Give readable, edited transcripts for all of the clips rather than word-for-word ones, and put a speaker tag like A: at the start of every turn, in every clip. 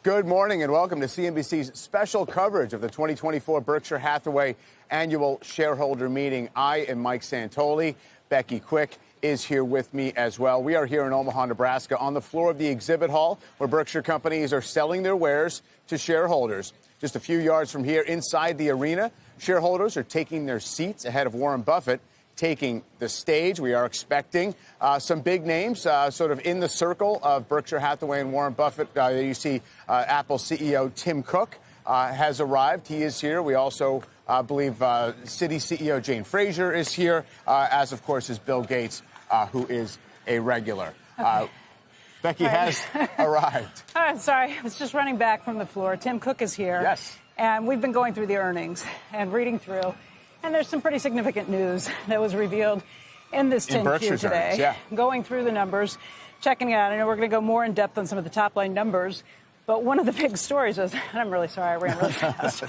A: Good morning and welcome to CNBC's special coverage of the 2024 Berkshire Hathaway annual shareholder meeting. I am Mike Santoli. Becky Quick is here with me as well. We are here in Omaha, Nebraska, on the floor of the exhibit hall where Berkshire companies are selling their wares to shareholders. Just a few yards from here inside the arena, shareholders are taking their seats ahead of Warren Buffett taking the stage. We are expecting some big names sort of in the circle of Berkshire Hathaway and Warren Buffett. You see Apple CEO Tim Cook has arrived. He is here. We also believe Citi CEO Jane Fraser is here, as, of course, is Bill Gates, who is a regular. Okay. Becky has arrived.
B: Sorry, I was just running back from the floor. Tim Cook is here.
A: Yes.
B: And we've been going through the earnings and reading through. And there's some pretty significant news that was revealed in this 10Q today.
A: Earnings, yeah.
B: Going through the numbers, checking it out. I know we're going to go more in depth on some of the top line numbers. But one of the big stories is, and I'm really sorry, I ran really fast.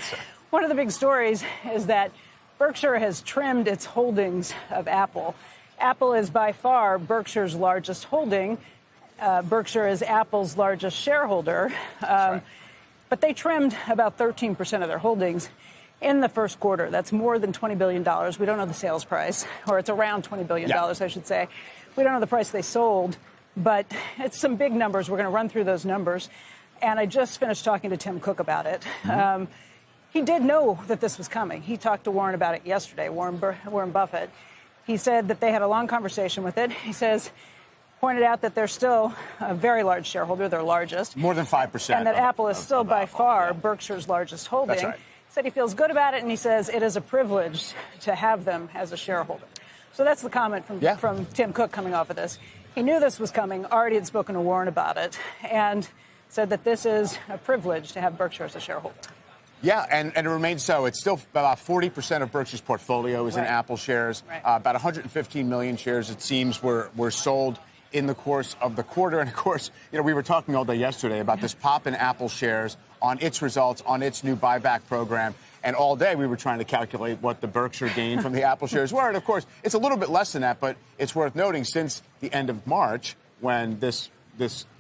B: One of the big stories is that Berkshire has trimmed its holdings of Apple. Apple is by far Berkshire's largest holding. Berkshire is Apple's largest shareholder.
A: Right.
B: But they trimmed about 13% of their holdings in the first quarter. That's more than $20 billion. We don't know the sales price, or it's around $20 billion, I should say. We don't know the price they sold, but it's some big numbers. We're going to run through those numbers. And I just finished talking to Tim Cook about it. Mm-hmm. He did know that this was coming. He talked to Warren about it yesterday, Warren Buffett. He said that they had a long conversation with it. He pointed out that they're still a very large shareholder, their largest.
A: More than 5%.
B: And that Apple is still by far Berkshire's largest holding.
A: That's right.
B: Said he feels good about it, and he says it is a privilege to have them as a shareholder. So that's the comment from Tim Cook coming off of this. He knew this was coming, already had spoken to Warren about it, and said that this is a privilege to have Berkshire as a shareholder.
A: Yeah, and it remains so. It's still about 40% of Berkshire's portfolio is in Apple shares. Right. About 115 million shares, it seems, were sold in the course of the quarter. And, of course, we were talking all day yesterday about this pop in Apple shares on its results, on its new buyback program. And all day we were trying to calculate what the Berkshire gain from the Apple shares were. And, of course, it's a little bit less than that, but it's worth noting since the end of March when this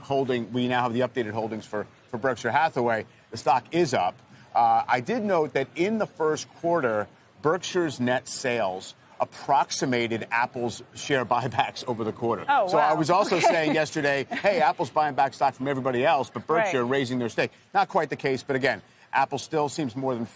A: holding, we now have the updated holdings for Berkshire Hathaway, the stock is up. I did note that in the first quarter, Berkshire's net sales approximated Apple's share buybacks over the quarter.
B: Oh, wow.
A: So I was also saying yesterday, hey, Apple's buying back stock from everybody else, but Berkshire raising their stake. Not quite the case, but again, Apple still seems more than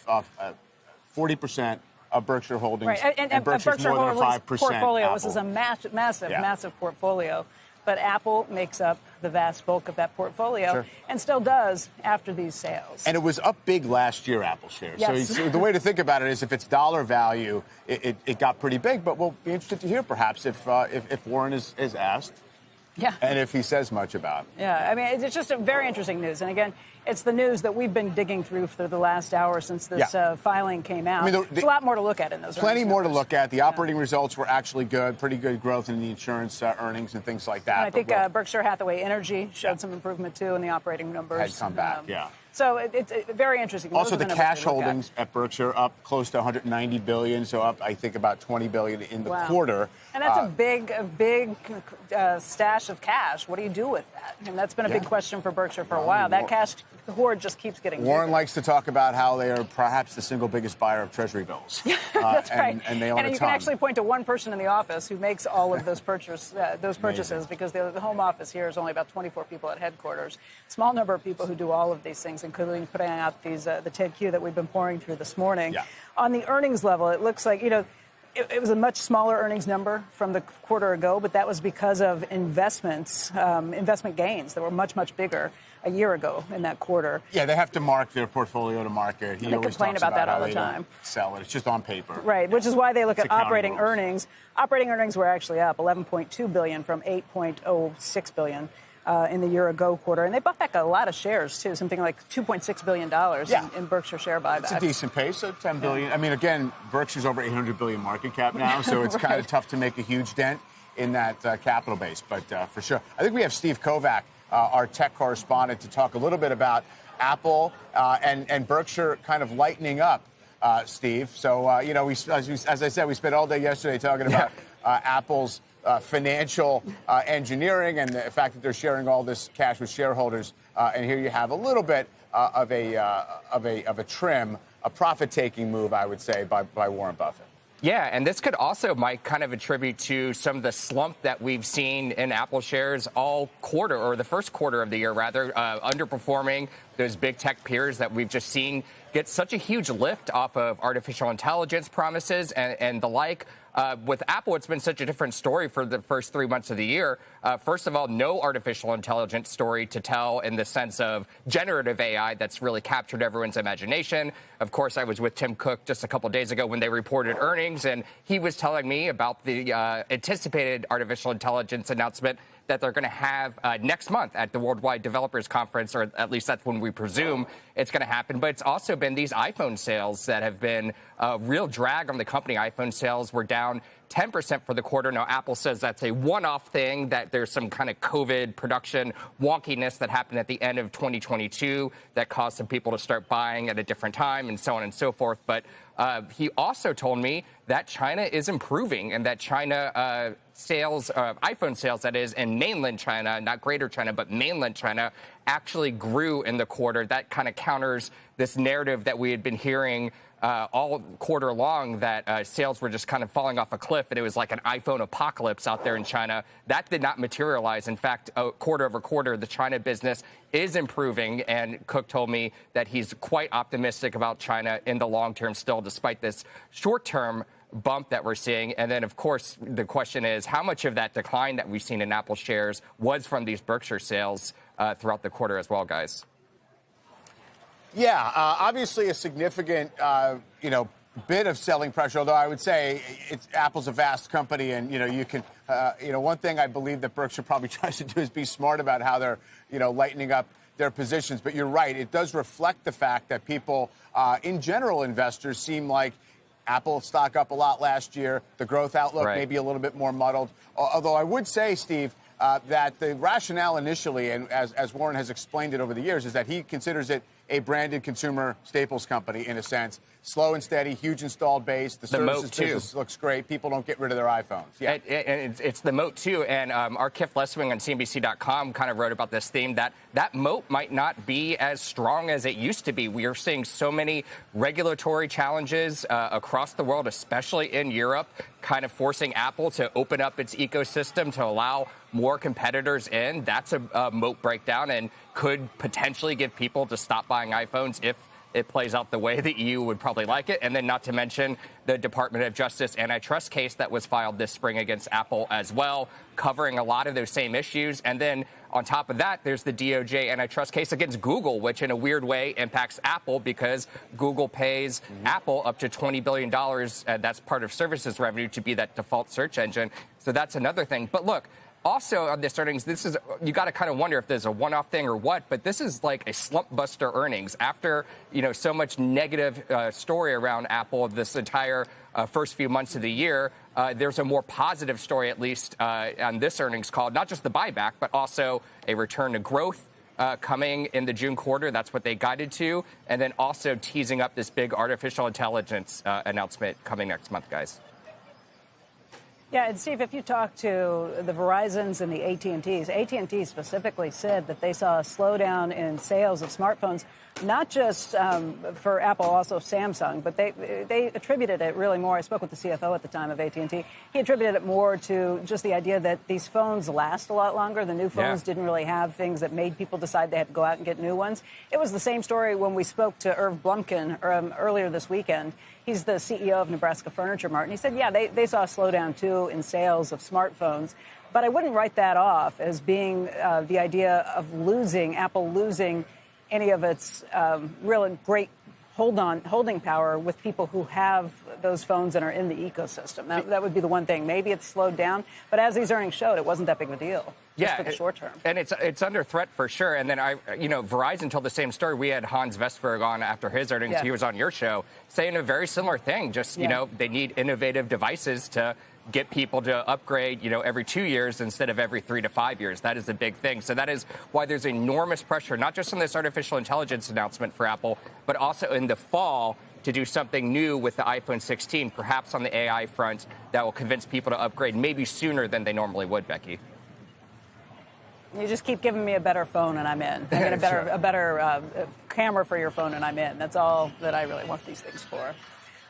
A: 40% of Berkshire holdings.
B: Right, and
A: Berkshire's
B: Berkshire
A: more than 5%
B: portfolio.
A: Apple.
B: This is a massive portfolio. But Apple makes up the vast bulk of that portfolio and still does after these sales.
A: And it was up big last year, Apple shares.
B: Yes.
A: So the way to think about it is if it's dollar value, it got pretty big. But we'll be interested to hear perhaps if Warren is asked.
B: Yeah.
A: And if he says much about it.
B: Yeah, I mean, it's just a very interesting news. And again, it's the news that we've been digging through for the last hour since this filing came out. I mean, there's a lot more to look at in those
A: Plenty more
B: numbers.
A: To look at. The operating results were actually good, pretty good growth in the insurance earnings and things like that.
B: And I think Berkshire Hathaway Energy showed some improvement, too, in the operating numbers.
A: Had come back,
B: So it's very interesting.
A: Also, the cash holdings at Berkshire up close to $190 billion, so up, I think, about $20 billion in the quarter.
B: And that's a big stash of cash. What do you do with that? And that's been a big question for Berkshire for a while. That cash hoard just keeps getting
A: Warren
B: bigger.
A: likes to talk about how they are perhaps the single biggest buyer of Treasury bills.
B: That's right.
A: And they own a ton.
B: You can actually point to one person in the office who makes all of those purchases because the home office here is only about 24 people at headquarters. Small number of people who do all of these things, including putting out these the 10Q that we've been pouring through this morning. Yeah. On the earnings level, it looks like, it was a much smaller earnings number from the quarter ago, but that was because of investment gains that were much, much bigger a year ago in that quarter.
A: Yeah, they have to mark their portfolio to market.
B: They complain about that all the time.
A: Sell it. It's just on paper.
B: Right, which is why they look at operating earnings. Operating earnings were actually up $11.2 billion from $8.06 billion. In the year-ago quarter. And they bought back a lot of shares, too, something like $2.6 billion in Berkshire share buybacks.
A: It's a decent pace, so $10 billion. I mean, again, Berkshire's over $800 billion market cap now, so it's kind of tough to make a huge dent in that capital base. But for sure. I think we have Steve Kovac, our tech correspondent, to talk a little bit about Apple and Berkshire kind of lightening up, Steve. So, as I said, we spent all day yesterday talking about Apple's financial engineering and the fact that they're sharing all this cash with shareholders. And here you have a little bit of a trim, a profit-taking move, I would say, by Warren Buffett.
C: Yeah, and this could also, Mike, kind of attribute to some of the slump that we've seen in Apple shares all quarter, or the first quarter of the year, rather, underperforming those big tech peers that we've just seen get such a huge lift off of artificial intelligence promises and the like. With Apple, it's been such a different story for the first 3 months of the year. First of all, no artificial intelligence story to tell in the sense of generative AI that's really captured everyone's imagination. Of course, I was with Tim Cook just a couple days ago when they reported earnings, and he was telling me about the anticipated artificial intelligence announcement that they're going to have next month at the Worldwide Developers Conference, or at least that's when we presume it's going to happen. But it's also been these iPhone sales that have been a real drag on the company. iPhone sales were down 10% for the quarter. Now, Apple says that's a one-off thing, that there's some kind of COVID production wonkiness that happened at the end of 2022 that caused some people to start buying at a different time and so on and so forth. But he also told me that China is improving and that China sales, iPhone sales, that is, in mainland China, not greater China, but mainland China, actually grew in the quarter. That kind of counters this narrative that we had been hearing all quarter long, that sales were just kind of falling off a cliff and it was like an iPhone apocalypse out there in China. That did not materialize. In fact, quarter over quarter, the China business is improving, and Cook told me that he's quite optimistic about China in the long term still, despite this short-term bump that we're seeing. And then, of course, the question is, how much of that decline that we've seen in Apple shares was from these Berkshire sales throughout the quarter as well, guys?
A: Yeah, obviously a significant, bit of selling pressure, although I would say Apple's a vast company, and, you can, one thing I believe that Berkshire probably tries to do is be smart about how they're, lightening up their positions. But you're right, it does reflect the fact that people, in general, investors seem like Apple stock up a lot last year. The growth outlook may be a little bit more muddled. Although I would say, Steve, that the rationale initially, and as Warren has explained it over the years, is that he considers it a branded consumer staples company in a sense. Slow and steady, huge installed base. The services business looks great. People don't get rid of their iPhones. Yeah,
C: and it's the moat, too. And our Kif Lesswing on CNBC.com kind of wrote about this theme, that moat might not be as strong as it used to be. We are seeing so many regulatory challenges across the world, especially in Europe, kind of forcing Apple to open up its ecosystem to allow more competitors in. That's a moat breakdown and could potentially give people to stop buying iPhones if it plays out the way the EU would probably like it. And then not to mention the Department of Justice antitrust case that was filed this spring against Apple as well, covering a lot of those same issues. And then on top of that, there's the DOJ antitrust case against Google, which in a weird way impacts Apple because Google pays Apple up to $20 billion. That's part of services revenue to be that default search engine. So that's another thing. But look, also on this earnings, you got to kind of wonder if there's a one-off thing or what, but this is like a slump buster earnings after, so much negative story around Apple this entire first few months of the year. There's a more positive story, at least on this earnings call, not just the buyback, but also a return to growth coming in the June quarter. That's what they guided to. And then also teasing up this big artificial intelligence announcement coming next month, guys.
B: Yeah, and Steve, if you talk to the Verizons and the AT&Ts, AT&T specifically said that they saw a slowdown in sales of smartphones, not just for Apple, also Samsung, but they attributed it really more. I spoke with the CFO at the time of AT&T. He attributed it more to just the idea that these phones last a lot longer. The new phones didn't really have things that made people decide they had to go out and get new ones. It was the same story when we spoke to Irv Blumkin earlier this weekend. He's the CEO of Nebraska Furniture Mart, and he said, yeah, they saw a slowdown, too, in sales of smartphones. But I wouldn't write that off as being the idea of Apple losing any of its really great holding power with people who have those phones and are in the ecosystem. That would be the one thing. Maybe it's slowed down, but as these earnings showed, it wasn't that big of a deal. Just for the short term. And
C: it's under threat for sure. And then Verizon told the same story. We had Hans Vestberg on after his earnings. He was on your show saying a very similar thing. Just, they need innovative devices to get people to upgrade, every 2 years instead of every 3 to 5 years. That is a big thing. So that is why there's enormous pressure, not just on this artificial intelligence announcement for Apple, but also in the fall to do something new with the iPhone 16, perhaps on the AI front, that will convince people to upgrade maybe sooner than they normally would, Becky?
B: You just keep giving me a better phone and I'm in. I get a better camera for your phone and I'm in. That's all that I really want these things for.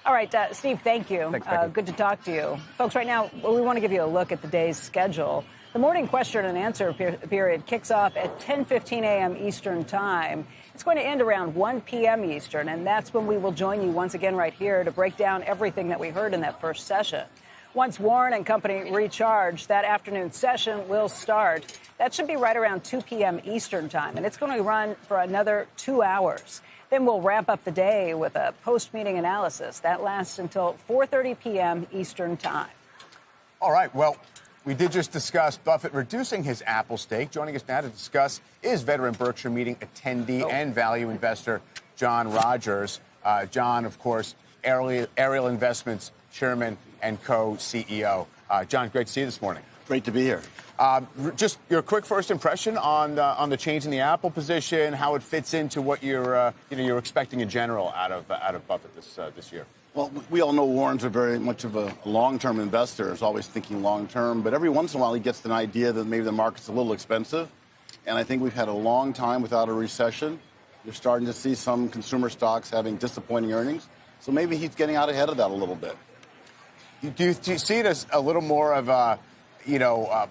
B: All right, Steve, thank you.
C: Thanks, Becky.
B: Good to talk to you. Folks, right now, we want to give you a look at the day's schedule. The morning question and answer period kicks off at 10:15 a.m. Eastern Time. It's going to end around 1 p.m. Eastern, and that's when we will join you once again right here to break down everything that we heard in that first session. Once Warren and company recharge, that afternoon session will start. That should be right around 2 p.m. Eastern Time, and it's going to run for another 2 hours. Then we'll wrap up the day with a post-meeting analysis. That lasts until 4:30 p.m. Eastern Time.
A: All right, well, we did just discuss Buffett reducing his Apple stake. Joining us now to discuss is veteran Berkshire meeting attendee and value investor John Rogers. John, of course, Ariel Investments chairman and co-CEO. John, great to see you this morning.
D: Great to be here.
A: Just your quick first impression on the change in the Apple position, how it fits into what you're expecting in general out of Buffett this year.
D: Well, we all know Warren's very much of a long-term investor, is always thinking long-term, but every once in a while he gets an idea that maybe the market's a little expensive, and I think we've had a long time without a recession. You're starting to see some consumer stocks having disappointing earnings, so maybe he's getting out ahead of that a little bit.
A: Do you see it as a little more of a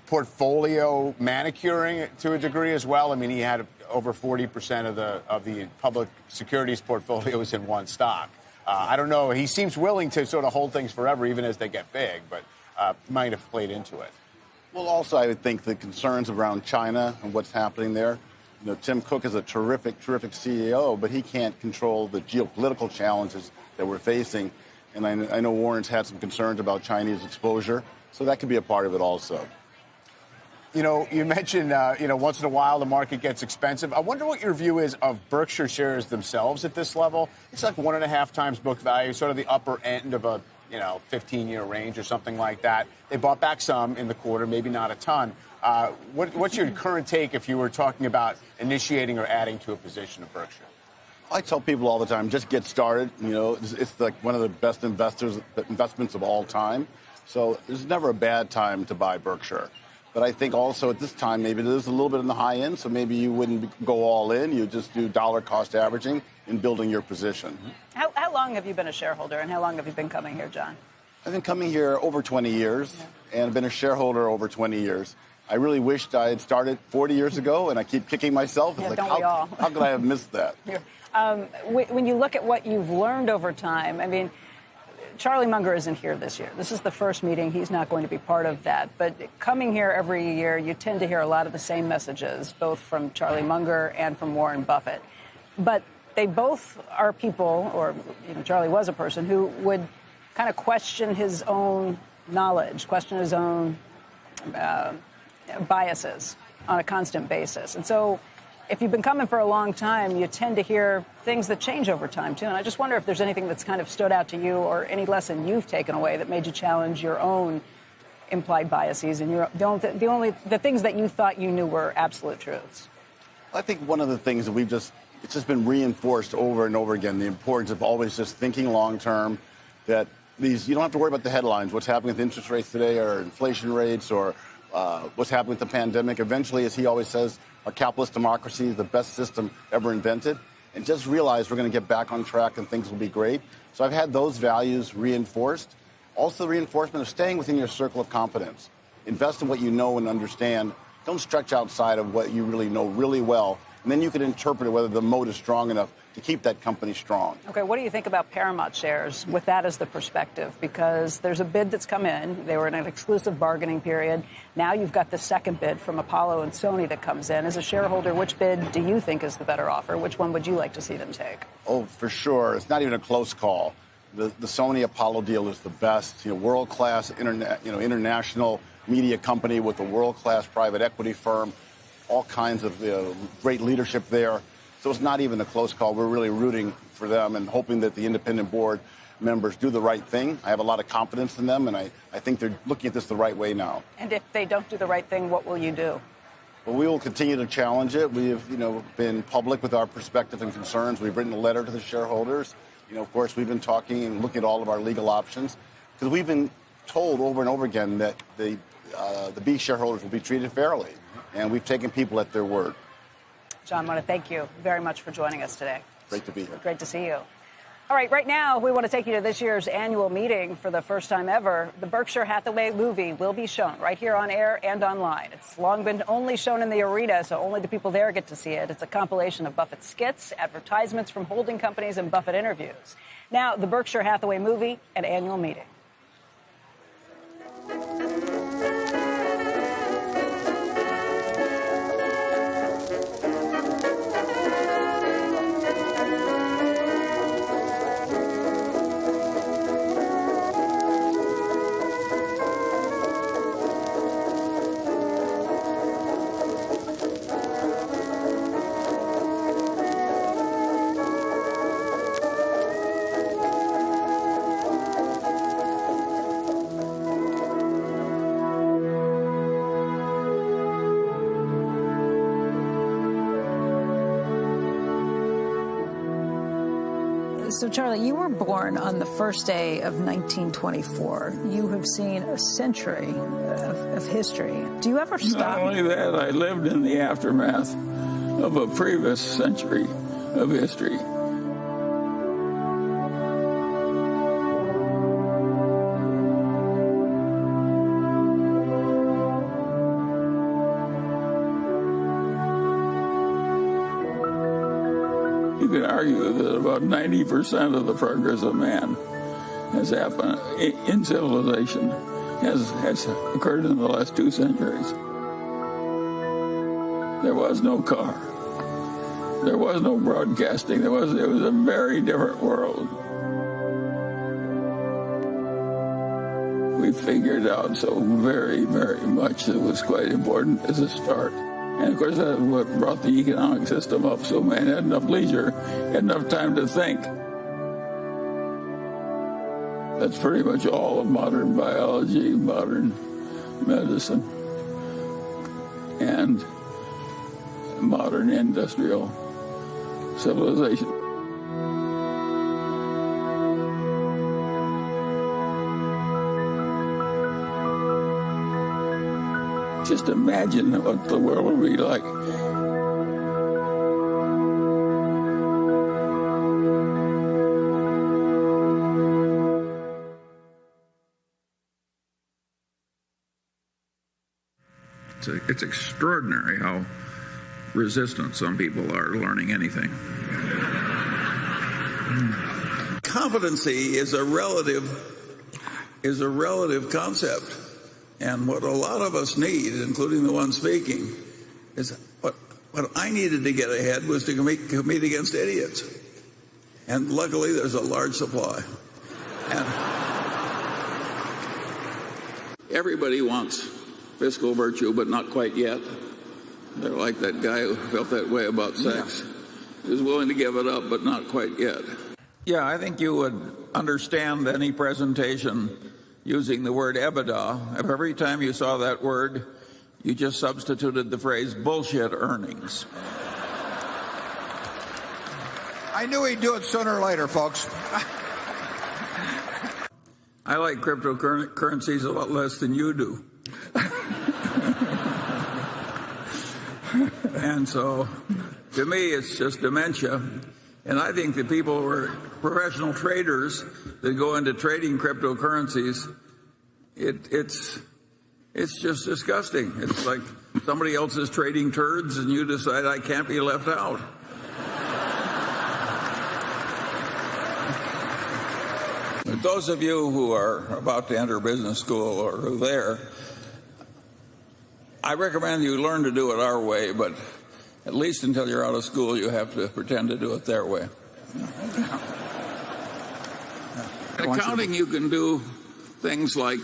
A: portfolio manicuring to a degree as well? I mean, he had over 40% of the public securities portfolio was in one stock. I don't know. He seems willing to sort of hold things forever, even as they get big, but might have played into it.
D: Well, also, I would think the concerns around China and what's happening there. You know, Tim Cook is a terrific CEO, but he can't control the geopolitical challenges that we're facing. And I know Warren's had some concerns about Chinese exposure, so that could be a part of it also.
A: You know, you mentioned, once in a while the market gets expensive. I wonder what your view is of Berkshire shares themselves at this level. It's like 1.5 times book value, sort of the upper end of a, 15-year range or something like that. They bought back some in the quarter, maybe not a ton. What's your current take if you were talking about initiating or adding to a position of Berkshire?
D: I tell people all the time, just get started. It's like one of the best investments of all time. So there's never a bad time to buy Berkshire. But I think also at this time, maybe it is a little bit in the high end, so maybe you wouldn't go all in. You just do dollar cost averaging in building your position.
B: How long have you been a shareholder, and how long have you been coming here, John?
D: I've been coming here over 20 years, and I've been a shareholder over 20 years. I really wished I had started 40 years ago, and I keep kicking myself. It's how could I have missed that?
B: When you look at what you've learned over time, I mean, Charlie Munger isn't here this year. This is the first meeting. He's not going to be part of that. But coming here every year, you tend to hear a lot of the same messages, both from Charlie Munger and from Warren Buffett. But they both are people, or Charlie was a person, who would kind of question his own knowledge, question his own biases on a constant basis. And so if you've been coming for a long time, you tend to hear things that change over time, too. And I just wonder if there's anything that's kind of stood out to you or any lesson you've taken away that made you challenge your own implied biases and the things that you thought you knew were absolute truths.
D: I think one of the things that it's just been reinforced over and over again, the importance of always just thinking long term, that you don't have to worry about the headlines, what's happening with interest rates today or inflation rates or what's happening with the pandemic. Eventually, as he always says, our capitalist democracy is the best system ever invented. And just realize we're going to get back on track and things will be great. So I've had those values reinforced. Also, the reinforcement of staying within your circle of competence. Invest in what you know and understand. Don't stretch outside of what you really know really well. And then you can interpret whether the moat is strong enough to keep that company strong.
B: Okay, what do you think about Paramount shares with that as the perspective? Because there's a bid that's come in. They were in an exclusive bargaining period. Now you've got the second bid from Apollo and Sony that comes in. As a shareholder, which bid do you think is the better offer? Which one would you like to see them take?
D: Oh, for sure. It's not even a close call. The Sony Apollo deal is the best. World-class international media company with a world-class private equity firm. All kinds of great leadership there. So it's not even a close call. We're really rooting for them and hoping that the independent board members do the right thing. I have a lot of confidence in them, and I think they're looking at this the right way now.
B: And if they don't do the right thing, what will you do?
D: Well, we will continue to challenge it. We have, been public with our perspective and concerns. We've written a letter to the shareholders. Of course, we've been talking and looking at all of our legal options because we've been told over and over again that the B shareholders will be treated fairly, and we've taken people at their word.
B: John, I want to thank you very much for joining us today.
D: Great to be here.
B: Great to see you. All right now, we want to take you to this year's annual meeting for the first time ever. The Berkshire Hathaway movie will be shown right here on air and online. It's long been only shown in the arena, so only the people there get to see it. It's a compilation of Buffett skits, advertisements from holding companies, and Buffett interviews. Now, the Berkshire Hathaway movie and annual meeting.
E: So, Charlie, you were born on the first day of 1924. You have seen a century of history. Do you ever stop?
F: Not only that, I lived in the aftermath of a previous century of history. You could argue that about 90% of the progress of man has happened in civilization has occurred in the last 2 centuries. There was no car. There was no broadcasting. It was a very different world. We figured out so very, very much that was quite important as a start. And, of course, that's what brought the economic system up, so man had enough leisure, had enough time to think. That's pretty much all of modern biology, modern medicine, and modern industrial civilization. Just imagine what the world would be like.
G: It's extraordinary how resistant some people are to learning anything.
F: Competency is a relative concept. And what a lot of us need, including the one speaking, is what I needed to get ahead was to compete against idiots. And luckily, there's a large supply. And everybody wants fiscal virtue, but not quite yet. They're like that guy who felt that way about sex. He was willing to give it up, but not quite yet. Yeah, I think you would understand any presentation using the word EBITDA, if every time you saw that word, you just substituted the phrase bullshit earnings.
H: I knew he'd do it sooner or later, folks.
F: I like cryptocurrencies a lot less than you do. And so, to me, it's just dementia. And I think the people who are professional traders that go into trading cryptocurrencies, it's just disgusting. It's like somebody else is trading turds and you decide I can't be left out. But those of you who are about to enter business school or who are there, I recommend you learn to do it our way, but at least until you're out of school, you have to pretend to do it their way. In accounting, you can do things like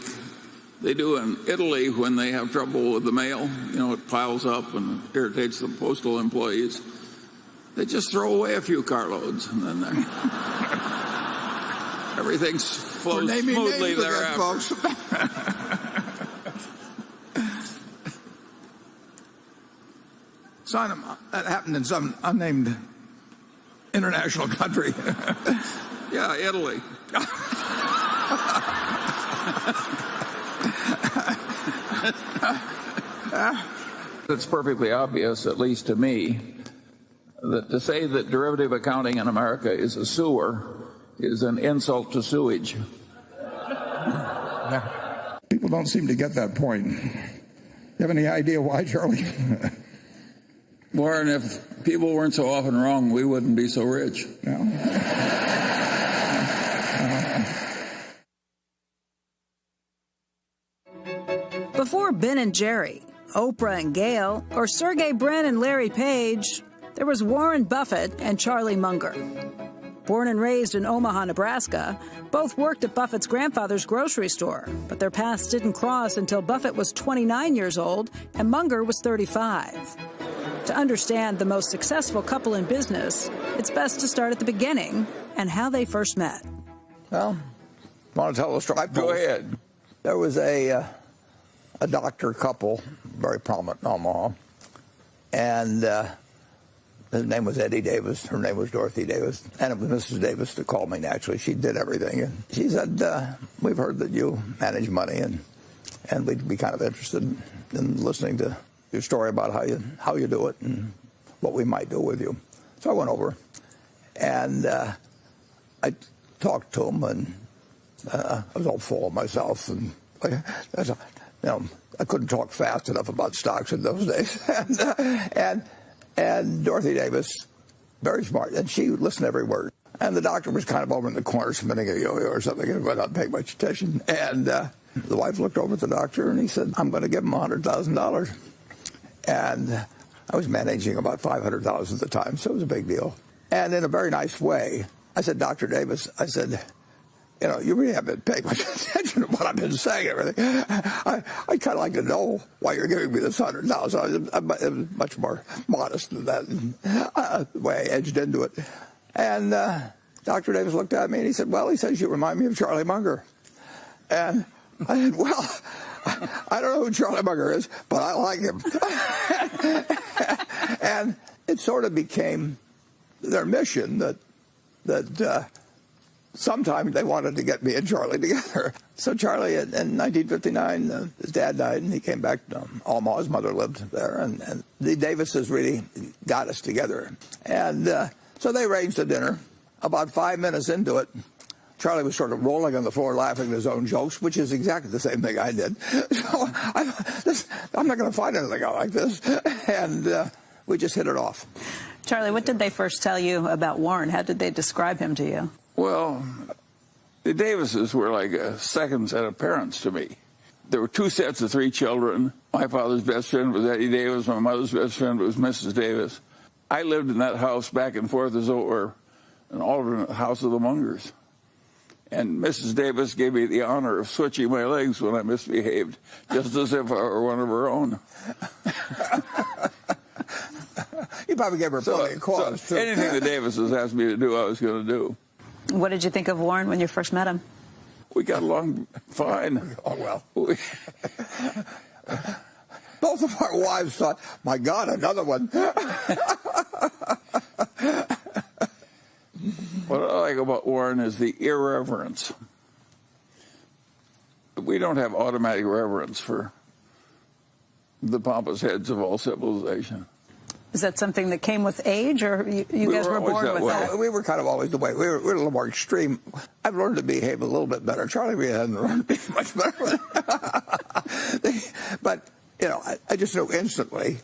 F: they do in Italy when they have trouble with the mail. You know, it piles up and irritates the postal employees. They just throw away a few carloads, and then everything flows smoothly thereafter.
H: That happened in some unnamed international country.
F: Yeah, Italy. It's perfectly obvious, at least to me, that to say that derivative accounting in America is a sewer is an insult to sewage.
H: People don't seem to get that point. You have any idea why, Charlie?
F: Warren, if people weren't so often wrong, we wouldn't be so rich.
E: Before Ben and Jerry, Oprah and Gail, or Sergey Brin and Larry Page, there was Warren Buffett and Charlie Munger. Born and raised in Omaha, Nebraska, both worked at Buffett's grandfather's grocery store, but their paths didn't cross until Buffett was 29 years old and Munger was 35. To understand the most successful couple in business, it's best to start at the beginning and how they first met.
H: Well, want to tell the story?
F: Go ahead.
H: There was a doctor couple, very prominent in Omaha, and his name was Eddie Davis. Her name was Dorothy Davis. And it was Mrs. Davis that called me, naturally. She did everything. And she said, we've heard that you manage money, and we'd be kind of interested in listening to your story about how you do it and what we might do with you. So I went over, and I talked to him, and I was all full of myself. And I couldn't talk fast enough about stocks in those days. And Dorothy Davis, very smart, and she listened to every word. And the doctor was kind of over in the corner spinning a yo-yo or something, and not paying much attention. And the wife looked over at the doctor, and he said, I'm going to give him $100,000. And I was managing about $500,000 at the time, so it was a big deal. And in a very nice way, I said, Dr. Davis, I said, you really haven't been paying much attention to what I've been saying. Everything. I kind of like to know why you're giving me this $100,000. It was much more modest than that, the way I edged into it. And Dr. Davis looked at me and he said, well, he says you remind me of Charlie Munger. And I said, well, I don't know who Charlie Munger is, but I like him. And it sort of became their mission that sometime they wanted to get me and Charlie together. So Charlie, in 1959, his dad died, and he came back to Omaha. His mother lived there, and the Davises really got us together. And so they arranged a dinner. About 5 minutes into it, Charlie was sort of rolling on the floor laughing at his own jokes, which is exactly the same thing I did. So I'm not going to find anything out like this. And we just hit it off.
E: Charlie, what did they first tell you about Warren? How did they describe him to you?
F: Well, the Davises were like a second set of parents to me. There were two sets of three children. My father's best friend was Eddie Davis. My mother's best friend was Mrs. Davis. I lived in that house back and forth as though it were an alternate house of the Mungers. And Mrs. Davis gave me the honor of switching my legs when I misbehaved, just as if I were one of her own.
H: You probably gave her plenty of cause, too.
F: Anything the Davises asked me to do, I was going to do.
E: What did you think of Warren when you first met him?
F: We got along fine.
H: Oh, well. Both of our wives thought, my God, another one.
F: What I like about Warren is the irreverence. We don't have automatic reverence for the pompous heads of all civilization.
E: Is that something that came with age, or you guys were born with that?
H: We were kind of always the way. We were a little more extreme. I've learned to behave a little bit better. Charlie really hasn't learned to behave much better. But, I just knew instantly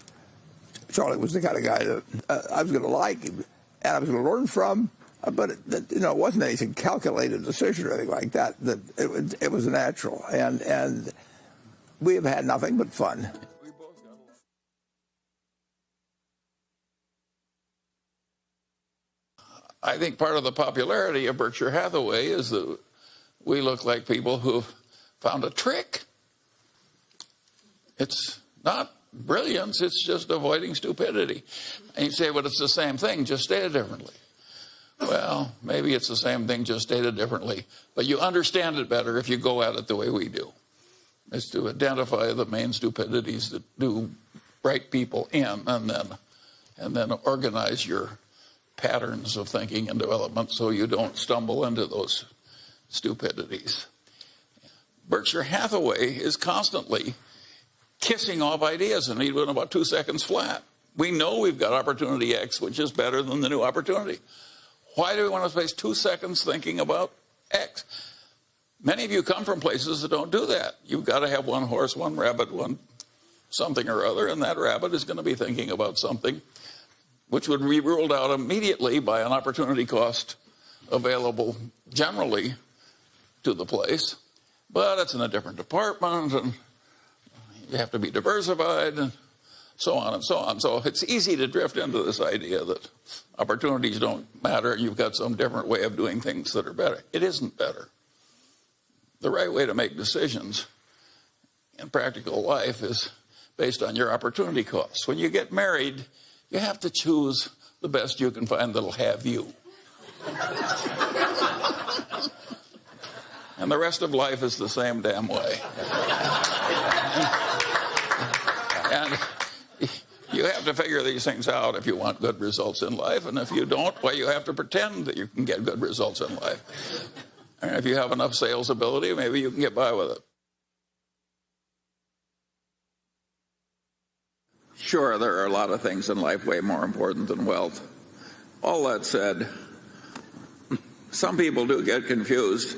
H: Charlie was the kind of guy that I was going to like and I was going to learn from. But, it wasn't anything calculated decision or anything like that. It was natural. And we have had nothing but fun.
F: I think part of the popularity of Berkshire Hathaway is that we look like people who found a trick. It's not brilliance, it's just avoiding stupidity. And you say, well, it's the same thing, just stated differently. Well, maybe it's the same thing, just stated differently. But you understand it better if you go at it the way we do. It's to identify the main stupidities that do bright people in, and then organize your patterns of thinking and development so you don't stumble into those stupidities. Berkshire Hathaway is constantly kissing off ideas, and he's in about 2 seconds flat. We know we've got opportunity X, which is better than the new opportunity. Why do we want to waste 2 seconds thinking about X? Many of you come from places that don't do that. You've got to have one horse, one rabbit, one something or other, and that rabbit is going to be thinking about something which would be ruled out immediately by an opportunity cost available generally to the place. But it's in a different department, and you have to be diversified, and so on and so on. So it's easy to drift into this idea that opportunities don't matter and you've got some different way of doing things that are better. It isn't better. The right way to make decisions in practical life is based on your opportunity costs. When you get married, you have to choose the best you can find that'll have you. And the rest of life is the same damn way. And you have to figure these things out if you want good results in life. And if you don't, well, you have to pretend that you can get good results in life. And if you have enough sales ability, maybe you can get by with it. Sure, there are a lot of things in life way more important than wealth. All that said, some people do get confused.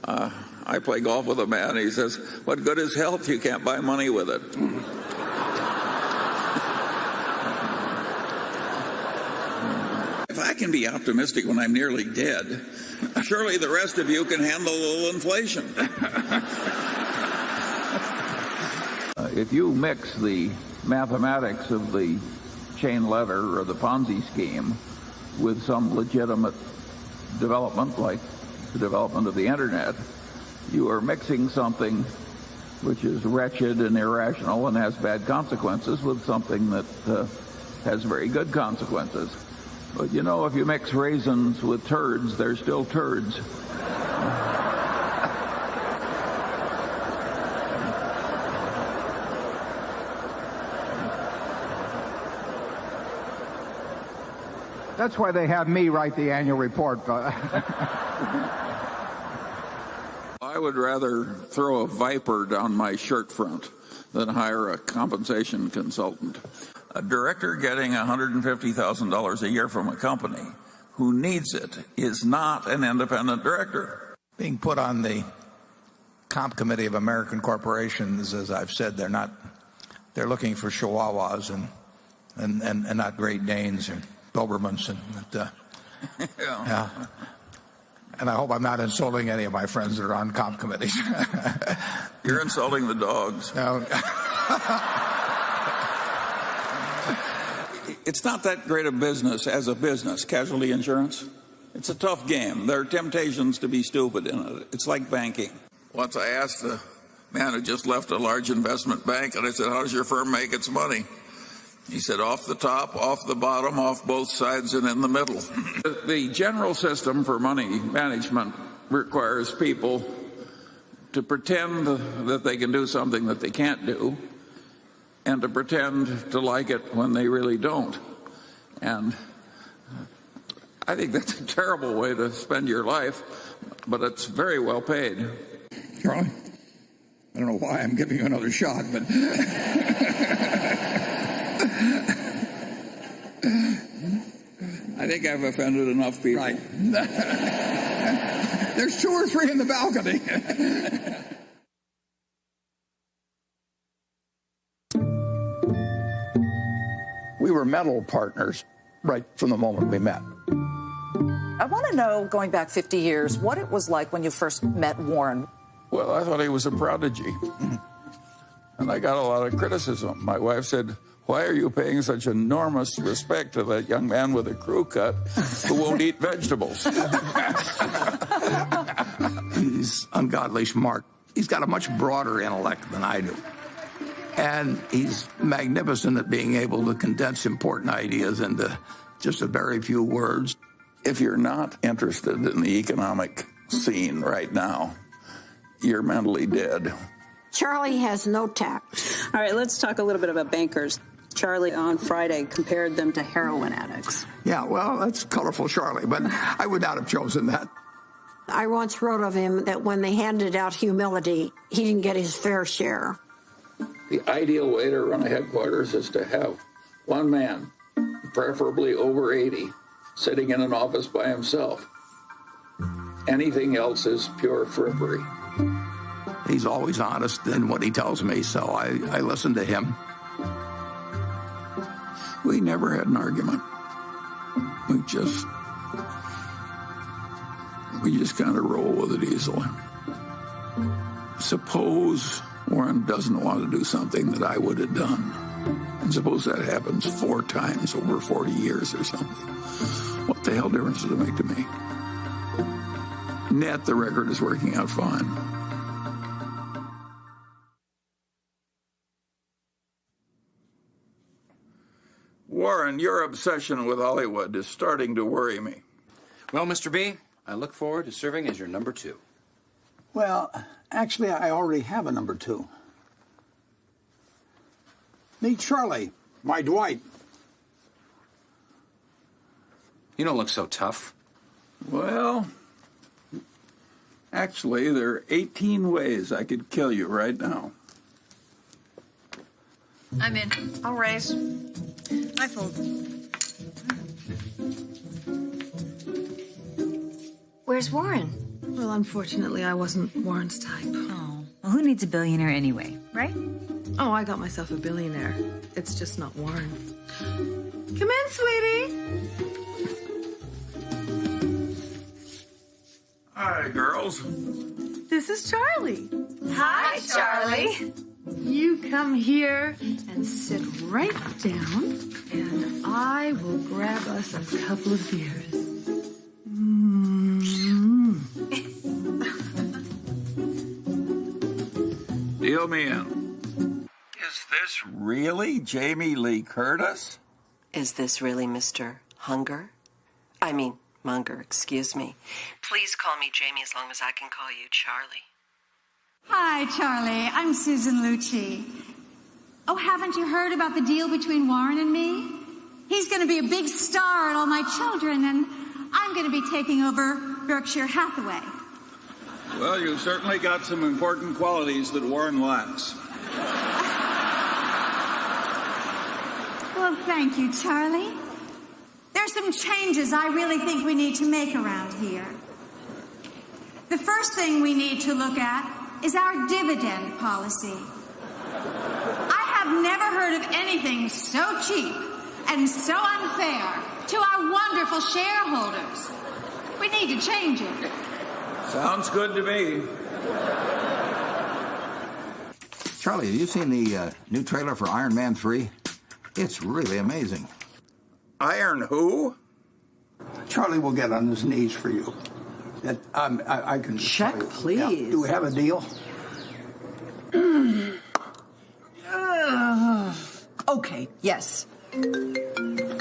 F: I play golf with a man. He says, "What good is health? You can't buy money with it." If I can be optimistic when I'm nearly dead, surely the rest of you can handle a little inflation.
G: If you mix the mathematics of the chain letter or the Ponzi scheme with some legitimate development like the development of the internet, you are mixing something which is wretched and irrational and has bad consequences with something that has very good consequences. But you know, if you mix raisins with turds, they're still turds.
I: That's why they have me write the annual report.
F: I would rather throw a viper down my shirt front than hire a compensation consultant. A director getting $150,000 a year from a company who needs it is not an independent director.
H: Being put on the comp committee of American corporations, as I've said, they're looking for Chihuahuas and not Great Danes or Dobermans, yeah. And I hope I'm not insulting any of my friends that are on comp committees.
F: You're insulting the dogs.
H: No.
F: It's not that great a business as a business, casualty insurance. It's a tough game. There are temptations to be stupid in it. It's like banking. Once I asked the man who just left a large investment bank, and I said, "How does your firm make its money?" He said, "Off the top, off the bottom, off both sides, and in the middle." The general system for money management requires people to pretend that they can do something that they can't do, and to pretend to like it when they really don't. And I think that's a terrible way to spend your life, but it's very well paid.
H: Charlie, I don't know why I'm giving you another shot, but
F: I think I've offended enough people.
H: Right. There's 2 or 3 in the balcony. We were mental partners right from the moment we met.
J: I want to know, going back 50 years, what it was like when you first met Warren.
F: Well, I thought he was a prodigy. And I got a lot of criticism. My wife said, "Why are you paying such enormous respect to that young man with a crew cut who won't eat vegetables?"
H: He's ungodly smart. He's got a much broader intellect than I do. And he's magnificent at being able to condense important ideas into just a very few words.
F: If you're not interested in the economic scene right now, you're mentally dead.
K: Charlie has no tact.
L: All right, let's talk a little bit about bankers.
K: Charlie on Friday compared them to heroin addicts.
H: Yeah, well, that's colorful, Charlie, but I would not have chosen that.
L: I once wrote of him that when they handed out humility, he didn't get his fair share.
F: The ideal way to run a headquarters is to have one man, preferably over 80, sitting in an office by himself. Anything else is pure frippery.
H: He's always honest in what he tells me, so I listen to him. We never had an argument. We just kind of roll with it easily. Suppose Warren doesn't want to do something that I would have done. And suppose that happens 4 times over 40 years or something. What the hell difference does it make to me? Net, the record is working out fine.
G: Warren, your obsession with Hollywood is starting to worry me.
M: Well, Mr. B, I look forward to serving as your number 2.
H: Well, actually, I already have a number 2. Meet Charlie, my Dwight.
M: You don't look so tough.
G: Well, actually, there are 18 ways I could kill you right now.
N: I'm in. I'll raise. I fold.
O: Where's Warren?
N: Well, unfortunately, I wasn't Warren's type.
O: Oh. Well, who needs a billionaire anyway, right?
N: Oh, I got myself a billionaire. It's just not Warren. Come in, sweetie.
G: Hi, girls.
N: This is Charlie.
O: Hi, Charlie.
N: You come here and sit right down, and I will grab us a couple of beers.
G: Deal me in. Is this really Jamie Lee Curtis?
P: Is this really Mr. Munger, excuse me. Please call me Jamie as long as I can call you Charlie.
Q: Hi, Charlie. I'm Susan Lucci. Oh, haven't you heard about the deal between Warren and me? He's going to be a big star at All My Children, and I'm going to be taking over Berkshire Hathaway.
G: Well, you've certainly got some important qualities that Warren lacks.
Q: Well, thank you, Charlie. There's some changes I really think we need to make around here. The first thing we need to look at is our dividend policy. I have never heard of anything so cheap and so unfair to our wonderful shareholders. We need to change it.
G: Sounds good to me.
R: Charlie, have you seen the new trailer for Iron Man 3? It's really amazing.
G: Iron who?
H: Charlie will get on his knees for you. I can
J: check, please.
H: Yeah. Do we have a deal?
J: Okay, yes.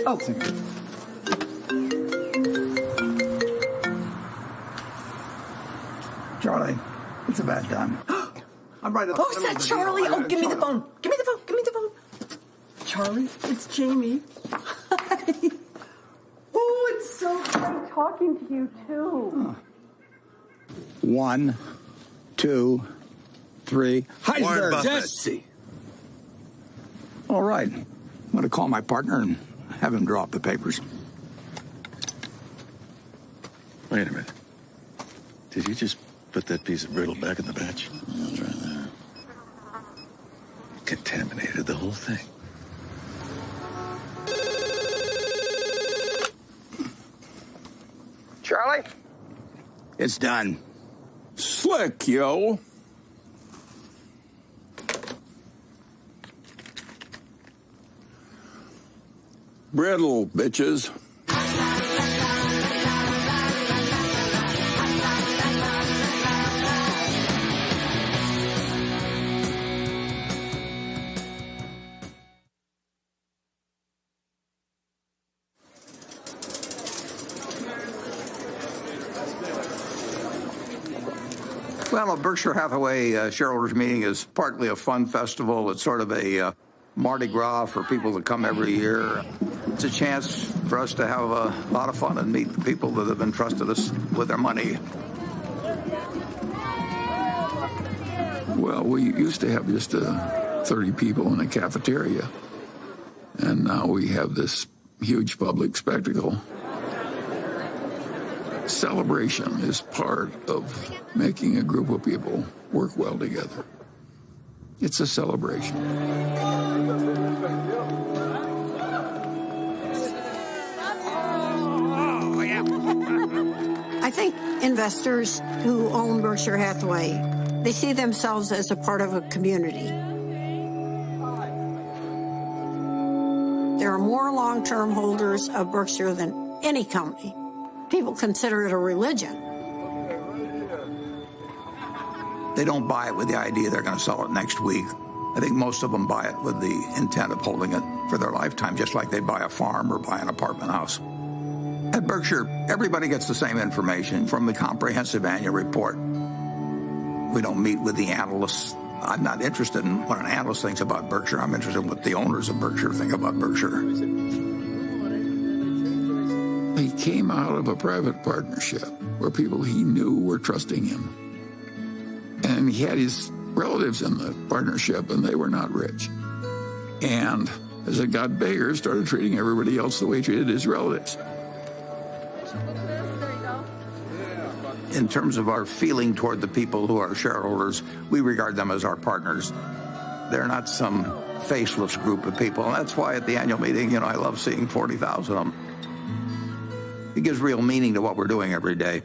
J: Oh.
H: Charlie, it's a bad time. I'm right at the
J: Oh, is that Charlie? Oh, give me the phone. Give me the phone. Give me the phone. Charlie, it's Jamie. Hi. Oh, it's so great talking to you, too.
H: 1, 2, 3. Heisenberg.
G: Jesse.
H: All right. I'm going to call my partner and have him draw up the papers.
S: Wait a minute. Did you just put that piece of brittle back in the batch? Yeah, I'll try that. Contaminated the whole thing.
H: Charlie? It's done.
G: Slick, yo. Brittle, bitches.
H: Well, a Berkshire Hathaway shareholders meeting is partly a fun festival. It's sort of a
R: Mardi Gras for people that come every year. It's a chance for us to have a lot of fun and meet the people that have entrusted us with their money.
G: Well, we used to have just 30 people in a cafeteria, and now we have this huge public spectacle. Celebration is part of making a group of people work well together. It's a celebration.
L: I think investors who own Berkshire Hathaway, they see themselves as a part of a community. There are more long-term holders of Berkshire than any company. People consider it a religion.
R: They don't buy it with the idea they're going to sell it next week. I think most of them buy it with the intent of holding it for their lifetime, just like they buy a farm or buy an apartment house. At Berkshire, everybody gets the same information from the comprehensive annual report. We don't meet with the analysts. I'm not interested in what an analyst thinks about Berkshire. I'm interested in what the owners of Berkshire think about Berkshire.
G: He came out of a private partnership where people he knew were trusting him. And he had his relatives in the partnership, and they were not rich. And as it got bigger, started treating everybody else the way he treated his relatives.
R: In terms of our feeling toward the people who are shareholders, we regard them as our partners. They're not some faceless group of people. And that's why at the annual meeting, I love seeing 40,000 of them. It gives real meaning to what we're doing every day.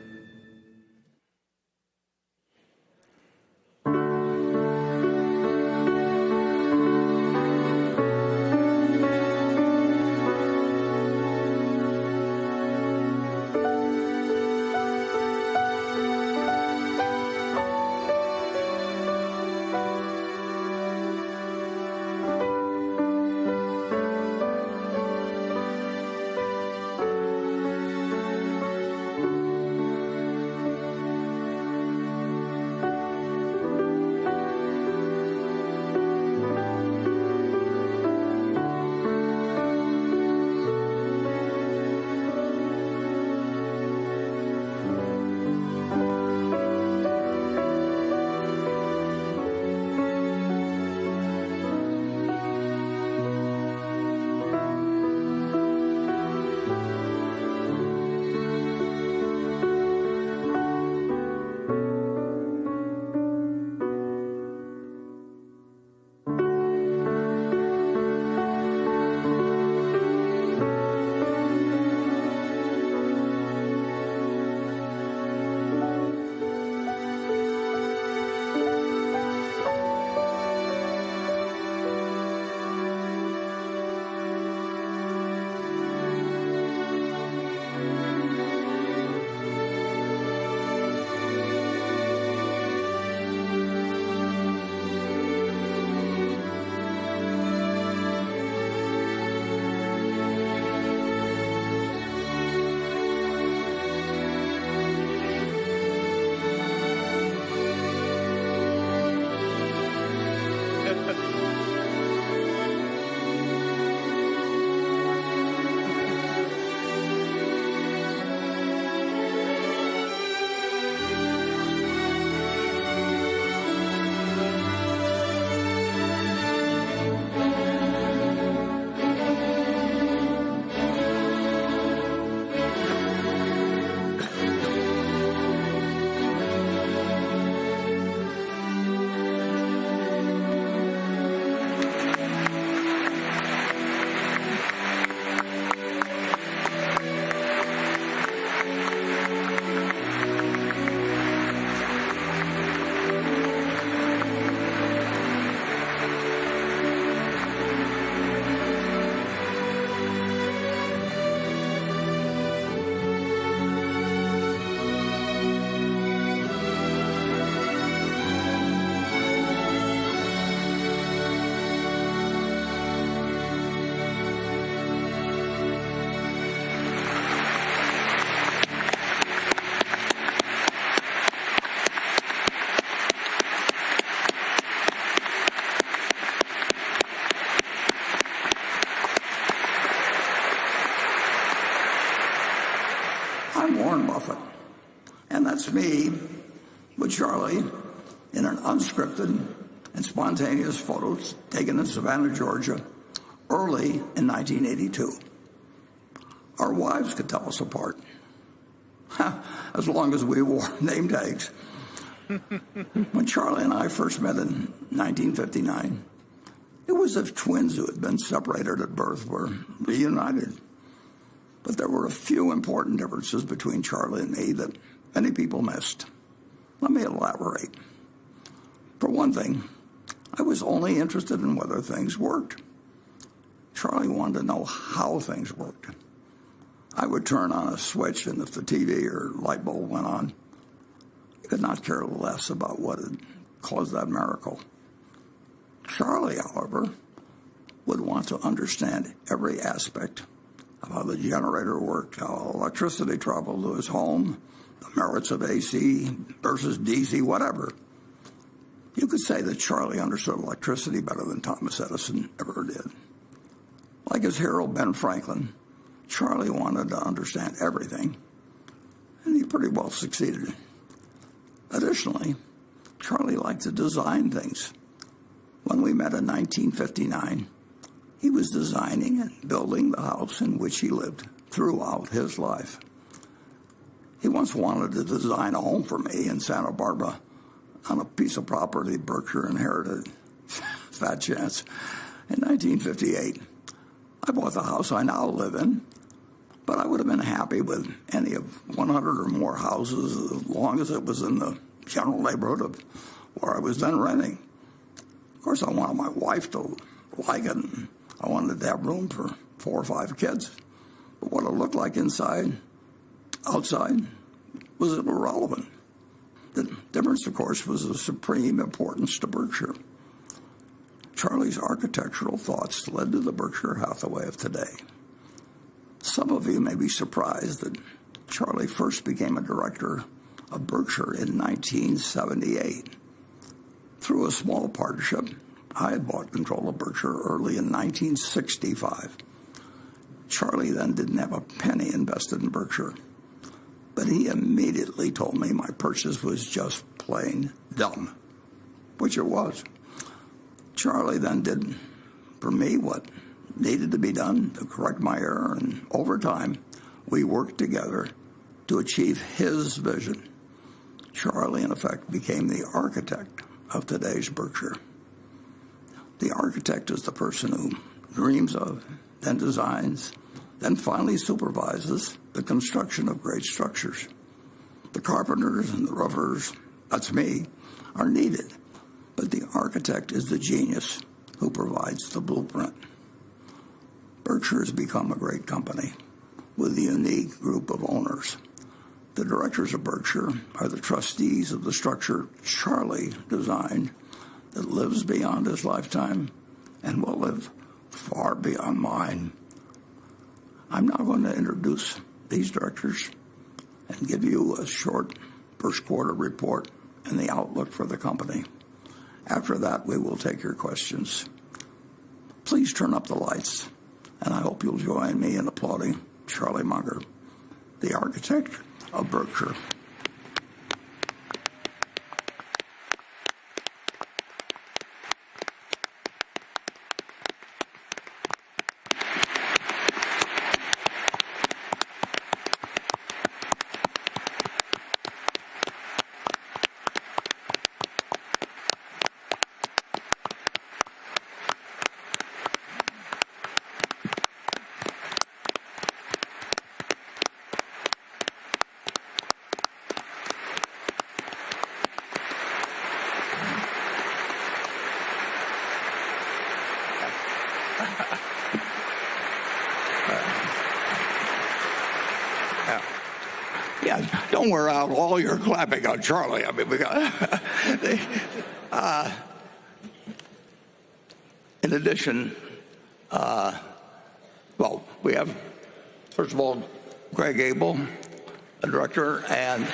H: I'm Warren Buffett, and that's me with Charlie in an unscripted and spontaneous photos taken in Savannah, Georgia, early in 1982. Our wives could tell us apart, as long as we wore name tags. When Charlie and I first met in 1959, it was as if twins who had been separated at birth were reunited. But there were a few important differences between Charlie and me that many people missed. Let me elaborate. For one thing, I was only interested in whether things worked. Charlie wanted to know how things worked. I would turn on a switch, and if the TV or light bulb went on, I could not care less about what had caused that miracle. Charlie, however, would want to understand every aspect of how the generator worked, how electricity traveled to his home, the merits of AC versus DC, whatever. You could say that Charlie understood electricity better than Thomas Edison ever did. Like his hero, Ben Franklin, Charlie wanted to understand everything, and he pretty well succeeded. Additionally, Charlie liked to design things. When we met in 1959, he was designing and building the house in which he lived throughout his life. He once wanted to design a home for me in Santa Barbara on a piece of property Berkshire inherited. Fat chance. In 1958, I bought the house I now live in, but I would have been happy with any of 100 or more houses as long as it was in the general neighborhood of where I was then renting. Of course, I wanted my wife to like it, and I wanted to have room for 4 or 5 kids. But what it looked like inside, outside, was irrelevant. The difference, of course, was of supreme importance to Berkshire. Charlie's architectural thoughts led to the Berkshire Hathaway of today. Some of you may be surprised that Charlie first became a director of Berkshire in 1978. Through a small partnership, I had bought control of Berkshire early in 1965. Charlie then didn't have a penny invested in Berkshire, but he immediately told me my purchase was just plain dumb, which it was. Charlie then did for me what needed to be done to correct my error, and over time, we worked together to achieve his vision. Charlie, in effect, became the architect of today's Berkshire. The architect is the person who dreams of, then designs, then finally supervises the construction of great structures. The carpenters and the roofers, that's me, are needed, but the architect is the genius who provides the blueprint. Berkshire has become a great company with a unique group of owners. The directors of Berkshire are the trustees of the structure Charlie designed that lives beyond his lifetime and will live far beyond mine. I'm now going to introduce these directors and give you a short first quarter report and the outlook for the company. After that, we will take your questions. Please turn up the lights, and I hope you'll join me in applauding Charlie Munger, the architect of Berkshire. Yeah, don't wear out all your clapping on Charlie. I mean, we got. In addition, well, we have, first of all, Greg Abel, a director, and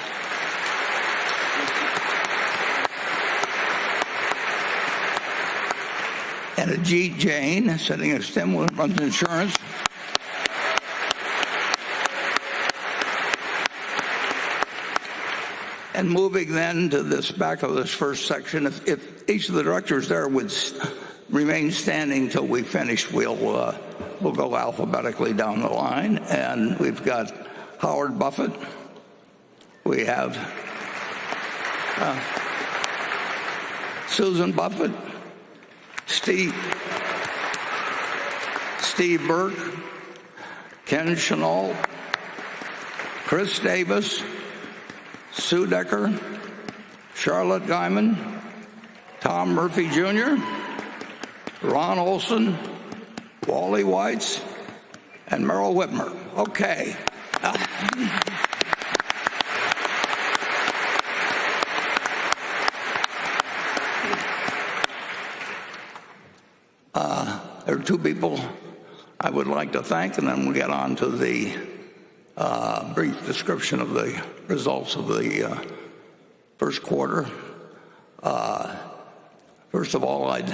H: Ajit Jain, sitting at Tim, runs insurance.
R: And moving then to this back of this first section, if each of the directors there would remain standing till we finish, we'll go alphabetically down the line. And we've got Howard Buffett. We have Susan Buffett, Steve Burke, Ken Chenault, Chris Davis, Sue Decker, Charlotte Guyman, Tom Murphy Jr., Ron Olson, Wally Weitz, and Merrill Whitmer. Okay. There are two people I would like to thank, and then we'll get on to the brief description of the results of the first quarter. First of all, I'd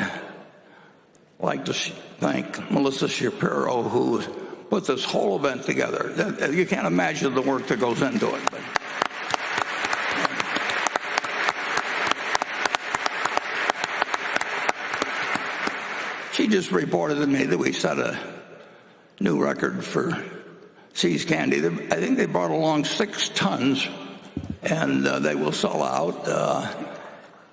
R: like to thank Melissa Shapiro, who put this whole event together. You can't imagine the work that goes into it. But she just reported to me that we set a new record for See's candy. I think they brought along 6 tons, and they will sell out.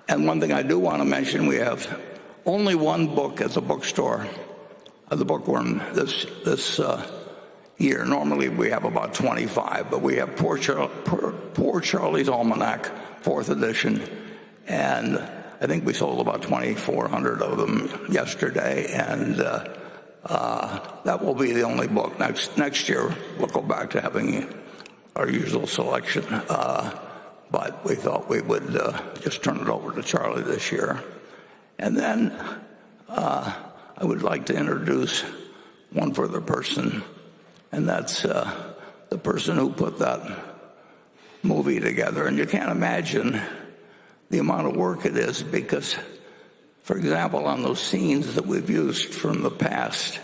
R: And one thing I do want to mention, we have only one book at the bookstore, the bookworm, this year. Normally we have about 25, but we have Poor Charlie's Almanac, 4th edition, and I think we sold about 2,400 of them yesterday, and that will be the only book. Next year we'll go back to having our usual selection, but we thought we would just turn it over to Charlie this year. And then I would like to introduce one further person, and that's the person who put that movie together. And you can't imagine the amount of work it is, because, for example, on those scenes that we've used from the past,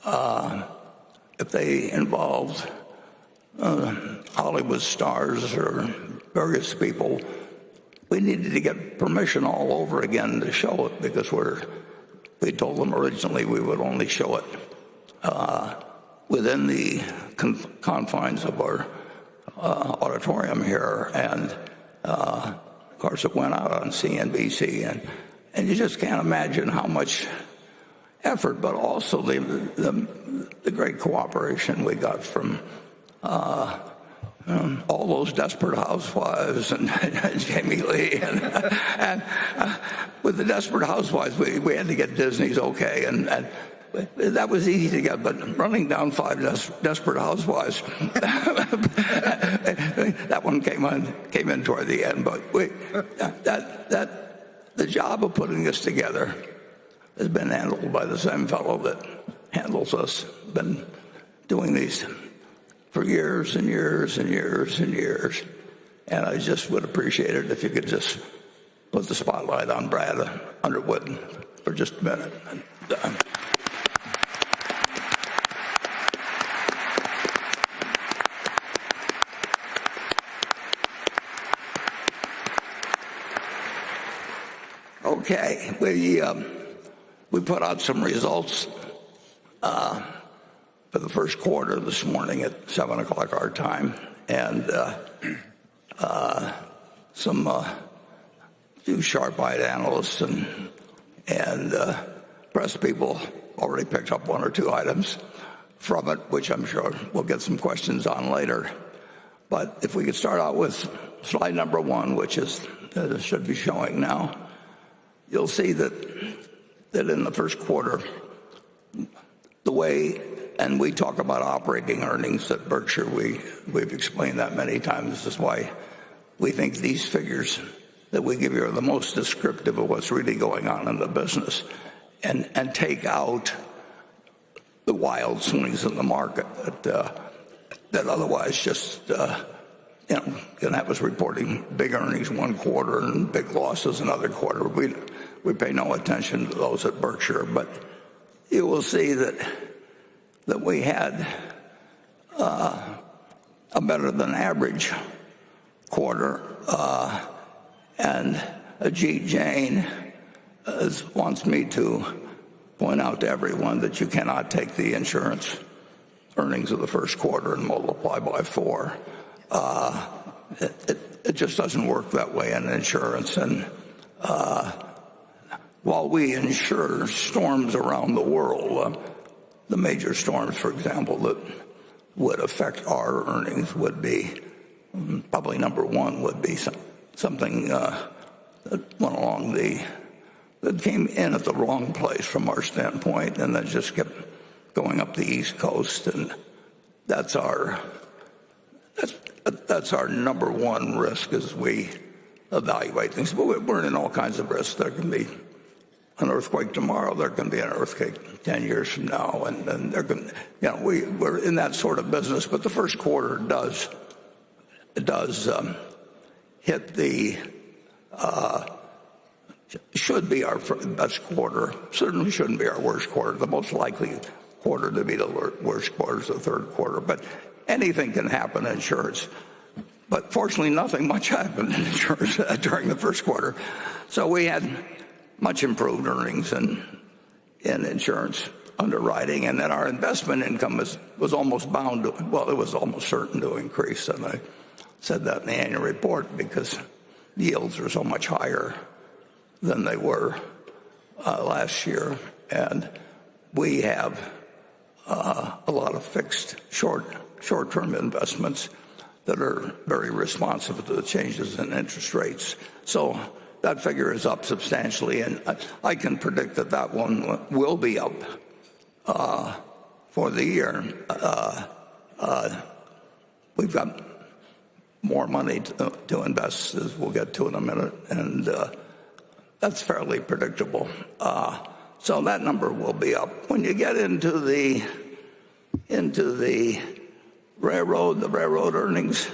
R: if they involved Hollywood stars or various people, we needed to get permission all over again to show it, because we told them originally we would only show it within the confines of our auditorium here. And of course, it went out on CNBC, and you just can't imagine how much effort, but also the great cooperation we got from all those Desperate Housewives and Jamie Lee, and with the Desperate Housewives, we had to get Disney's okay, and that was easy to get, but running down 5 Desperate Housewives, that one came in toward the end. But the job of putting this together has been handled by the same fellow that handles us. Been doing these for years and years and years and years, and I just would appreciate it if you could just put the spotlight on Brad Underwood for just a minute. Okay, we put out some results for the first quarter this morning at 7 o'clock our time, and some few sharp-eyed analysts and press people already picked up 1 or 2 items from it, which I'm sure we'll get some questions on later. But if we could start out with slide number 1, which is should be showing now, you'll see that in the first quarter, the way, and we talk about operating earnings at Berkshire, we've explained that many times. This is why we think these figures that we give you are the most descriptive of what's really going on in the business, and take out the wild swings in the market that otherwise just can have us reporting big earnings one quarter and big losses another quarter. We pay no attention to those at Berkshire, but you will see that we had a better than average
H: quarter, and Ajit Jain wants me to point out to everyone that you cannot take the insurance earnings of the first quarter and multiply by 4. It just doesn't work that way in insurance. And while we insure storms around the world, the major storms, for example, that would affect our earnings would be, probably number one would be something that went along that came in at the wrong place from our standpoint, and then just kept going up the East Coast, and that's our number one risk as we evaluate things. But we're in all kinds of risks. There can be an earthquake tomorrow. There can be an earthquake 10 years from now, and there can, we're in that sort of business. But the first quarter does hit the. Should be our best quarter. Certainly shouldn't be our worst quarter. The most likely quarter to be the worst quarter is the third quarter. But anything can happen in insurance. But fortunately, nothing much happened in insurance during the first quarter. So we had much improved earnings in insurance underwriting, and then our investment income was almost bound to, well, it was almost certain to increase. And I said that in the annual report because yields are so much higher than they were last year, and we have a lot of fixed short-term investments that are very responsive to the changes in interest rates. So that figure is up substantially, and I can predict that one will be up for the year. We've got more money to invest, as we'll get to in a minute, and that's fairly predictable. So that number will be up. When you get into the railroad, the railroad earnings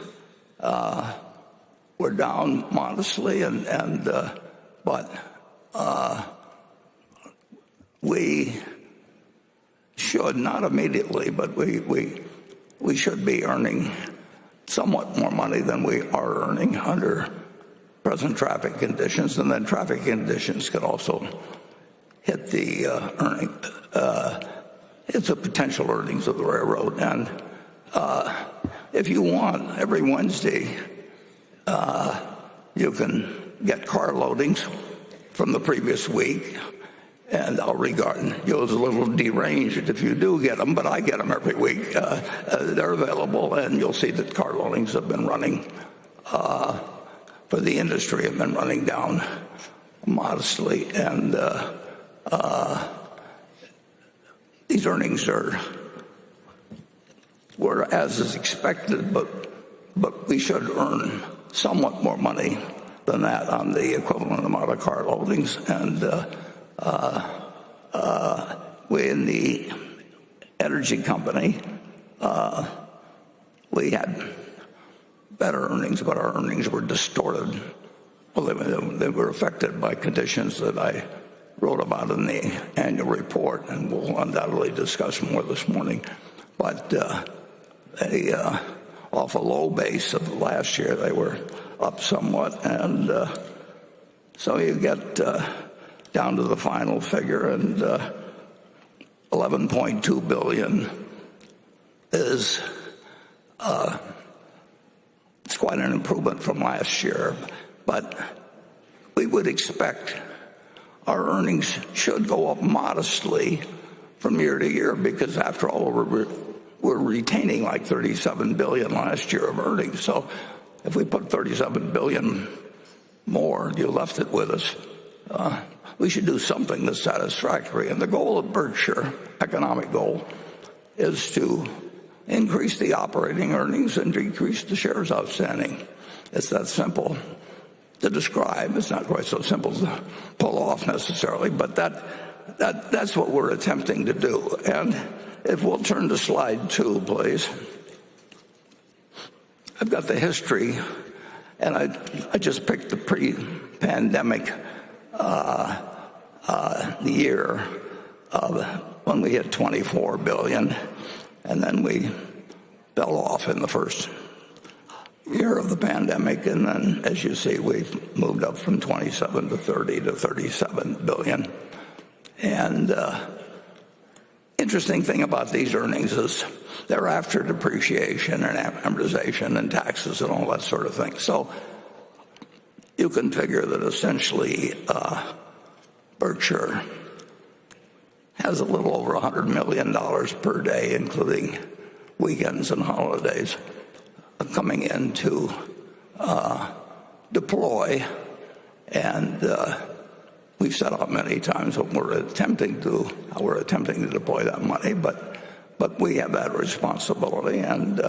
H: were down modestly, but we should, not immediately, but we should be earning somewhat more money than we are earning under present traffic conditions, and then traffic conditions can also hit the it's a potential earnings of the railroad. And if you want, every Wednesday you can get car loadings from the previous week, and I'll regard you as a little deranged if you do get them, but I get them every week. They're available, and you'll see that car loadings have been running for the industry, have been running down modestly, and these earnings were as is expected, but we should earn somewhat more money than that on the equivalent amount of car loadings. And we in the energy company, we had better earnings, but our earnings were distorted. Well, they were affected by conditions that I wrote about in the annual report, and we'll undoubtedly discuss more this morning. But off a low base of last year, they were up somewhat, and so you get down to the final figure, and $11.2 billion is it's quite an improvement from last year, but we would expect our earnings should go up modestly from year to year, because after all, we're retaining like $37 billion last year of earnings. So if we put $37 billion more, you left it with us, we should do something that's satisfactory. And the goal of Berkshire, economic goal, is to increase the operating earnings and decrease the shares outstanding. It's that simple to describe. It's not quite so simple to pull off necessarily, but that's what we're attempting to do. And if we'll turn to slide 2, please. I've got the history, and I just picked the pre-pandemic year of when we hit $24 billion, and then we fell off in the first year of the pandemic, and then, as you see, we've moved up from 27 to 30 to 37 billion. And interesting thing about these earnings is they're after depreciation and amortization and taxes and all that sort of thing. So you can figure that essentially Berkshire has a little over $100 million per day, including weekends and holidays, coming in to deploy. And we've said out many times when we're attempting to deploy that money, but we have that responsibility. And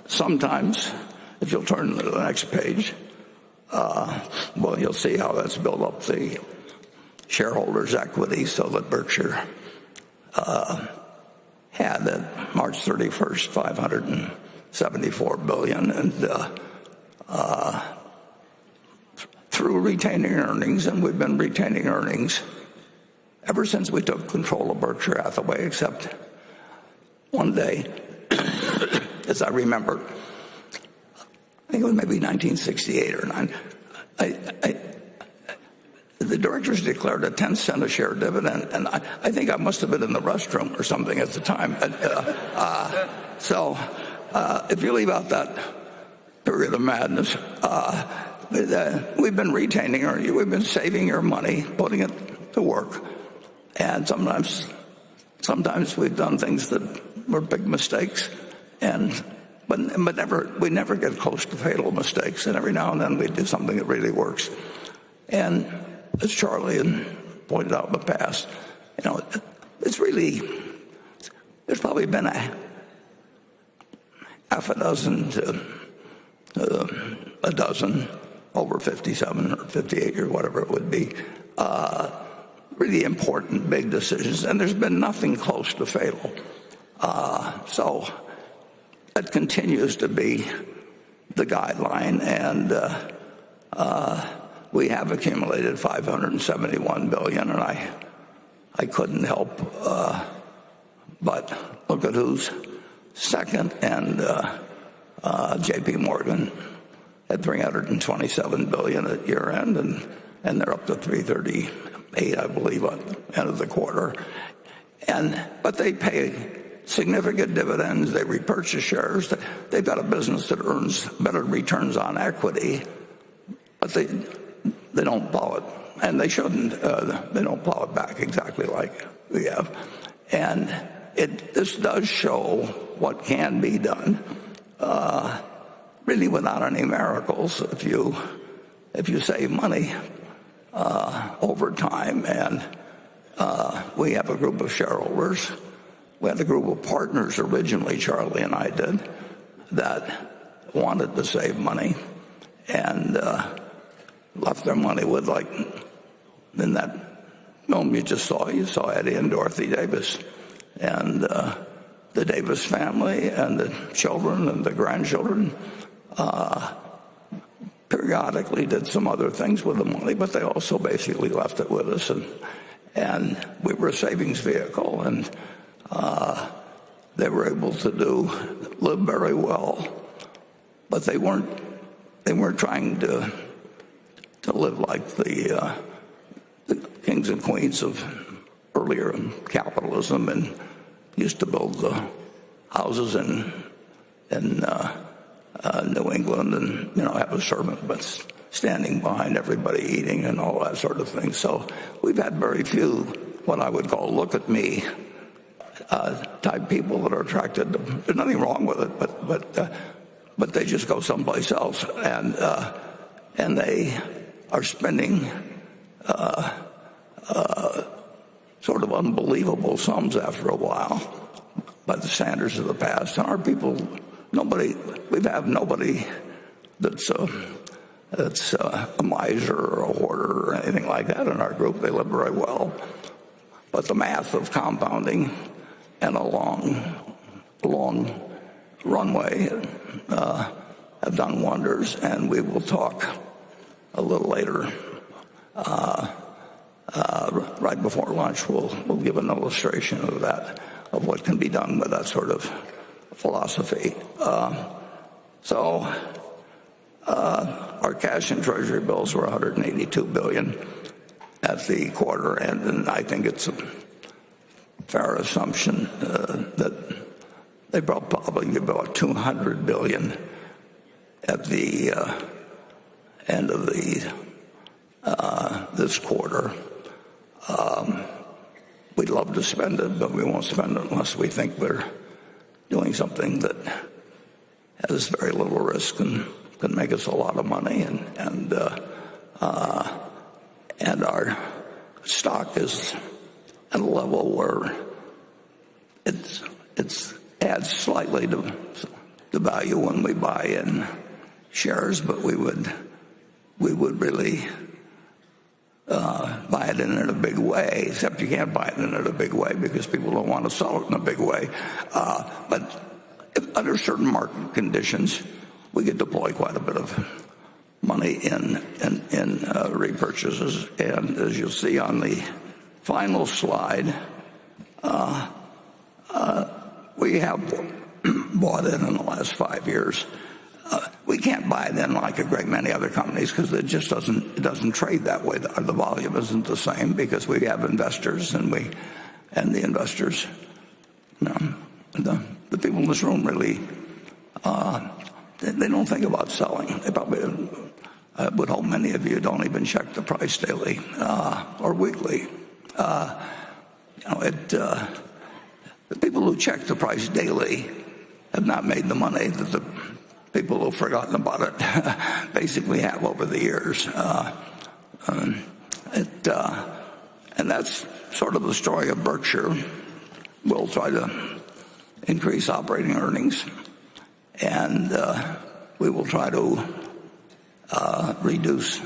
H: sometimes, if you'll turn to the next page, well, you'll see how that's built up the shareholders' equity, so that Berkshire had at March 31st, 574 billion, and through retaining earnings, and we've been retaining earnings ever since we took control of Berkshire Hathaway, except one day, as I remember, I think it was maybe 1968 or 9, the directors declared a 10-cent a share dividend, and I think I must have been in the restroom or something at the time. So if you leave out that period of madness, we've been retaining earnings. We've been saving your money, putting it to work, and sometimes we've done things that were big mistakes, but we never get close to fatal mistakes. And every now and then we do something that really works. And as Charlie had pointed out in the past, there's probably been a half a dozen to a dozen over 57 or 58 or whatever it would be, really important big decisions, and there's been nothing close to fatal. So that continues to be the guideline, and we have accumulated $571 billion, and I couldn't help but look at who's second, and J.P. Morgan at $327 billion at year end, and they're up to $338, I believe, at the end of the quarter. But they pay significant dividends. They repurchase shares. They've got a business that earns better returns on equity, but they don't plow it, and they shouldn't. They don't plow it back exactly like we have. And this does show what can be done, really without any miracles, if you save money over time. And we have a group of shareholders. We had a group of partners originally, Charlie and I did, that wanted to save money and left their money with, like, in that film you just saw, you saw Eddie and Dorothy Davis, and the Davis family and the children and the grandchildren periodically did some other things with the money, but they also basically left it with us, and we were a savings vehicle, and they were able to live very well, but they weren't trying to live like the kings and queens of earlier capitalism, and used to build the houses in New England, and have a servant but standing behind everybody eating and all that sort of thing. So we've had very few what I would call look at me type people that are attracted to. There's nothing wrong with it, but they just go someplace else, and they are spending sort of unbelievable sums after a while by the standards of the past. And our people, we have nobody that's a miser or a hoarder or anything like that in our group. They live very well. But the math of compounding and a long runway have done wonders, and we will talk a little later. Right before lunch, we'll give an illustration of that, of what can be done with that sort of philosophy.
R: So our cash and Treasury bills were $182 billion at the quarter end, and I think it's a fair assumption that they probably give about $200 billion at the end of this quarter. We'd love to spend it, but we won't spend it unless we think we're doing something that has very little risk and can make us a lot of money. And our stock is at a level where it adds slightly to the value when we buy in shares, but we would really buy it in a big way, except you can't buy it in a big way because people don't want to sell it in a big way. But under certain market conditions, we could deploy quite a bit of money in repurchases. And as you'll see on the final slide, we have bought in the last 5 years. We can't buy it in like a great many other companies because it just doesn't trade that way. The volume isn't the same because we have investors, and the investors, the people in this room really, they don't think about selling. They probably, I would hope many of you don't even check the price daily or weekly. The people who check the price daily have not made the money that the people who've forgotten about it basically have over the years. And that's sort of the story of Berkshire. We'll try to increase operating earnings, and we will try to reduce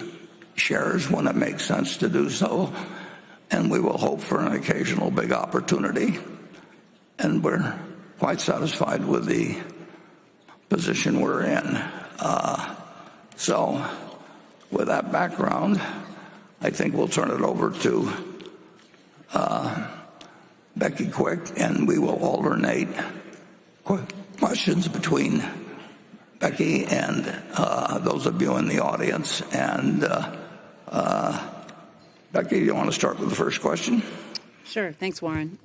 R: shares when it makes sense to do so, and we will hope for an occasional big opportunity. And we're quite satisfied with the position we're in. So with that background, I think we'll turn it over to Becky Quick, and we will alternate questions between Becky and those of you in the audience. And Becky, do you want to start with the first question?
K: Sure. Thanks, Warren.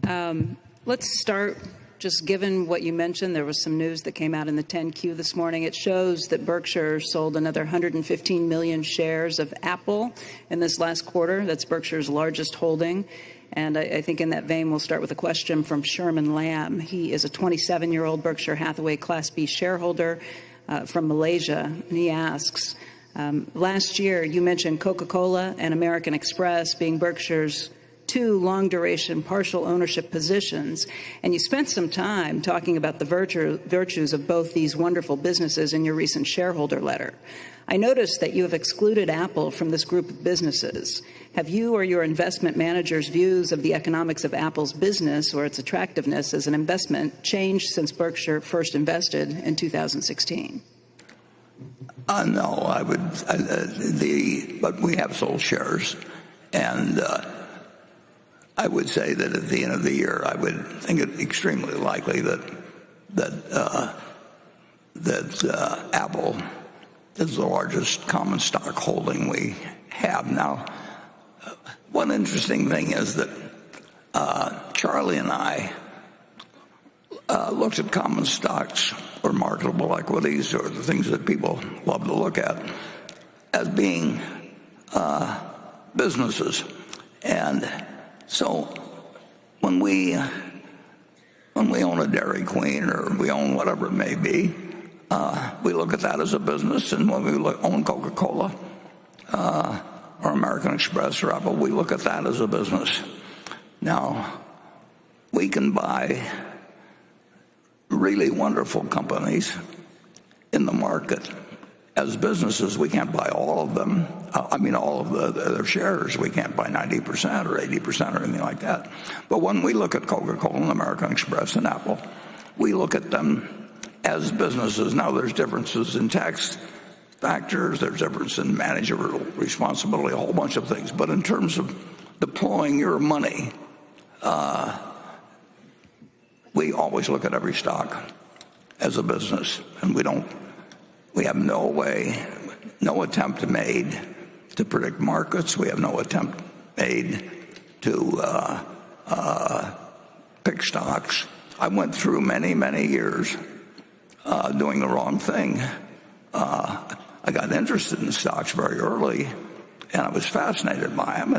K: Let's start. Just given what you mentioned, there was some news that came out in the 10Q this morning. It shows that Berkshire sold another 115 million shares of Apple in this last quarter. That's Berkshire's largest holding. And I think in that vein, we'll start with a question from Sherman Lamb. He is a 27-year-old Berkshire Hathaway Class B shareholder from Malaysia. And he asks, last year you mentioned Coca-Cola and American Express being Berkshire's two long-duration partial ownership positions, and you spent some time talking about the virtues of both these wonderful businesses in your recent shareholder letter. I noticed that you have excluded Apple from this group of businesses. Have you or your investment manager's views of the economics of Apple's business or its attractiveness as an investment changed since Berkshire first invested in 2016?
R: No, I would. But we have sold shares, and I would say that at the end of the year, I would think it extremely likely that Apple is the largest common stock holding we have now. One interesting thing is that Charlie and I looked at common stocks or marketable equities or the things that people love to look at as being businesses. And so when we own a Dairy Queen or we own whatever it may be, we look at that as a business. And when we own Coca-Cola or American Express or Apple, we look at that as a business. Now, we can buy really wonderful companies in the market as businesses. We can't buy all of them. All of their shares. We can't buy 90% or 80% or anything like that. But when we look at Coca-Cola and American Express and Apple, we look at them as businesses. Now, there's differences in tax factors. There's difference in managerial responsibility, a whole bunch of things. But in terms of deploying your money, we always look at every stock as a business, and we don't We have no attempt made to predict markets. We have no attempt made to pick stocks. I went through many, many years doing the wrong thing. I got interested in stocks very early, and I was fascinated by them.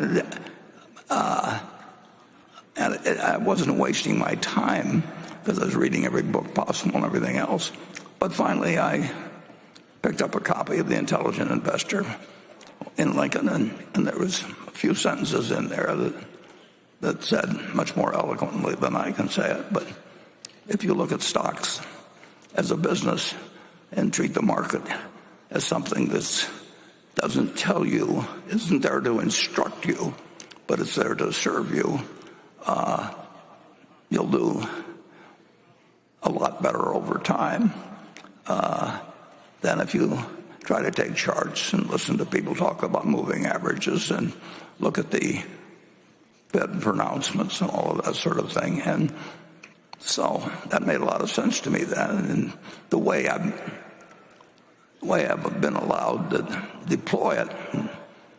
R: And I wasn't wasting my time because I was reading every book possible and everything else. But finally, I picked up a copy of The Intelligent Investor in Lincoln, and there was a few sentences in there that said much more eloquently than I can say it. But if you look at stocks as a business and treat the market as something that doesn't tell you, isn't there to instruct you, but it's there to serve you, you'll do a lot better over time than if you try to take charts and listen to people talk about moving averages and look at the Fed pronouncements and all of that sort of thing. And so that made a lot of sense to me then. And the way I've been allowed to deploy it,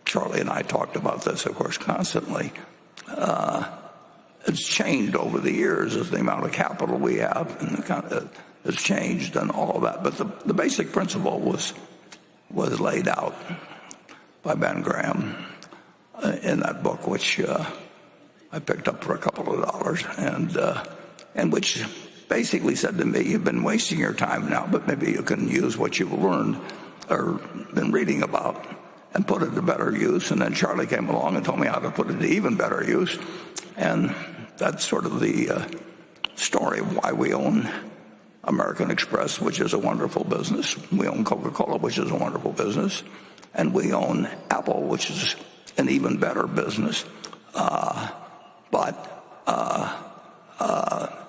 R: Charlie and I talked about this, of course, constantly. It's changed over the years as the amount of capital we have and has changed and all of that. But the basic principle was laid out by Ben Graham in that book, which I picked up for a couple of dollars, and which basically said to me, you've been wasting your time now, but maybe you can use what you've learned or been reading about and put it to better use. And then Charlie came along and told me how to put it to even better use. And that's sort of the story of why we own American Express, which is a wonderful business. We own Coca-Cola, which is a wonderful business. And we own Apple, which is an even better business.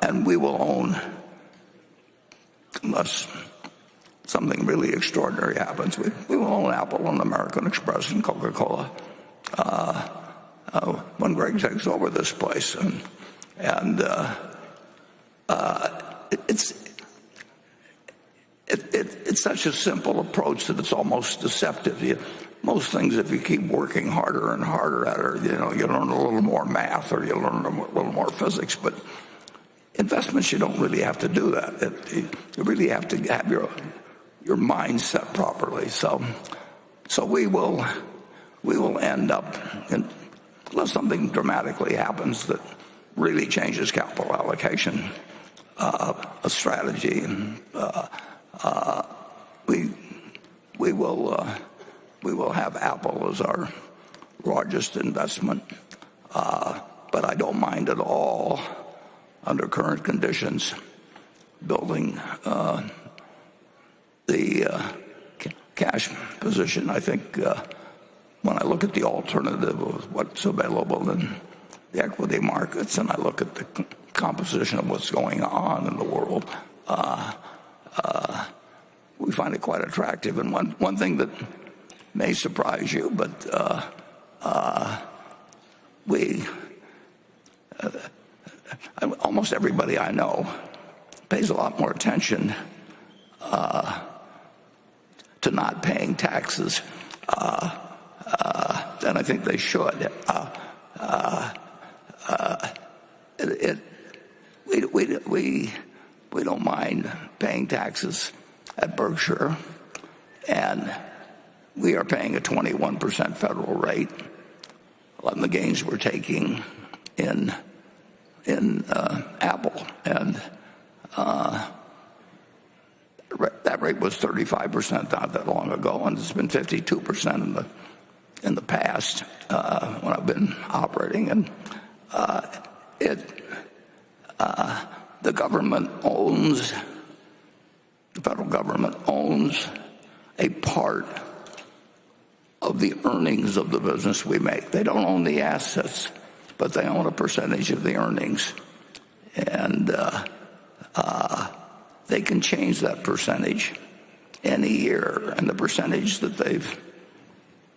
R: And we will own, unless something really extraordinary happens, we will own Apple and American Express and Coca-Cola when Greg takes over this place. It's such a simple approach that it's almost deceptive. Most things, if you keep working harder and harder at it, you learn a little more math or you learn a little more physics. But investments, you don't really have to do that. You really have to have your mind set properly. So we will end up, unless something dramatically happens that really changes capital allocation, a strategy, and we will have Apple as our largest investment, but I don't mind at all, under current conditions, building the cash position. I think when I look at the alternative of what's available in the equity markets, and I look at the composition of what's going on in the world, we find it quite attractive. And one thing that may surprise you, but almost everybody I know pays a lot more attention to not paying taxes than I think they should. We don't mind paying taxes at Berkshire, and we are paying a 21% federal rate on the gains we're taking in Apple, and that rate was 35% not that long ago, and it's been 52% in the past when I've been operating. And the federal government owns a part of the earnings of the business we make. They don't own the assets, but they own a percentage of the earnings. And they can change that percentage any year. And the percentage that they've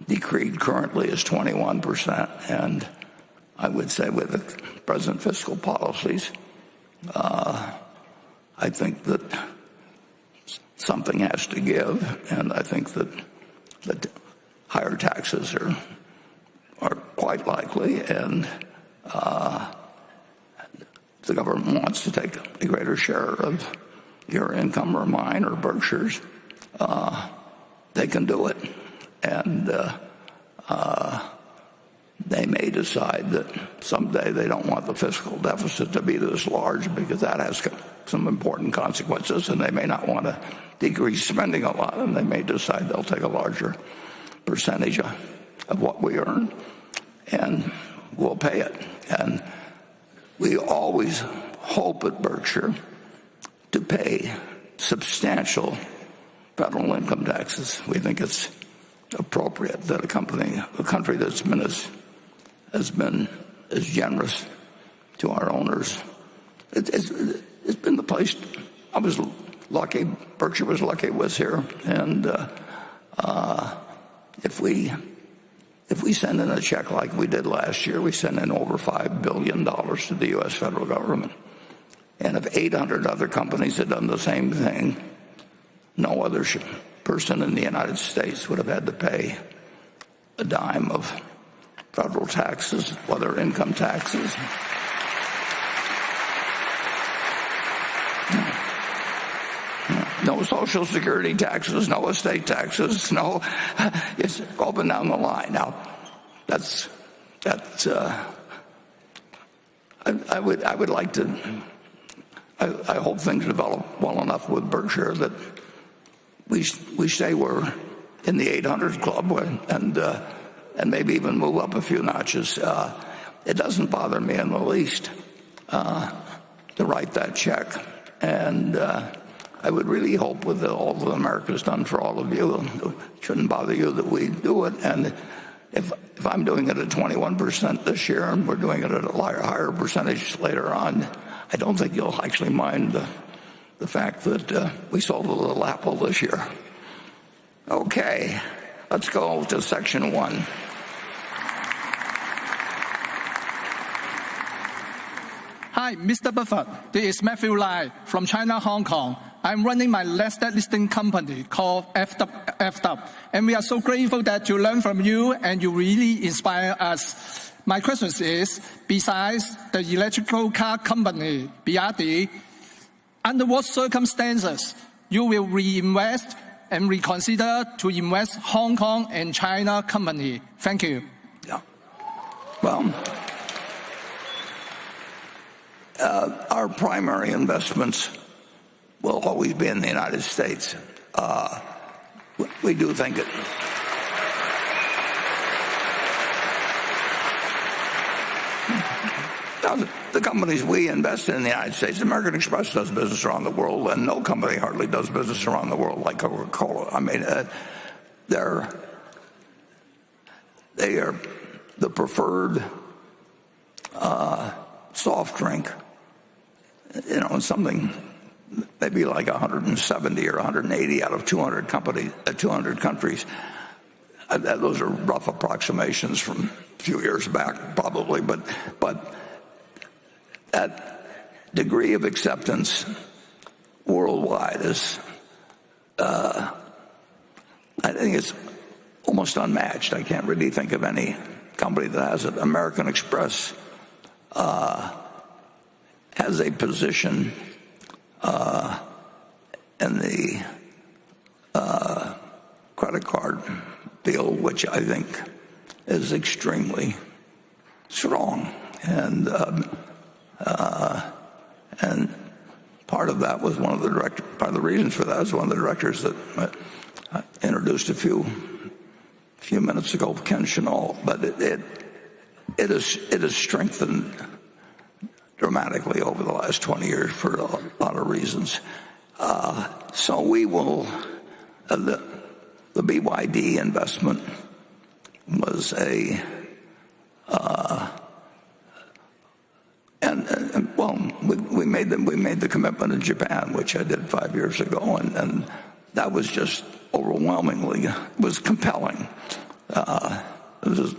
R: decreed currently is 21%. And I would say with the present fiscal policies, I think that something has to give, and I think that higher taxes are quite likely, and the government wants to take a greater share of your income or mine or Berkshire's, they can do it. And they may decide that someday they don't want the fiscal deficit to be this large because that has some important consequences, and they may not want to decrease spending a lot, and they may decide they'll take a larger percentage of what we earn, and we'll pay it. And we always hope at Berkshire to pay substantial federal income taxes. We think it's appropriate that a country that's has been as generous to our owners. It's been the place I was lucky, Berkshire was lucky it was here. And if we send in a check like we did last year, we sent in over $5 billion to the U.S. federal government. And if 800 other companies had done the same thing, no other person in the United States would have had to pay a dime of federal taxes, whether income taxes. No Social Security taxes, no estate taxes, no. It's open down the line. Now, I would like to. I hope things develop well enough with Berkshire that we say we're in the 800 club and maybe even move up a few notches. It doesn't bother me in the least to write that check, and I would really hope with all that America's done for all of you, it shouldn't bother you that we do it. And if I'm doing it at 21% this year and we're doing it at a higher percentage later on, I don't think you'll actually mind the fact that we sold a little Apple this year. Okay, let's go to section 1.
T: Hi, Mr. Buffett. This is Matthew Lai from China, Hong Kong. I'm running my listing company called FW, and we are so grateful that to learn from you, and you really inspire us. My question is, besides the electrical car company, Birdie, under what circumstances you will reinvest and reconsider to invest Hong Kong and China company? Thank you.
R: Yeah. Well, our primary investments will always be in the United States. We do think it. Now, the companies we invest in the United States, American Express does business around the world, and no company hardly does business around the world like Coca-Cola. I mean, they are the preferred soft drink, in something maybe like 170 or 180 out of 200 countries. Those are rough approximations from a few years back, probably, but that degree of acceptance worldwide is, I think it's almost unmatched. I can't really think of any company that has it. American Express has a position in the credit card field, which I think is extremely strong, and part of that was part of the reasons for that is one of the directors that I introduced a few minutes ago, Ken Chenault. But it has strengthened dramatically over the last 20 years for a lot of reasons. So we will, the BYD investment was we made the commitment in Japan, which I did 5 years ago, and that was just overwhelmingly was compelling. It was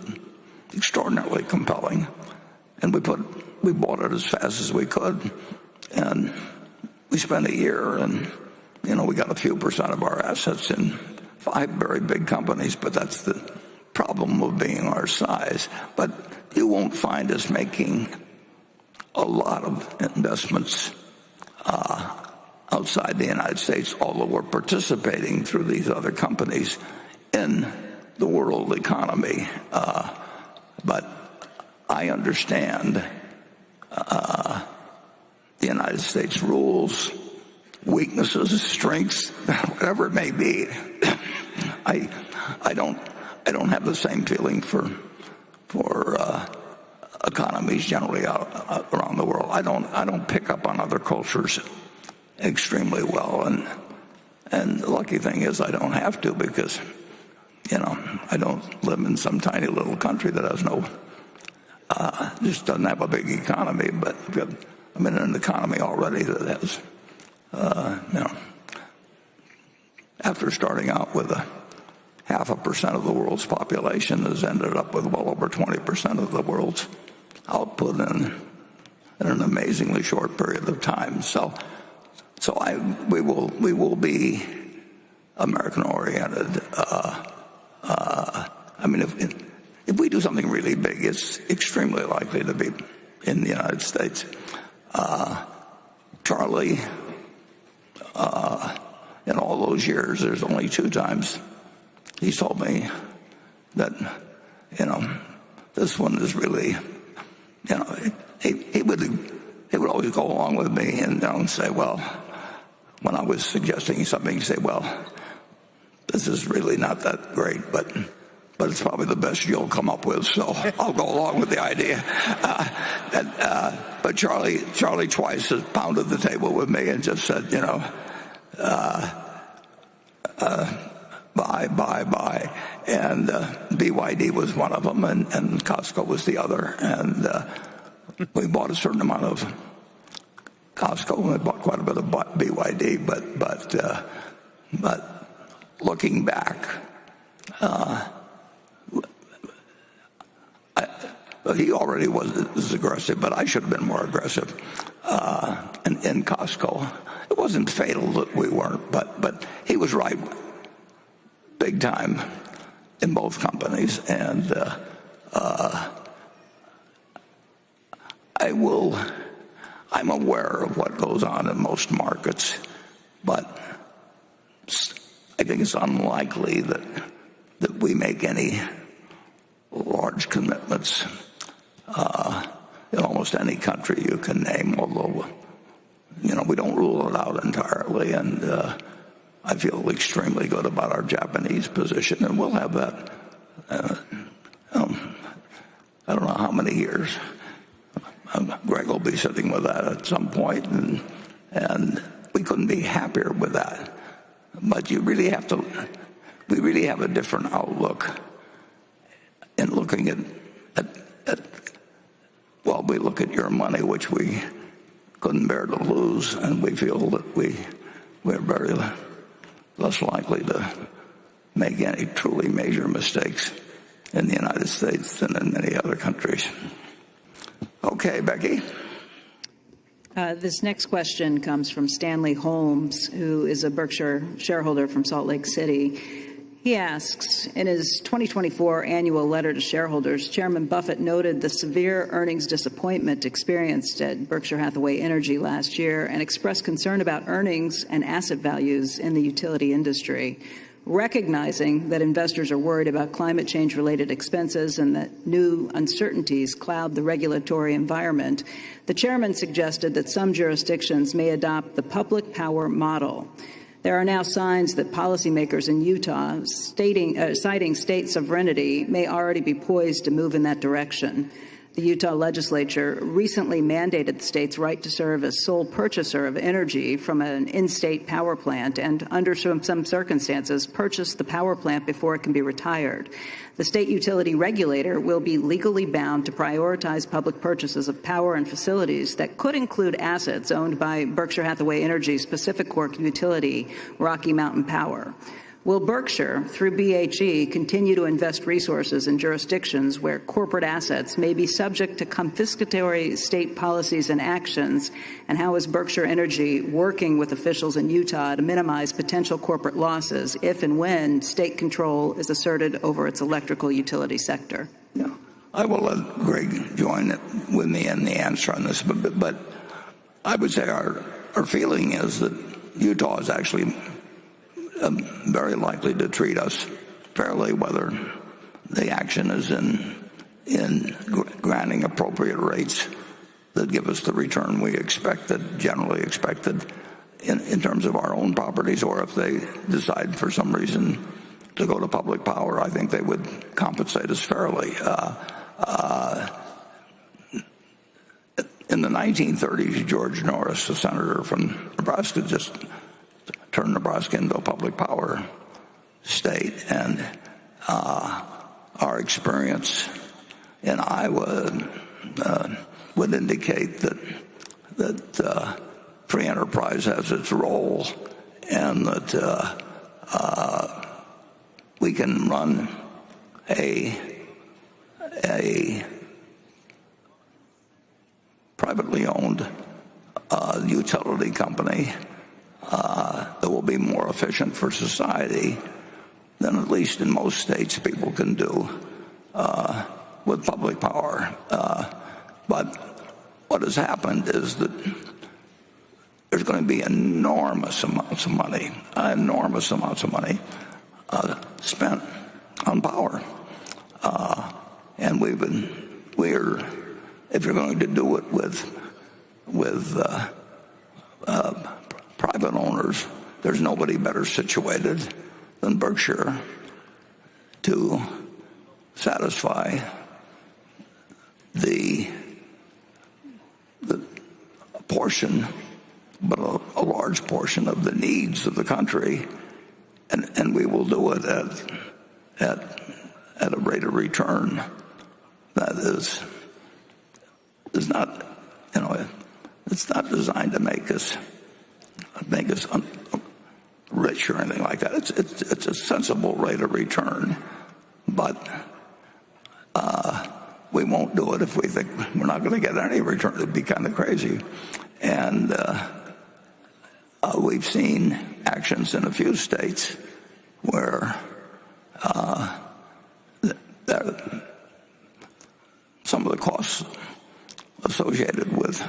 R: extraordinarily compelling, and we bought it as fast as we could, and we spent a year, and we got a few percent of our assets in 5 very big companies, but that's the problem of being our size. But you won't find us making a lot of investments outside the United States, although we're participating through these other companies in the world economy. But I understand the United States rules, weaknesses, strengths, whatever it may be. I don't have the same feeling for economies generally out around the world. I don't pick up on other cultures extremely well, and the lucky thing is I don't have to, because I don't live in some tiny little country that has just doesn't have a big economy. But I'm in an economy already that has, after starting out with 0.5% of the world's population, has ended up with well over 20% of the world's output in an amazingly short period of time. So we will be American oriented. I mean, if we do something really big, it's extremely likely to be in the United States. Charlie, in all those years, there's only 2 times he's told me that, this one is really, he would always go along with me and say, well, when I was suggesting something, he'd say, well, this is really not that great, but it's probably the best you'll come up with, so I'll go along with the idea. But Charlie twice has pounded the table with me and just said, buy. And BYD was one of them, and Costco was the other. And we bought a certain amount of Costco, and we bought quite a bit of BYD. But looking back, he already was aggressive, but I should have been more aggressive in Costco. It wasn't fatal that we weren't, but he was right big time in both companies. And I'm aware of what goes on in most markets, but I think it's unlikely that we make any large commitments in almost any country you can name, although we don't rule it out entirely. And I feel extremely good about our Japanese position, and we'll have that I don't know how many years. Greg will be sitting with that at some point, and we couldn't be happier with that. But we really have a different outlook in looking at we look at your money, which we couldn't bear to lose, and we feel that we're very less likely to make any truly major mistakes in the United States than in many other countries. Okay, Becky.
K: This next question comes from Stanley Holmes, who is a Berkshire shareholder from Salt Lake City. He asks, in his 2024 annual letter to shareholders, Chairman Buffett noted the severe earnings disappointment experienced at Berkshire Hathaway Energy last year and expressed concern about earnings and asset values in the utility industry. Recognizing that investors are worried about climate change-related expenses and that new uncertainties cloud the regulatory environment, the chairman suggested that some jurisdictions may adopt the public power model. There are now signs that policymakers in Utah, citing state sovereignty, may already be poised to move in that direction. The Utah legislature recently mandated the state's right to serve as sole purchaser of energy from an in-state power plant and, under some circumstances, purchase the power plant before it can be retired. The state utility regulator will be legally bound to prioritize public purchases of power and facilities that could include assets owned by Berkshire Hathaway Energy's Pacific Corp utility, Rocky Mountain Power. Will Berkshire, through BHE, continue to invest resources in jurisdictions where corporate assets may be subject to confiscatory state policies and actions? And how is Berkshire Energy working with officials in Utah to minimize potential corporate losses if and when state control is asserted over its electrical utility sector?
R: Yeah. I will let Greg join with me in the answer on this, but I would say our feeling is that Utah is actually very likely to treat us fairly, whether the action is in granting appropriate rates that give us the return we expected, generally expected, in terms of our own properties, or if they decide for some reason to go to public power, I think they would compensate us fairly. In the 1930s, George Norris, a senator from Nebraska, just turned Nebraska into a public power state, and our experience in Iowa would indicate that free enterprise has its role, and that we can run a privately owned utility company that will be more efficient for society than, at least in most states, people can do with public power. But what has happened is that there's going to be enormous amounts of money spent on power. And if you're going to do it with private owners, there's nobody better situated than Berkshire to satisfy the portion, but a large portion of the needs of the country, and we will do it at a rate of return that is not, it's not designed to make us rich or anything like that. It's a sensible rate of return, but we won't do it if we think we're not going to get any return. It'd be kind of crazy. And we've seen actions in a few states where some of the costs associated with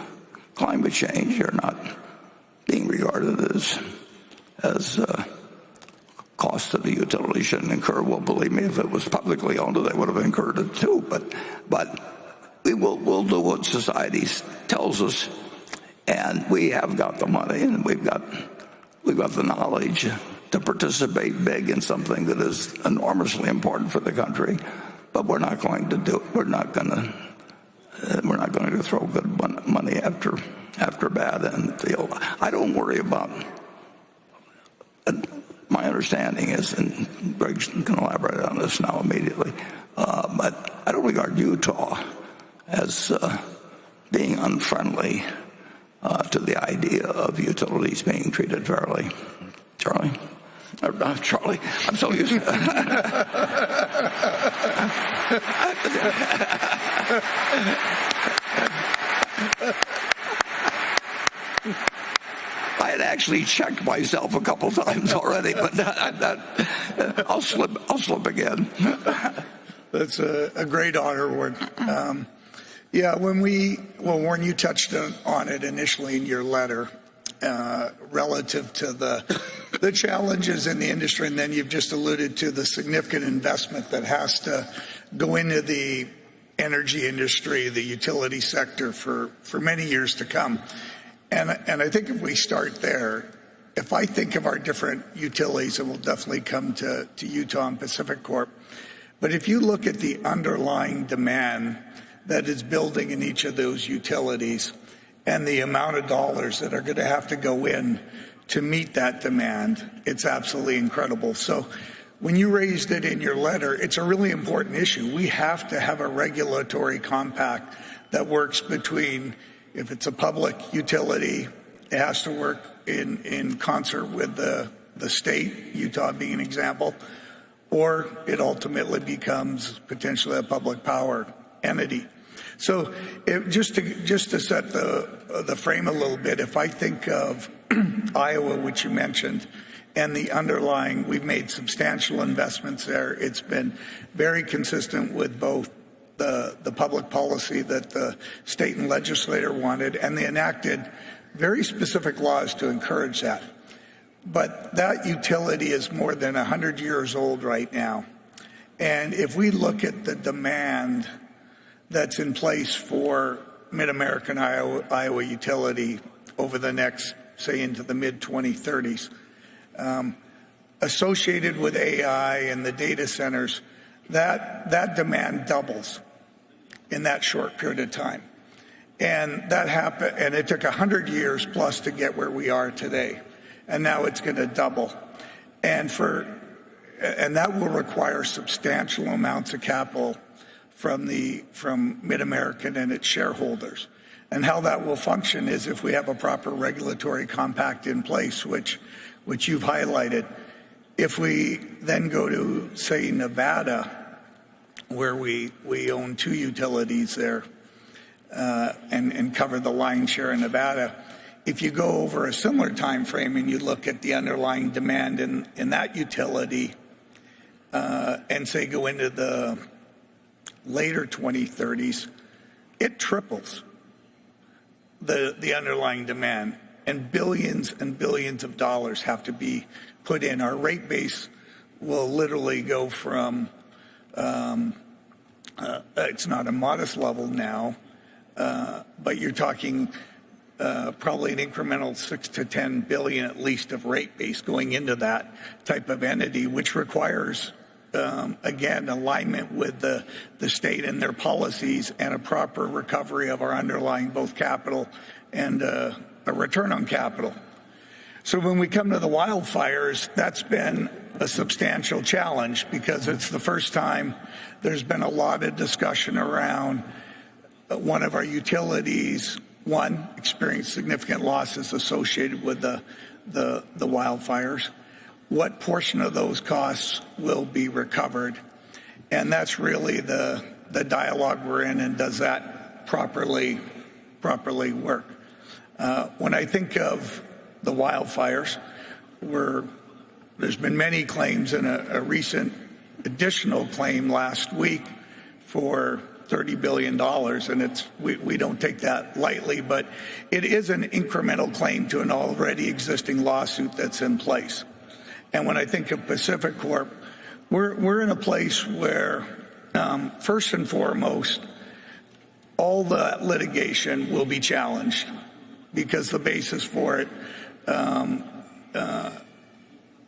R: climate change are not being regarded as costs that the utility shouldn't incur. Well, believe me, if it was publicly owned, they would have incurred it too. But we'll do what society tells us, and we have got the money, and we've got the knowledge to participate big in something that is enormously important for the country. But we're not going to do it. We're not going to throw good money after bad. And I don't worry about. My understanding is, and Greg can elaborate on this now immediately, but I don't regard Utah as being unfriendly to the idea of utilities being treated fairly. Charlie? Charlie, I'm so used to it. I had actually checked myself a couple times already, but I'll slip again.
U: That's a great honor, Warren. Warren, you touched on it initially in your letter, relative to the challenges in the industry, and then you've just alluded to the significant investment that has to go into the energy industry, the utility sector for many years to come. And I think if we start there, if I think of our different utilities, and we'll definitely come to Utah and Pacific Corp, but if you look at the underlying demand that is building in each of those utilities and the amount of dollars that are going to have to go in to meet that demand, it's absolutely incredible. So when you raised it in your letter, it's a really important issue. We have to have a regulatory compact that works between, if it's a public utility, it has to work in concert with the the state, Utah being an example, or it ultimately becomes potentially a public power entity. So just to set the frame a little bit, if I think of Iowa, which you mentioned, and the underlying, we've made substantial investments there. It's been very consistent with both the public policy that the state and legislature wanted, and they enacted very specific laws to encourage that. But that utility is more than 100 years old right now. And if we look at the demand that's in place for Mid-American Iowa utility over the next, say, into the mid-2030s, associated with AI and the data centers, that demand doubles in that short period of time. And that happened, and it took 100 years plus to get where we are today. And now it's going to double. And that will require substantial amounts of capital from Mid-American and its shareholders. And how that will function is if we have a proper regulatory compact in place, which you've highlighted. If we then go to, say, Nevada, where we own 2 utilities there and cover the lion's share in Nevada, if you go over a similar time frame and you look at the underlying demand in that utility and, say, go into the later 2030s, it triples the underlying demand. And billions of dollars have to be put in. Our rate base will literally go from, it's not a modest level now, but you're talking probably an incremental $6 to $10 billion at least of rate base going into that type of entity, which requires, again, alignment with the state and their policies and a proper recovery of our underlying both capital and a return on capital. So when we come to the wildfires, that's been a substantial challenge because it's the first time there's been a lot of discussion around one of our utilities, experienced significant losses associated with the wildfires. What portion of those costs will be recovered? And that's really the dialogue we're in, and does that properly work? When I think of the wildfires, there's been many claims, and a recent additional claim last week for $30 billion, and we don't take that lightly, but it is an incremental claim to an already existing lawsuit that's in place. And when I think of Pacific Corp, we're in a place where, first and foremost, all the litigation will be challenged because the basis for it,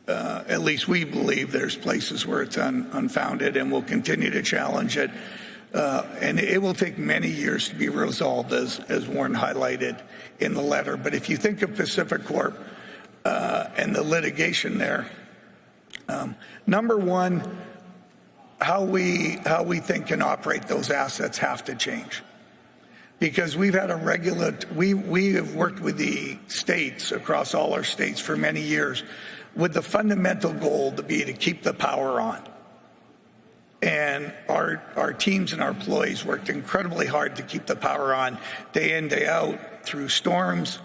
U: at least we believe there's places where it's unfounded, and we'll continue to challenge it. And it will take many years to be resolved, as Warren highlighted in the letter. But if you think of Pacific Corp and the litigation there, number one, how we think and operate those assets have to change. Because we've had we have worked with the states across all our states for many years with the fundamental goal to keep the power on. And our teams and our employees worked incredibly hard to keep the power on day in, day out, through storms,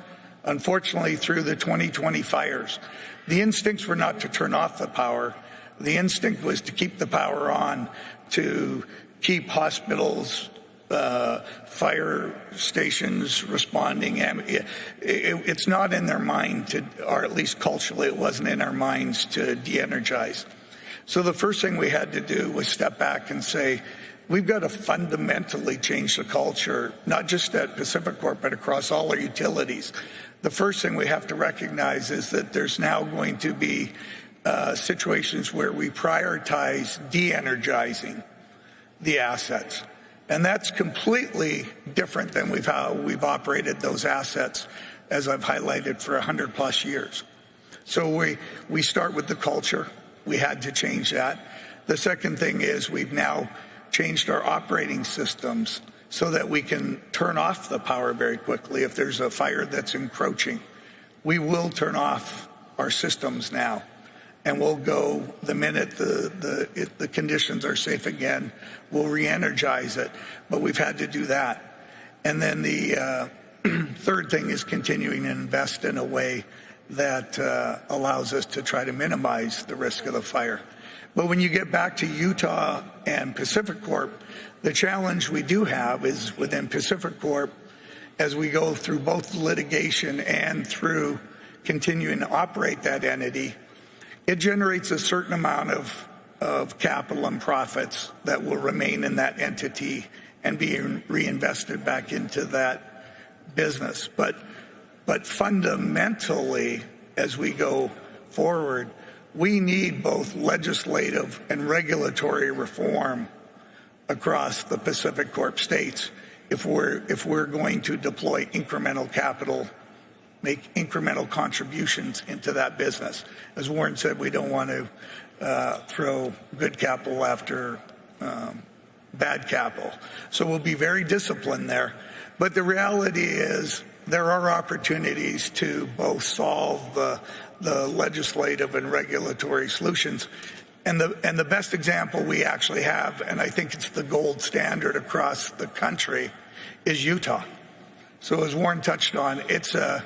U: unfortunately through the 2020 fires. The instincts were not to turn off the power. The instinct was to keep the power on, to keep hospitals, fire stations responding. It's not in their mind or at least culturally it wasn't in our minds to de-energize. So the first thing we had to do was step back and say, we've got to fundamentally change the culture, not just at Pacific Corp, but across all our utilities. The first thing we have to recognize is that there's now going to be situations where we prioritize de-energizing the assets. And that's completely different than how we've operated those assets, as I've highlighted, for 100+ years. So we start with the culture. We had to change that. The second thing is we've now changed our operating systems so that we can turn off the power very quickly. If there's a fire that's encroaching, we will turn off our systems now. and we'll go the minute the conditions are safe again. We'll re-energize it, but we've had to do that. And then the third thing is continuing to invest in a way that allows us to try to minimize the risk of the fire. But when you get back to Utah and Pacific Corp, the challenge we do have is within Pacific Corp, as we go through both litigation and through continuing to operate that entity, it generates a certain amount of capital and profits that will remain in that entity and be reinvested back into that business. But fundamentally, as we go forward, we need both legislative and regulatory reform across the Pacific Corp states if we're going to deploy incremental capital, make incremental contributions into that business. As Warren said, we don't want to throw good capital after bad capital. So we'll be very disciplined there. But the reality is there are opportunities to both solve the legislative and regulatory solutions. And the best example we actually have, and I think it's the gold standard across the country, is Utah. So as Warren touched on, it's a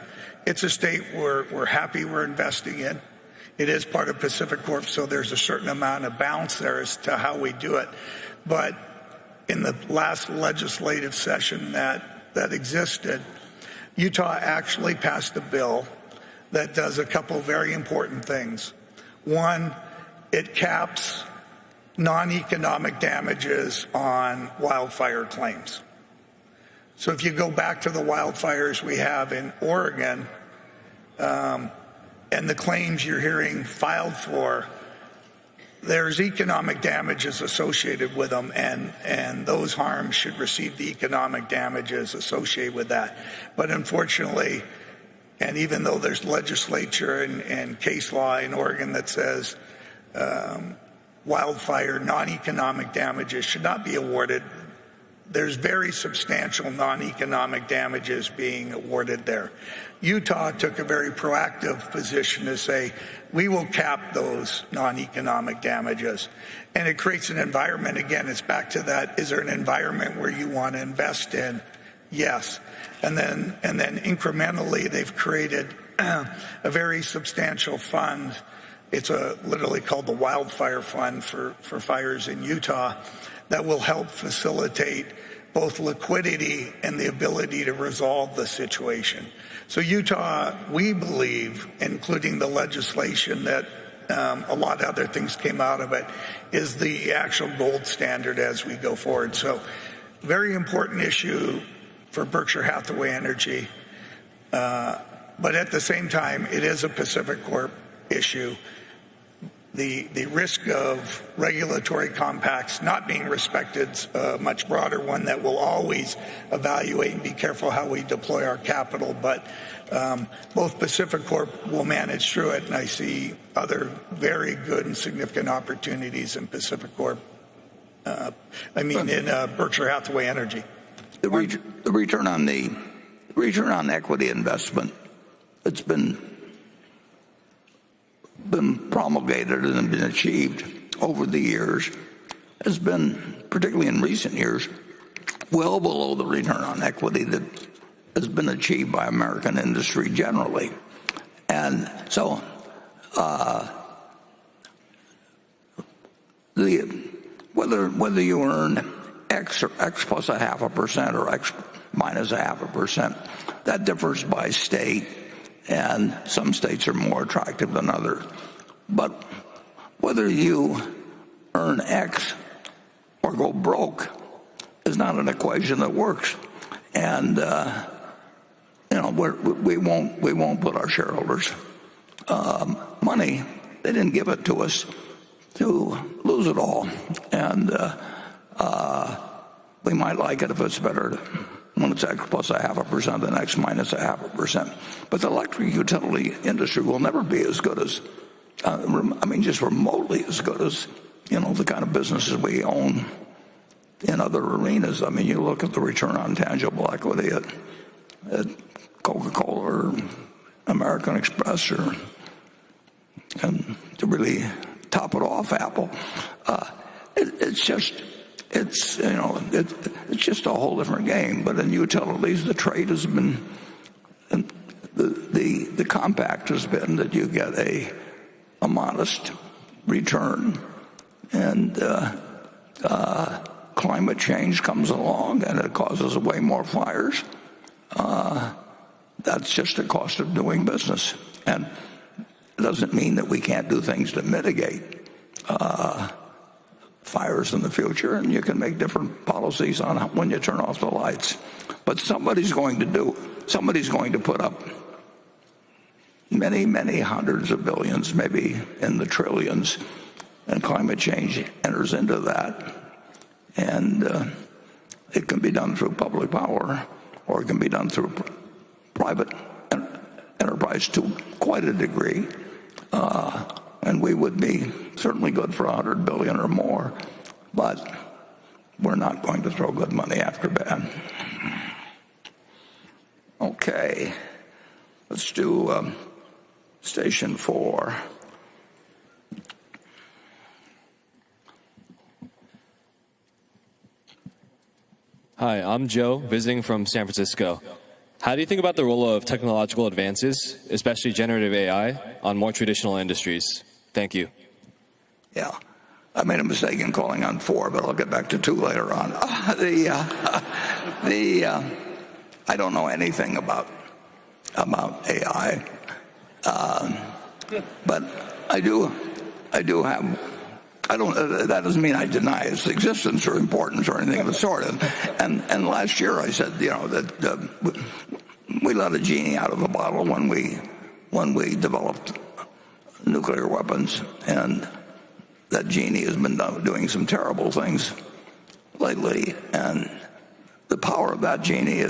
U: state we're happy we're investing in. It is part of Pacific Corp, so there's a certain amount of balance there as to how we do it. But in the last legislative session that existed, Utah actually passed a bill that does a couple very important things. One, it caps non-economic damages on wildfire claims. So if you go back to the wildfires we have in Oregon, and the claims you're hearing filed for, there's economic damages associated with them, and those harms should receive the economic damages associated with that. But unfortunately, and even though there's legislature and case law in Oregon that says wildfire non-economic damages should not be awarded, there's very substantial non-economic damages being awarded there. Utah took a very proactive position to say, we will cap those non-economic damages. And it creates an environment, again, it's back to that, is there an environment where you want to invest in? Yes. And then incrementally, they've created a very substantial fund. It's literally called the Wildfire Fund for fires in Utah that will help facilitate both liquidity and the ability to resolve the situation. So Utah, we believe, including the legislation that a lot of other things came out of it, is the actual gold standard as we go forward. So very important issue for Berkshire Hathaway Energy. But at the same time, it is a Pacific Corp issue. The risk of regulatory compacts not being respected is a much broader one that we'll always evaluate and be careful how we deploy our capital. But both Pacific Corp will manage through it, and I see other very good and significant opportunities in Pacific Corp. In Berkshire Hathaway Energy.
R: The return on equity investment, it's been promulgated and been achieved over the years, has been, particularly in recent years, well below the return on equity that has been achieved by American industry generally. And so whether you earn X or X plus 0.5% or X minus 0.5%, that differs by state, and some states are more attractive than others. But whether you earn X or go broke is not an equation that works. And we won't put our shareholders money. They didn't give it to us to lose it all. And we might like it if it's better when it's X plus 0.5% than X minus 0.5%. But the electric utility industry will never be as good as, just remotely as good as, the kind of businesses we own in other arenas. You look at the return on tangible equity at Coca-Cola or American Express, and the
H: really top it off, Apple. It's just a whole different game. But in utilities, the trade has been, the compact has been that you get a modest return, and climate change comes along and it causes way more fires. That's just the cost of doing business, and it doesn't mean that we can't do things to mitigate fires in the future, and you can make different policies on when you turn off the lights. But somebody's going to put up many, many hundreds of billions, maybe in the trillions, and climate change enters into that. And it can be done through public power, or it can be done through private enterprise to quite a degree. And we would be certainly good for $100 billion or more, but we're not going to throw good money after bad. Okay, let's do station 4.
C: Hi, I'm Joe, visiting from San Francisco. How do you think about the role of technological advances, especially generative AI, on more traditional industries? Thank you.
H: Yeah, I made a mistake in calling on 4, but I'll get back to 2 later on. I don't know anything about AI, but I do have. That doesn't mean I deny its existence or importance or anything of the sort. And last year I said, that we let a genie out of the bottle when we developed nuclear weapons, and that genie has been doing some terrible things lately. And the power of that genie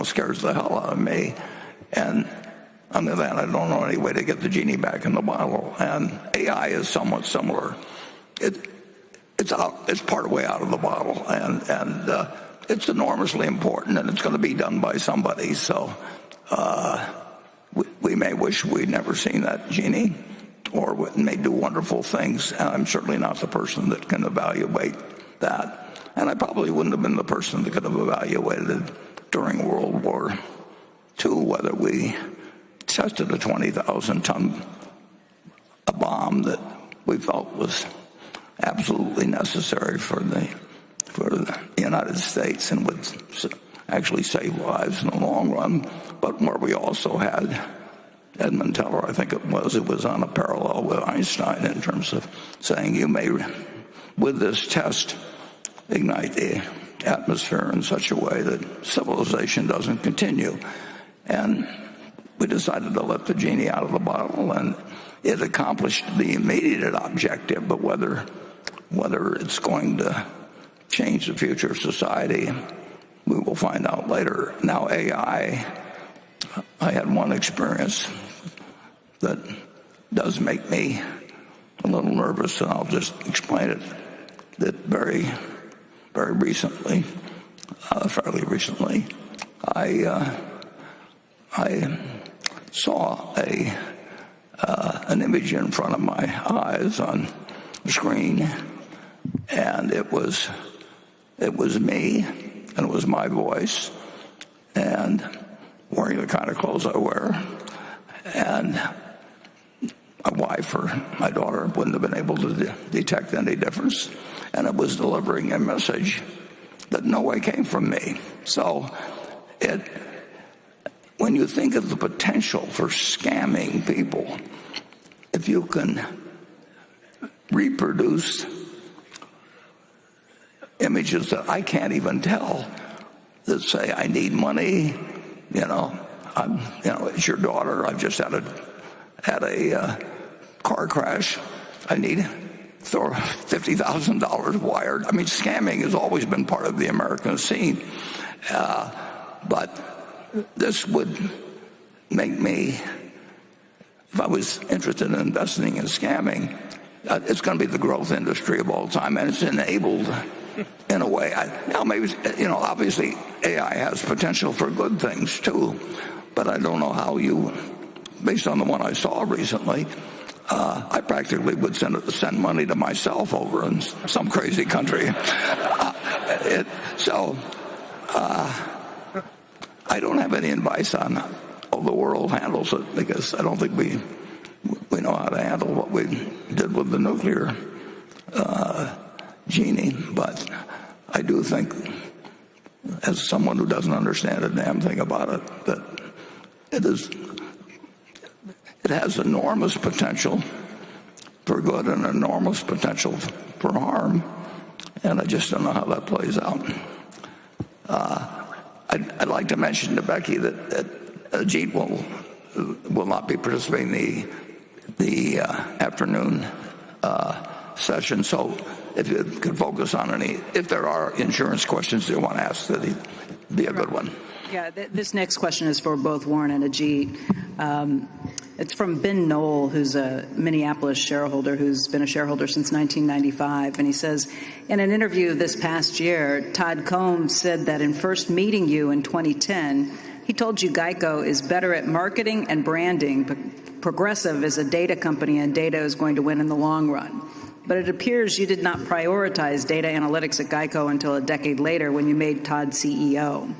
H: scares the hell out of me. And on the other hand, I don't know any way to get the genie back in the bottle. And AI is somewhat similar. It's part way out of the bottle, and it's enormously important, and it's going to be done by somebody. So we may wish we'd never seen that genie, or it may do wonderful things. And I'm certainly not the person that can evaluate that. And I probably wouldn't have been the person that could have evaluated it during World War II, whether we tested a 20,000-ton bomb that we felt was absolutely necessary for the United States and would actually save lives in the long run, but where we also had Edmund Teller, I think it was on a parallel with Einstein in terms of saying you may, with this test, ignite the atmosphere in such a way that civilization doesn't continue. And we decided to let the genie out of the bottle, and it accomplished the immediate objective, but whether it's going to change the future of society, we will find out later. Now, AI, I had one experience that does make me a little nervous, and I'll just explain it. That very, very recently, fairly recently, I saw an image in front of my eyes on the screen, and it was me, and it was my voice, and wearing the kind of clothes I wear, and my wife or my daughter wouldn't have been able to detect any difference, and it was delivering a message that no way came from me. So when you think of the potential for scamming people, if you can reproduce images that I can't even tell, that say, I need money, it's your daughter, I've just had a car crash, I need $50,000 wired. I mean, scamming has always been part of the American scene, but this would make me, if I was interested in investing in scamming, it's going to be the growth industry of all time, and it's enabled in a way. Now, maybe, obviously AI has potential for good things too, but I don't know how you, based on the one I saw recently, I practically would send money to myself over in some crazy country. I don't have any advice on how the world handles it, because I don't think we know how to handle what we did with the nuclear genie. But I do think, as someone who doesn't understand a damn thing about it, that it has enormous potential for good and enormous potential for harm, and I just don't know how that plays out. I'd like to mention to Becky that Ajit will not be participating in the afternoon session. So if you could focus on if there are insurance questions you want to ask, that'd be a good one.
K: Yeah, this next question is for both Warren and Ajit. It's from Ben Knoll, who's a Minneapolis shareholder who's been a shareholder since 1995. And he says, in an interview this past year, Todd Combs said that in first meeting you in 2010, he told you Geico is better at marketing and branding, but Progressive is a data company and data is going to win in the long run. But it appears you did not prioritize data analytics at Geico until a decade later when you made Todd CEO.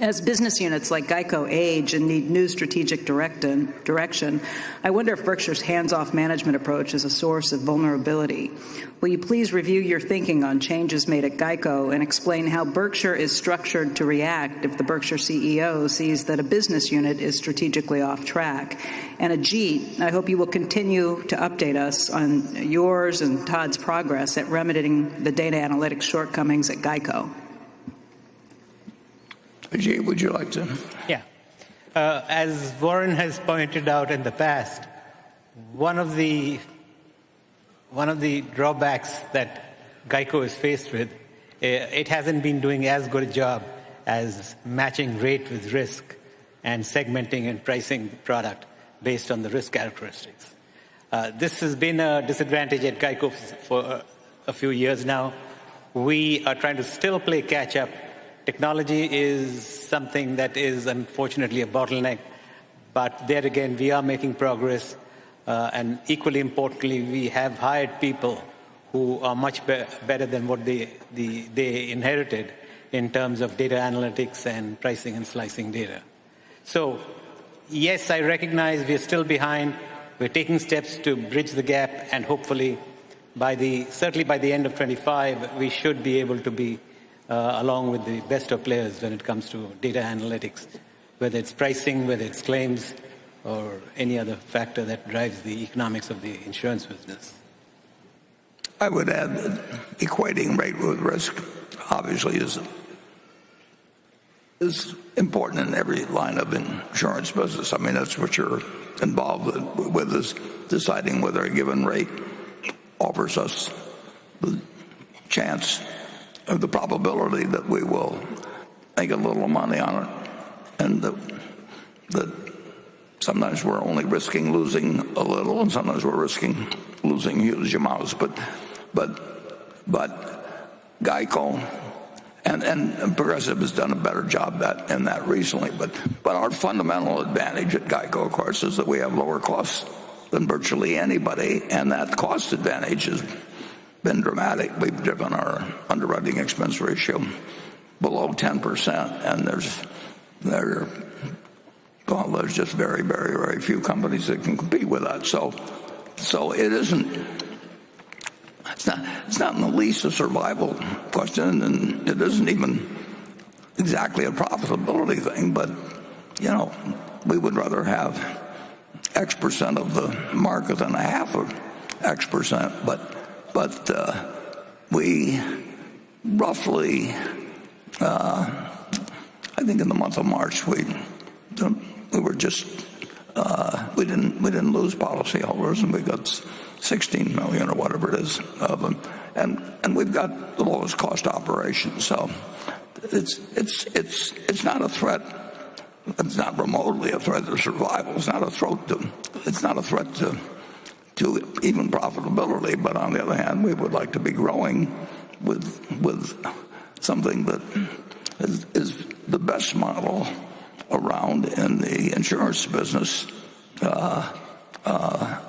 K: As business units like Geico age and need new strategic direction, I wonder if Berkshire's hands-off management approach is a source of vulnerability. Will you please review your thinking on changes made at Geico and explain how Berkshire is structured to react if the Berkshire CEO sees that a business unit is strategically off track? And Ajit, I hope you will continue to update us on yours and Todd's progress at remedying the data analytics shortcomings at Geico.
H: Ajit, would you like to?
A: Yeah. As Warren has pointed out in the past, one of the drawbacks that Geico is faced with, it hasn't been doing as good a job as matching rate with risk and segmenting and pricing the product based on the risk characteristics. This has been a disadvantage at Geico for a few years now. We are trying to still play catch up. Technology is something that is unfortunately a bottleneck, but there again we are making progress, and equally importantly we have hired people who are much better than what they inherited in terms of data analytics and pricing and slicing data. So yes, I recognize we're still behind. We're taking steps to bridge the gap, and hopefully certainly by the end of 25 we should be able to be along with the best of players when it comes to data analytics, whether it's pricing, whether it's claims, or any other factor that drives the economics of the insurance business.
H: I would add that equating rate with risk obviously is important in every line of insurance business. I mean, that's what you're involved with, is deciding whether a given rate offers us the chance or the probability that we will make a little money on it, and that sometimes we're only risking losing a little, and sometimes we're risking losing huge amounts. But Geico and Progressive has done a better job in that recently. But our fundamental advantage at Geico, of course, is that we have lower costs than virtually anybody, and that cost advantage has been dramatic. We've driven our underwriting expense ratio below 10%, and there's just very, very, very few companies that can compete with that. So it isn't. It's not in the least a survival question, and it isn't even exactly a profitability thing. But we would rather have X% of the market than a half of X%. But we roughly, I think in the month of March, we were just we didn't lose policyholders, and we got 16 million or whatever it is of them, and we've got the lowest cost operation. So it's not a threat. It's not remotely a threat to survival. It's not a threat to even profitability. But on the other hand, we would like to be growing with something that is the best model around in the insurance business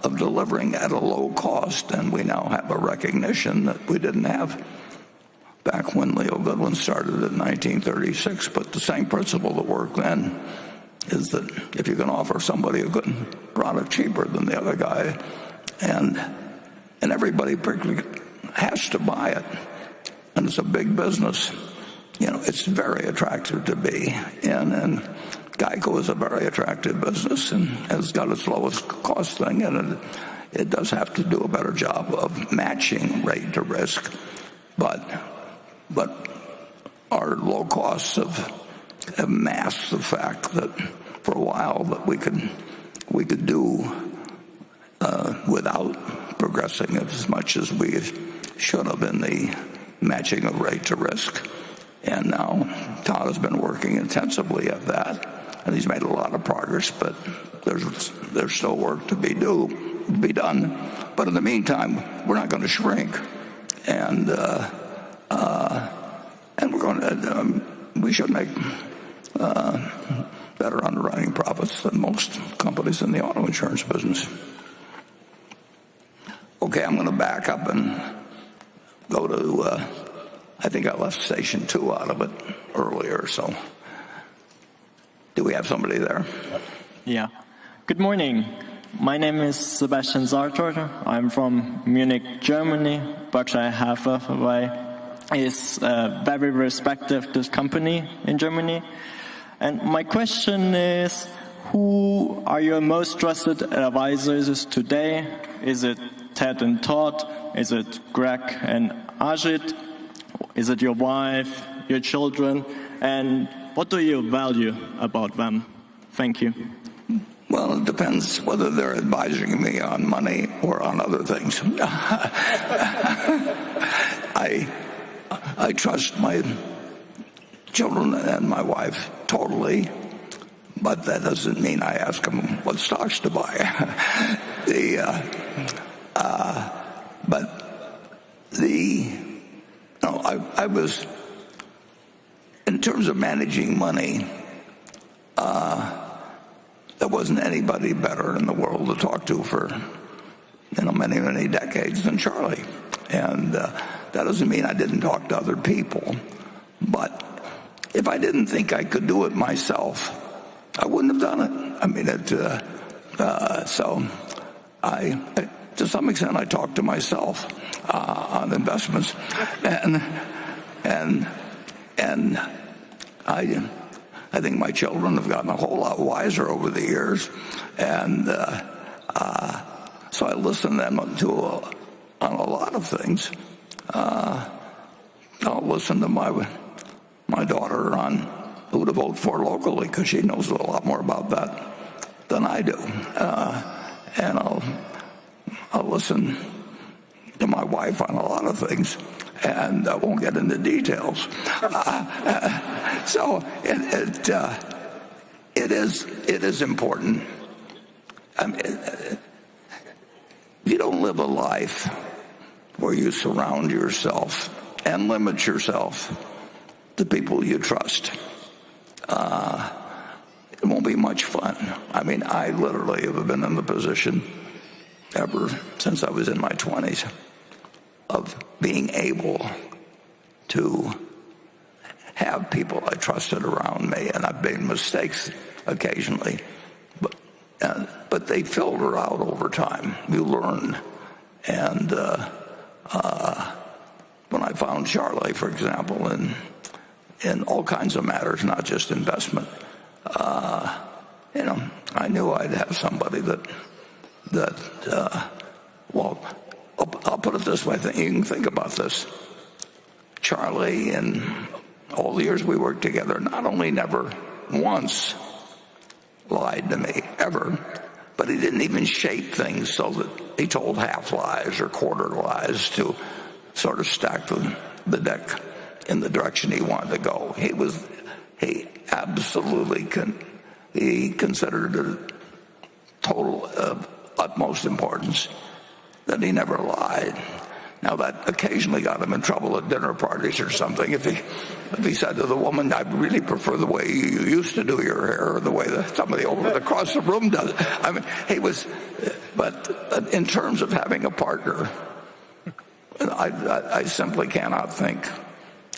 R: of delivering at a low cost, and we now have a recognition that we didn't have back when Leo Goodwin started in 1936. But the same principle that worked then is that if you can offer somebody a good product cheaper than the other guy, and everybody has to buy it, and it's a big business, it's very attractive to be in. And Geico is a very attractive business and has got its lowest cost thing, and it does have to do a better job of matching rate to risk. But our low costs have masked the fact that for a while that we could do without progressing as much as we should have in the matching of rate to risk. And now Todd has been working intensively at that, and he's made a lot of progress, but there's still work to be done. But in the meantime, we're not going to shrink, and we're going to we should make better underwriting profits than most companies in the auto insurance business. Okay, I'm going to back up and go to, I think I left station 2 out of it earlier, so do we have somebody there?
D: Yeah. Good morning. My name is Sebastian Sartor. I'm from Munich, Germany. Berkshire Hathaway is a very respected company in Germany. And my question is, who are your most trusted advisors today? Is it Ted and Todd? Is it Greg and Ajit? Is it your wife, your children? And what do you value about them? Thank you.
R: Well, it depends whether they're advising me on money or on other things. I trust my children and my wife totally, but that doesn't mean I ask them what stocks to buy. I was, in terms of managing money, there wasn't anybody better in the world to talk to for many, many decades than Charlie. And that doesn't mean I didn't talk to other people. But if I didn't think I could do it myself, I wouldn't have done it. I mean, to some extent, I talk to myself on investments, and I think my children have gotten a whole lot wiser over the years, and so I listen to them on a lot of things. I'll listen to my daughter on who to vote for locally, because she knows a lot more about that than I do, and I'll listen to my wife on a lot of things, and I won't get into details. So it is important. I mean, you don't live a life where you surround yourself and limit yourself to people you trust. It won't be much fun. I mean, I literally have been in the position ever since I was in my 20s of being able to have people I trusted around me, and I've made mistakes occasionally, but they filter out over time. You learn. And when I found Charlie, for example, in all kinds of matters, not just investment, I knew I'd have somebody that well, I'll put it this way. You can think about this. Charlie, in all the years we worked together, not only never once lied to me, ever, but he didn't even shape things so that he told half lies or quarter lies to sort of stack the deck in the direction he wanted to go. He absolutely he considered it total of utmost importance that he never lied. Now, that occasionally got him in trouble at dinner parties or something. If he said to the woman, I really prefer the way you used to do your hair or the way that somebody over across the room does it. I mean, but in terms of having a partner, I simply cannot think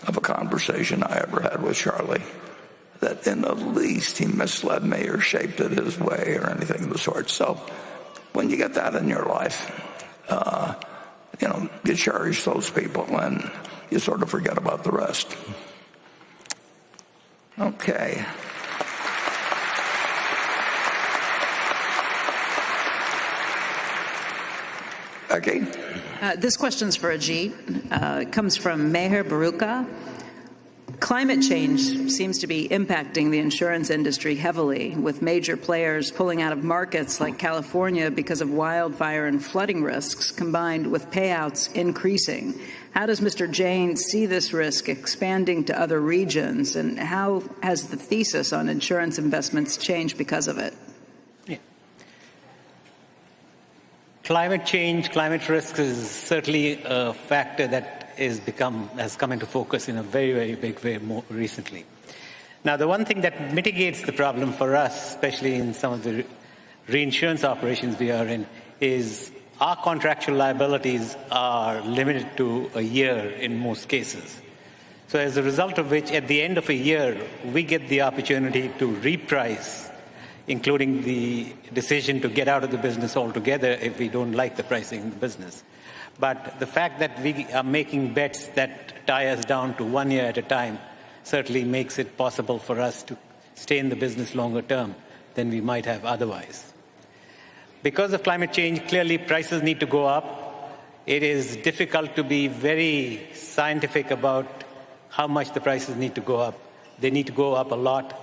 R: of a conversation I ever had with Charlie that in the least he misled me or shaped it his way or anything of the sort. So when you get that in your life, you cherish those people and you sort of forget about the rest. Okay. Becky?
K: This question's for Ajit. It comes from Meher Baruka. Climate change seems to be impacting the insurance industry heavily, with major players pulling out of markets like California because of wildfire and flooding risks, combined with payouts increasing. How does Mr. Jain see this risk expanding to other regions, and how has the thesis on insurance investments changed because of it?
A: Yeah. Climate change, climate risk is certainly a factor that has come into focus in a very, very big way more recently. Now, the one thing that mitigates the problem for us, especially in some of the reinsurance operations we are in, is our contractual liabilities are limited to a year in most cases. So as a result of which, at the end of a year, we get the opportunity to reprice, including the decision to get out of the business altogether if we don't like the pricing in the business. But the fact that we are making bets that tie us down to 1 year at a time certainly makes it possible for us to stay in the business longer term than we might have otherwise. Because of climate change, clearly prices need to go up. It is difficult to be very scientific about how much the prices need to go up. They need to go up a lot,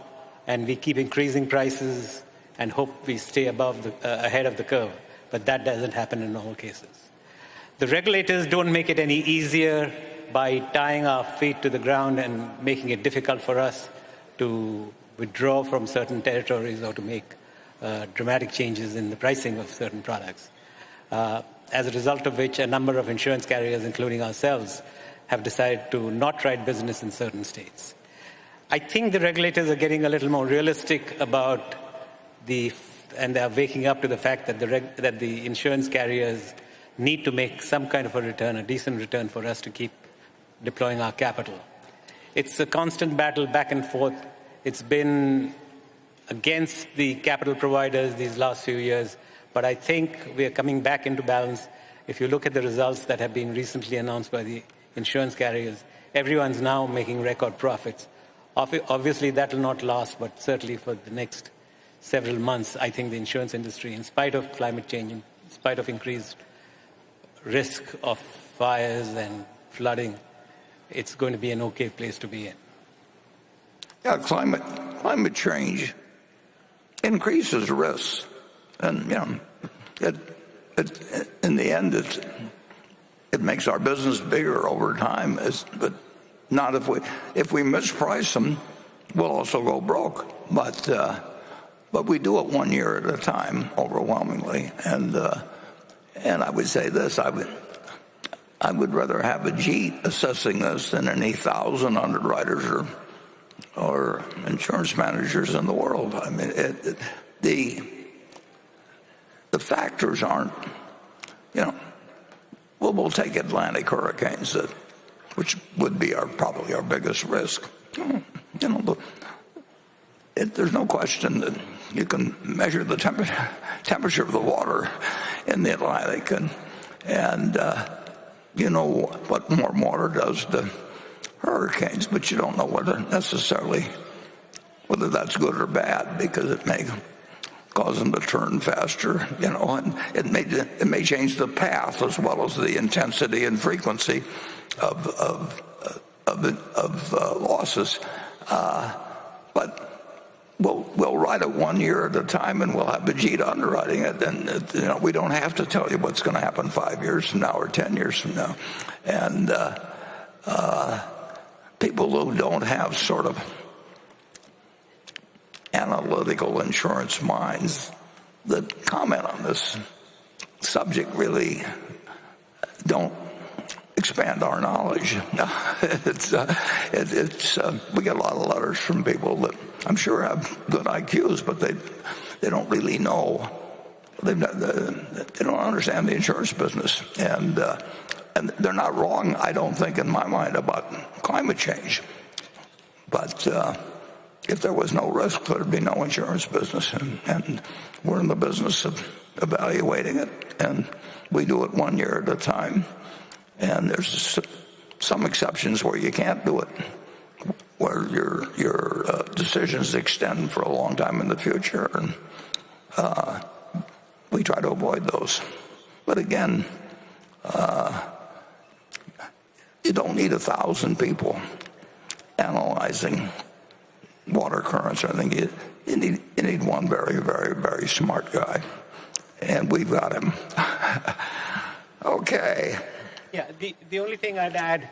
A: and we keep increasing prices and hope we stay ahead of the curve. But that doesn't happen in all cases. The regulators don't make it any easier by tying our feet to the ground and making it difficult for us to withdraw from certain territories or to make dramatic changes in the pricing of certain products. As a result of which, a number of insurance carriers, including ourselves, have decided to not write business in certain states. I think the regulators are getting a little more realistic about and they are waking up to the fact that the insurance carriers need to make some kind of a return, a decent return for us to keep deploying our capital. It's a constant battle back and forth. It's been against the capital providers these last few years, but I think we are coming back into balance. If you look at the results that have been recently announced by the insurance carriers, everyone's now making record profits. Obviously, that will not last, but certainly for the next several months, I think the insurance industry, in spite of climate change, in spite of increased risk of fires and flooding, it's going to be an okay place to be in.
R: Yeah, climate change increases risks, and in the end, it makes our business bigger over time. But not if we misprice them, we'll also go broke. But we do it 1 year at a time, overwhelmingly, and I would say this, I would rather have Ajit assessing this than any 1,000 underwriters or insurance managers in the world. I mean, the factors aren't, we'll take Atlantic hurricanes, which would be probably our biggest risk. There's no question that you can measure the temperature of the water in the Atlantic, and you know what warm water does to hurricanes, but you don't know whether that's good or bad, because it may cause them to turn faster, and it may change the path as well as the intensity and frequency of losses. But we'll write it 1 year at a time, and we'll have Ajit underwriting it. And we don't have to tell you what's going to happen 5 years from now or 10 years from now. And people who don't have sort of analytical insurance minds that comment on this subject really don't expand our knowledge. We get a lot of letters from people that I'm sure have good IQs, but they don't really know. They don't understand the insurance business, and they're not wrong, I don't think, in my mind, about climate change. But if there was no risk, there'd be no insurance business, and we're in the business of evaluating it, and we do it 1 year at a time. And there's some exceptions where you can't do it, where your decisions extend for a long time in the future, and we try to avoid those. But again, you don't need 1,000 people analyzing water currents or anything. You need one very, very, very smart guy, and we've got him. Okay.
A: Yeah, the only thing I'd add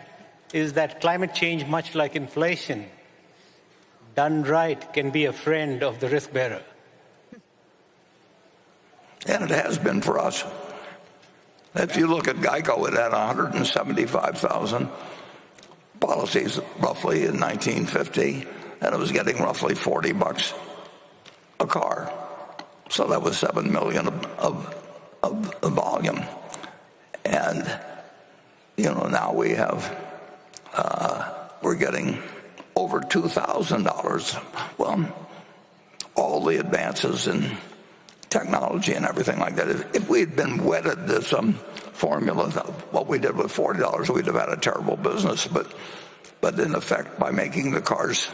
A: is that climate change, much like inflation, done right, can be a friend of the risk bearer.
R: And it has been for us. If you look at Geico, it had 175,000 policies roughly in 1950, and it was getting roughly $40 a car. So that was 7 million of volume. And, now we have, we're getting over $2,000. Well, all the advances in technology and everything like that. If we had been wedded to some formula of what we did with $40, we'd have had a terrible business. But in effect, by making the cars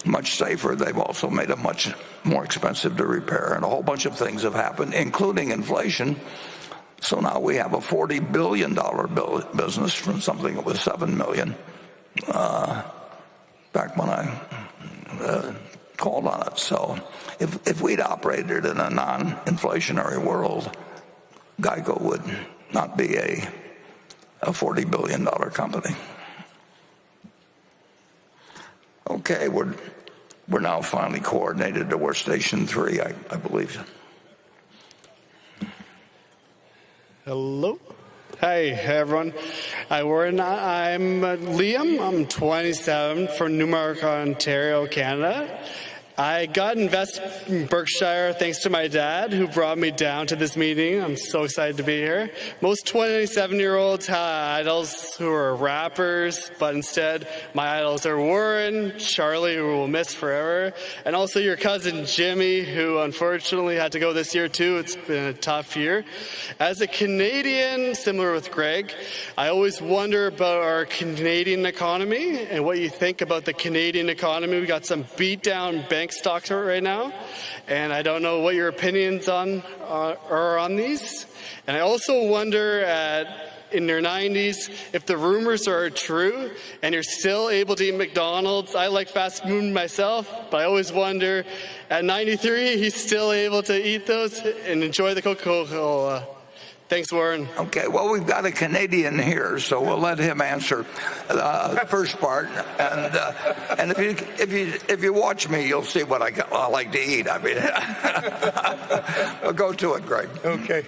R: much safer, they've also made them much more expensive to repair, and a whole bunch of things have happened, including inflation. So now we have a $40 billion business from something that was 7 million back when I called on it. So if we'd operated in a non-inflationary world, Geico would not be a $40 billion company. Okay, we're now finally coordinated to we're station 3, I believe.
B: Hello. Hi, everyone. I'm Liam. I'm 27 from Newmark, Ontario, Canada. I got invested in Berkshire thanks to my dad, who brought me down to this meeting. I'm so excited to be here. Most 27-year-olds have idols who are rappers, but instead my idols are Warren, Charlie, who we'll miss forever, and also your cousin Jimmy, who unfortunately had to go this year too. It's been a tough year. As a Canadian, similar with Greg, I always wonder about our Canadian economy and what you think about the Canadian economy. We got some beat-down bank stocks right now, and I don't know what your opinions are on these. And I also wonder in your 90s if the rumors are true and you're still able to eat McDonald's. I like fast food myself, but I always wonder at 93 he's still able to eat those and enjoy the Coca-Cola. Thanks, Warren.
R: Okay, well, we've got a Canadian here, so we'll let him answer the first part. And if you watch me, you'll see what I like to eat. I mean, I'll go to it, Greg.
U: Okay.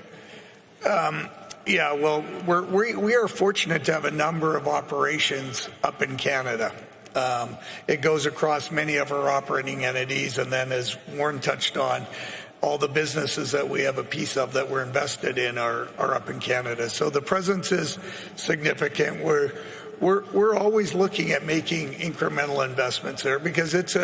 U: Yeah, well, we are fortunate to have a number of operations up in Canada. It goes across many of our operating entities, and then as Warren touched on, all the businesses that we have a piece of that we're invested in are up in Canada. So the presence is significant. We're always looking at making incremental investments there because it's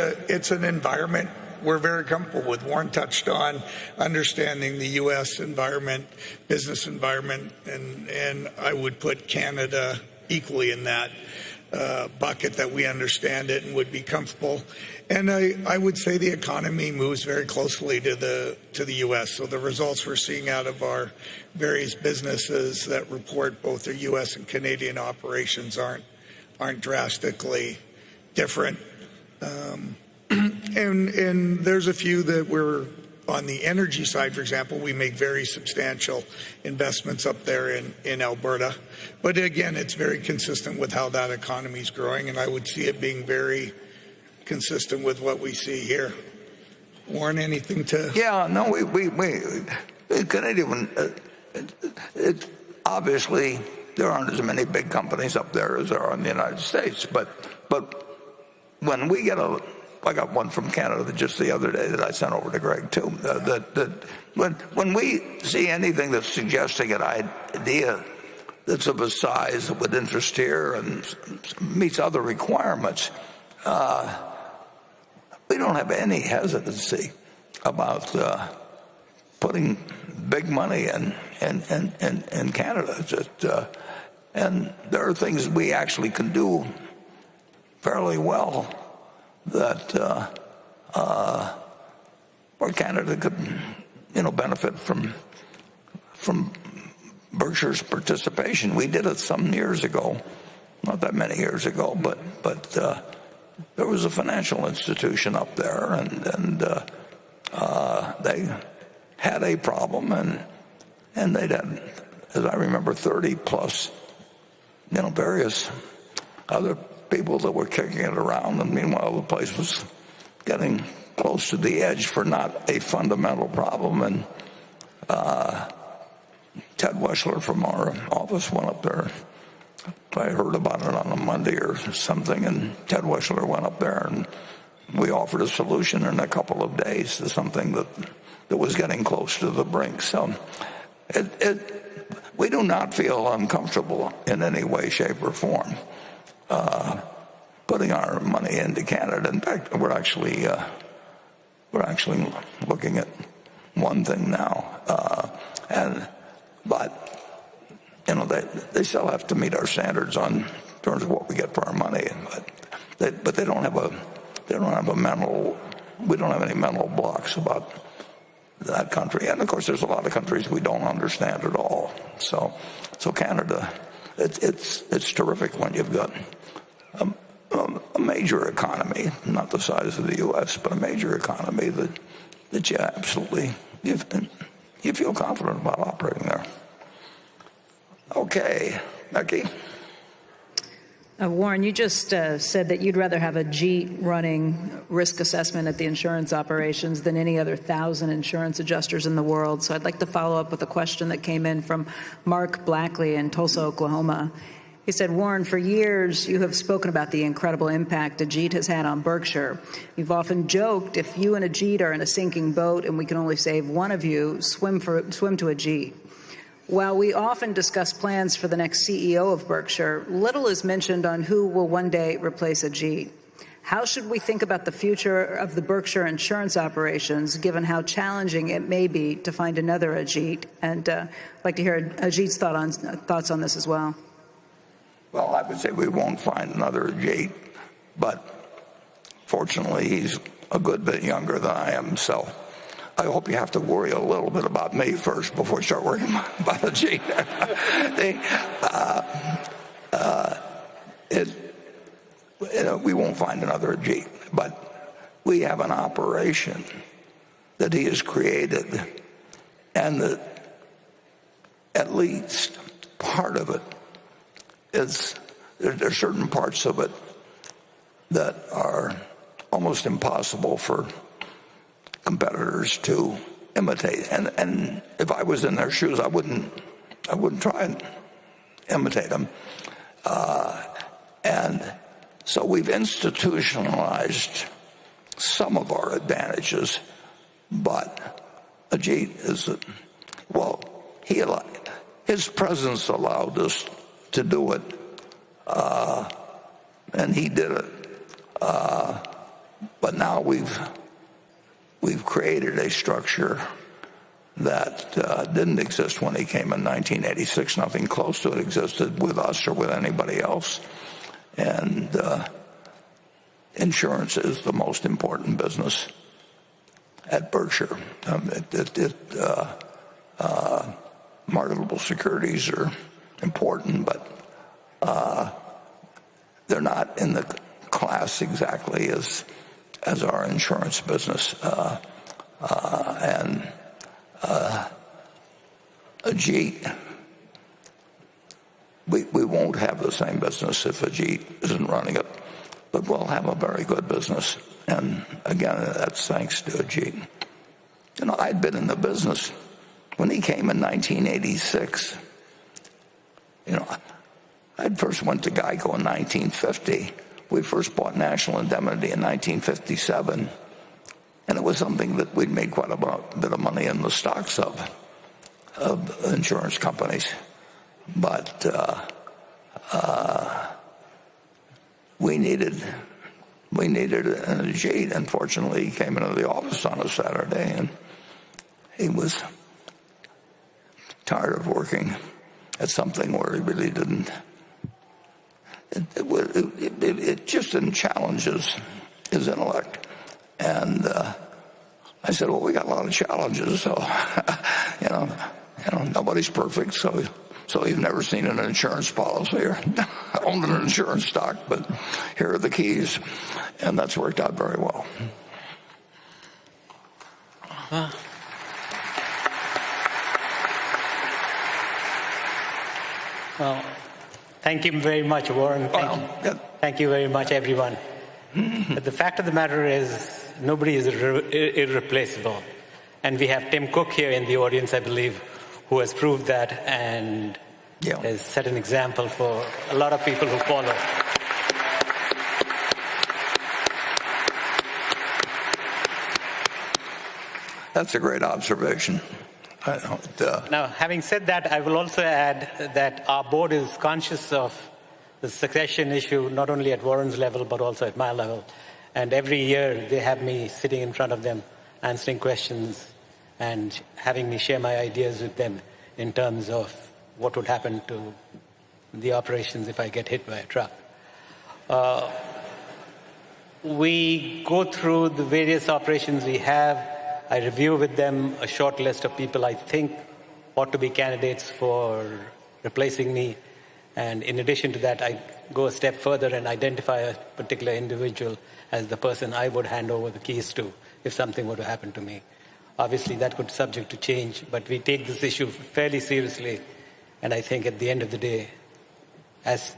U: an environment we're very comfortable with. Warren touched on understanding the U.S. environment, business environment, and I would put Canada equally in that bucket, that we understand it and would be comfortable. And I would say the economy moves very closely to the U.S. So the results we're seeing out of our various businesses that report both their U.S. and Canadian operations aren't drastically different. And there's a few that we're on the energy side, for example. We make very substantial investments up there in Alberta. But again, it's very consistent with how that economy is growing, and I would see it being very consistent with what we see here. Warren, anything to?
R: Yeah, no, we Canadian. It obviously
H: there aren't as many big companies up there as there are in the United States. But when we get I got one from Canada just the other day that I sent over to Greg too. When we see anything that's suggesting an idea that's of a size that would interest here and meets other requirements, we don't have any hesitancy about putting big money in Canada. And there are things we actually can do fairly well that where Canada could, benefit from Berkshire's participation. We did it some years ago, not that many years ago, but there was a financial institution up there, and they had a problem, and they'd had, as I remember, 30 plus, various other people that were kicking it around, and meanwhile the place was getting close to the edge for not a fundamental problem. And Ted Weschler from our office went up there. I heard about it on a Monday or something, and Ted Weschler went up there, and we offered a solution in a couple of days to something that was getting close to the brink. So we do not feel uncomfortable in any way, shape, or form putting our money into Canada. In fact, we're actually looking at one thing now, but they still have to meet our standards in terms of what we get for our money. But they don't have a mental. We don't have any mental blocks about that country. And of course, there's a lot of countries we don't understand at all. So Canada, it's terrific when you've got a major economy, not the size of the U.S., but a major economy that you absolutely you feel confident about operating there. Okay, Becky.
K: Warren, you just said that you'd rather have a JEET running risk assessment at the insurance operations than any other 1,000 insurance adjusters in the world. So I'd like to follow up with a question that came in from Mark Blackley in Tulsa, Oklahoma. He said, Warren, for years you have spoken about the incredible impact a JEET has had on Berkshire. You've often joked, if you and a JEET are in a sinking boat and we can only save one of you, swim to a JEET. While we often discuss plans for the next CEO of Berkshire, little is mentioned on who will one day replace a JEET. How should we think about the future of the Berkshire insurance operations, given how challenging it may be to find another Ajit? And I'd like to hear Ajit's thoughts on this as well.
H: Well, I would say we won't find another Ajit, but fortunately he's a good bit younger than I am, so I hope you have to worry a little bit about me first before you start worrying about Ajit. We won't find another Ajit, but we have an operation that he has created, and that at least part of it is there are certain parts of it that are almost impossible for competitors to imitate. And if I was in their shoes, I wouldn't try and imitate them. And so we've institutionalized some of our advantages, but Ajit is, his presence allowed us to do it, and he did it. But now we've created a structure that didn't exist when he came in 1986. Nothing close to it existed with us or with anybody else. And insurance is the most important business at Berkshire. Marketable securities are important, but they're not in the class exactly as our insurance business. And Ajit, we won't have the same business if Ajit isn't running it, but we'll have a very good business. And again, that's thanks to Ajit. I'd been in the business when he came in 1986.
R: I first went to Geico in 1950. We first bought National Indemnity in 1957. And it was something that we'd made quite a bit of money in the stocks of insurance companies. But we needed an ajit. Unfortunately, he came into the office on a Saturday, and he was tired of working at something where he really didn't. It just didn't challenge his intellect. And I said, well, we got a lot of challenges, so nobody's perfect. So you've never seen an insurance policy or owned an insurance stock, but here are the keys, and that's worked out very well.
A: Well, thank you very much, Warren. Thank you very much, everyone. But the fact of the matter is, nobody is irreplaceable. And we have Tim Cook here in the audience, I believe, who has proved that and has set an example for a lot of people who follow.
R: That's a great observation.
A: Now, having said that, I will also add that our board is conscious of the succession issue, not only at Warren's level, but also at my level. And every year they have me sitting in front of them, answering questions and having me share my ideas with them in terms of what would happen to the operations if I get hit by a truck. We go through the various operations we have. I review with them a short list of people I think ought to be candidates for replacing me. And in addition to that, I go a step further and identify a particular individual as the person I would hand over the keys to if something were to happen to me. Obviously, that could be subject to change, but we take this issue fairly seriously. And I think at the end of the day, as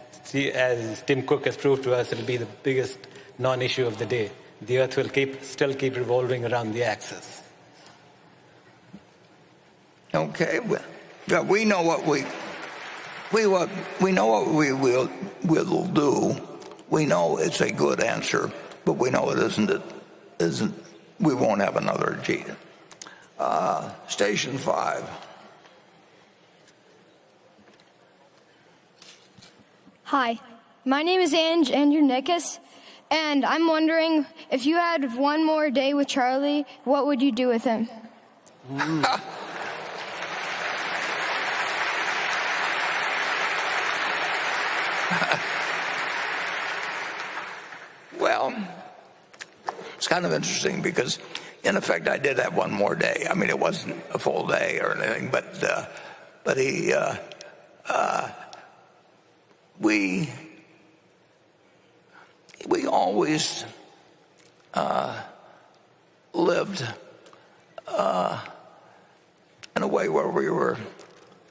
A: Tim Cook has proved to us, it'll be the biggest non-issue of the day. The Earth will still keep revolving around the axis.
R: Okay, well, we know what we know what we will do. We know it's a good answer, but we know it isn't. We won't have another G. Station 5.
E: Hi, my name is Andrew Nickus, and I'm wondering if you had one more day with Charlie, what would you do with him?
R: Well, it's kind of interesting because, in effect, I did have one more day. I mean, it wasn't a full day or anything, but he, we always lived in a way where we were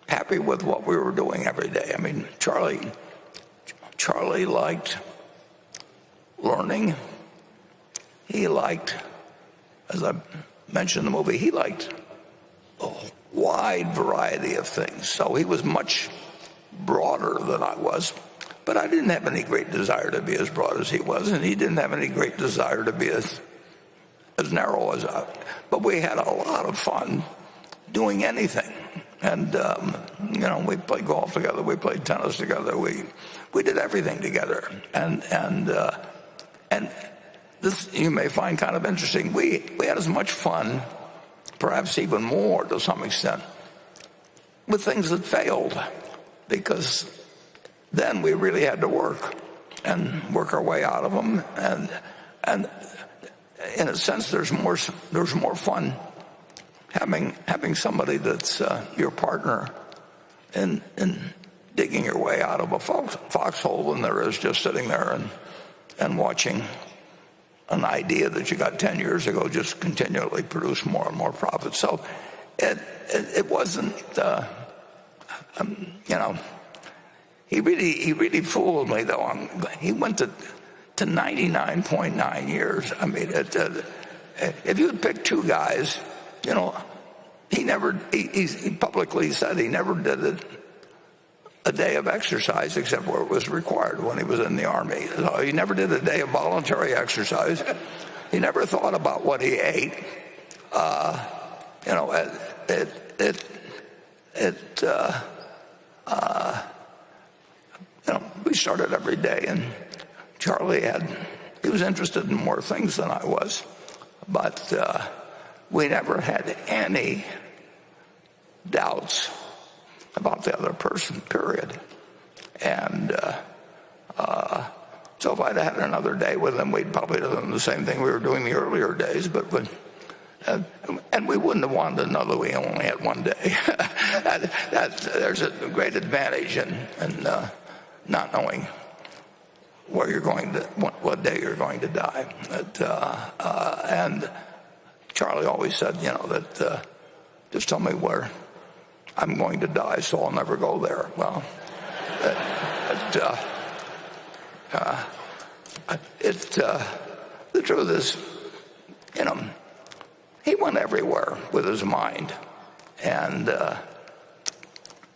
R: happy with what we were doing every day. I mean, Charlie liked learning. He liked, as I mentioned in the movie, he liked a wide variety of things. So he was much broader than I was. But I didn't have any great desire to be as broad as he was, and he didn't have any great desire to be as narrow as I. But we had a lot of fun doing anything. And, we played golf together, we played tennis together, we did everything together. And this you may find kind of interesting. We had as much fun, perhaps even more to some extent, with things that failed, because then we really had to work our way out of them. And in a sense, there's more fun having somebody that's your partner in digging your way out of a foxhole than there is just sitting there and watching an idea that you got 10 years ago just continually produce more and more profit. So it wasn't, he really fooled me, though. He went to 99.9 years. I mean, if you had picked two guys, he publicly said he never did it
H: a day of exercise except where it was required when he was in the Army. So he never did a day of voluntary exercise. He never thought about what he ate. We started every day, and Charlie he was interested in more things than I was, but we never had any doubts about the other person, period. And so if I'd had another day with him, we'd probably done the same thing we were doing the earlier days, and we wouldn't have wanted to know that we only had one day. There's a great advantage in not knowing where you're going to, what day you're going to die. And Charlie always said, that just tell me where I'm going to die, so I'll never go there. Well, the truth is, he went everywhere with his mind, and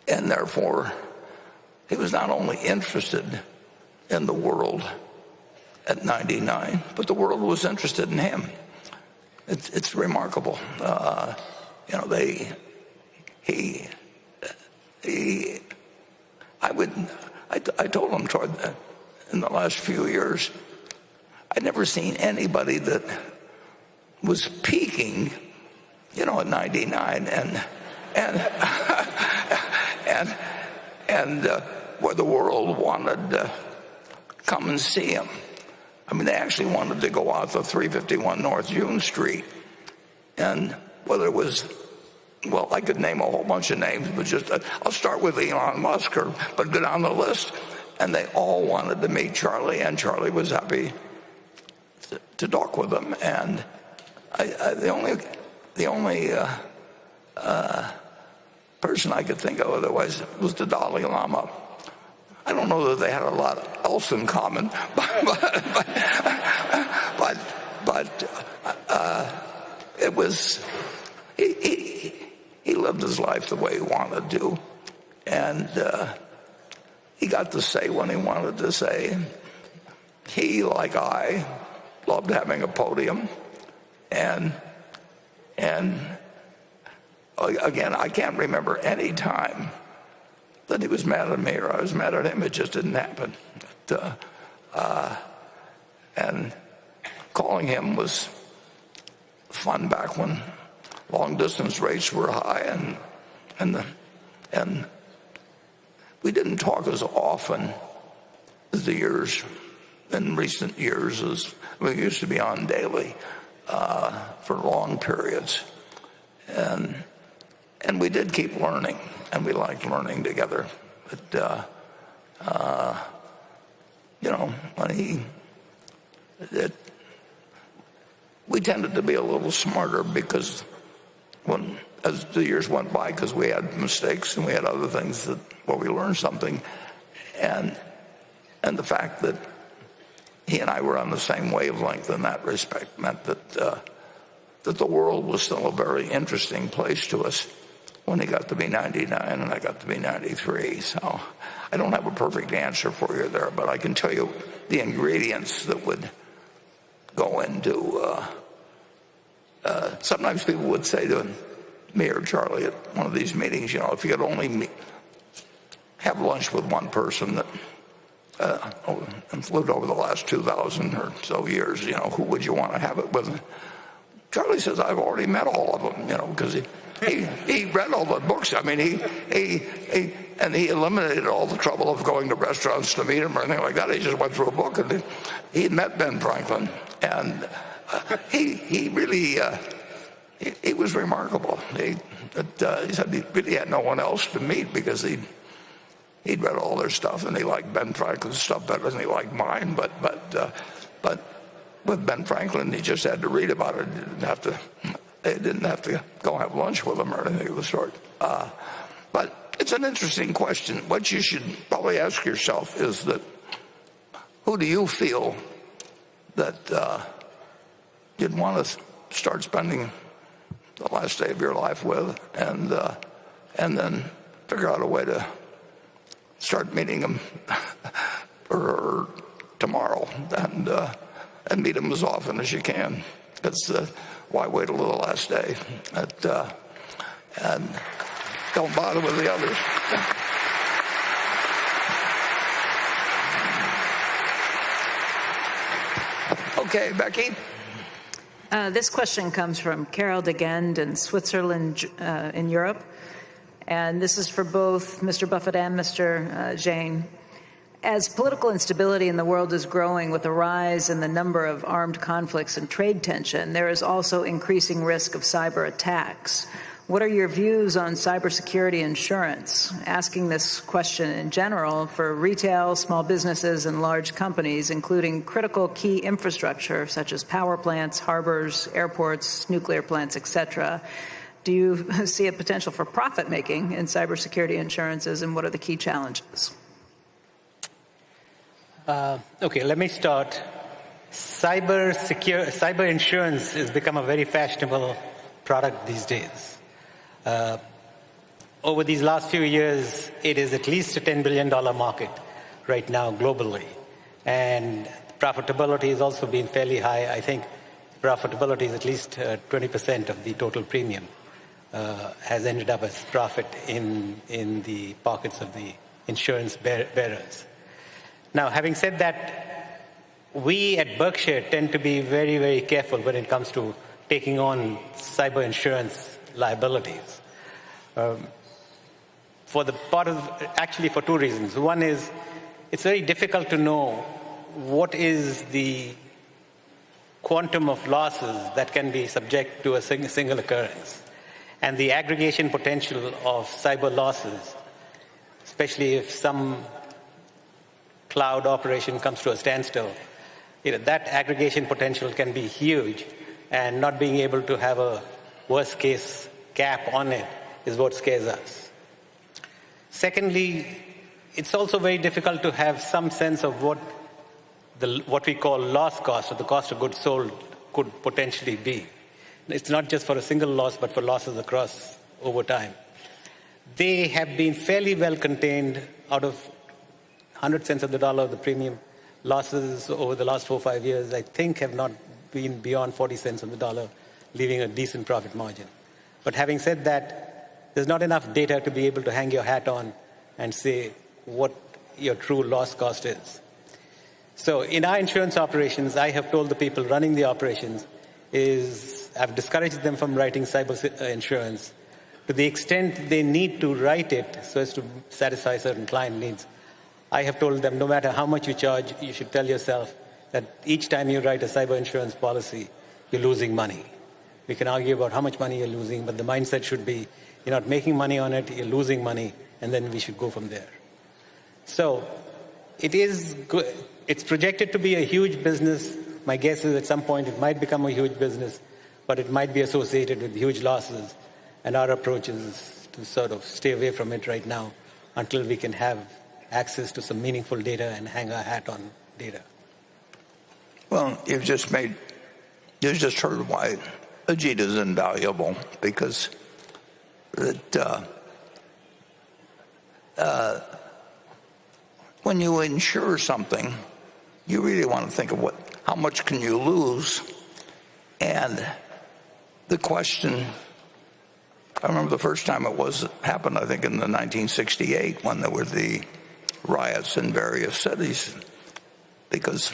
H: therefore he was not only interested in the world at 99, but the world was interested in him. It's remarkable. I told him in the last few years, I'd never seen anybody that was peaking, at 99 and where the world wanted to come and see him. I mean, they actually wanted to go out to 351 North June Street, and whether it was, well, I could name a whole bunch of names, but just I'll start with Elon Musk, but go down the list, and they all wanted to meet Charlie, and Charlie was happy to talk with them. And the only person I could think of otherwise was the Dalai Lama. I don't know that they had a lot else in common, but it was he lived his life the way he wanted to, and he got to say what he wanted to say. He, like I, loved having a podium, and again, I can't remember any time that he was mad at me or I was mad at him. It just didn't happen. And calling him was fun back when long distance rates were high, and we didn't talk as often as in recent years as we used to be on daily for long periods, and we did keep learning, and we liked learning together. But we tended to be a little smarter because as the years went by, because we had mistakes and we had other things where we learned something, and the fact that he and I were on the same wavelength in that respect meant that the world was still a very interesting place to us when he got to be 99 and I got to be 93. So I don't have a perfect answer for you there, but I can tell you the ingredients that would go into. Sometimes people would say to me or Charlie at one of these meetings, if you could only have lunch with one person that lived over the last 2,000 or so years, who would you want to have it with? Charlie says, I've already met all of them, because he read all the books. I mean, he eliminated all the trouble of going to restaurants to meet him or anything like that. He just went through a book, and he had met Ben Franklin, and he really he was remarkable. He said he really had no one else to meet because he'd read all their stuff, and he liked Ben Franklin's stuff better than he liked mine. But with Ben Franklin, he just had to read about it. They didn't have to go have lunch with him or anything of the sort. But it's an interesting question. What you should probably ask yourself is that, who do you feel that you'd want to start spending the last day of your life with, and then figure out a way to start meeting them or tomorrow and meet them as often as you can. Because why wait till the last day? And don't bother with the others. Okay, Becky.
K: This question comes from Carol de Gend in Switzerland, in Europe. And this is for both Mr. Buffett and Mr. Jain. As political instability in the world is growing with a rise in the number of armed conflicts and trade tension, there is also increasing risk of cyber attacks. What are your views on cybersecurity insurance? Asking this question in general for retail, small businesses, and large companies, including critical key infrastructure such as power plants, harbors, airports, nuclear plants, etc. Do you see a potential for profit-making in cybersecurity insurances, and what are the key challenges?
A: Okay, let me start. Cyber insurance has become a very fashionable product these days. Over these last few years, it is at least a $10 billion market right now globally. And profitability has also been fairly high. I think profitability is at least 20% of the total premium has ended up as profit in the pockets of the insurance bearers. Now, having said that, we at Berkshire tend to be very, very careful when it comes to taking on cyber insurance liabilities. For two reasons. One is it's very difficult to know what is the quantum of losses that can be subject to a single occurrence. And the aggregation potential of cyber losses, especially if some cloud operation comes to a standstill, that aggregation potential can be huge, and not being able to have a worst case cap on it is what scares us. Secondly, it's also very difficult to have some sense of what we call loss cost, or the cost of goods sold, could potentially be. It's not just for a single loss, but for losses across over time. They have been fairly well contained. Out of 100 cents of the dollar of the premium, losses over the last 4 or 5 years, I think, have not been beyond 40 cents on the dollar, leaving a decent profit margin. But having said that, there's not enough data to be able to hang your hat on and say what your true loss cost is. So in our insurance operations, I have told the people running the operations I've discouraged them from writing cyber insurance to the extent they need to write it so as to satisfy certain client needs. I have told them no matter how much you charge, you should tell yourself that each time you write a cyber insurance policy, you're losing money. We can argue about how much money you're losing, but the mindset should be you're not making money on it, you're losing money, and then we should go from there. So it is good. It's projected to be a huge business. My guess is at some point it might become a huge business, but it might be associated with huge losses. And our approach is to sort of stay away from it right now until we can have access to some meaningful data and hang our hat on data.
R: Well, you've just heard why Ajit is invaluable, because when you insure something, you really want to think of how much can you lose. And the question, I remember the first time it happened, I think in 1968, when there were the riots in various cities, because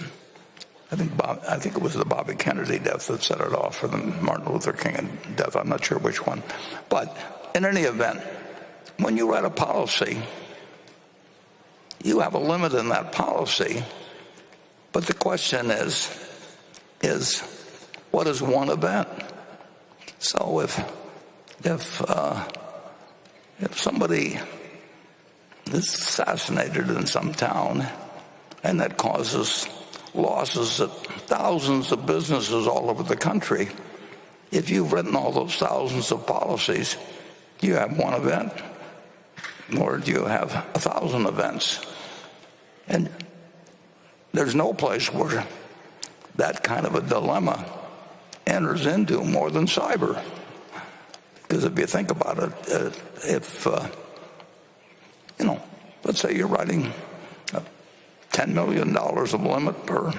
R: I think it was the Bobby Kennedy death that set it off, or the Martin Luther King death. I'm not sure which one. But in any event, when you write a policy, you have a limit in that policy. But the question is what is one event? So if somebody is assassinated in some town and that causes losses at thousands of businesses all over the country, if you've written all those thousands of policies, do you have one event, or do you have 1,000 events? And there's no place where that kind of a dilemma enters into more than cyber. Because if you think about it, if
H: let's say you're writing $10 million of limit per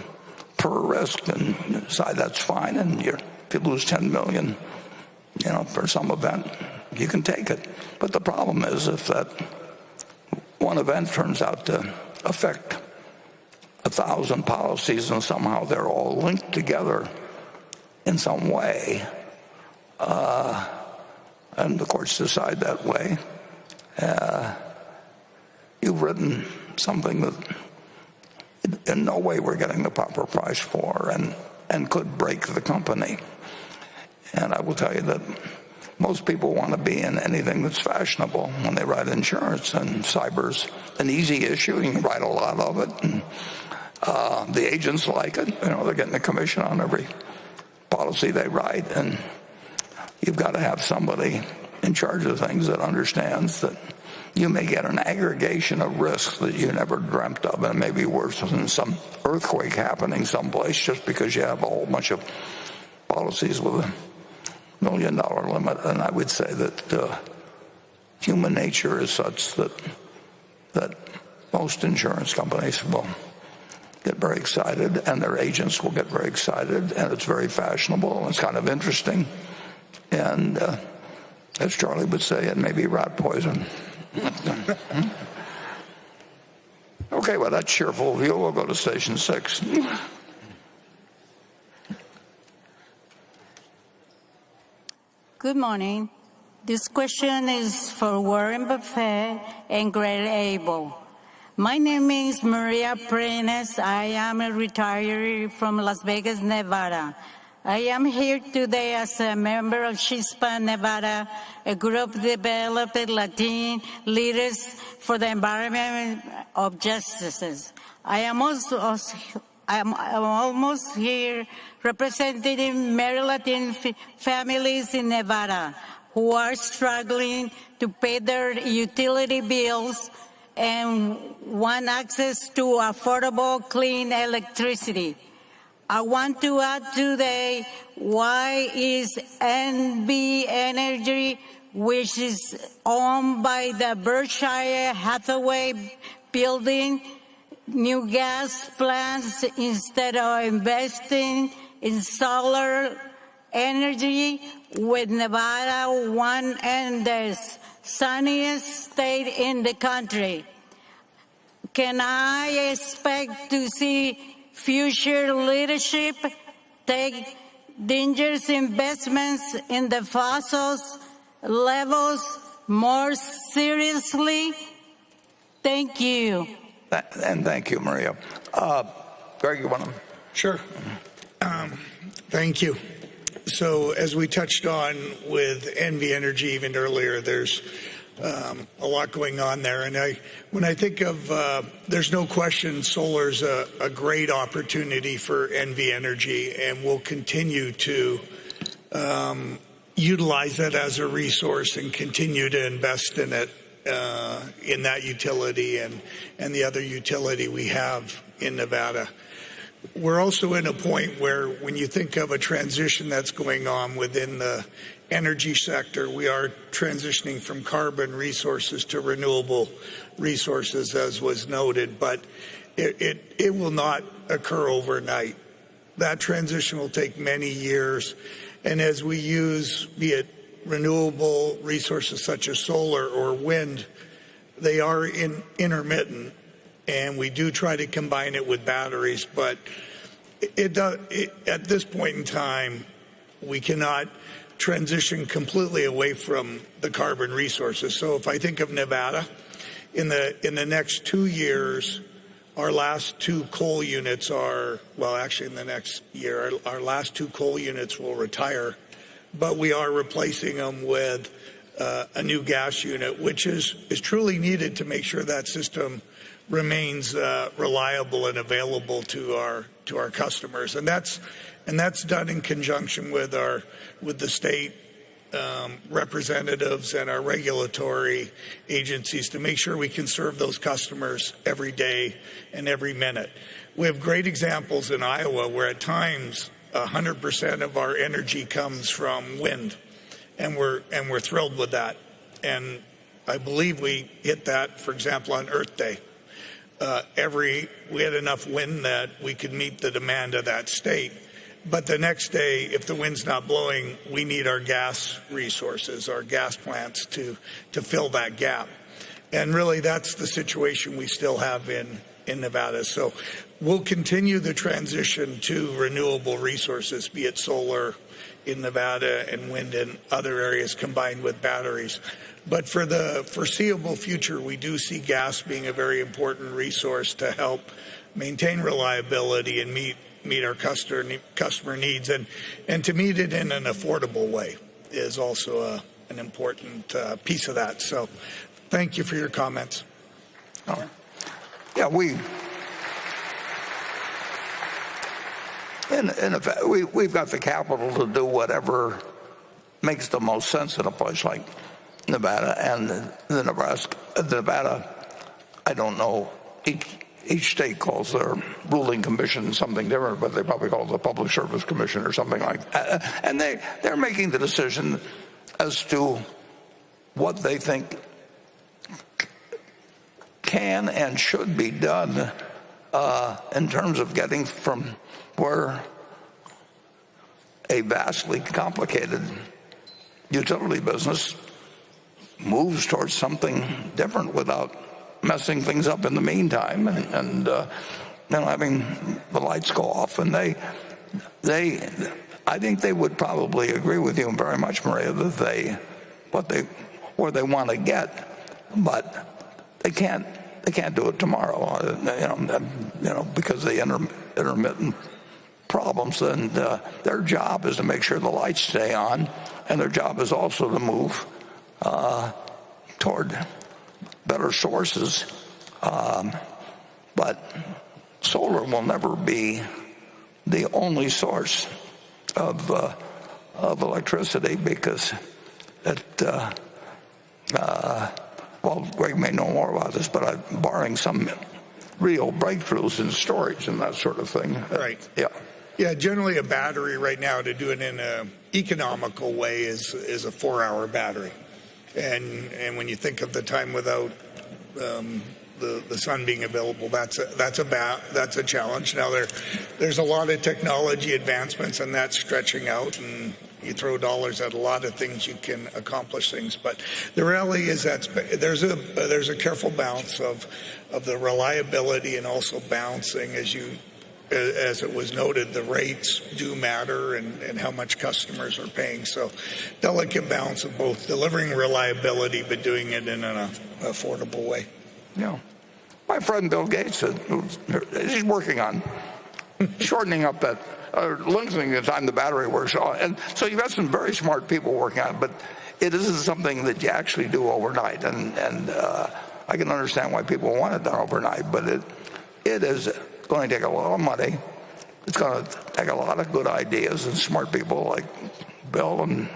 H: risk, and you decide that's fine, and if you lose $10 million, for some event, you can take it. But the problem is if that one event turns out to affect 1,000 policies and somehow they're all linked together in some way, and the courts decide that way, you've written something that in no way we're getting the proper price for and could break the company. And I will tell you that most people want to be in anything that's fashionable when they write insurance, and cyber's an easy issue. You can write a lot of it, and the agents like it. They're getting a commission on every policy they write, and you've got to have somebody in charge of things that understands that you may get an aggregation of risks that you never dreamt of, and it may be worse than some earthquake happening someplace just because you have a whole bunch of policies with $1 million limit. And I would say that human nature is such that most insurance companies will get very excited, and their agents will get very excited, and it's very fashionable, and it's kind of interesting. And as Charlie would say, it may be rat poison. Okay, well, that cheerful view, we'll go to station 6.
I: Good morning. This question is for Warren Buffett and Greg Abel. My name is Maria Prenes. I am a retiree from Las Vegas, Nevada. I am here today as a member of Chispa, Nevada, a group developed Latin leaders for the environment of justices. I am almost here representing many Latin families in Nevada who are struggling to pay their utility bills and want access to affordable, clean electricity. I want to add today, why is NV Energy, which is owned by the Berkshire Hathaway, building new gas plants instead of investing in solar energy, with Nevada one and the sunniest state in the country? Can I expect to see future leadership take dangerous investments in the fossils levels more seriously? Thank you.
H: And thank you, Maria. Greg, you want to?
U: Sure. Thank you. So as we touched on with NV Energy even earlier, there's a lot going on there. And when I think of, there's no question solar's a great opportunity for NV Energy, and we'll continue to utilize it as a resource and continue to invest in it, in that utility and the other utility we have in Nevada. We're also in a point where when you think of a transition that's going on within the energy sector, we are transitioning from carbon resources to renewable resources, as was noted, but it will not occur overnight. That transition will take many years, and as we use, be it renewable resources such as solar or wind, they are intermittent, and we do try to combine it with batteries, but at this point in time, we cannot transition completely away from the carbon resources. So if I think of Nevada, in the next 2 years, our last 2 coal units are, well, actually in the next year, our last 2 coal units will retire, but we are replacing them with a new gas unit, which is truly needed to make sure that system remains reliable and available to our customers, and that's done in conjunction with the state representatives and our regulatory agencies to make sure we can serve those customers every day and every minute. We have great examples in Iowa where at times 100% of our energy comes from wind, and we're thrilled with that. And I believe we hit that, for example, on Earth Day. We had enough wind that we could meet the demand of that state. But the next day, if the wind's not blowing, we need our gas resources, our gas plants to fill that gap. And really, that's the situation we still have in Nevada. So we'll continue the transition to renewable resources, be it solar in Nevada and wind in other areas combined with batteries. But for the foreseeable future, we do see gas being a very important resource to help maintain reliability and meet our customer needs, and to meet it in an affordable way is also an important piece of that. So thank you for your comments.
H: Yeah, in effect, we've got the capital to do whatever makes the most sense in a place like Nevada. And Nevada, I don't know, each state calls their ruling commission something different, but they probably call it the Public Service Commission or something like that. And they're making the decision as to what they think can and should be done in terms of getting from where a vastly complicated utility business moves towards something different without messing things up in the meantime and having the lights go off. And I think they would probably agree with you very much, Maria, that where they want to get, but they can't do it tomorrow, because of the intermittent problems. And their job is to make sure the lights stay on, and their job is also to move toward better sources. But solar will never be the only source of electricity, because well, Greg may know more about this, but barring some real breakthroughs in storage and that sort of thing.
U: Right.
H: Yeah.
U: Yeah, generally a battery right now, to do it in an economical way, is a 4-hour battery. And when you think of the time without the sun being available, that's a challenge. Now there's a lot of technology advancements, and that's stretching out, and you throw dollars at a lot of things, you can accomplish things. But the reality is that there's a careful balance of the reliability, and also balancing, as it was noted, the rates do matter, and how much customers are paying. So delicate balance of both delivering reliability but doing it in an affordable way.
H: Yeah. My friend Bill Gates, he's working on shortening up that, lengthening the time the battery works. And so you've got some very smart people working on it, but it isn't something that you actually do overnight. And I can understand why people want it done overnight, but it is going to take a lot of money. It's going to take a lot of good ideas and smart people like Bill and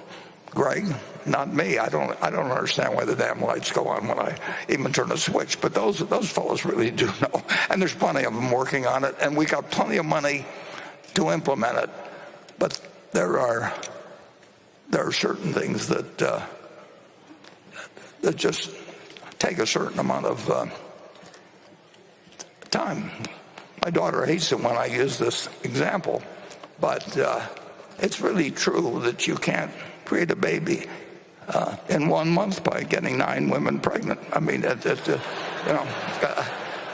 H: Greg. Not me. I don't understand why the damn lights go on when I even turn a switch. But those fellows really do know. And there's plenty of them working on it, and we got plenty of money to implement it. But there are certain things that just take a certain amount of time. My daughter hates it when I use this example, but it's really true that you can't create a baby in 1 month by getting 9 women pregnant. I mean,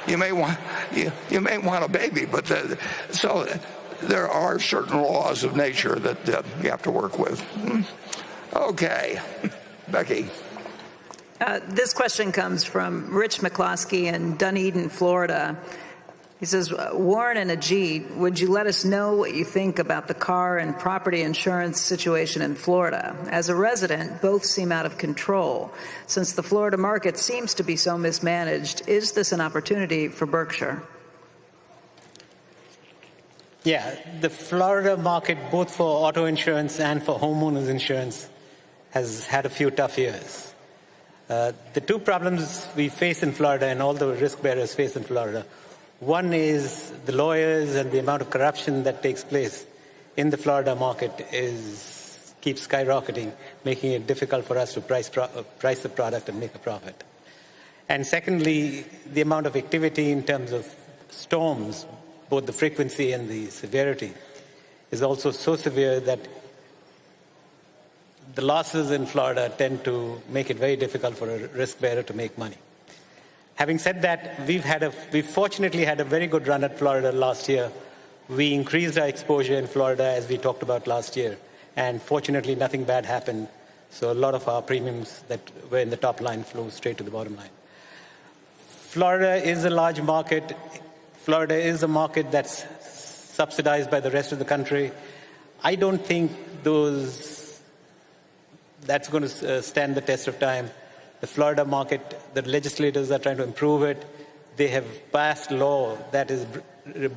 H: you may want a baby, but so there are certain laws of nature that you have to work with. Okay, Becky.
K: This question comes from Rich McCloskey in Dunedin, Florida. He says, Warren and Ajit, would you let us know what you think about the car and property insurance situation in Florida? As a resident, both seem out of control. Since the Florida market seems to be so mismanaged, is this an opportunity for Berkshire?
A: Yeah, the Florida market, both for auto insurance and for homeowners insurance, has had a few tough years. The two problems we face in Florida, and all the risk bearers face in Florida, one is the lawyers, and the amount of corruption that takes place in the Florida market is keeps skyrocketing, making it difficult for us to price the product and make a profit. And secondly, the amount of activity in terms of storms, both the frequency and the severity, is also so severe that the losses in Florida tend to make it very difficult for a risk bearer to make money. Having said that, we've fortunately had a very good run at Florida last year. We increased our exposure in Florida, as we talked about last year, and fortunately nothing bad happened. So a lot of our premiums that were in the top line flow straight to the bottom line. Florida is a large market. Florida is a market that's subsidized by the rest of the country. I don't think that's going to stand the test of time. The Florida market, the legislators are trying to improve it. They have passed law that is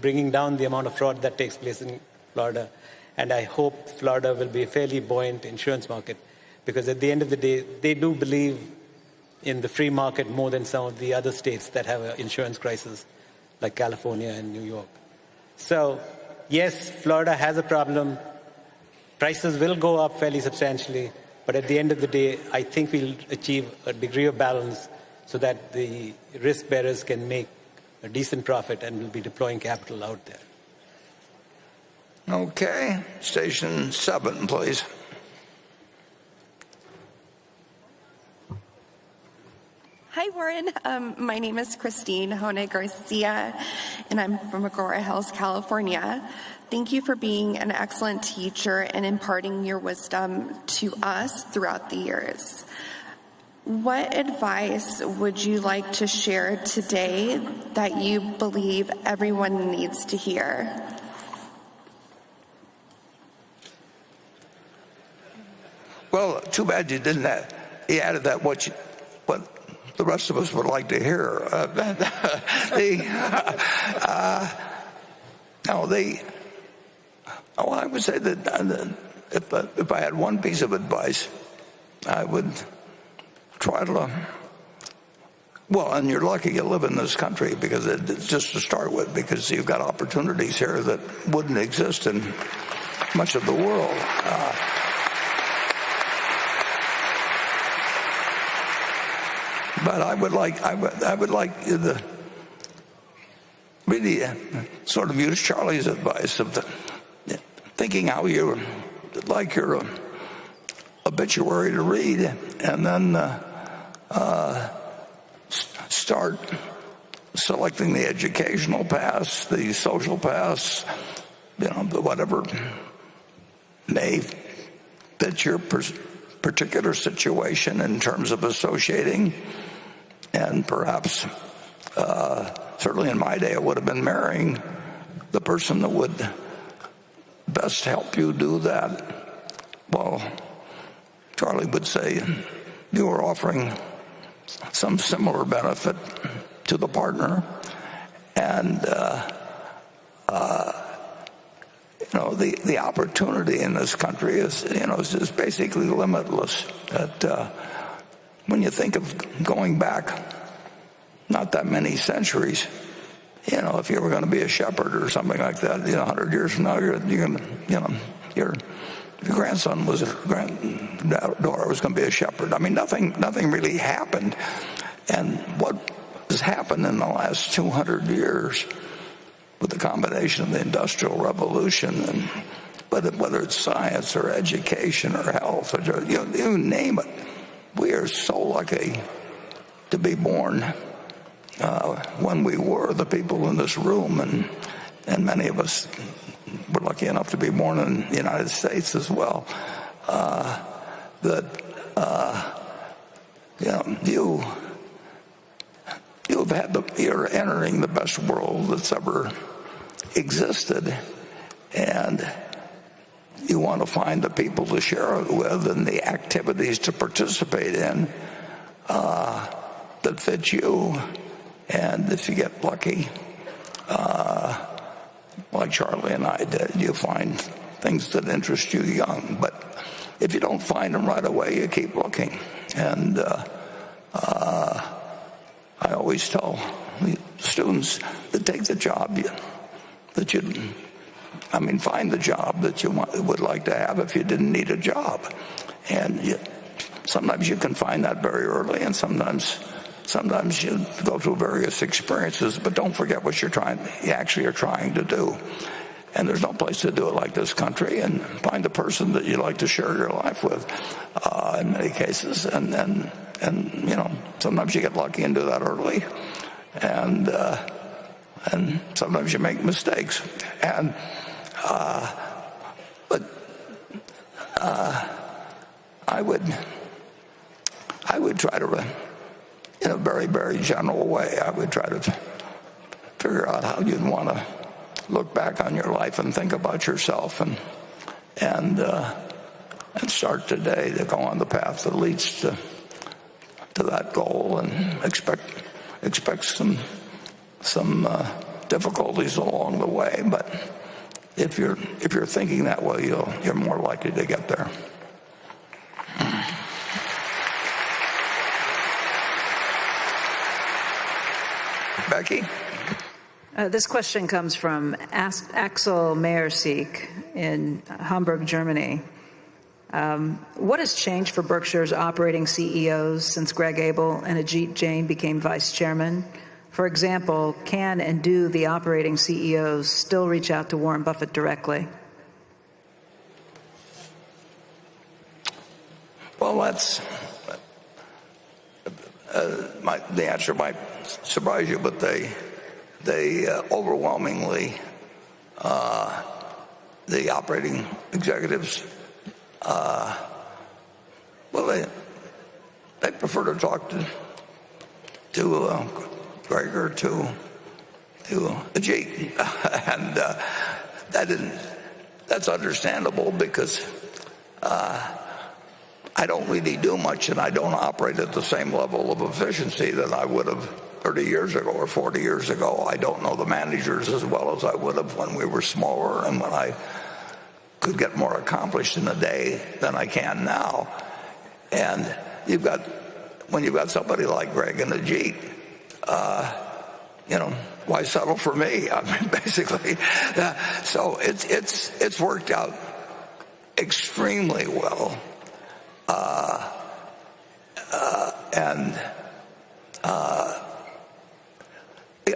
A: bringing down the amount of fraud that takes place in Florida. And I hope Florida will be a fairly buoyant insurance market, because at the end of the day, they do believe in the free market more than some of the other states that have an insurance crisis, like California and New York. So, yes, Florida has a problem. Prices will go up fairly substantially, but at the end of the day, I think we'll achieve a degree of balance so that the risk bearers can make a decent profit and will be deploying capital out there.
H: Okay, station 7, please.
F: Hi, Warren. My name is Christine Hone Garcia, and I'm from Agoura Hills, California. Thank you for being an excellent teacher and imparting your wisdom to us throughout the years. What advice would you like to share today that you believe everyone needs to hear?
H: Well, too bad you didn't you added that what the rest of us would like to hear. I would say that if I had one piece of advice, I would try to, and you're lucky you live in this country, because it's just to start with, because you've got opportunities here that wouldn't exist in much of the world. But I would like you to really sort of use Charlie's advice of thinking how you like your obituary to read, and then start selecting the educational paths, the social paths, whatever may fit your particular situation in terms of associating. And perhaps, certainly in my day, it would have been marrying the person that would best help you do that. Well, Charlie would say you were offering some similar benefit to the partner, and the opportunity in this country is basically limitless. When you think of going back not that many centuries, if you were going to be a shepherd or something like that, 100 years from now, your grandson was granddaughter was going to be a shepherd. I mean, nothing really happened. And what has happened in the last 200 years with the combination of the Industrial Revolution, and whether it's science or education or health, or you name it, we are so lucky to be born when we were, the people in this room, and many of us were lucky enough to be born in the United States as well. You're entering the best world that's ever existed, and you want to find the people to share it with and the activities to participate in that fit you. And if you get lucky, like Charlie and I did, you find things that interest you young. But if you don't find them right away, you keep looking. And I always tell students to take the job that you
R: find the job that you would like to have if you didn't need a job. And sometimes you can find that very early, and sometimes you go through various experiences, but don't forget what you actually are trying to do. And there's no place to do it like this country, and find the person that you like to share your life with in many cases. And sometimes you get lucky and do that early. And sometimes you make mistakes. But I would try to, in a very, very general way, I would try to figure out how you'd want to look back on your life and think about yourself, and start today to go on the path that leads to that goal, and expect some difficulties along the way. But if you're thinking that way, you're more likely to get there. Becky?
K: This question comes from Axel Meyerseek in Hamburg, Germany. What has changed for Berkshire's operating CEOs since Greg Abel and Ajit Jain became vice chairman? For example, can and do the operating CEOs still reach out to Warren Buffett directly?
R: Well, that's the answer might surprise you, but they overwhelmingly, the operating executives, they prefer to talk to Greg or to Ajit, and that's understandable, because I don't really do much, and I don't operate at the same level of efficiency that I would have 30 years ago or 40 years ago. I don't know the managers as well as I would have when we were smaller, and when I could get more accomplished in a day than I can now. And when you've got somebody like Greg and Ajit, why settle for me? I mean, basically. So it's worked out extremely well.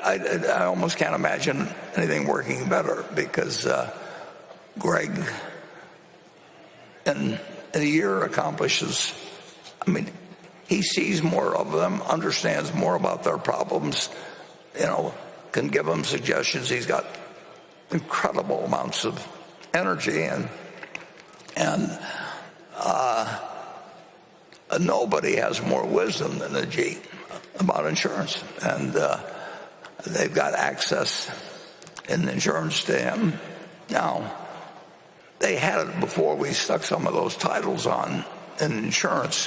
R: I almost can't imagine anything working better, because Greg in a year accomplishes, he sees more of them, understands more about their problems, can give them suggestions. He's got incredible amounts of energy, and nobody has more wisdom than Ajit about insurance, and they've got access in insurance to him. Now, they had it before we stuck some of those titles on in insurance,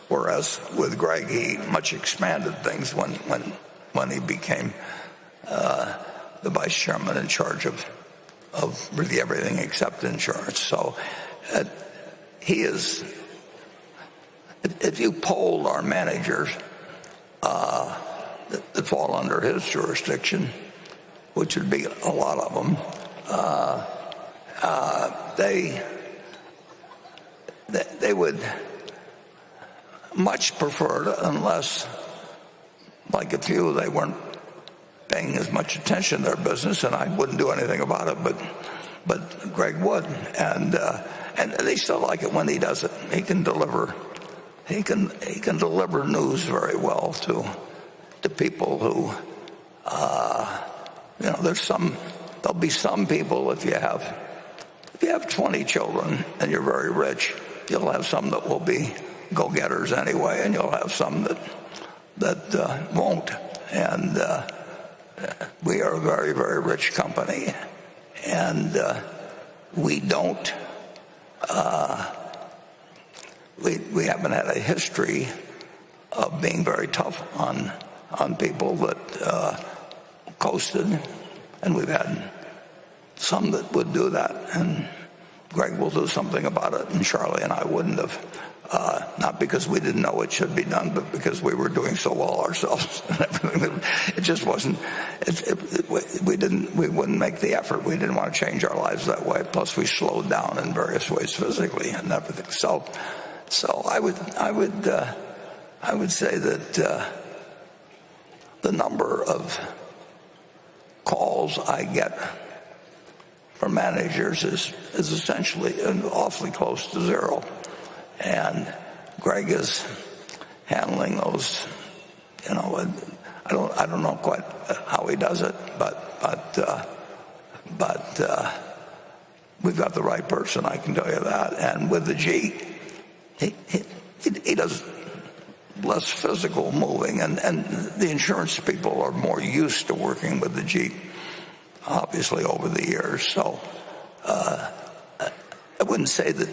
R: whereas with Greg, he much expanded things when he became the vice chairman in charge of really everything except insurance. So he is, if you polled our managers that fall under his jurisdiction, which would be a lot of them, they would much prefer it, unless, like a few, they weren't paying as much attention to their business, and I wouldn't do anything about it, but Greg would, and they still like it when he does it. He can deliver news very well to people who, there'll be some people, if you have 20 children and you're very rich, you'll have some that will be go-getters anyway, and you'll have some that won't. And we are a very, very rich company, and we don't. We haven't had a history of being very tough on people that coasted, and we've had some that would do that, and Greg will do something about it, and Charlie and I wouldn't have. Not because we didn't know it should be done, but because we were doing so well ourselves. It just wasn't. We wouldn't make the effort. We didn't want to change our lives that way. Plus, we slowed down in various ways physically and everything. So I would say that the number of calls I get from managers is essentially awfully close to zero, and Greg is handling those. I don't know quite how he does it, but we've got the right person, I can tell you that. And with the G, he does less physical moving, and the insurance people are more used to working with the Jeep, obviously, over the years. So I wouldn't say that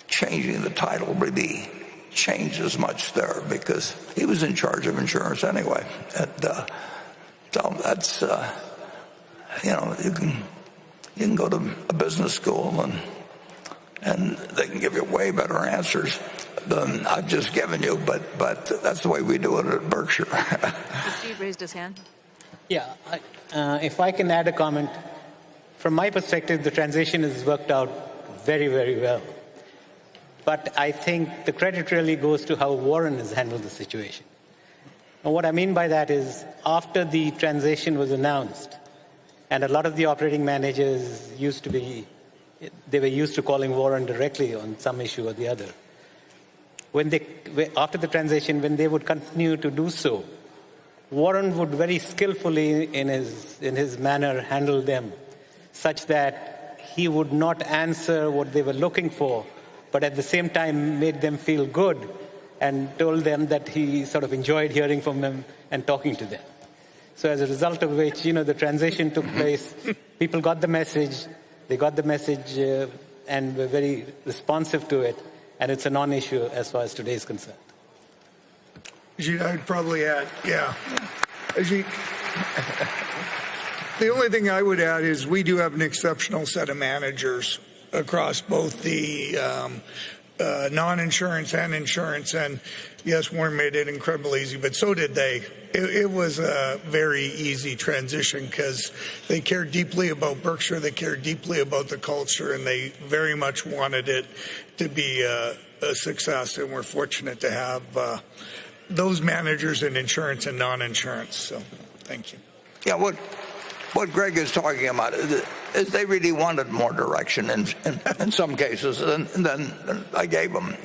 R: changing the title really changes much there, because he was in charge of insurance anyway. And, so that's, you can go to a business school and they can give you way better answers than I've just given you, but that's the way we do it at Berkshire.
K: Steve raised his hand.
A: Yeah, if I can add a comment. From my perspective, the transition has worked out very, very well. But I think the credit really goes to how Warren has handled the situation. And what I mean by that is, after the transition was announced, and a lot of the operating managers they were used to calling Warren directly on some issue or the other. After the transition, when they would continue to do so, Warren would very skillfully, in his manner, handle them, such that he would not answer what they were looking for, but at the same time made them feel good and told them that he sort of enjoyed hearing from them and talking to them. So as a result of which, the transition took place. People got the message, and were very responsive to it, and it's a non-issue as far as today is concerned.
U: Ajit, I'd probably add, Ajit, the only thing I would add is we do have an exceptional set of managers across both the non-insurance and insurance. And yes, Warren made it incredibly easy, but so did they. It was a very easy transition because they cared deeply about Berkshire, they cared deeply about the culture, and they very much wanted it to be a success. And we're fortunate to have those managers in insurance and non-insurance. So thank you.
R: Yeah, what Greg is talking about is they really wanted more direction in some cases than I gave them.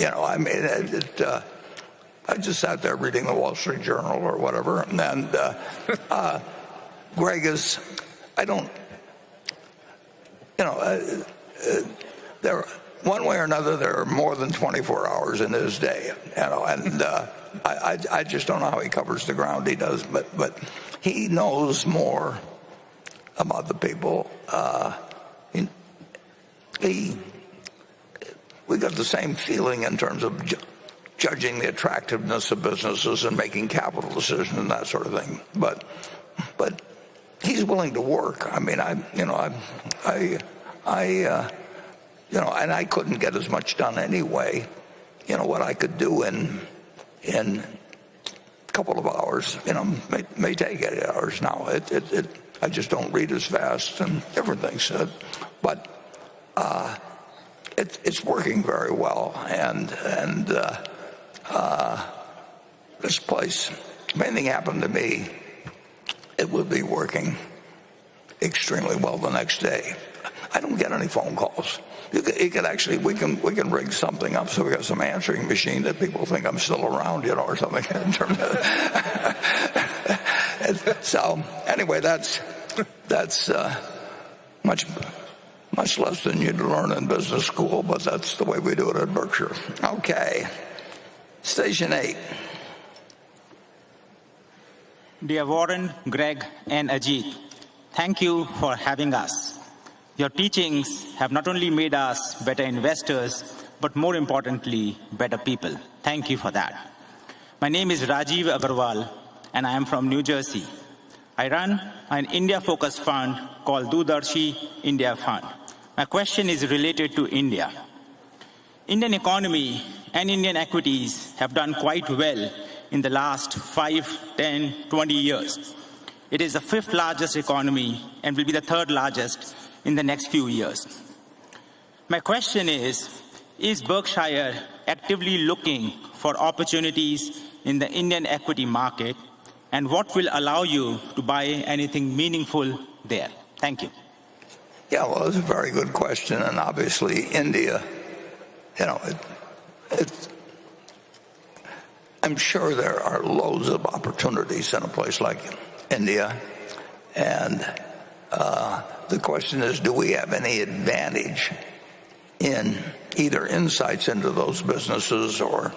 R: I just sat there reading the Wall Street Journal or whatever, and Greg is, there, one way or another, there are more than 24 hours in his day, and I just don't know how he covers the ground he does, but he knows more about the people. We got the same feeling in terms of judging the attractiveness of businesses and making capital decisions and that sort of thing. But he's willing to work. I mean, and I couldn't get as much done anyway. What I could do in a couple of hours, may take 8 hours now. I just don't read as fast and different things. But it's working very well, and this place, if anything happened to me, it would be working extremely well the next day. I don't get any phone calls. You could actually, we can rig something up so we got some answering machine that people think I'm still around, or something. In terms of, so anyway, that's much less than you'd learn in business school, but that's the way we do it at Berkshire. Okay, station 8.
M: Dear Warren, Greg, and Ajit, thank you for having us. Your teachings have not only made us better investors, but more importantly, better people. Thank you for that. My name is Rajiv Agarwal, and I am from New Jersey. I run an India-focused fund called Dudarshi India Fund. My question is related to India. Indian economy and Indian equities have done quite well in the last 5, 10, 20 years. It is the 5th largest economy and will be the 3rd largest in the next few years. My question is Berkshire actively looking for opportunities in the Indian equity market, and what will allow you to buy anything meaningful there? Thank you.
R: Yeah, well, it's a very good question, and obviously India, I'm sure there are loads of opportunities in a place like India, and the question is, do we have any advantage in either insights into those businesses or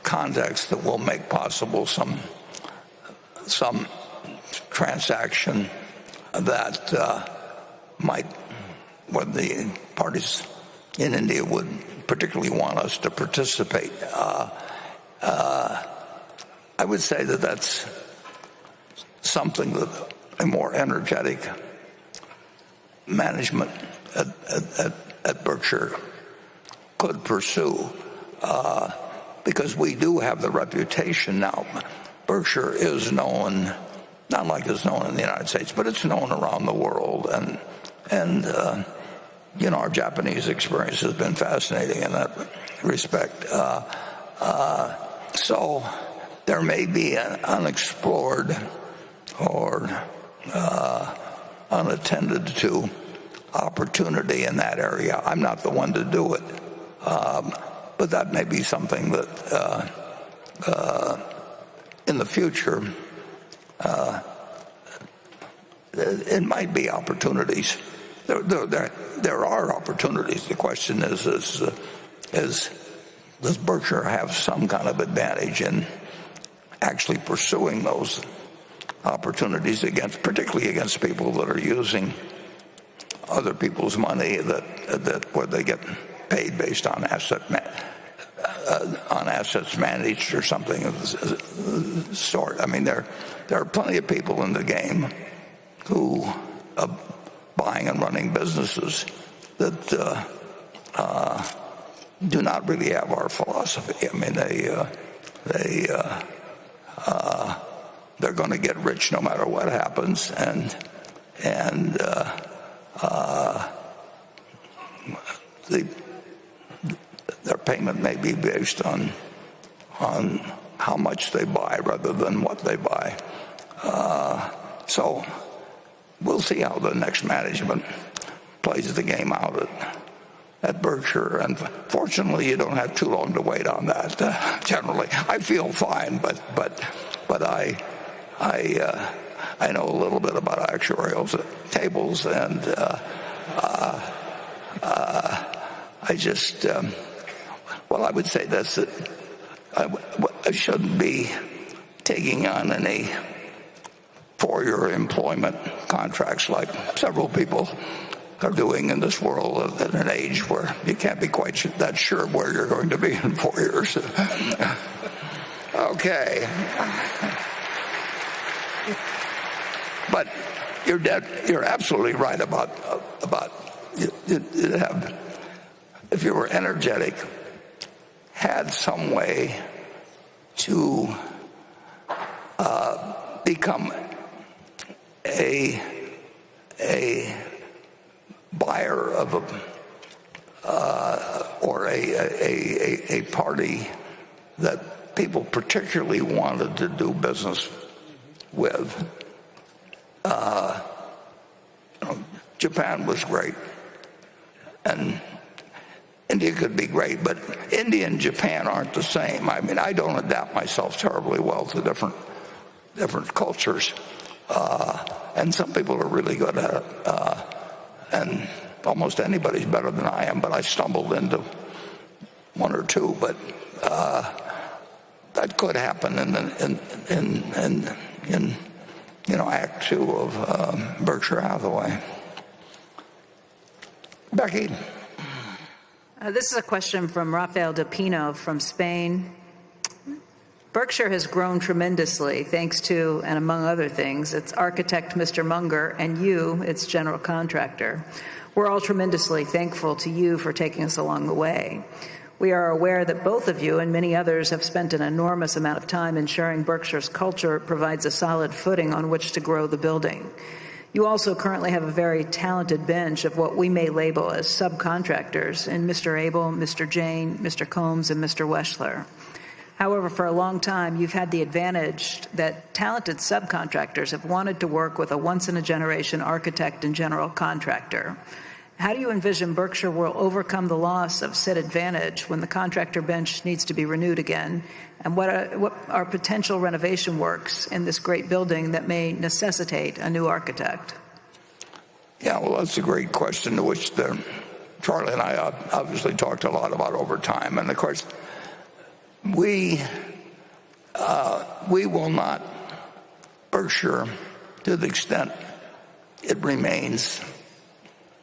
R: contacts that will make possible some transaction that might, what the parties in India would particularly want us to participate. I would say that that's something that a more energetic management at Berkshire could pursue, because we do have the reputation now. Berkshire is known, not like it's known in the United States, but it's known around the world, and our Japanese experience has been fascinating in that respect. So there may be an unexplored or unattended to opportunity in that area. I'm not the one to do it, but that may be something that in the future it might be opportunities. There are opportunities. The question is does Berkshire have some kind of advantage in actually pursuing those opportunities particularly against people that are using other people's money where they get paid based on assets managed or something of the sort. I mean, there are plenty of people in the game who buying and running businesses that do not really have our philosophy. I mean, they're going to get rich no matter what happens, and their payment may be based on how much they buy rather than what they buy. So we'll see how the next management plays the game out at Berkshire, and fortunately you don't have too long to wait on that. Generally, I feel fine, but I know a little bit about actuarial tables, and I just I would say this, that I shouldn't be taking on any four-year employment contracts like several people are doing in this world at an age where you can't be quite that sure where you're going to be in 4 years. Okay. But you're absolutely right about if you were energetic, had some way to become a buyer of or a party that people particularly wanted to do business with. Japan was great, and India could be great, but India and Japan aren't the same. I mean, I don't adapt myself terribly well to different cultures, and some people are really good at it, and almost anybody's better than I am, but I stumbled into one or two, but that could happen in Act 2 of Berkshire Hathaway. Becky.
K: This is a question from Rafael De Pino from Spain. Berkshire has grown tremendously thanks to, and among other things, its architect, Mr. Munger, and you, its general contractor. We're all tremendously thankful to you for taking us along the way. We are aware that both of you and many others have spent an enormous amount of time ensuring Berkshire's culture provides a solid footing on which to grow the building. You also currently have a very talented bench of what we may label as subcontractors in Mr. Abel, Mr. Jane, Mr. Combs, and Mr. Weschler. However, for a long time, you've had the advantage that talented subcontractors have wanted to work with a once-in-a-generation architect and general contractor. How do you envision Berkshire will overcome the loss of said advantage when the contractor bench needs to be renewed again? And what are potential renovation works in this great building that may necessitate a new architect?
R: Yeah, well, that's a great question to which Charlie and I obviously talked a lot about over time. And, of course, we will not, Berkshire, to the extent it remains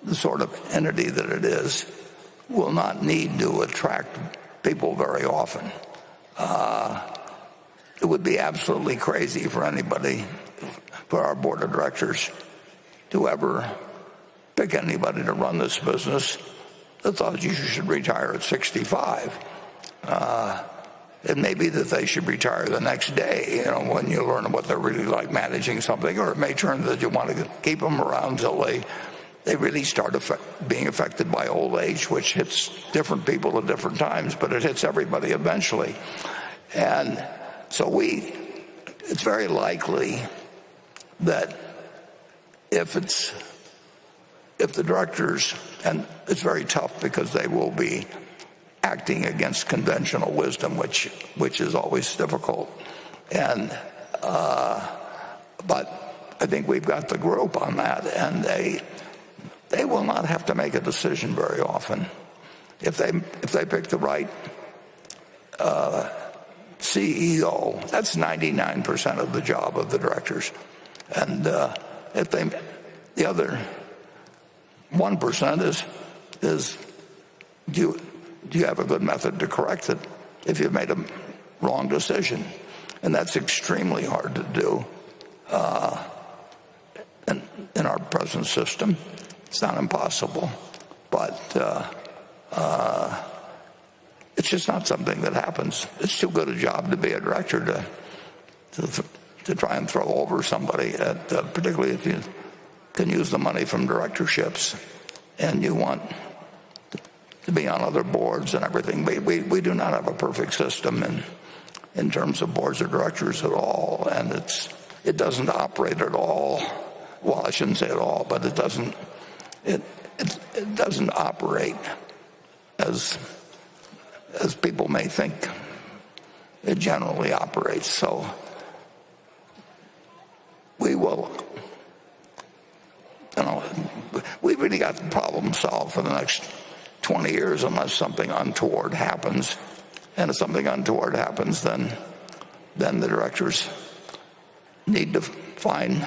R: the sort of entity that it is, will not need to attract people very often. It would be absolutely crazy for anybody, for our board of directors, to ever pick anybody to run this business that thought you should retire at 65. It may be that they should retire the next day, when you learn what they're really like managing something, or it may turn that you want to keep them around until they really start being affected by old age, which hits different people at different times, but it hits everybody eventually. And so it's very likely that if the directors, and it's very tough because they will be acting against conventional wisdom, which is always difficult. And but I think we've got the group on that, and they will not have to make a decision very often. If they pick the right CEO, that's 99% of the job of the directors. And if the other 1% is do you have a good method to correct it if you've made a wrong decision? And that's extremely hard to do in our present system. It's not impossible, but it's just not something that happens. It's too good a job to be a director to try and throw over somebody, particularly if you can use the money from directorships and you want to be on other boards and everything. We do not have a perfect system in terms of boards of directors at all, and it doesn't operate at all. Well, I shouldn't say at all, but it doesn't operate as people may think it generally operates. So we will, we've really got the problem solved for the next 20 years unless something untoward happens. And if something untoward happens, then the directors need to find,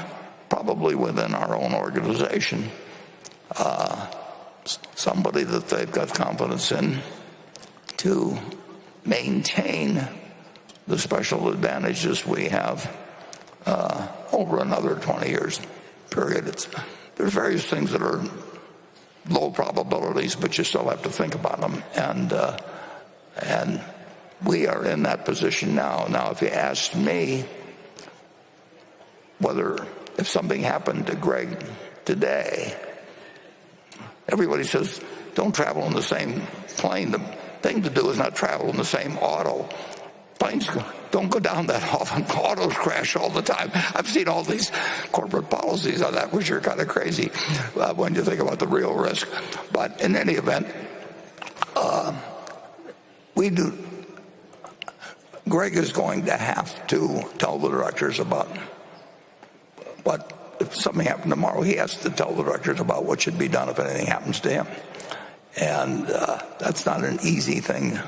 R: probably within our own organization, somebody that they've got confidence in to maintain the special advantages we have over another 20 years period. There's various things that are low probabilities, but you still have to think about them. And we are in that position now. Now, if you asked me if something happened to Greg today, everybody says, don't travel in the same plane. The thing to do is not travel in the same auto. Planes don't go down that often. Autos crash all the time. I've seen all these corporate policies on that, which are kind of crazy when you think about the real risk. But in any event, Greg is going to have to tell the directors about if something happened tomorrow. He has to tell the directors about what should be done if anything happens to him. And that's not an easy thing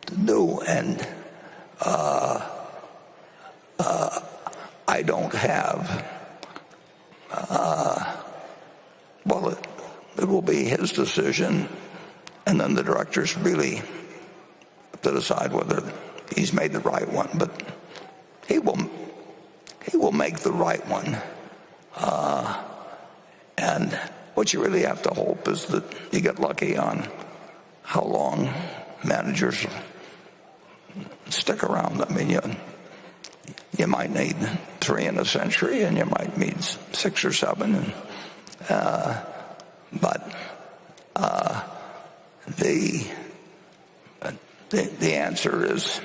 R: to do. And I don't have, it will be his decision, and then the directors really have to decide whether he's made the right one. But he will make the right one. And what you really have to hope is that you get lucky on how long managers stick around. I mean, you might need 3 in a century, and you might need 6 or 7. But the answer is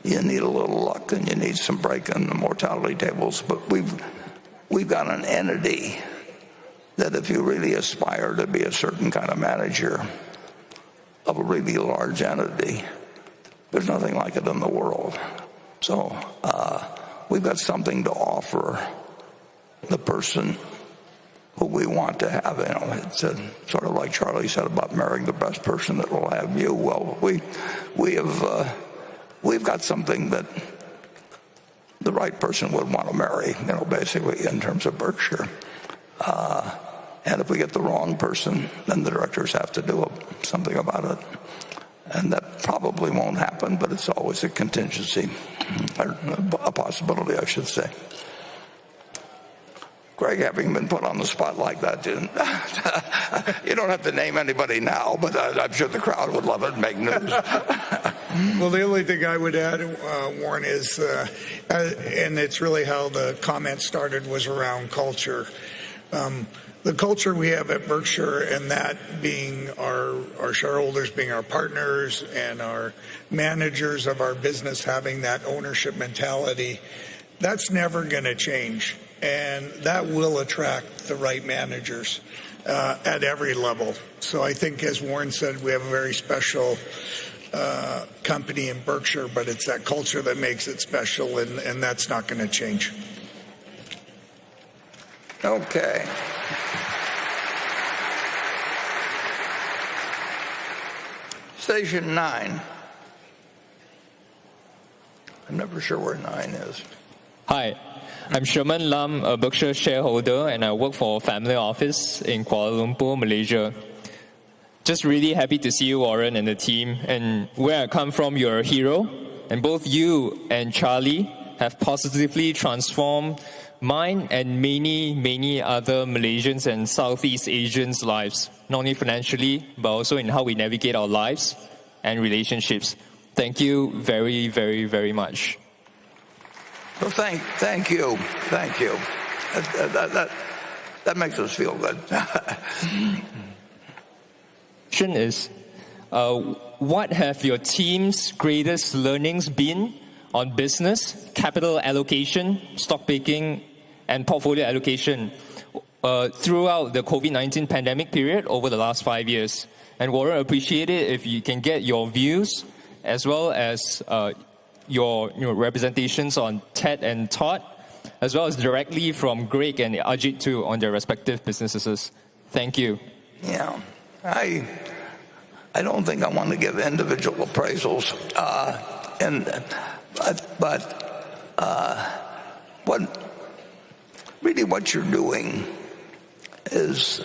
R: you need a little luck and you need some break in the mortality tables. But we've got an entity that if you really aspire to be a certain kind of manager of a really large entity, there's nothing like it in the world. So we've got something to offer the person who we want to have. You know, it's sort of like Charlie said about marrying the best person that will have you. Well, we've got something that the right person would want to marry, you know, basically in terms of Berkshire. And if we get the wrong person, then the directors have to do something about it. And that probably won't happen, but it's always a contingency, or a possibility, I should say. Greg, having been put on the spot like that, you don't have to name anybody now, but I'm sure the crowd would love it and make news.
U: Well, the only thing I would add, Warren, is, and it's really how the comment started, was around culture. The culture we have at Berkshire, and that being our shareholders being our partners and our managers of our business having that ownership mentality, that's never going to change. And that will attract the right managers at every level. So I think, as Warren said, we have a very special company in Berkshire, but it's that culture that makes it special, and that's not going to change.
R: Okay. Station 9. I'm never sure where 9 is.
O: Hi, I'm Sherman Lam, a Berkshire shareholder, and I work for a family office in Kuala Lumpur, Malaysia. Just really happy to see you, Warren, and the team. And where I come from, you're a hero. And both you and Charlie have positively transformed mine and many other Malaysians and Southeast Asians' lives, not only financially, but also in how we navigate our lives and relationships. Thank you very, very, very much.
R: Well, thank you. That makes us feel good.
O: Question is, what have your team's greatest learnings been on business, capital allocation, stock picking, and portfolio allocation throughout the COVID-19 pandemic period over the last 5 years? And Warren, appreciate it if you can get your views as well as your representations on Ted and Todd, as well as directly from Greg and Ajit too on their respective businesses. Thank you.
R: Yeah, I don't think I want to give individual appraisals, what you're doing is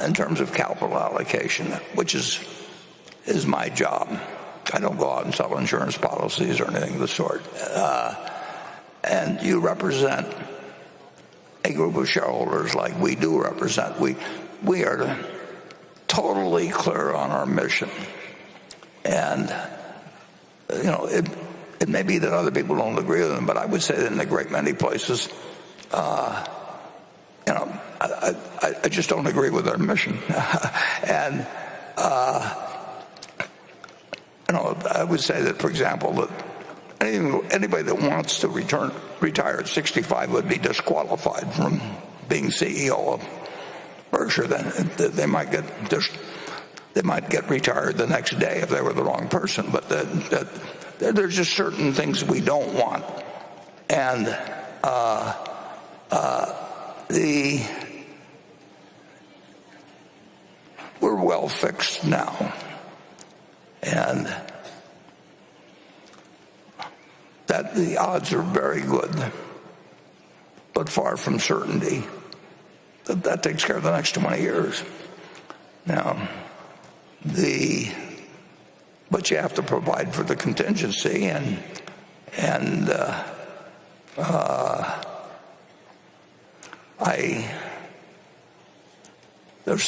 R: in terms of capital allocation, which is my job. I don't go out and sell insurance policies or anything of the sort. And you represent a group of shareholders like we do represent. We are totally clear on our mission. And, you know, it may be that other people don't agree with them, but I would say that in a great many places, you know, I just don't agree with their mission. And, you know, I would say that, for example, that anybody that wants to retire at 65 would be disqualified from being CEO of Berkshire. Then they might get retired the next day if they were the wrong person. But there's just certain things we don't want, and we're well fixed now. And that the odds are very good, but far from certainty. That takes care of the next 20 years. Now, but you have to provide for the contingency, and there's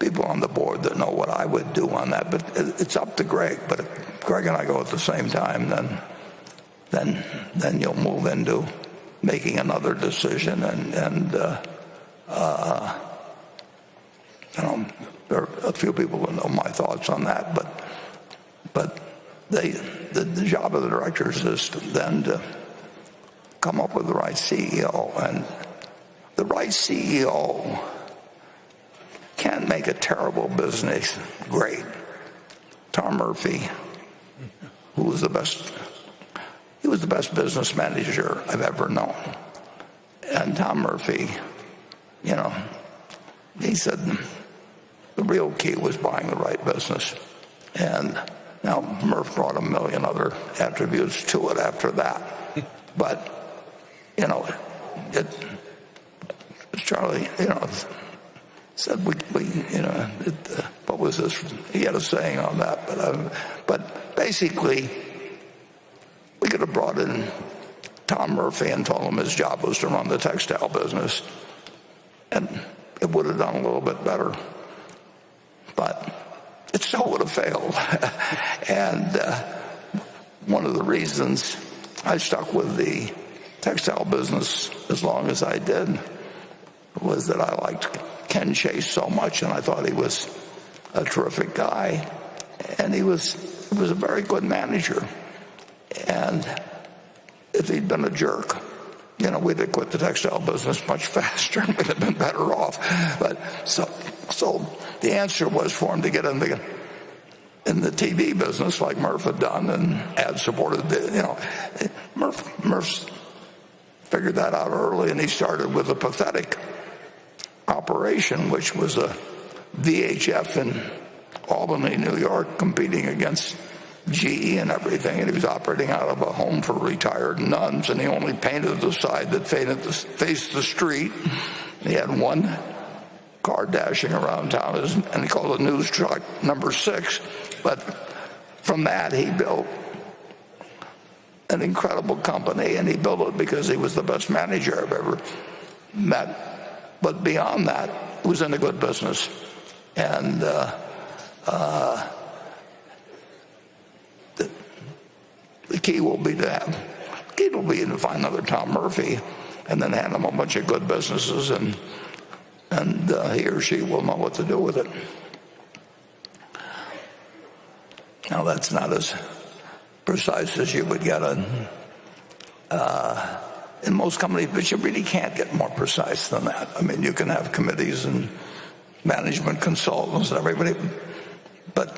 H: people on the board that know what I would do on that. But it's up to Greg. But if Greg and I go at the same time, then you'll move into making another decision. And there are a few people who know my thoughts on that. But the job of the directors is then to come up with the right CEO. And the right CEO can make a terrible business great. Tom Murphy, who was the best, he was the best business manager I've ever known. And Tom Murphy, he said the real key was buying the right business. And now Murph brought a million other attributes to it after that. But, Charlie, said what was this? He had a saying on that, but basically, we could have brought in Tom Murphy and told him his job was to run the textile business, and it would have done a little bit better, but it still would have failed. And one of the reasons I stuck with the textile business as long as I did was that I liked Ken Chase so much, and I thought he was a terrific guy, and he was a very good manager. And if he'd been a jerk, we'd have quit the textile business much faster and we'd have been better off. But so the answer was for him to get in the TV business like Murph had done and ad-supported. Murph's figured that out early, and he started with a pathetic operation, which was a VHF in Albany, New York, competing against GE and everything, and he was operating out of a home for retired nuns, and he only painted the side that faced the street. He had one car dashing around town, and he called it news truck number 6. But from that, he built an incredible company, and he built it because he was the best manager I've ever met. But beyond that, he was in a good business. And the key will be to find another Tom Murphy and then hand him a bunch of good businesses, and he or she will know what to do with it. Now, that's not as precise as you would get in most companies, but you really can't get more precise than that. I mean, you can have committees and management consultants and everybody, but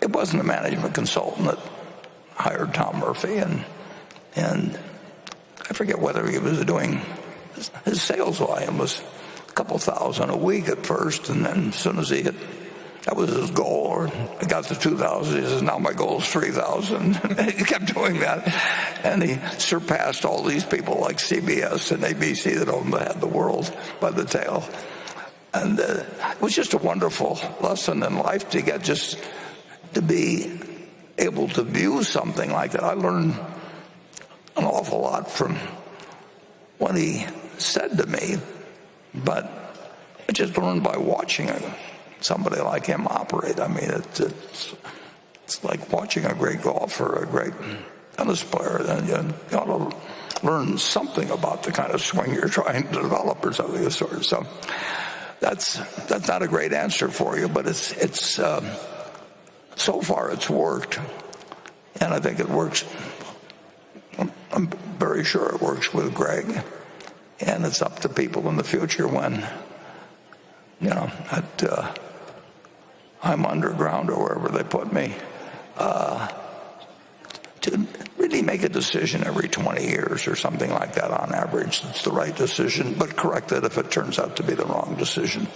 H: it wasn't a management consultant that hired Tom Murphy, and I forget whether he was doing, his sales volume was a couple thousand a week at first, and then as soon as that was his goal, or he got to 2,000, he says, now my goal is 3,000. He kept doing that, and he surpassed all these people like CBS and ABC that had the world by the tail. And it was just a wonderful lesson in life to get just to be able to view something like that. I learned an awful lot from what he said to me, but I just learned by watching somebody like him operate. I mean, it's like watching a great golfer, a great tennis player. Then you ought to learn something about the kind of swing you're trying to develop or something of the sort. So that's not a great answer for you, but it's so far it's worked, and I think it works. I'm very sure it works with Greg, and it's up to people in the future when I'm underground or wherever they put me, to really make a decision every 20 years or something like that on average. It's the right decision, but correct it if it turns out to be the wrong decision.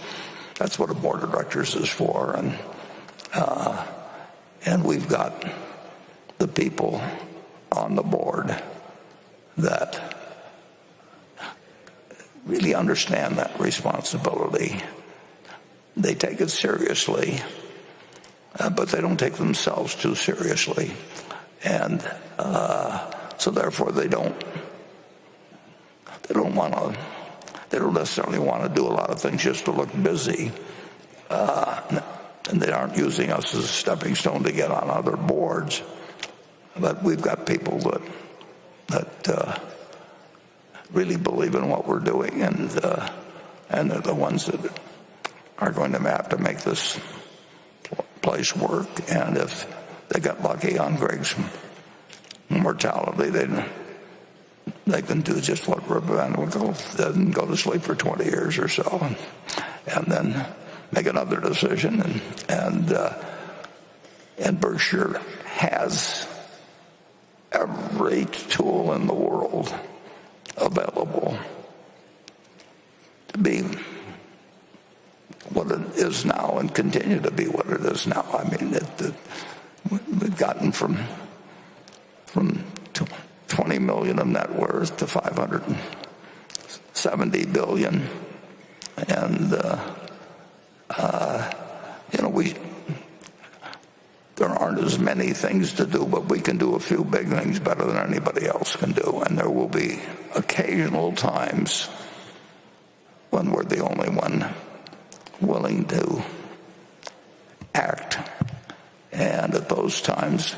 H: That's what a board of directors is for, and we've got the people on the board that really understand that responsibility. They take it seriously, but they don't take themselves too seriously. And so therefore they don't necessarily want to do a lot of things just to look busy.
R: and they aren't using us as a stepping stone to get on other boards. But we've got people that really believe in what we're doing, and they're the ones that are going to have to make this place work. And if they got lucky on Greg's mortality, they can do just what Rip Van Winkle did and go to sleep for 20 years or so, and then make another decision. And Berkshire has every tool in the world available to be what it is now and continue to be what it is now. I mean, we've gotten from 20 million of net worth to 570 billion, and there aren't as many things to do, but we can do a few big things better than anybody else can do. And there will be occasional times when we're the only one willing to act. And at those times,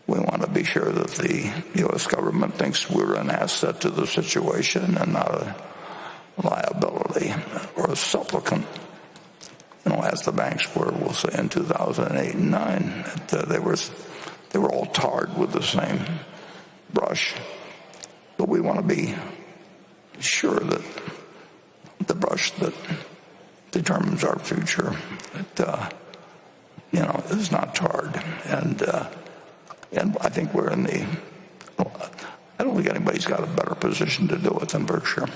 R: we want to be sure that the U.S. government thinks we're an asset to the situation and not a liability or a supplicant. As the banks were, we'll say, in 2008 and 2009, they were all tarred with the same brush. But we want to be sure that the brush that determines our future, is not tarred. And I think we're in the. I don't think anybody's got a better position to do it than Berkshire.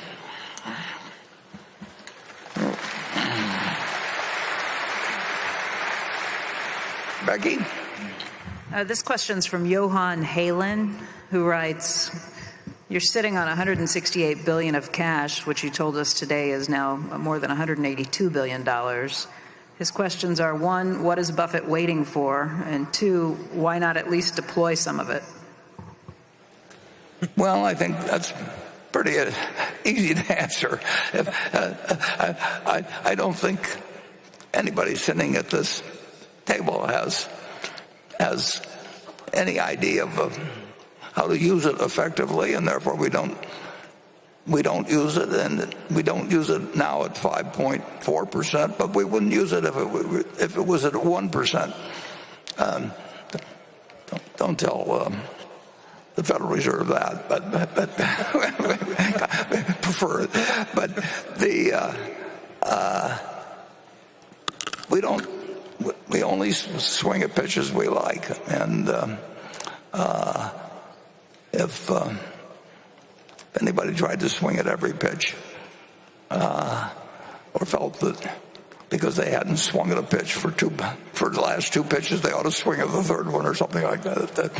R: Becky?
K: This question's from Johan Halen, who writes, you're sitting on $168 billion of cash, which you told us today is now more than $182 billion. His questions are, one, what is Buffett waiting for? And two, why not at least deploy some of it?
R: Well, I think that's pretty easy to answer. I don't think anybody sitting at this table has any idea of how to use it effectively, and therefore we don't use it, and we don't use it now at 5.4%, but we wouldn't use it if it was at 1%. Don't tell the Federal Reserve that, but prefer it. But we only swing at pitches we like, and if anybody tried to swing at every pitch, or felt that because they hadn't swung at a pitch for the last two pitches, they ought to swing at the third one or something like that.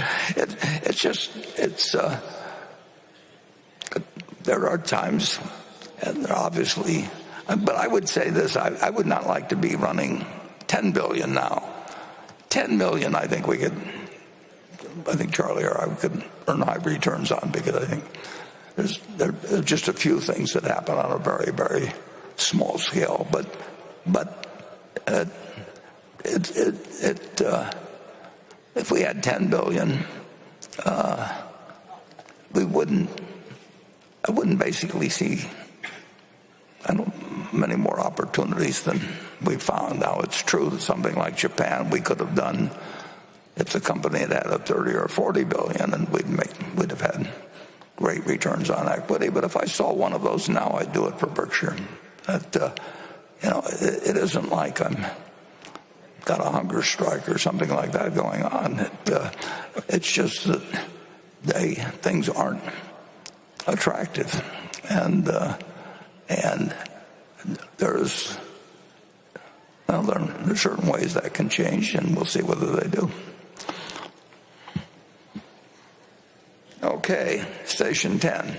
R: There are times, and obviously, but I would say this: I would not like to be running 10 billion now. 10 million, I think Charlie or I could earn high returns on, because I think there are just a few things that happen on a very, very small scale. But if we had 10 billion, I wouldn't basically see many more opportunities than we found. Now, it's true that something like Japan we could have done if the company had a 30 or 40 billion, and we'd have had great returns on equity. But if I saw one of those now, I'd do it for Berkshire. It isn't like I'm got a hunger strike or something like that going on. It's just that things aren't attractive, and there's certain ways that can change, and we'll see whether they do. Okay, station 10.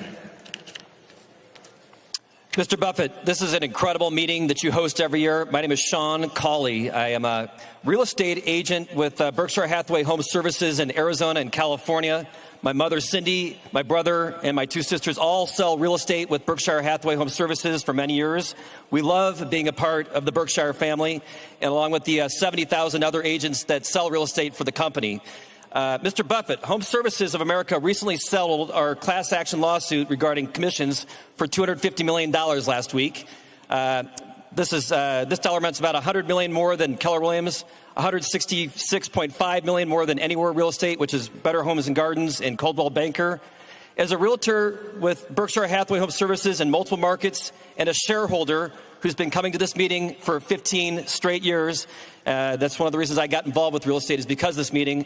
N: Mr. Buffett, this is an incredible meeting that you host every year. My name is Sean Cawley. I am a real estate agent with Berkshire Hathaway Home Services in Arizona and California. My mother, Cindy, my brother, and my two sisters all sell real estate with Berkshire Hathaway Home Services for many years. We love being a part of the Berkshire family, and along with the 70,000 other agents that sell real estate for the company. Mr. Buffett, Home Services of America recently settled our class action lawsuit regarding commissions for $250 million last week. This dollar amount's about $100 million more than Keller Williams, $166.5 million more than Anywhere Real Estate, which is Better Homes and Gardens, and Coldwell Banker. As a realtor with Berkshire Hathaway Home Services in multiple markets and a shareholder who's been coming to this meeting for 15 straight years, that's one of the reasons I got involved with real estate, is because of this meeting.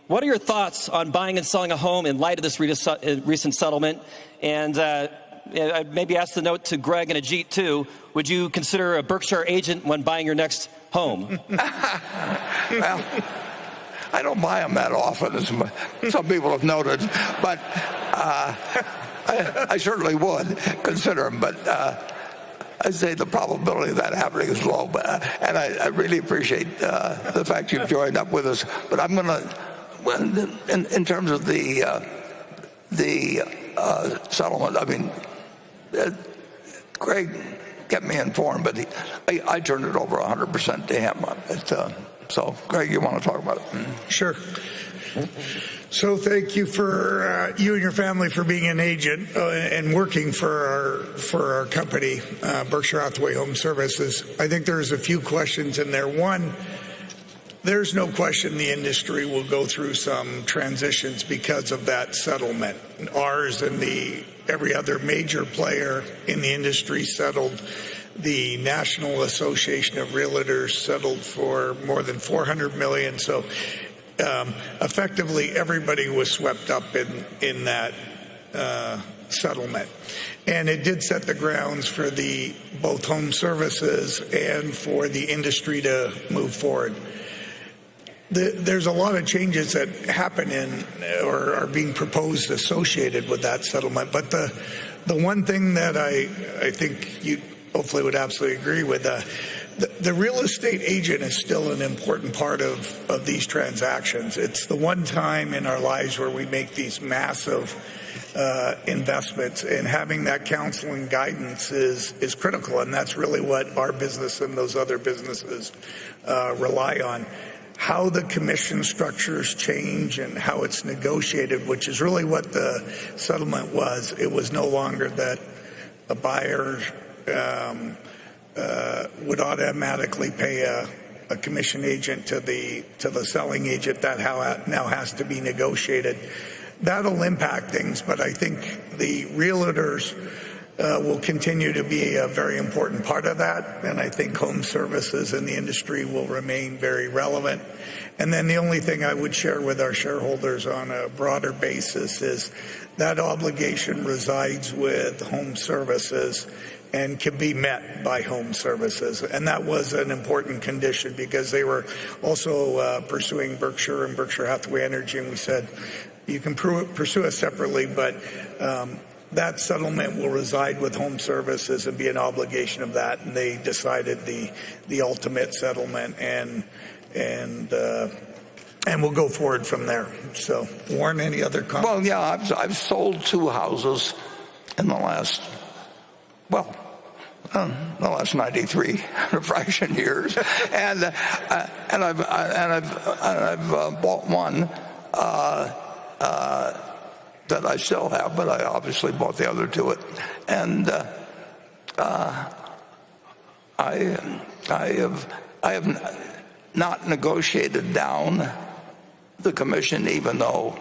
N: What are your thoughts on buying and selling a home in light of this recent settlement? And I'd maybe ask the note to Greg and Ajit too. Would you consider a Berkshire agent when buying your next home?
H: Well, I don't buy them that often, as some people have noted, but I certainly would consider them. But I'd say the probability of that happening is low. And I really appreciate the fact you've joined up with us. But I'm going to, in terms of the settlement, I mean, Greg kept me informed, but I turned it over 100% to him. So, Greg, you want to talk about it?
U: Sure. So thank you for you and your family for being an agent and working for our company, Berkshire Hathaway Home Services. I think there's a few questions in there. One, there's no question the industry will go through some transitions because of that settlement. Ours and every other major player in the industry settled. The National Association of Realtors settled for more than $400 million. So effectively, everybody was swept up in that settlement. And it did set the grounds for both home services and for the industry to move forward. There's a lot of changes that happen or are being proposed associated with that settlement. But the one thing that I think you hopefully would absolutely agree with, the real estate agent is still an important part of these transactions. It's the one time in our lives where we make these massive investments, and having that counsel and guidance is critical. And that's really what our business and those other businesses rely on. How the commission structures change and how it's negotiated, which is really what the settlement was. It was no longer that a buyer would automatically pay a commission agent to the selling agent. That now has to be negotiated. That'll impact things, but I think the realtors will continue to be a very important part of that, and I think home services in the industry will remain very relevant. And then the only thing I would share with our shareholders on a broader basis is that obligation resides with home services and can be met by home services. And that was an important condition because they were also pursuing Berkshire and Berkshire Hathaway Energy, and we said, you can pursue us separately, but that settlement will reside with home services and be an obligation of that. And they decided the ultimate settlement, and we'll go forward from there. So, Warren, any other comments?
H: Well, yeah, I've sold two houses in the last 93 fraction years, and I've bought one that I still have, but I obviously bought the other two. And I have not negotiated down the commission, even though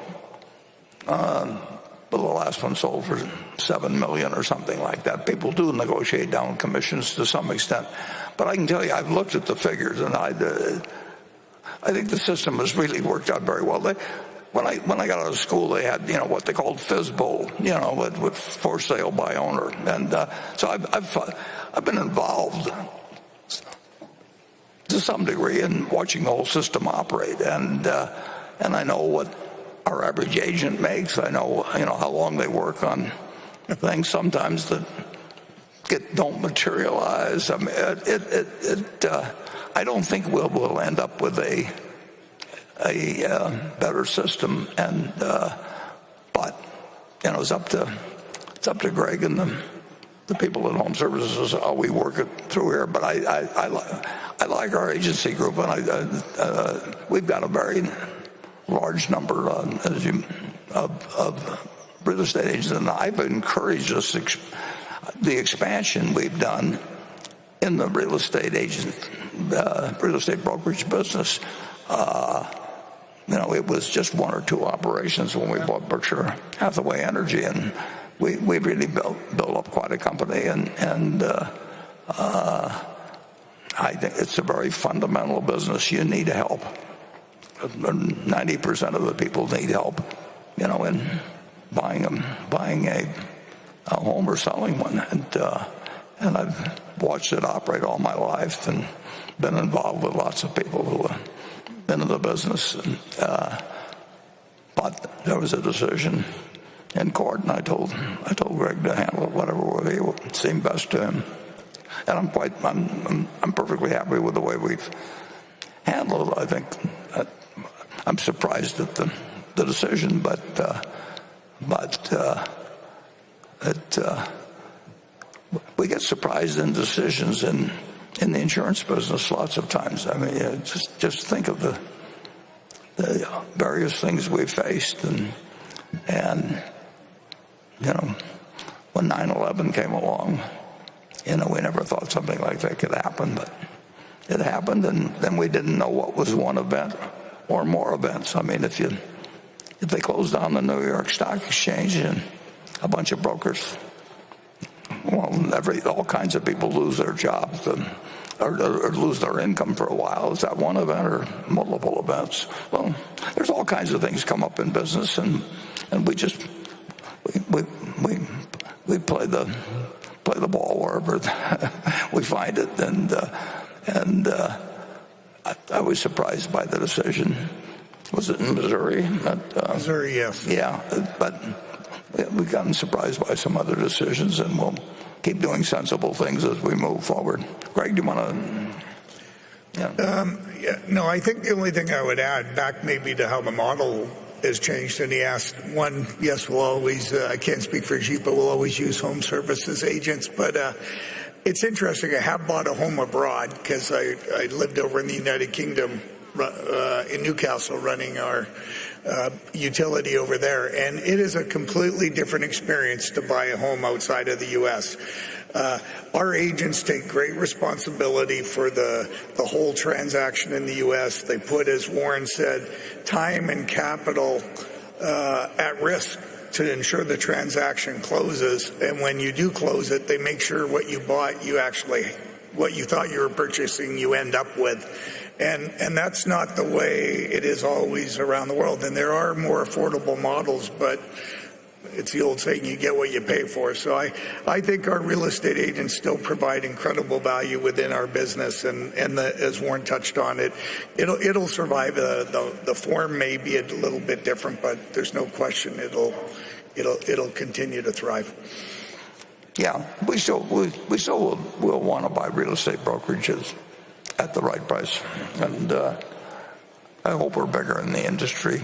H: the last one sold for $7 million or something like that. People do negotiate down commissions to some extent, but I can tell you, I've looked at the figures, and I think the system has really worked out very well. When I got out of school, they had what they called FSBO, with for sale by owner, and so I've been involved to some degree in watching the whole system operate, and I know what our average agent makes. I know how long they work on things. Sometimes the don't materialize. I mean, I don't think we'll end up with a better system. And but it's up to Greg and the people at Home Services how we work it through here. But I like our agency group, and we've got a very large number of real estate agents, and I've encouraged us the expansion we've done in the real estate brokerage business. It was just one or two operations when we bought Berkshire Hathaway Energy, and we really built up quite a company, and I think it's a very fundamental business. You need help. 90% of the people need help, in buying a home or selling one, and I've watched it operate all my life and been involved with lots of people who have been in the business. But there was a decision in court, and I told Greg to handle it whatever way it seemed best to him, and I'm perfectly happy with the way we've handled it. I think I'm surprised at the decision, but we get surprised in decisions in the insurance business lots of times. I mean, just think of the various things we've faced, and when 9/11 came along, we never thought something like that could happen, but it happened, and then we didn't know what was one event or more events. I mean, if they closed down the New York Stock Exchange and a bunch of brokers, well, all kinds of people lose their jobs or lose their income for a while. Is that one event or multiple events? Well, there's all kinds of things come up in business, and we just we play the ball wherever we find it, and I was surprised by the decision. Was it in Missouri?
U: Missouri, yes.
H: Yeah, but we've gotten surprised by some other decisions, and we'll keep doing sensible things as we move forward. Greg, do you want to?
U: No, I think the only thing I would add back maybe to how the model has changed, and he asked, one, yes, we'll always, I can't speak for Ajit, but we'll always use Home Services agents. But it's interesting, I have bought a home abroad because I lived over in the United Kingdom, in Newcastle, running our utility over there, and it is a completely different experience to buy a home outside of the U.S. Our agents take great responsibility for the whole transaction in the U.S. They put, as Warren said, time and capital at risk to ensure the transaction closes, and when you do close it, they make sure what you bought, what you thought you were purchasing, you end up with. And that's not the way it is always around the world. And there are more affordable models, but it's the old saying, you get what you pay for. So I think our real estate agents still provide incredible value within our business. And as Warren touched on it'll survive. The form may be a little bit different, but there's no question it'll continue to thrive.
H: Yeah, we still will want to buy real estate brokerages at the right price, and I hope we're bigger in the industry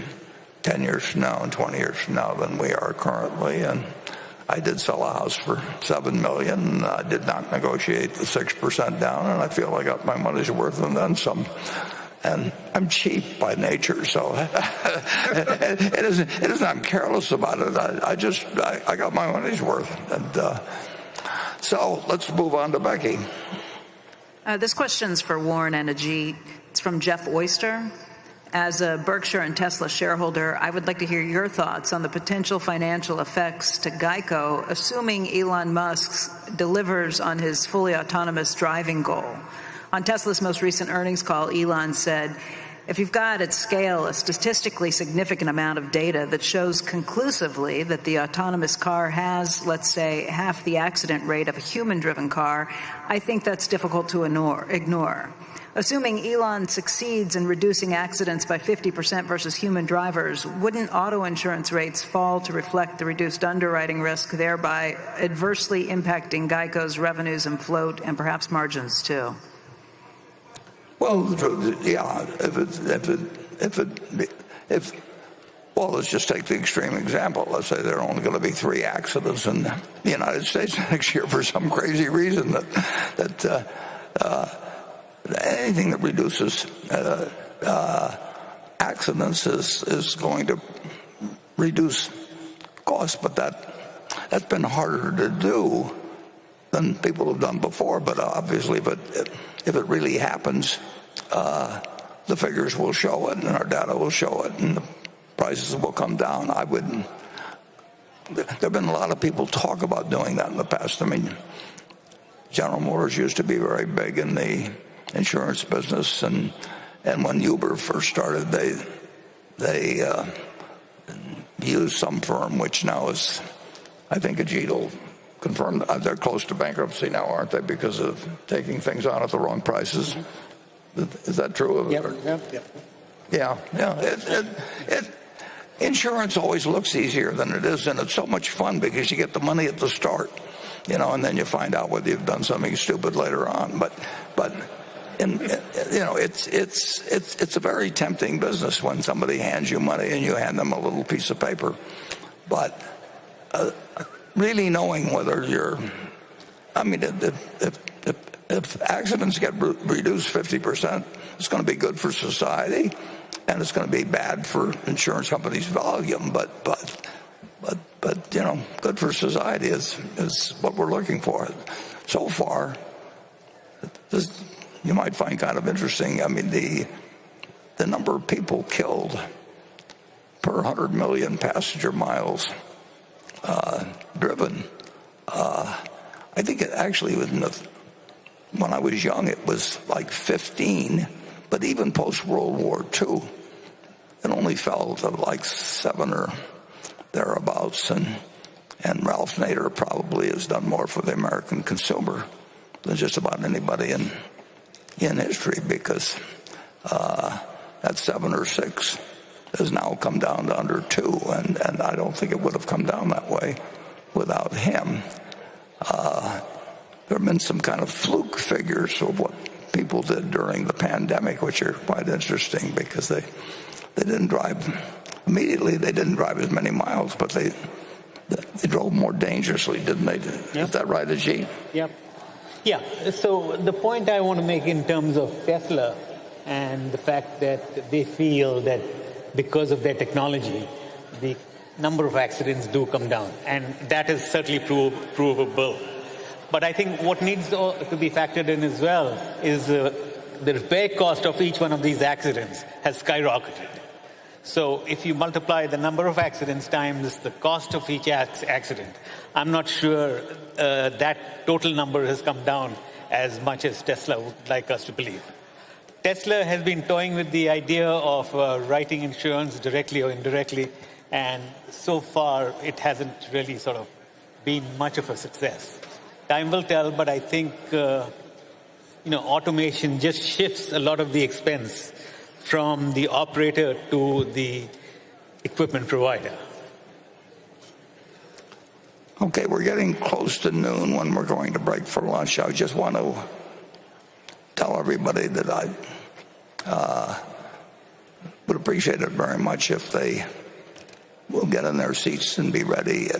H: 10 years from now and 20 years from now than we are currently. And I did sell a house for $7 million. I did not negotiate the 6% down, and I feel I got my money's worth and then some. And I'm cheap by nature, so it isn't I'm careless about it. I got my money's worth, and so let's move on to Becky.
K: This question's for Warren and Ajit. It's from Jeff Oyster. As a Berkshire and Tesla shareholder, I would like to hear your thoughts on the potential financial effects to Geico, assuming Elon Musk delivers on his fully autonomous driving goal. On Tesla's most recent earnings call, Elon said, If you've got at scale a statistically significant amount of data that shows conclusively that the autonomous car has, let's say, half the accident rate of a human-driven car, I think that's difficult to ignore. Assuming Elon succeeds in reducing accidents by 50% versus human drivers, wouldn't auto insurance rates fall to reflect the reduced underwriting risk, thereby adversely impacting Geico's revenues and float and perhaps margins too?
R: Well, yeah, well, let's just take the extreme example. Let's say there are only going to be 3 accidents in the United States next year for some crazy reason that anything that reduces accidents is going to reduce costs, but that's been harder to do than people have done before. But obviously, if it really happens, the figures will show it, and our data will show it, and the prices will come down. There have been a lot of people talk about doing that in the past. I mean, General Motors used to be very big in the insurance business, and when Uber first started, they used some firm which now is, I think Ajit will confirm, they're close to bankruptcy now, aren't they, because of taking things on at the wrong prices? Is that true? Yeah. Insurance always looks easier than it is, and it's so much fun because you get the money at the start, and then you find out whether you've done something stupid later on. But it's a very tempting business when somebody hands you money and you hand them a little piece of paper. But really knowing whether if accidents get reduced 50%, it's going to be good for society, and it's going to be bad for insurance companies' volume. But good for society is what we're looking for. So far, you might find kind of interesting. I mean, the number of people killed per 100 million passenger miles driven. I think it actually was when I was young, it was like 15, but even post-World War II, it only fell to like 7 or thereabouts. And Ralph Nader probably has done more for the American consumer than just about anybody in history, because that 7 or 6 has now come down to under 2, and I don't think it would have come down that way without him. There have been some kind of fluke figures of what people did during the pandemic, which are quite interesting, because they didn't drive immediately. They didn't drive as many miles, but they drove more dangerously, didn't they? Yep. Is that right, Ajit?
A: Yep. Yeah. So the point I want to make in terms of Tesla and the fact that they feel that because of their technology, the number of accidents do come down, and that is certainly provable. But I think what needs to be factored in as well is the repair cost of each one of these accidents has skyrocketed. So if you multiply the number of accidents times the cost of each accident, I'm not sure that total number has come down as much as Tesla would like us to believe. Tesla has been toying with the idea of writing insurance directly or indirectly, and so far it hasn't really sort of been much of a success. Time will tell, but I think automation just shifts a lot of the expense from the operator to the equipment provider.
R: Okay, we're getting close to noon when we're going to break for lunch. I just want to tell everybody that I would appreciate it very much if they will get in their seats and be ready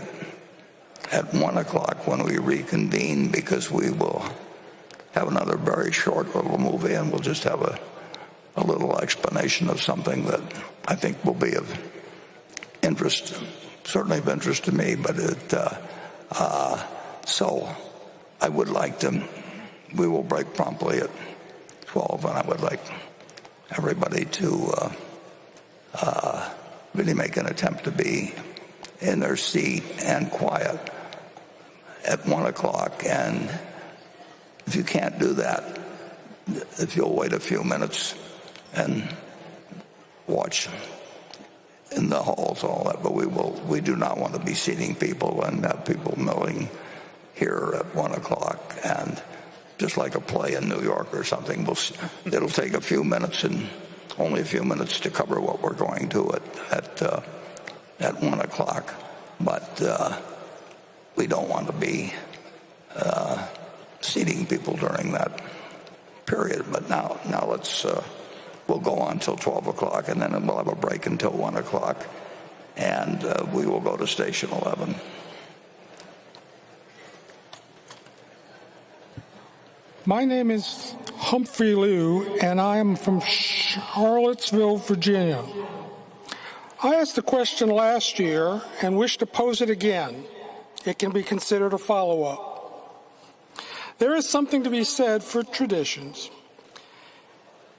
R: at 1 o'clock when we reconvene, because we will have another very short little movie, and we'll just have a little explanation of something that I think will be of interest, certainly of interest to me. But so I would like we will break promptly at 12, and I would like everybody to really make an attempt to be in their seat and quiet at 1 o'clock. And if you can't do that, if you'll wait a few minutes and watch in the halls, all that, but we do not want to be seating people and have people milling here at 1 o'clock, and just like a play in New York or something, it'll take a few minutes, and only a few minutes, to cover what we're going to at 1 o'clock. But we don't want to be seating people during that period. But now we'll go on till 12 o'clock, and then we'll have a break until 1 o'clock, and we will go to Station 11.
P: My name is Humphrey Liu, and I am from Charlottesville, Virginia. I asked a question last year and wish to pose it again. It can be considered a follow-up. There is something to be said for traditions.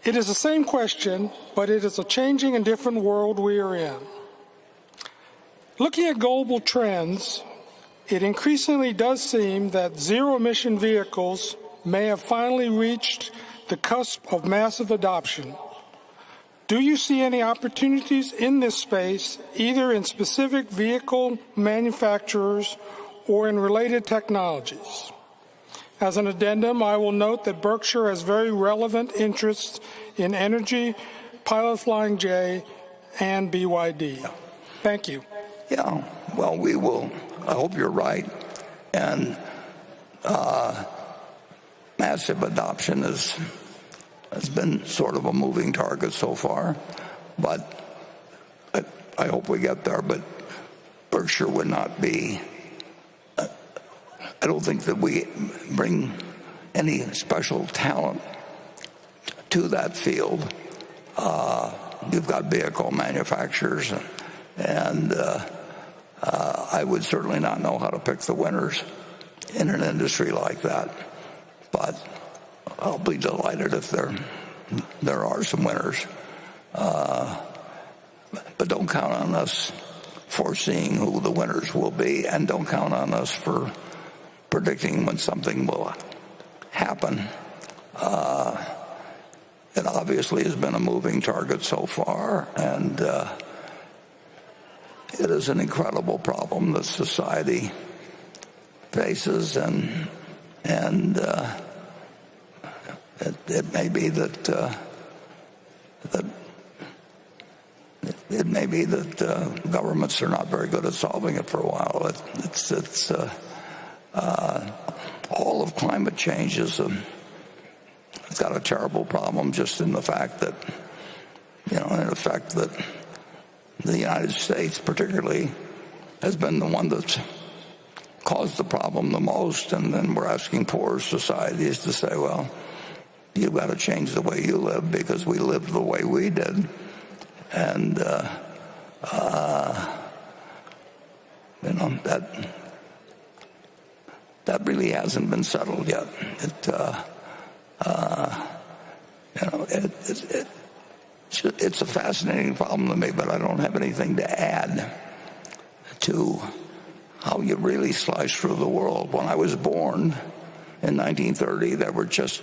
P: It is the same question, but it is a changing and different world we are in. Looking at global trends, it increasingly does seem that zero-emission vehicles may have finally reached the cusp of massive adoption. Do you see any opportunities in this space, either in specific vehicle manufacturers or in related technologies? As an addendum, I will note that Berkshire has very relevant interests in energy, Pilot Flying J, and BYD. Thank you.
R: Yeah, well, we will. I hope you're right. And massive adoption has been sort of a moving target so far, but I hope we get there. But Berkshire would not be, I don't think that we bring any special talent to that field. You've got vehicle manufacturers, and I would certainly not know how to pick the winners in an industry like that. But I'll be delighted if there are some winners. But don't count on us foreseeing who the winners will be, and don't count on us for predicting when something will happen. It obviously has been a moving target so far, and it is an incredible problem that society faces, and it may be that governments are not very good at solving it for a while. It's all of climate change it's got a terrible problem just in the fact that, that the United States particularly has been the one that's caused the problem the most, and then we're asking poorer societies to say, well, you've got to change the way you live because we lived the way we did. And, that really hasn't been settled yet. It's a fascinating problem to me, but I don't have anything to add to how you really slice through the world. When I was born in 1930, there were just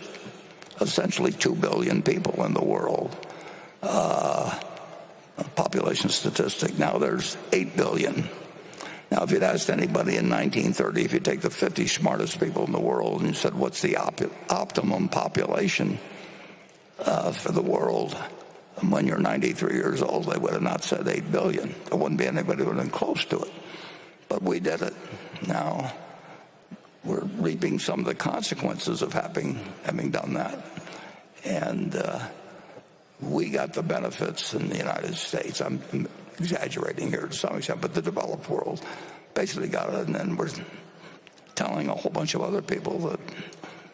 R: essentially 2 billion people in the world. Population statistic. Now there's 8 billion. Now, if you'd asked anybody in 1930, if you take the 50 smartest people in the world and you said, what's the optimum population for the world when you're 93 years old, they would have not said 8 billion. There wouldn't be anybody who would have been close to it. But we did it. Now, we're reaping some of the consequences of having done that. And we got the benefits in the United States. I'm exaggerating here to some extent, but the developed world basically got it, and then we're telling a whole bunch of other people that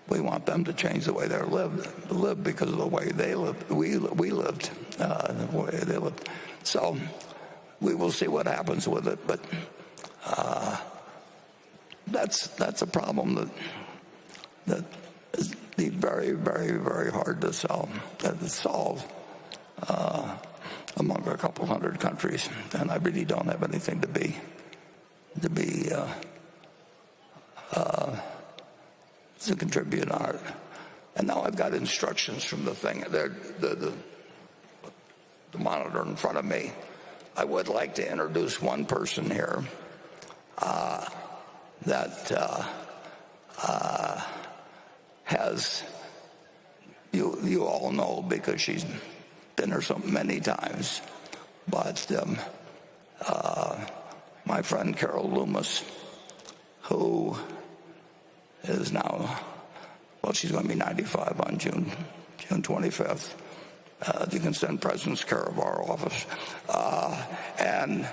R: we want them to change the way they live because of the way they lived. We lived the way they lived. So we will see what happens with it, but that's a problem that is very, very, very hard to solve among a couple hundred countries, and I really don't have anything to contribute on it. And now I've got instructions from the thing. the monitor in front of me, I would like to introduce one person here that has, you all know because she's been here so many times, but my friend Carol Loomis, who is now, well, she's going to be 95 on June 25th. You can send presents care of our office. And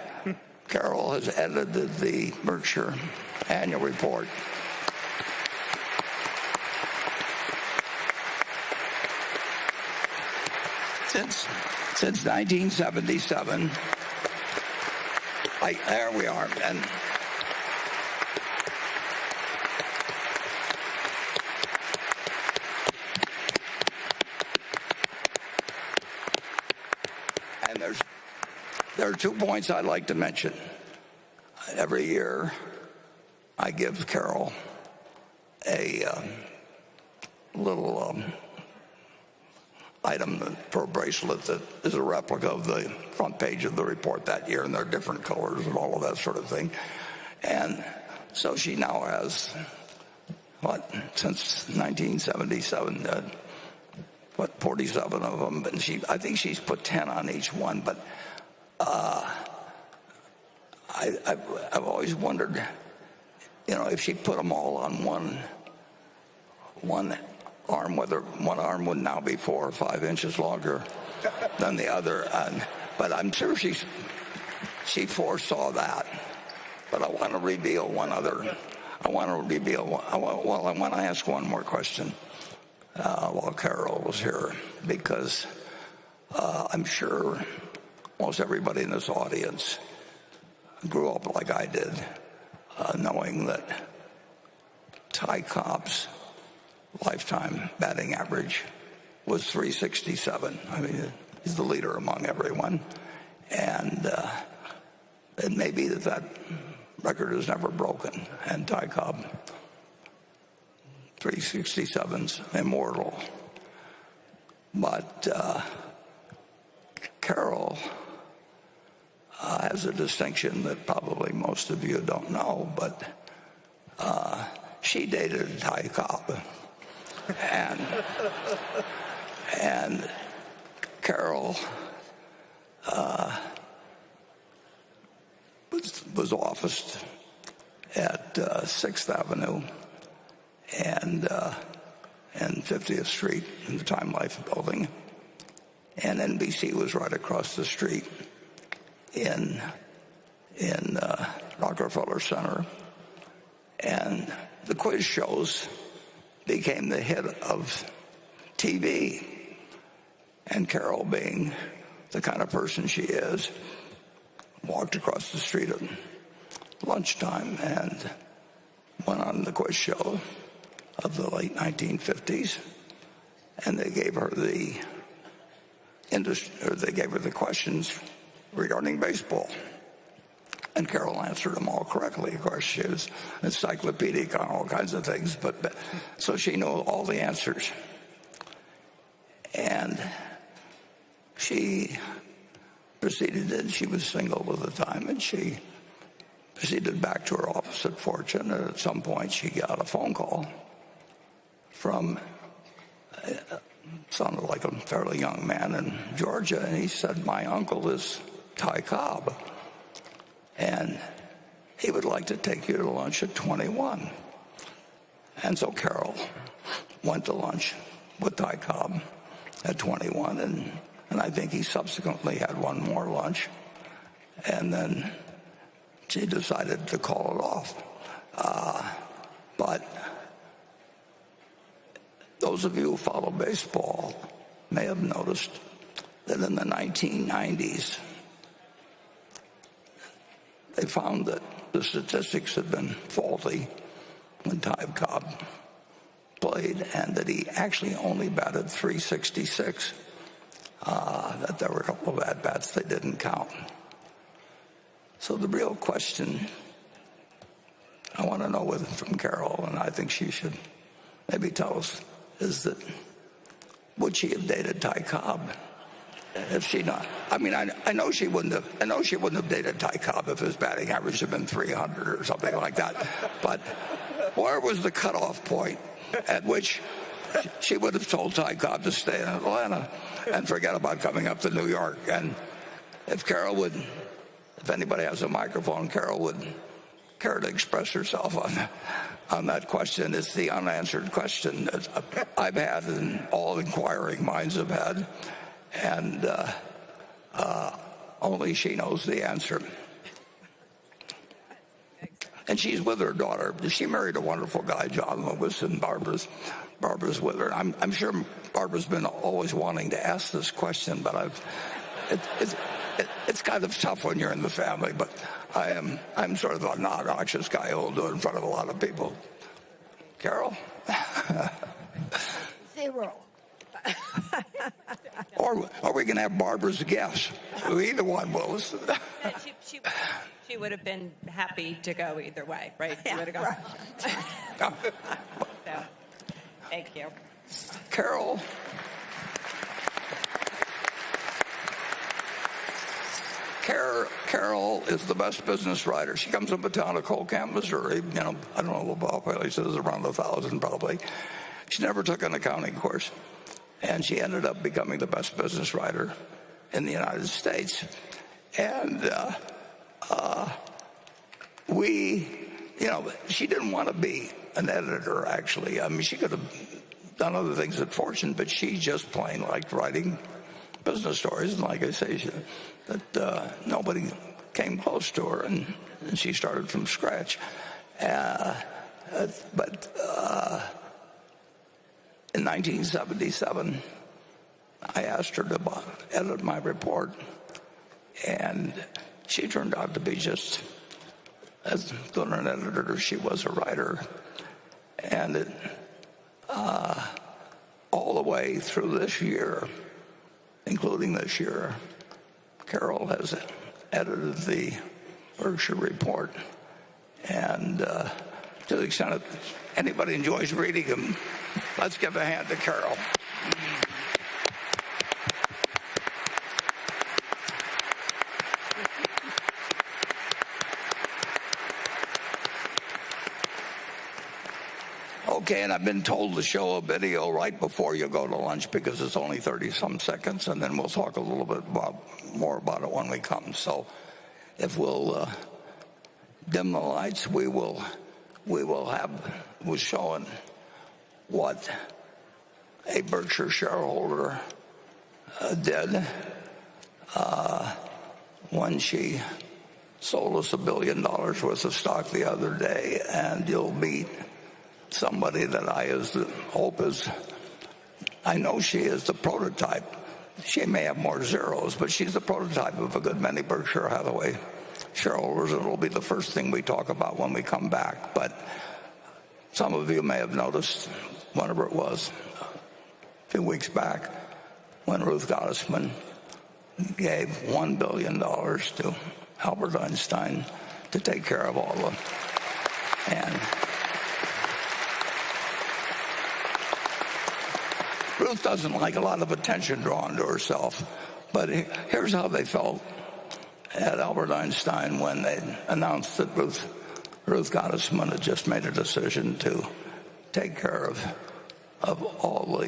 R: Carol has edited the Berkshire annual report. Since 1977. There we are. And there are 2 points I'd like to mention. Every year, I give Carol a little item for a bracelet that is a replica of the front page of the report that year, and they're different colors and all of that sort of thing. And so she now has, since 1977, 47 of them, and I think she's put 10 on each one. But I've always wondered, if she put them all on one arm, whether one arm would now be 4 or 5 inches longer than the other. But I'm sure she foresaw that. But I want to reveal one other. I want to ask one more question while Carol was here, because I'm sure most everybody in this audience grew up like I did, knowing that Ty Cobb's lifetime batting average was .367. I mean, he's the leader among everyone. And it may be that record is never broken. And Ty Cobb, 367's immortal. But Carol has a distinction that probably most of you don't know, but she dated Ty Cobb. And Carol was officed at 6th Avenue and 50th Street in the Time Life building, and NBC was right across the street in Rockefeller Center, and the quiz shows became the hit of TV. And Carol, being the kind of person she is, walked across the street at lunchtime and went on the quiz show of the late 1950s, and they gave her the questions regarding baseball. And Carol answered them all correctly. Of course, she was encyclopedic on all kinds of things, but so she knew all the answers. And she proceeded, and she was single at the time, and she proceeded back to her office at Fortune, and at some point she got a phone call from, sounded like a fairly young man in Georgia, and he said, "My uncle is Ty Cobb, and he would like to take you to lunch at 21. And so Carol went to lunch with Ty Cobb at 21, and I think he subsequently had one more lunch, and then she decided to call it off. But those of you who follow baseball may have noticed that in the 1990s, they found that the statistics had been faulty when Ty Cobb played, and that he actually only batted .366. That there were a couple of at-bats they didn't count. So the real question I want to know from Carol, and I think she should maybe tell us, is that would she have dated Ty Cobb
H: if she not. I mean, I know she wouldn't have dated Ty Cobb if his batting average had been 300 or something like that. But where was the cutoff point at which she would have told Ty Cobb to stay in Atlanta and forget about coming up to New York? And if anybody has a microphone, Carol would care to express herself on that question. It's the unanswered question that I've had and all inquiring minds have had, and only she knows the answer. And she's with her daughter. She married a wonderful guy, John Loomis, and Barbara's with her. I'm sure Barbara's been always wanting to ask this question, but it's kind of tough when you're in the family. But I'm sort of a non-obnoxious guy who'll do it in front of a lot of people. Carol?
L: 0.
H: Or we can have Barbara's guess. Either one will.
Q: She would have been happy to go either way, right? She would have gone.
H: So,
Q: thank you.
H: Carol is the best business writer. She comes from a town of Colcamp, Missouri. I don't know the population is around 1,000 probably. She never took an accounting course, and she ended up becoming the best business writer in the United States. And she didn't want to be an editor, actually. I mean, she could have done other things at Fortune, but she just plain liked writing business stories. And like I say, nobody came close to her, and she started from scratch. But in 1977, I asked her to edit my report, and she turned out to be just as good an editor as she was a writer. And all the way through this year, including this year, Carol has edited the Berkshire report. And to the extent that anybody enjoys reading them, let's give a hand to Carol. Okay, and I've been told to show a video right before you go to lunch because it's only 30-some seconds, and then we'll talk a little bit more about it when we come. So if we'll dim the lights, we're showing what a Berkshire shareholder did when she sold us $1 billion worth of stock the other day, and you'll meet somebody that I know she is the prototype. She may have more zeros, but she's the prototype of a good many Berkshire Hathaway shareholders, and it'll be the first thing we talk about when we come back. But some of you may have noticed, whenever it was, a few weeks back, when Ruth Gottesman gave $1 billion to Albert Einstein to take care of all of and Ruth doesn't like a lot of attention drawn to herself, but here's how they felt at Albert Einstein when they announced that Ruth Gottesman had just made a decision to take care of all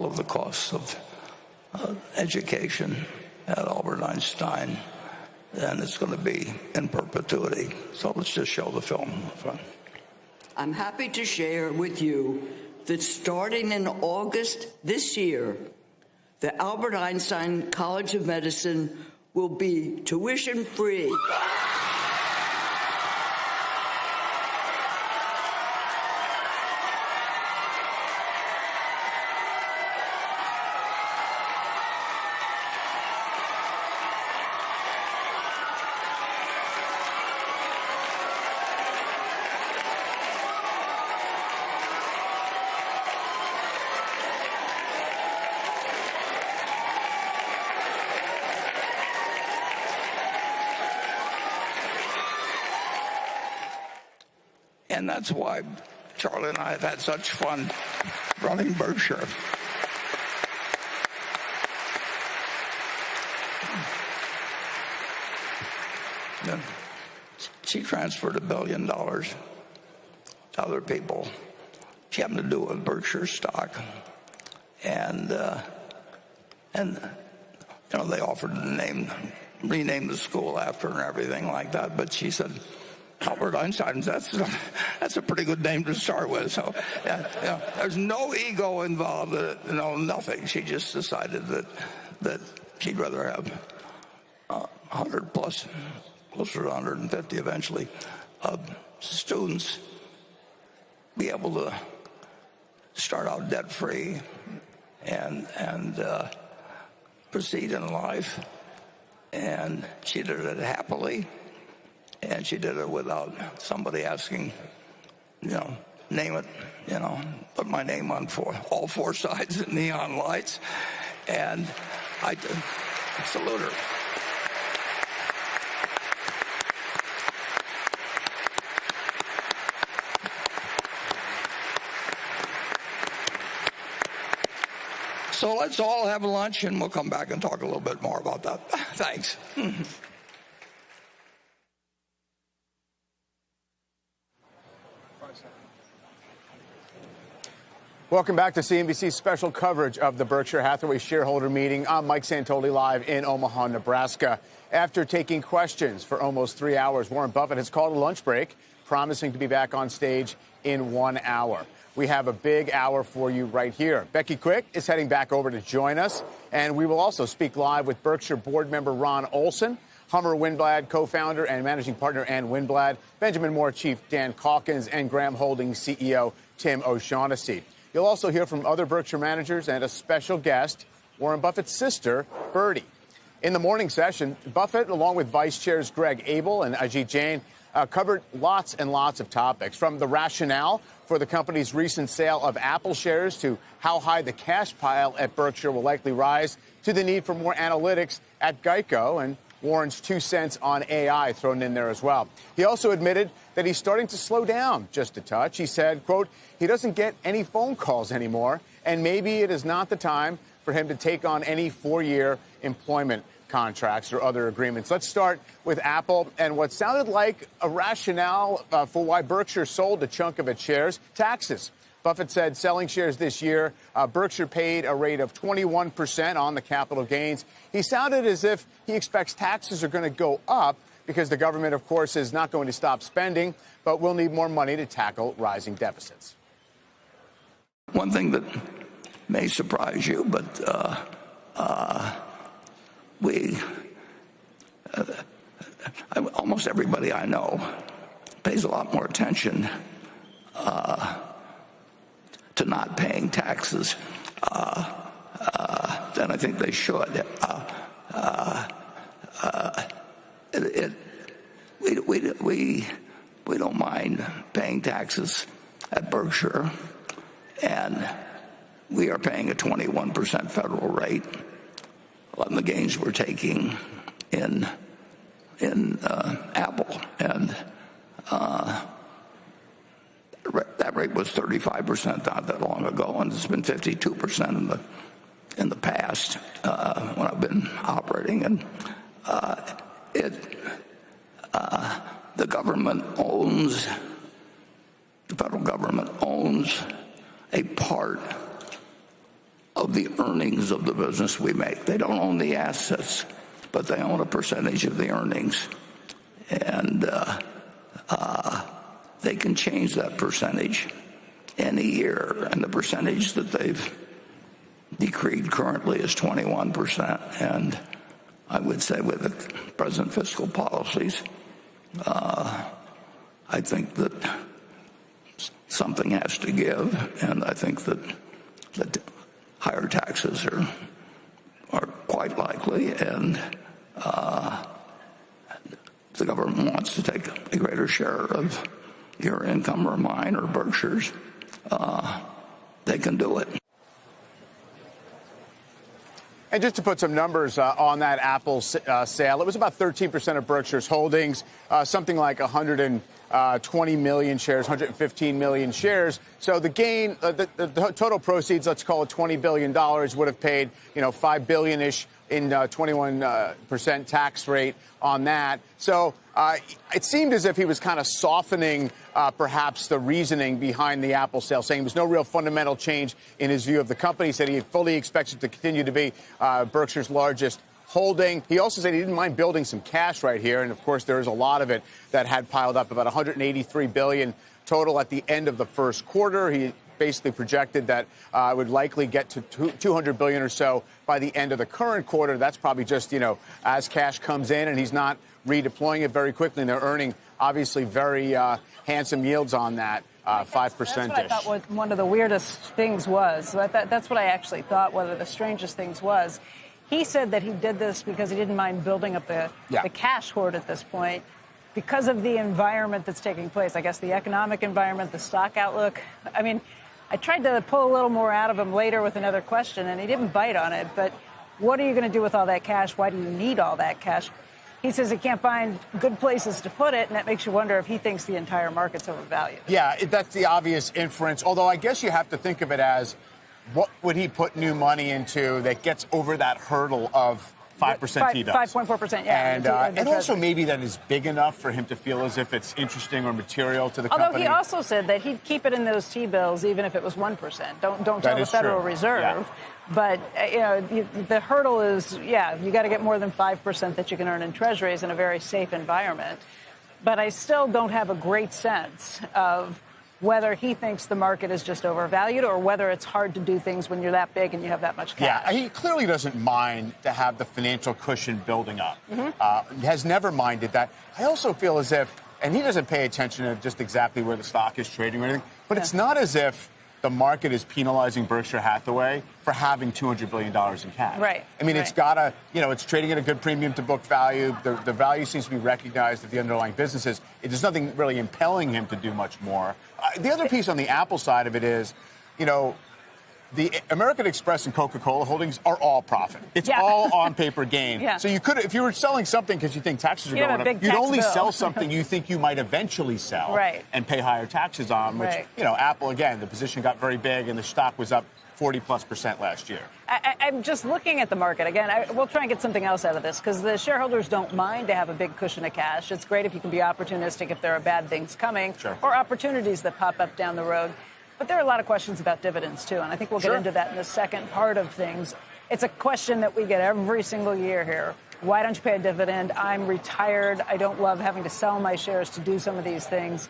H: of the costs of education at Albert Einstein, and it's going to be in perpetuity. So let's just show the film.
V: I'm happy to share with you that starting in August this year, the Albert Einstein College of Medicine will be tuition-free.
H: And that's why Charlie and I have had such fun running Berkshire.
R: she transferred $1 billion to other people. She happened to do it with Berkshire stock, and they offered to rename the school after her and everything like that. But she said, Albert Einstein, that's a pretty good name to start with. So there's no ego involved in it, nothing. She just decided that she'd rather have 100 plus, closer to 150 eventually, students be able to start out debt-free and proceed in life. And she did it happily, and she did it without somebody asking, name it, put my name on all four sides of neon lights. And I salute her. So let's all have lunch, and we'll come back and talk a little bit more about that. Thanks.
J: Welcome back to CNBC's special coverage of the Berkshire Hathaway shareholder meeting. I'm Mike Santoli, live in Omaha, Nebraska. After taking questions for almost 3 hours, Warren Buffett has called a lunch break, promising to be back on stage in 1 hour. We have a big hour for you right here. Becky Quick is heading back over to join us, and we will also speak live with Berkshire board member Ron Olson, Hummer Winblad co-founder and managing partner Ann Winblad, Benjamin Moore chief Dan Calkins, and Graham Holdings CEO Tim O'Shaughnessy. You'll also hear from other Berkshire managers and a special guest, Warren Buffett's sister, Birdie. In the morning session, Buffett, along with Vice Chairs Greg Abel and Ajit Jain, covered lots and lots of topics, from the rationale for the company's recent sale of Apple shares to how high the cash pile at Berkshire will likely rise, to the need for more analytics at Geico, and Warren's 2 cents on AI thrown in there as well. He also admitted that he's starting to slow down just a touch. He said, quote, he doesn't get any phone calls anymore, and maybe it is not the time for him to take on any 4-year employment contracts or other agreements. Let's start with Apple and what sounded like a rationale for why Berkshire sold a chunk of its shares: taxes. Buffett said selling shares this year, Berkshire paid a rate of 21% on the capital gains. He sounded as if he expects taxes are going to go up because the government, of course, is not going to stop spending, but will need more money to tackle rising deficits.
R: One thing that may surprise you, but almost everybody I know pays a lot more attention to not paying taxes than I think they should. We don't mind paying taxes at Berkshire, and we are paying a 21% federal rate on the gains we're taking in Apple, and that rate was 35% not that long ago, and it's been 52% in the past when I've been operating. And the federal government owns a part of the earnings of the business we make. They don't own the assets, but they own a percentage of the earnings. And they can change that percentage any year. And the percentage that they've decreed currently is 21%. And I would say with the present fiscal policies, I think that something has to give. And I think that higher taxes are quite likely, and the government wants to take a greater share of your income or mine or Berkshire's, they can do it.
J: And just to put some numbers on that Apple sale, it was about 13% of Berkshire's holdings, something like $150 20 million shares, 115 million shares. So the gain, the total proceeds, let's call it $20 billion, would have paid, $5 billion-ish in 21% tax rate on that. So it seemed as if he was kind of softening perhaps the reasoning behind the Apple sale, saying there's no real fundamental change in his view of the company. He said he fully expects it to continue to be Berkshire's largest holding. He also said he didn't mind building some cash right here. And, of course, there is a lot of it that had piled up, about $183 billion total at the end of the first quarter. He basically projected that it would likely get to $200 billion or so by the end of the current quarter. That's probably just, as cash comes in, and he's not redeploying it very quickly. And they're earning, obviously, very handsome yields on that, 5%.
K: That's what I thought one of the weirdest things was. So that's what I actually thought one of the strangest things was. He said that he did this because he didn't mind building up the cash hoard at this point because of the environment that's taking place. I guess the economic environment, the stock outlook. I mean, I tried to pull a little more out of him later with another question, and he didn't bite on it. But what are you going to do with all that cash? Why do you need all that cash? He says he can't find good places to put it, and that makes you wonder if he thinks the entire market's overvalued.
J: Yeah, that's the obvious inference, although I guess you have to think of it as, what would he put new money into that gets over that hurdle of 5% T-bills?
K: 5.4%, yeah.
J: And also maybe that is big enough for him to feel as if it's interesting or material to the company.
K: Although he also said that he'd keep it in those T-bills even if it was 1%. Don't tell the Federal Reserve. Yeah. But, the hurdle is, you got to get more than 5% that you can earn in Treasuries in a very safe environment. But I still don't have a great sense of whether he thinks the market is just overvalued or whether it's hard to do things when you're that big and you have that much cash.
J: Yeah, he clearly doesn't mind to have the financial cushion building up. He has never minded that. I also feel as if, and he doesn't pay attention to just exactly where the stock is trading or anything, but it's not as if the market is penalizing Berkshire Hathaway for having $200 billion in cash.
K: Right.
J: I mean, it's got to, it's trading at a good premium to book value. The value seems to be recognized at the underlying businesses. There's nothing really impelling him to do much more. The other piece on the Apple side of it is, the American Express and Coca-Cola holdings are all profit. It's all on paper gain. So you could, if you were selling something because you think taxes are going up, you'd only sell something you think you might eventually sell and pay higher taxes on, which, Apple, again, the position got very big and the stock was up 40+% last year.
K: I'm just looking at the market. Again, we'll try and get something else out of this because the shareholders don't mind to have a big cushion of cash. It's great if you can be opportunistic if there are bad things coming or opportunities that pop up down the road. But there are a lot of questions about dividends, too, and I think we'll get into that in the second part of things. It's a question that we get every single year here. Why don't you pay a dividend? I'm retired. I don't love having to sell my shares to do some of these things.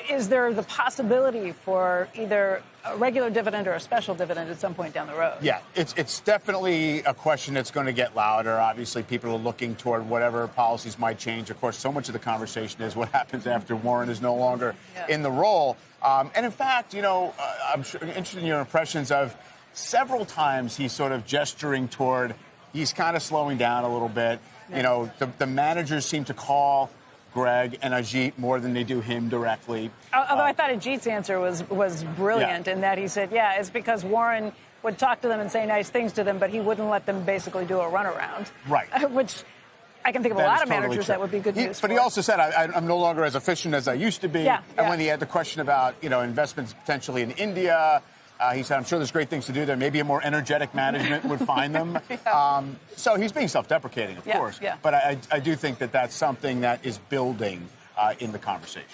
K: Is there the possibility for either a regular dividend or a special dividend at some point down the road?
J: Yeah, it's definitely a question that's going to get louder. Obviously, people are looking toward whatever policies might change. Of course, so much of the conversation is what happens after Warren is no longer in the role. And in fact, I'm interested in your impressions of several times he's sort of gesturing toward he's kind of slowing down a little bit. The managers seem to call Greg and Ajit more than they do him directly.
K: Although I thought Ajit's answer was brilliant in that he said, it's because Warren would talk to them and say nice things to them, but he wouldn't let them basically do a runaround.
J: Right.
K: Which I can think of a lot of managers that would be good news
J: But he also said, I'm no longer as efficient as I used to be. And when he had the question about, investments potentially in India, he said, I'm sure there's great things to do there. Maybe a more energetic management would find them. So he's being self-deprecating, of course. But I do think that that's something that is building in the conversation.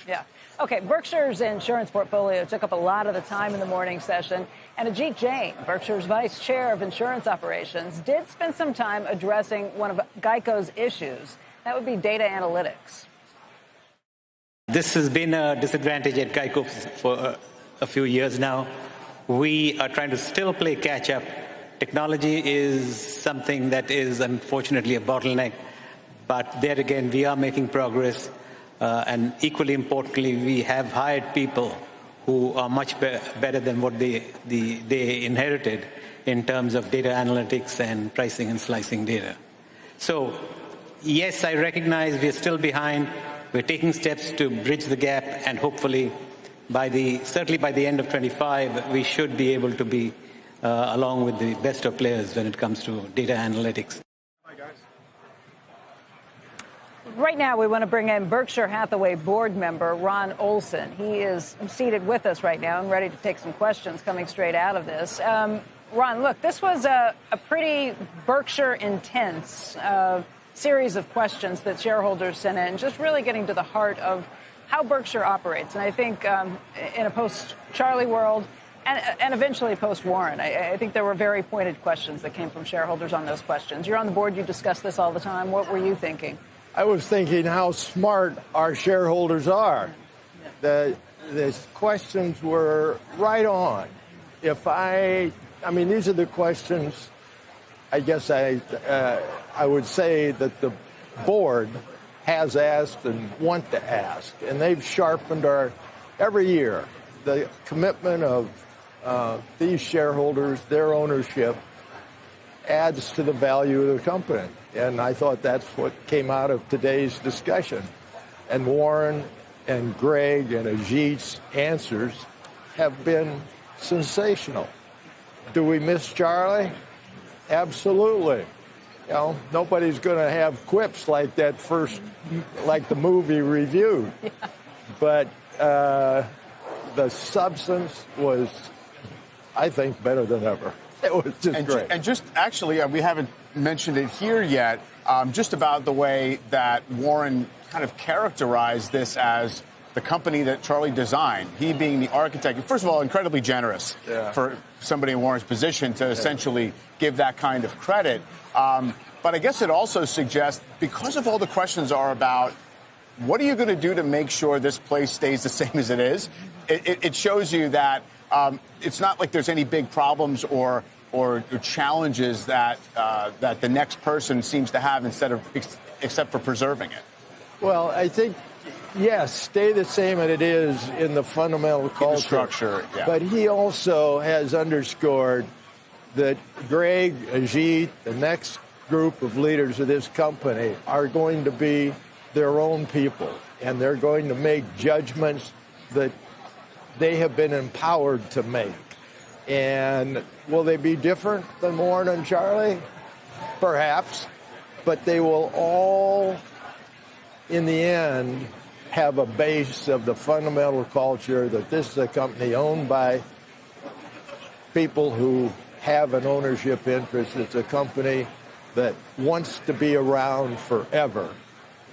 K: Okay, Berkshire's insurance portfolio took up a lot of the time in the morning session. And Ajit Jain, Berkshire's vice chair of insurance operations, did spend some time addressing one of Geico's issues. That would be data analytics.
A: This has been a disadvantage at Geico for a few years now. We are trying to still play catch up. Technology is something that is unfortunately a bottleneck, but there again, we are making progress. And equally importantly, we have hired people who are much better than what they inherited in terms of data analytics and pricing and slicing data. So, yes, I recognize we're still behind. We're taking steps to bridge the gap, and hopefully, certainly by the end of 25, we should be able to be along with the best of players when it comes to data analytics.
G: Right now, we want to bring in Berkshire Hathaway board member Ron Olson. He is seated with us right now and ready to take some questions coming straight out of this. Ron, look, this was a pretty Berkshire-intense series of questions that shareholders sent in, just really getting to the heart of how Berkshire operates. And I think in a post-Charlie world, and eventually post-Warren, I think there were very pointed questions that came from shareholders on those questions. You're on the board. You discuss this all the time. What were you thinking?
S: I was thinking how smart our shareholders are. The questions were right on. I mean, these are the questions, I guess I would say that the board has asked and want to ask. And they've sharpened every year, the commitment of these shareholders, their ownership, adds to the value of the company. And I thought that's what came out of today's discussion. And Warren and Greg and Ajit's answers have been sensational. Do we miss Charlie? Absolutely. You know, nobody's going to have quips like that like the movie reviewed. Yeah. But the substance was, I think, better than ever. It was just great.
J: And just actually, we haven't mentioned it here yet, just about the way that Warren kind of characterized this as the company that Charlie designed, he being the architect. First of all, incredibly generous for somebody in Warren's position to essentially give that kind of credit. But I guess it also suggests, because of all the questions are about what are you going to do to make sure this place stays the same as it is, it shows you that it's not like there's any big problems or challenges that the next person seems to have except for preserving it.
S: Well, I think, yes, stay the same as it is in the fundamental culture.
J: Structure, yeah.
S: But he also has underscored that Greg, Ajit, the next group of leaders of this company are going to be their own people, and they're going to make judgments that they have been empowered to make. And will they be different than Warren and Charlie? Perhaps. But they will all, in the end, have a base of the fundamental culture that this is a company owned by people who have an ownership interest. It's a company that wants to be around forever.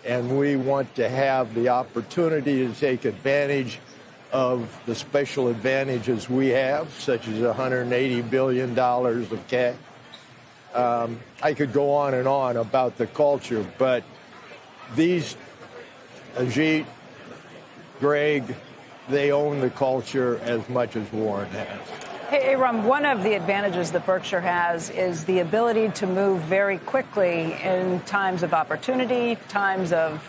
S: And we want to have the opportunity to take advantage of the special advantages we have, such as $180 billion of cash. I could go on and on about the culture, but these, Ajit, Greg, they own the culture as much as Warren has.
G: Hey, Ron, one of the advantages that Berkshire has is the ability to move very quickly in times of opportunity, times of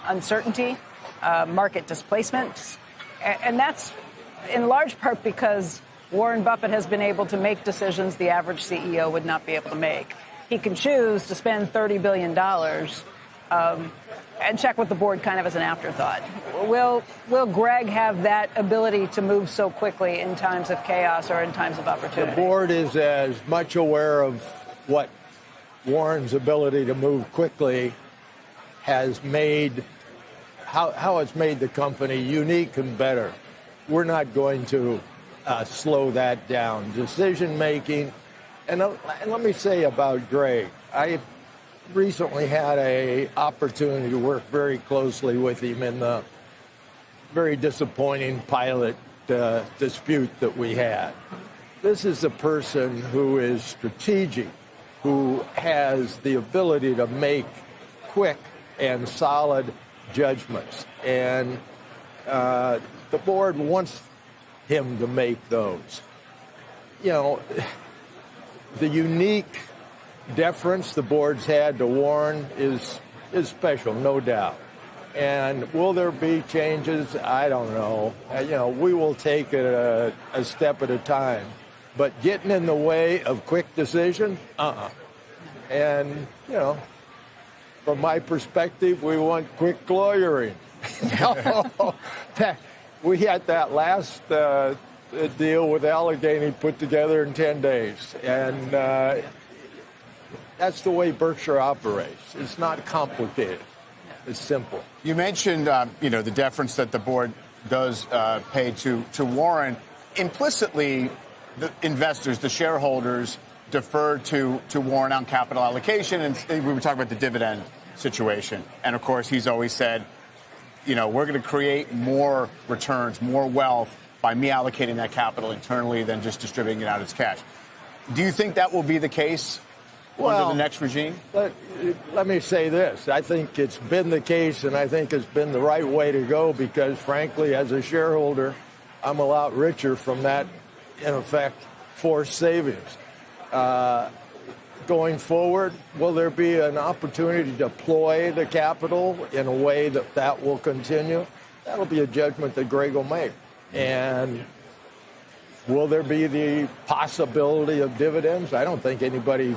G: uncertainty, market displacements. And that's in large part because Warren Buffett has been able to make decisions the average CEO would not be able to make. He can choose to spend $30 billion and check with the board kind of as an afterthought. Will Greg have that ability to move so quickly in times of chaos or in times of opportunity?
S: The board is as much aware of what Warren's ability to move quickly has made, how it's made the company unique and better. We're not going to slow that down. Decision-making, and let me say about Greg, I recently had an opportunity to work very closely with him in the very disappointing pilot dispute that we had. This is a person who is strategic, who has the ability to make quick and solid judgments. And the board wants him to make those. You know, the unique deference the board's had to Warren is special, no doubt. And will there be changes? I don't know. You know, we will take it a step at a time. But getting in the way of quick decisions, And, you know, from my perspective, we want quick lawyering. We had that last deal with Allegheny put together in 10 days. And that's the way Berkshire operates. It's not complicated. It's simple.
J: You mentioned, the deference that the board does pay to Warren. Implicitly, the investors, the shareholders, defer to Warren on capital allocation, and we were talking about the dividend situation. And of course, he's always said, we're going to create more returns, more wealth by me allocating that capital internally than just distributing it out as cash. Do you think that will be the case under the next regime?
S: Let me say this. I think it's been the case, and I think it's been the right way to go because, frankly, as a shareholder, I'm a lot richer from that, in effect, forced savings. Going forward, will there be an opportunity to deploy the capital in a way that will continue? That'll be a judgment that Greg will make. And will there be the possibility of dividends? I don't think anybody's,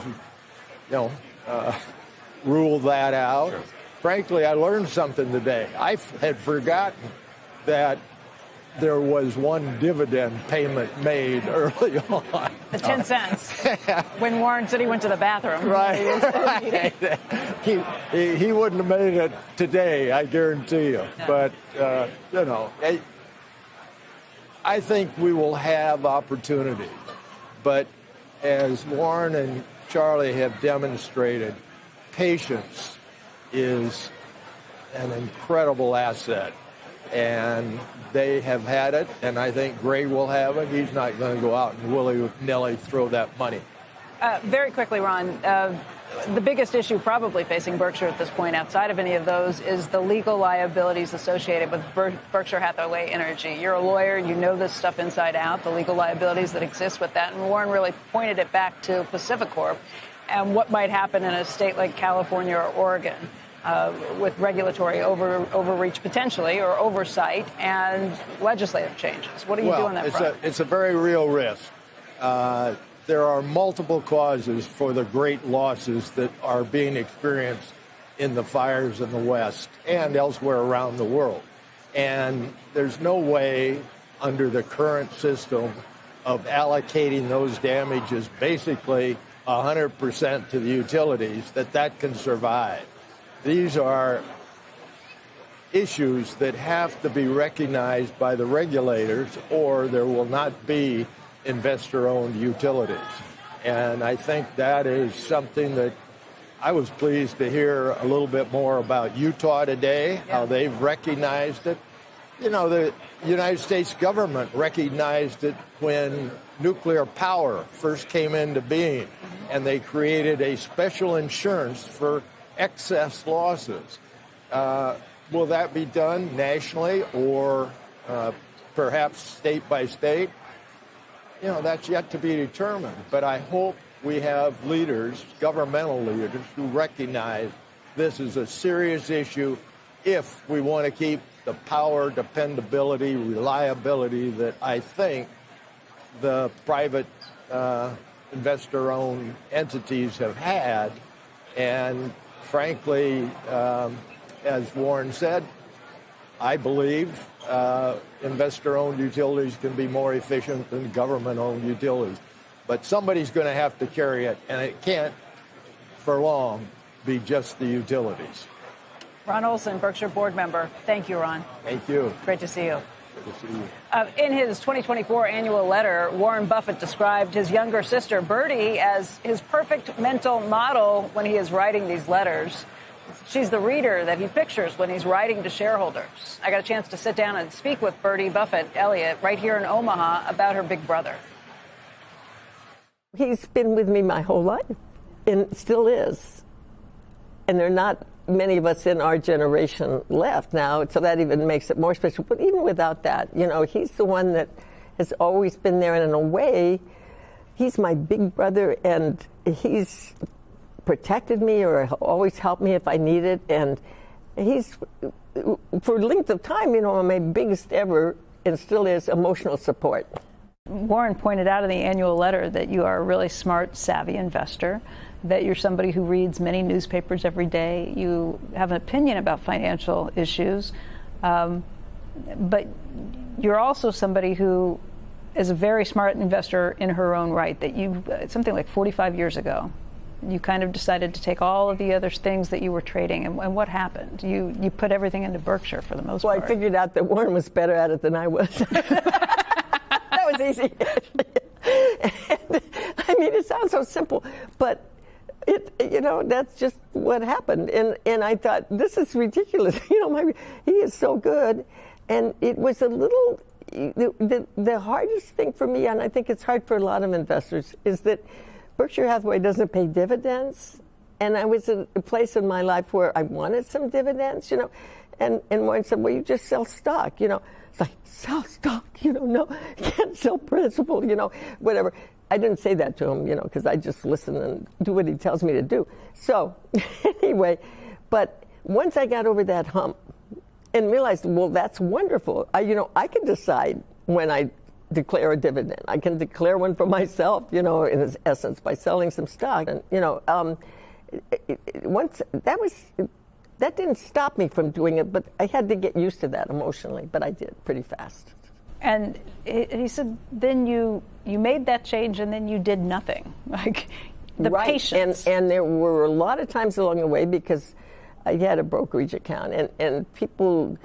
S: ruled that out. Sure. Frankly, I learned something today. I had forgotten that there was one dividend payment made early on.
G: The 10 cents. When Warren said he went to the bathroom.
S: Right. He wouldn't have made it today, I guarantee you. No. But, I think we will have opportunity. But as Warren and Charlie have demonstrated, patience is an incredible asset. And they have had it, and I think Greg will have it. He's not going to go out and willy-nilly throw that money.
G: Very quickly, Ron, the biggest issue probably facing Berkshire at this point, outside of any of those, is the legal liabilities associated with Berkshire Hathaway Energy. You're a lawyer. You know this stuff inside out, the legal liabilities that exist with that. And Warren really pointed it back to Pacificorp and what might happen in a state like California or Oregon. With regulatory overreach potentially, or oversight, and legislative changes. What do you do on that front?
S: It's a very real risk. There are multiple causes for the great losses that are being experienced in the fires in the West and elsewhere around the world. And there's no way under the current system of allocating those damages basically 100% to the utilities that can survive. These are issues that have to be recognized by the regulators, or there will not be investor-owned utilities. And I think that is something that I was pleased to hear a little bit more about Utah today, how they've recognized it. The United States government recognized it when nuclear power first came into being, and they created a special insurance for excess losses. Will that be done nationally or perhaps state by state? That's yet to be determined. But I hope we have leaders, governmental leaders, who recognize this is a serious issue if we want to keep the power, dependability, reliability that I think the private investor-owned entities have had. And frankly, as Warren said, I believe investor-owned utilities can be more efficient than government-owned utilities. But somebody's going to have to carry it, and it can't, for long, be just the utilities.
G: Ron Olson, Berkshire board member. Thank you, Ron.
S: Thank you.
G: Great to see you.
S: Good to see you.
G: In his 2024 annual letter, Warren Buffett described his younger sister, Birdie, as his perfect mental model when he is writing these letters. She's the reader that he pictures when he's writing to shareholders. I got a chance to sit down and speak with Birdie Buffett Elliott right here in Omaha about her big brother.
C: He's been with me my whole life and still is. And there are not many of us in our generation left now, so that even makes it more special. But even without that, he's the one that has always been there. And in a way, he's my big brother, and he's protected me or always helped me if I need it. And he's, for a length of time, my biggest ever, and still is, emotional support.
G: Warren pointed out in the annual letter that you are a really smart, savvy investor, that you're somebody who reads many newspapers every day. You have an opinion about financial issues, but you're also somebody who is a very smart investor in her own right, that you, something like 45 years ago, you kind of decided to take all of the other things that you were trading, and what happened? You put everything into Berkshire for the most part.
C: Well, I figured out that Warren was better at it than I was. That was easy. And, I mean, it sounds so simple, but that's just what happened. And I thought, this is ridiculous. He is so good. And it was a little, the hardest thing for me, and I think it's hard for a lot of investors, is that Berkshire Hathaway doesn't pay dividends. And I was at a place in my life where I wanted some dividends, and Warren said, well, you just sell stock, It's like, sell stock, no, you can't sell principal, whatever. I didn't say that to him, because I just listen and do what he tells me to do. So anyway, but once I got over that hump and realized, well, that's wonderful. I can decide when I declare a dividend. I can declare one for myself, in essence, by selling some stock. And, once that didn't stop me from doing it, but I had to get used to that emotionally, but I did pretty fast.
G: And he said, then you made that change, and then you did nothing. Like the patience.
C: And there were a lot of times along the way, because I had a brokerage account, and people,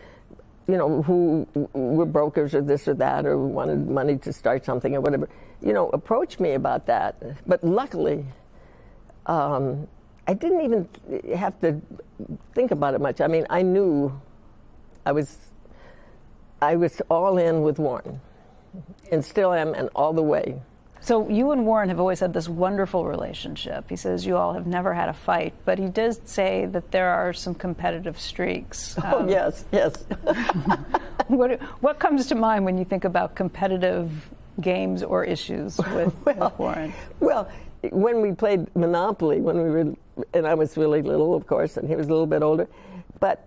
C: who were brokers or this or that, or wanted money to start something or whatever, approached me about that. But luckily, I didn't even have to think about it much. I mean, I knew I was all in with Warren, and still am, and all the way.
G: So you and Warren have always had this wonderful relationship. He says you all have never had a fight, but he does say that there are some competitive streaks.
C: Oh, yes.
G: What comes to mind when you think about competitive games or issues with Warren?
C: Well, when we played Monopoly, and I was really little, of course, and he was a little bit older, but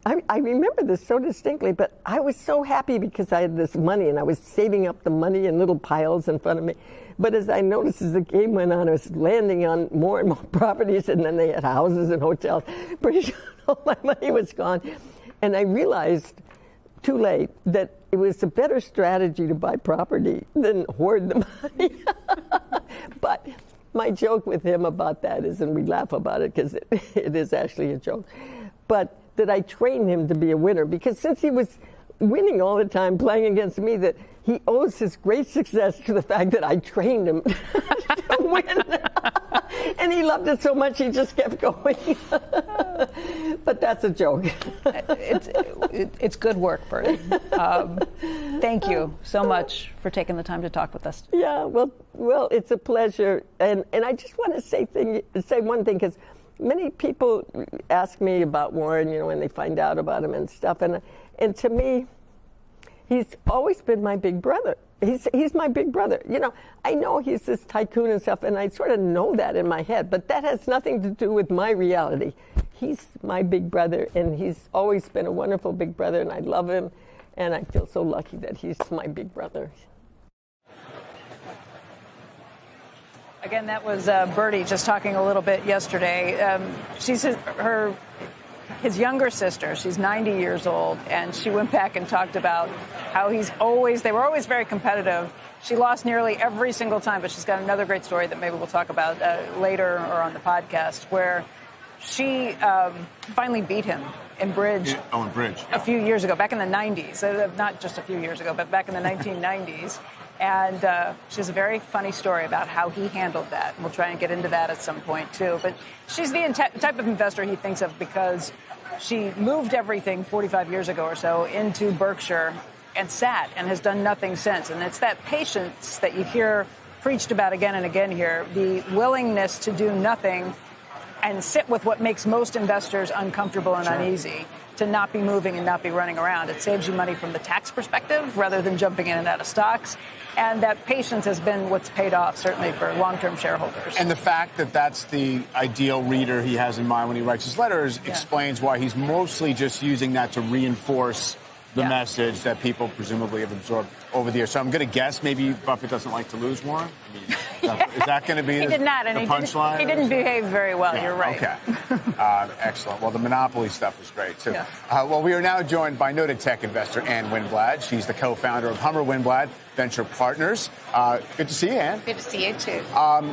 C: I remember this so distinctly, but I was so happy because I had this money, and I was saving up the money in little piles in front of me. But as I noticed as the game went on, I was landing on more and more properties, and then they had houses and hotels. Pretty soon all my money was gone. And I realized too late that it was a better strategy to buy property than hoard the money. But my joke with him about that is, and we laugh about it because it is actually a joke, but that I trained him to be a winner, because since he was winning all the time playing against me, that he owes his great success to the fact that I trained him to win. And he loved it so much he just kept going. But that's a joke.
G: It's good work, Birdie. Thank you so much for taking the time to talk with us.
C: Yeah, well, it's a pleasure. And I just want to say one thing, because many people ask me about Warren, when they find out about him and stuff. And to me, he's always been my big brother. He's my big brother. I know he's this tycoon and stuff, and I sort of know that in my head, but that has nothing to do with my reality. He's my big brother, and he's always been a wonderful big brother, and I love him, and I feel so lucky that he's my big brother.
G: Again, that was Birdie just talking a little bit yesterday. She's his younger sister. She's 90 years old, and she went back and talked about how they were always very competitive. She lost nearly every single time, but she's got another great story that maybe we'll talk about later or on the podcast, where she finally beat him in bridge.
J: Oh, in bridge.
G: A few years ago, back in the 90s. Not just a few years ago, but back in the 1990s. And she has a very funny story about how he handled that. We'll try and get into that at some point, too. But she's the type of investor he thinks of because she moved everything 45 years ago or so into Berkshire and sat and has done nothing since. And it's that patience that you hear preached about again and again here, the willingness to do nothing and sit with what makes most investors uncomfortable and uneasy, to not be moving and not be running around. It saves you money from the tax perspective rather than jumping in and out of stocks. And that patience has been what's paid off, certainly for long-term shareholders.
J: And the fact that that's the ideal reader he has in mind when he writes his letters explains why he's mostly just using that to reinforce the message that people presumably have absorbed. over the years. So I'm going to guess maybe Buffett doesn't like to lose, Warren. I mean, is that going to be
G: he did not, and
J: the punchline?
G: He didn't behave very well.
J: Yeah,
G: you're right.
J: Okay. Excellent. Well, the monopoly stuff was great, too.
G: Yeah.
J: Well, we are now joined by noted tech investor Ann Winblad. She's the co-founder of Hummer Winblad Venture Partners. Good to see you, Ann.
D: Good to see you, too.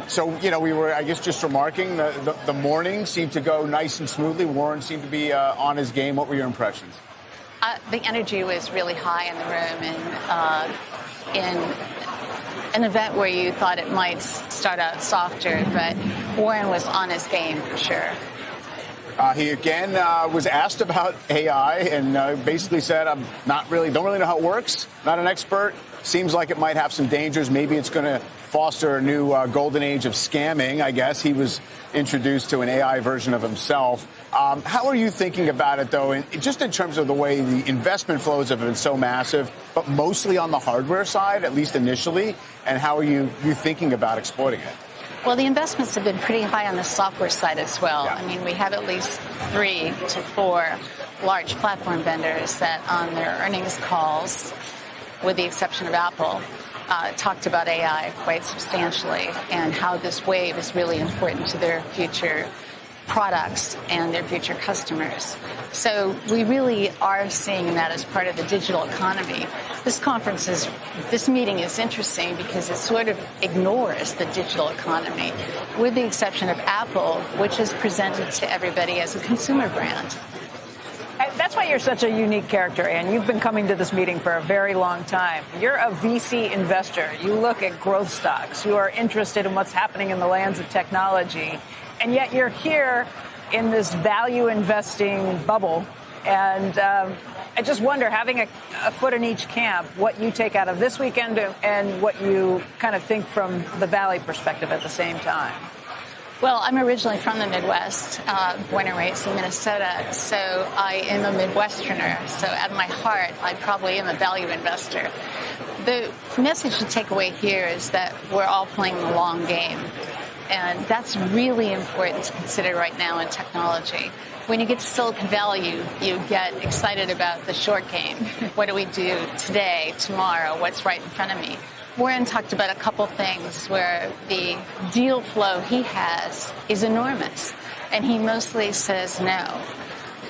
J: So, you know, we were, I guess, just remarking the morning seemed to go nice and smoothly. Warren seemed to be on his game. What were your impressions?
D: The energy was really high in the room, and in an event where you thought it might start out softer, but Warren was on his game for sure.
J: He again was asked about AI and basically said, "I'm don't really know how it works. Not an expert. Seems like it might have some dangers. Maybe it's going to foster a new golden age of scamming." I guess he was introduced to an AI version of himself. How are you thinking about it, though, just in terms of the way the investment flows have been so massive, but mostly on the hardware side, at least initially, and how are you thinking about exploiting it?
D: Well, the investments have been pretty high on the software side as well. Yeah. I mean, we have at least 3 to 4 large platform vendors that on their earnings calls, with the exception of Apple, talked about AI quite substantially and how this wave is really important to their future products and their future customers. So we really are seeing that as part of the digital economy. This meeting is interesting because it sort of ignores the digital economy, with the exception of Apple, which is presented to everybody as a consumer brand.
G: That's why you're such a unique character, and you've been coming to this meeting for a very long time. You're a VC investor. You look at growth stocks. You are interested in what's happening in the lands of technology, and yet you're here in this value investing bubble. And I just wonder, having a foot in each camp, what you take out of this weekend and what you kind of think from the Valley perspective at the same time.
D: Well, I'm originally from the Midwest, born and raised in Minnesota, so I am a Midwesterner. So at my heart, I probably am a value investor. The message to take away here is that we're all playing the long game, and that's really important to consider right now in technology. When you get to Silicon Valley, you get excited about the short game. What do we do today, tomorrow, what's right in front of me? Warren talked about a couple things where the deal flow he has is enormous, and he mostly says no.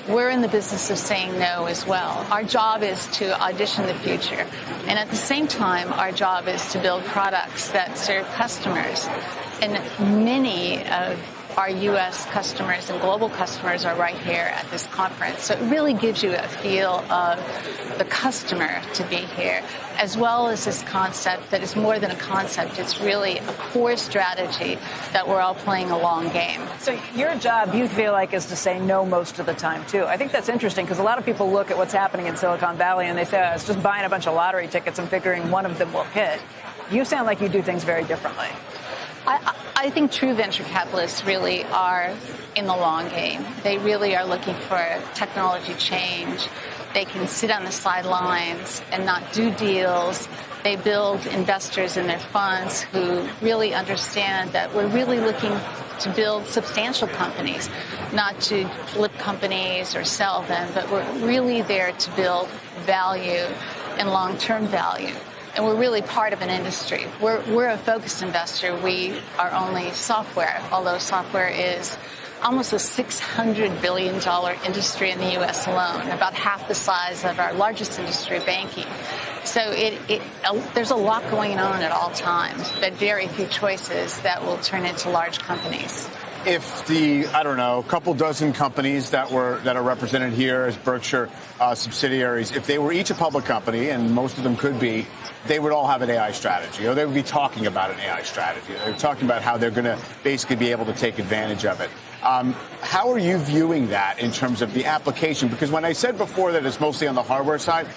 D: We're in the business of saying no as well. Our job is to audition the future, and at the same time, our job is to build products that serve customers. And many of our U.S. customers and global customers are right here at this conference. So it really gives you a feel of the customer to be here, as well as this concept that is more than a concept. It's really a core strategy that we're all playing a long game.
G: So your job, you feel like, is to say no most of the time, too. I think that's interesting because a lot of people look at what's happening in Silicon Valley and they say, it's just buying a bunch of lottery tickets and figuring one of them will hit. You sound like you do things very differently.
D: I think true venture capitalists really are in the long game. They really are looking for technology change. They can sit on the sidelines and not do deals. They build investors in their funds who really understand that we're really looking to build substantial companies, not to flip companies or sell them, but we're really there to build value and long-term value. And we're really part of an industry. We're a focused investor. We are only software, although software is almost a $600 billion industry in the U.S. alone, about half the size of our largest industry, banking. So there's a lot going on at all times, but very few choices that will turn into large companies.
J: If the, couple dozen companies that are represented here as Berkshire subsidiaries, if they were each a public company, and most of them could be, they would all have an AI strategy, or they would be talking about an AI strategy. They're talking about how they're going to basically be able to take advantage of it. How are you viewing that in terms of the application? Because when I said before that it's mostly on the hardware side,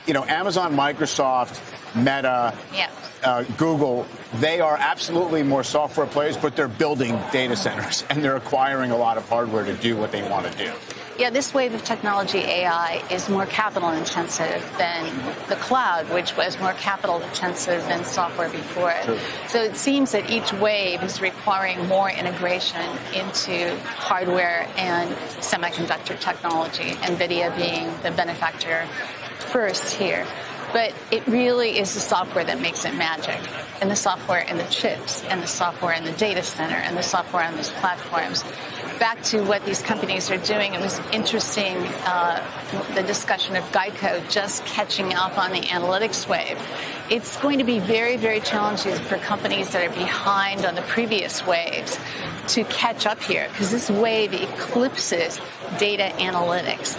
J: Amazon, Microsoft, Meta, Google, they are absolutely more software players, but they're building data centers and they're acquiring a lot of hardware to do what they want to do.
D: Yeah, this wave of technology, AI, is more capital intensive than the cloud, which was more capital intensive than software before it. True. So it seems that each wave is requiring more integration into hardware and semiconductor technology, NVIDIA being the benefactor first here. But it really is the software that makes it magic, and the software and the chips, and the software and the data center, and the software on these platforms. Back to what these companies are doing, it was interesting, the discussion of Geico just catching up on the analytics wave. It's going to be very, very challenging for companies that are behind on the previous waves to catch up here, because this wave eclipses data analytics.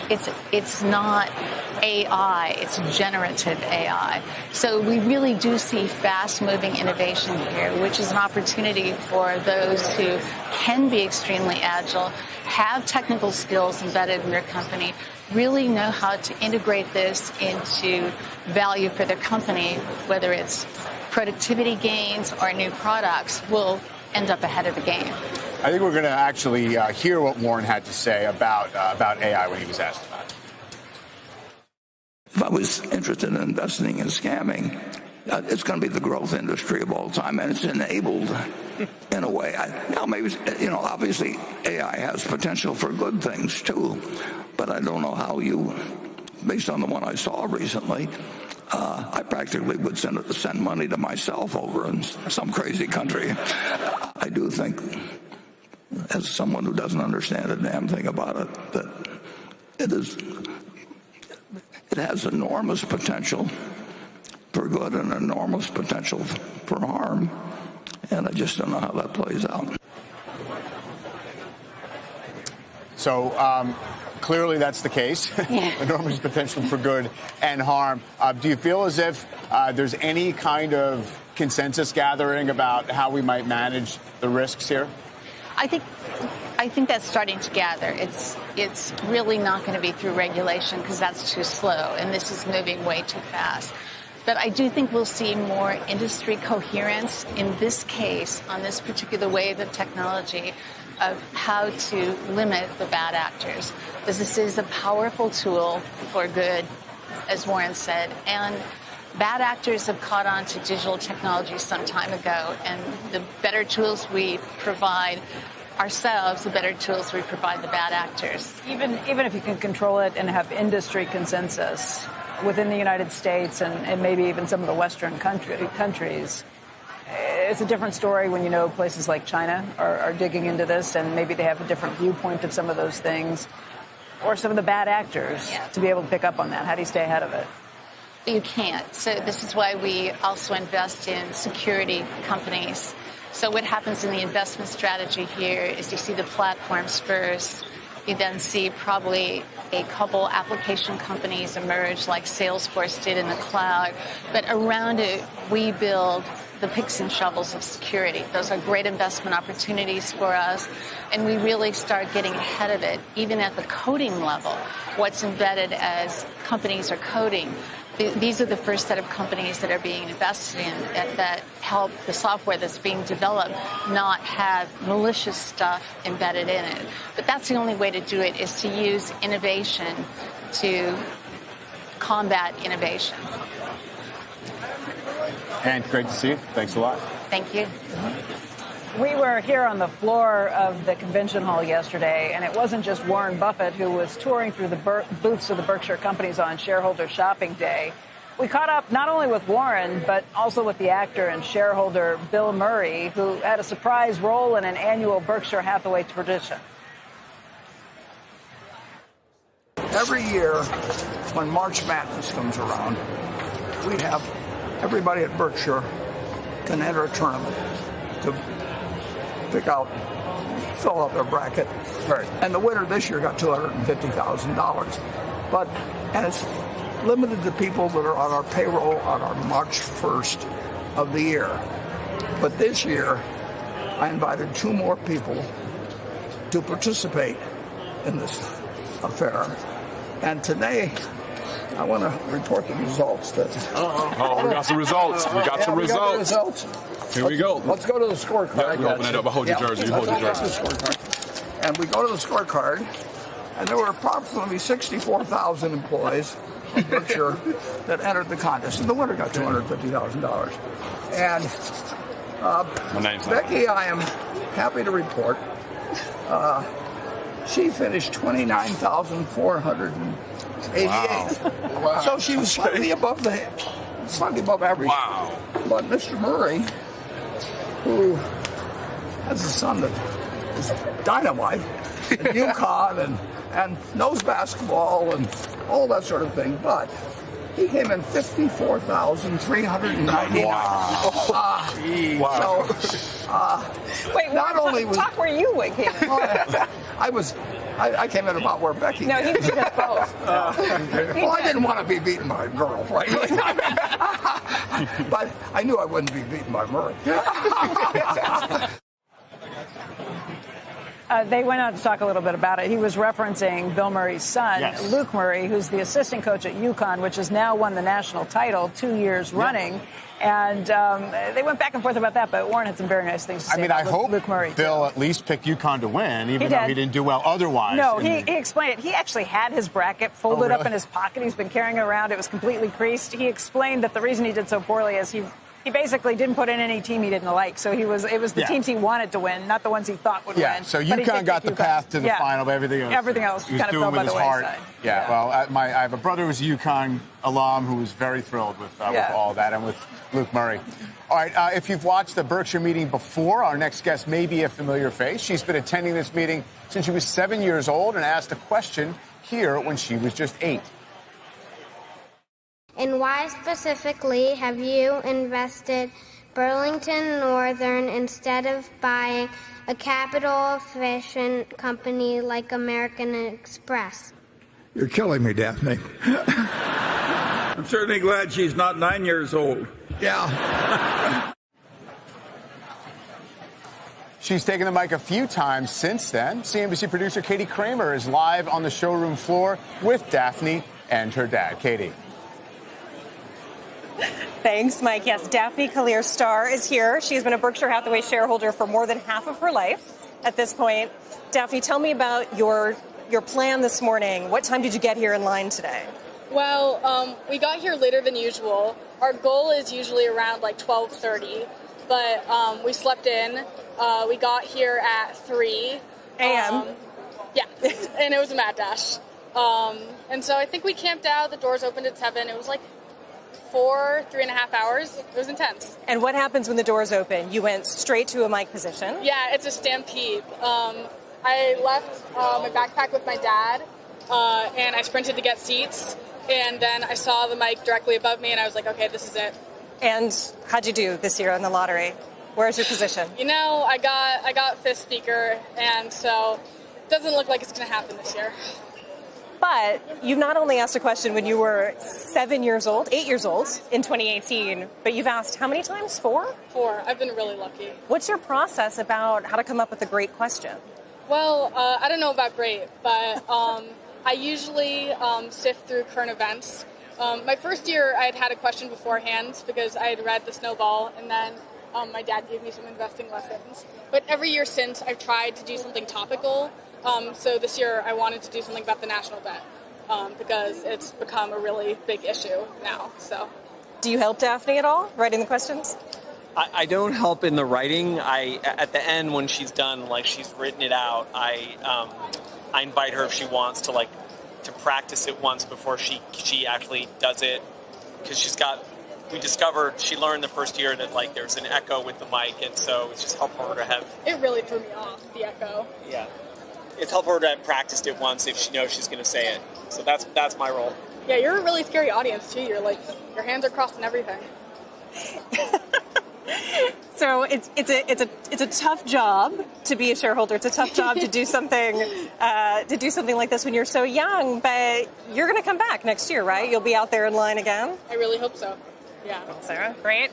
D: It's not AI, it's generative AI. So we really do see fast-moving innovation here, which is an opportunity for those who can be extremely agile, have technical skills embedded in their company, really know how to integrate this into value for their company, whether it's productivity gains or new products, will end up ahead of the game.
J: I think we're going to actually hear what Warren had to say about AI when he was asked about it.
R: If I was interested in investing in scamming, it's going to be the growth industry of all time, and it's enabled in a way. Now, maybe, obviously AI has potential for good things too, but I don't know how you, based on the one I saw recently, I practically would send money to myself over in some crazy country. I do think, as someone who doesn't understand a damn thing about it, that it has enormous potential for good and enormous potential for harm, and I just don't know how that plays out.
J: So clearly that's the case.
D: Yeah.
J: Enormous potential for good and harm. Do you feel as if there's any kind of consensus gathering about how we might manage the risks here?
D: I think that's starting to gather. It's really not going to be through regulation, because that's too slow, and this is moving way too fast. But I do think we'll see more industry coherence in this case, on this particular wave of technology, of how to limit the bad actors. Because this is a powerful tool for good, as Warren said, and bad actors have caught on to digital technology some time ago, and the better tools we provide ourselves, the better tools we provide the bad actors.
G: Even if you can control it and have industry consensus within the United States and maybe even some of the Western countries, it's a different story when places like China are digging into this, and maybe they have a different viewpoint of some of those things, or some of the bad actors, to be able to pick up on that. How do you stay ahead of it?
D: You can't. So this is why we also invest in security companies. So what happens in the investment strategy here is you see the platforms first. You then see probably a couple application companies emerge, like Salesforce did in the cloud. But around it, we build the picks and shovels of security. Those are great investment opportunities for us. And we really start getting ahead of it, even at the coding level. What's embedded as companies are coding. These are the first set of companies that are being invested in that help the software that's being developed not have malicious stuff embedded in it. But that's the only way to do it, is to use innovation to combat innovation.
J: And great to see you. Thanks a lot.
D: Thank you.
G: We were here on the floor of the convention hall yesterday, and it wasn't just Warren Buffett who was touring through the booths of the Berkshire companies on Shareholder Shopping Day. We caught up not only with Warren, but also with the actor and shareholder Bill Murray, who had a surprise role in an annual Berkshire Hathaway tradition.
R: Every year, when March Madness comes around, we have everybody at Berkshire can enter a tournament to fill out their bracket.
J: Right.
R: And the winner this year got $250,000. And it's limited to people that are on our payroll on our March 1st of the year. But this year, I invited 2 more people to participate in this affair. And today, I want to report the results.
B: We got some results. We got some results. Here we go.
R: Let's go to the scorecard.
B: Yeah, you open it up. I'll hold your jersey. You hold your jersey.
R: And we go to the scorecard, and there were approximately 64,000 employees of Berkshire that entered the contest, and the winner got $250,000. And Becky, I am happy to report,
H: She finished 29,488.
B: Wow.
H: So she was slightly above average.
B: Wow.
H: But Mr. Murray, who has a son that is dynamite in UConn and knows basketball and all that sort of thing, but he came in 54,399.
B: Wow.
H: So,
G: wait,
H: not only was
G: talk where you came in.
H: I came in about where Becky.
G: No, he beat us both.
H: Well, I didn't want to be beaten by a girl, right? But I knew I wouldn't be beaten by Murray.
G: They went on to talk a little bit about it. He was referencing Bill Murray's son,
J: Yes.
G: Luke Murray, who's the assistant coach at UConn, which has now won the national title 2 years running. And they went back and forth about that, but Warren had some very nice things to say.
J: I mean,
G: about
J: I hope
G: Luke Murray,
J: Bill at least picked UConn to win, even
G: He
J: though
G: did.
J: he didn't do well otherwise.
G: No, he explained it. He actually had his bracket folded up
J: really?
G: in his pocket. He's been carrying it around. It was completely creased. He explained that the reason he did so poorly is he basically didn't put in any team he didn't like. So it was the teams he wanted to win, not the ones he thought would win.
J: So
G: But he
J: UConn
G: did
J: got
G: pick
J: the
G: UConn.
J: path to the final, but everything else
G: kind of fell by the wayside.
J: Yeah, well, I have a brother who's a UConn alum who was very thrilled with all that and with Luke Murray. All right, if you've watched the Berkshire meeting before, our next guest may be a familiar face. She's been attending this meeting since she was 7 years old and asked a question here when she was just 8.
E: And why specifically have you invested Burlington Northern instead of buying a capital-efficient company like American Express?
H: You're killing me, Daphne.
T: I'm certainly glad she's not 9 years old.
H: Yeah.
J: She's taken the mic a few times since then. CNBC producer Katie Kramer is live on the showroom floor with Daphne and her dad. Katie.
W: Thanks, Mike. Yes, Daphne Kalir-Starr is here. She has been a Berkshire Hathaway shareholder for more than half of her life at this point. Daphne, tell me about your plan this morning. What time did you get here in line today?
X: Well, we got here later than usual. Our goal is usually around like 12:30, but we slept in. We got here at 3 a.m. Yeah, and it was a mad dash. And so I think we camped out. The doors opened at 7. It was like 3.5 hours. It was intense.
W: And what happens when the doors open? You went straight to a mic position?
X: Yeah, it's a stampede. I left my backpack with my dad, and I sprinted to get seats. And then I saw the mic directly above me, and I was like, okay, this is it.
W: And how'd you do this year in the lottery? Where's your position?
X: You know, I got fifth speaker, and so it doesn't look like it's going to happen this year.
W: But you've not only asked a question when you were 8 years old in 2018, but you've asked how many times? 4?
X: 4. I've been really lucky.
W: What's your process about how to come up with a great question?
X: Well, I don't know about great, but I usually sift through current events. My first year, I had a question beforehand because I had read The Snowball, and then my dad gave me some investing lessons. But every year since, I've tried to do something topical. So this year, I wanted to do something about the national debt because it's become a really big issue now. So,
W: do you help Daphne at all writing the questions?
Y: I don't help in the writing. At the end when she's done, like she's written it out, I invite her if she wants to practice it once before she actually does it, because she learned the first year that there's an echo with the mic, and so it's just helpful for her to have.
X: It really threw me off, the echo.
Y: Yeah, it's helpful for her to have practiced it once if she knows she's going to say it. So that's my role.
X: Yeah, you're a really scary audience too. You're your hands are crossed and everything.
W: So it's a tough job to be a shareholder. It's a tough job to do something like this when you're so young. But you're going to come back next year, right? You'll be out there in line again.
X: I really hope so. Yeah.
W: Sarah, great.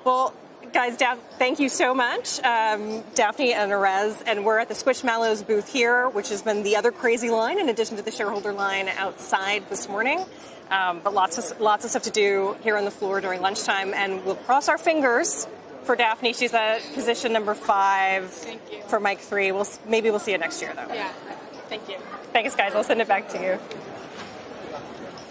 W: Well, guys, thank you so much, Daphne and Erez. And we're at the Squishmallows booth here, which has been the other crazy line in addition to the shareholder line outside this morning. But lots of stuff to do here on the floor during lunchtime, and we'll cross our fingers for Daphne. She's at position number 5 for Mike 3. Maybe we'll see you next year, though.
X: Yeah, thank you.
W: Thanks, guys. I'll send it back to you.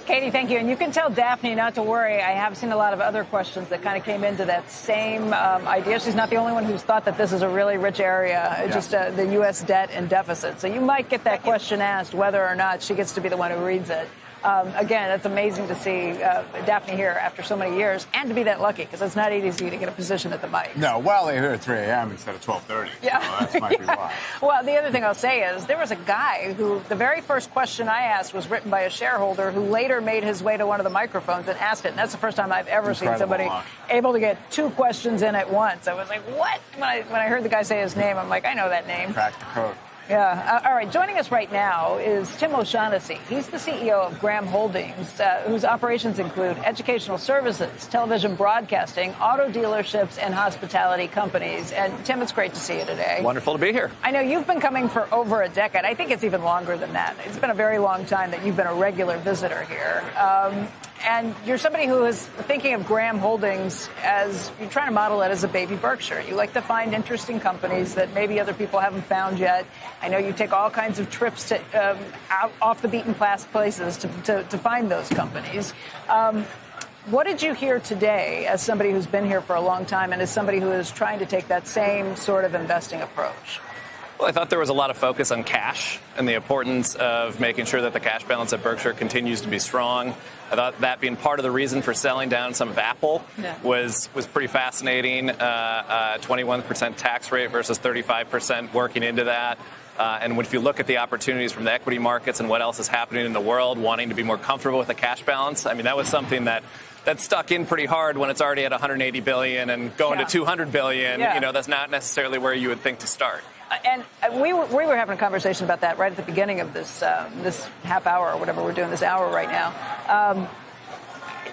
G: Katie, thank you. And you can tell Daphne not to worry. I have seen a lot of other questions that kind of came into that same idea. She's not the only one who's thought that this is a really rich area, just the U.S. debt and deficit. So you might get that question asked whether or not she gets to be the one who reads it. Again, it's amazing to see Daphne here after so many years and to be that lucky because it's not easy to get a position at the mic.
J: No, well, they're here at 3 a.m. instead of 12:30.
G: Yeah.
J: So that might be why.
G: Well, the other thing I'll say is there was a guy who the very first question I asked was written by a shareholder who later made his way to one of the microphones and asked it. And that's the first time I've ever seen somebody able to get two questions in at once. I was like, what? When I heard the guy say his name, I'm like, I know that name.
J: Crack the code.
G: Yeah. All right. Joining us right now is Tim O'Shaughnessy. He's the CEO of Graham Holdings, whose operations include educational services, television broadcasting, auto dealerships, and hospitality companies. And Tim, it's great to see you today.
F: Wonderful to be here.
G: I know you've been coming for over a decade. I think it's even longer than that. It's been a very long time that you've been a regular visitor here. And you're somebody who is thinking of Graham Holdings as you're trying to model it as a baby Berkshire. You like to find interesting companies that maybe other people haven't found yet. I know you take all kinds of trips to out off the beaten path places to find those companies. What did you hear today as somebody who's been here for a long time and as somebody who is trying to take that same sort of investing approach?
F: Well, I thought there was a lot of focus on cash and the importance of making sure that the cash balance at Berkshire continues to be strong. I thought that being part of the reason for selling down some of Apple was pretty fascinating. 21% tax rate versus 35% working into that. And if you look at the opportunities from the equity markets and what else is happening in the world, wanting to be more comfortable with the cash balance, I mean, that was something that stuck in pretty hard when it's already at 180 billion and going to 200 billion. You know, that's not necessarily where you would think to start.
G: And we were having a conversation about that right at the beginning of this this half hour or whatever we're doing, this hour right now.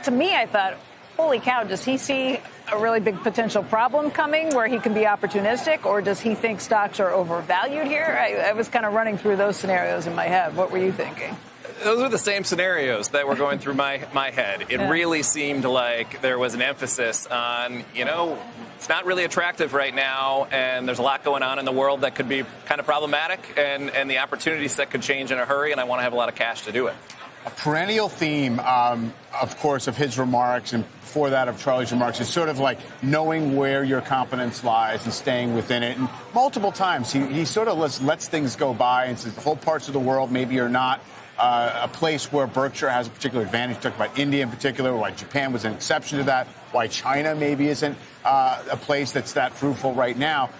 G: To me, I thought, holy cow, does he see a really big potential problem coming where he can be opportunistic, or does he think stocks are overvalued here? I was kind of running through those scenarios in my head. What were you thinking?
F: Those were the same scenarios that were going through my head. It really seemed like there was an emphasis on, it's not really attractive right now, and there's a lot going on in the world that could be kind of problematic, and the opportunities that could change in a hurry, and I want to have a lot of cash to do it.
J: A perennial theme, of course, of his remarks and before that of Charlie's remarks is sort of like knowing where your competence lies and staying within it. And multiple times he sort of lets things go by and says the whole parts of the world maybe are not a place where Berkshire has a particular advantage. Talked about India in particular, why Japan was an exception to that, why China maybe isn't a place that's that fruitful right now.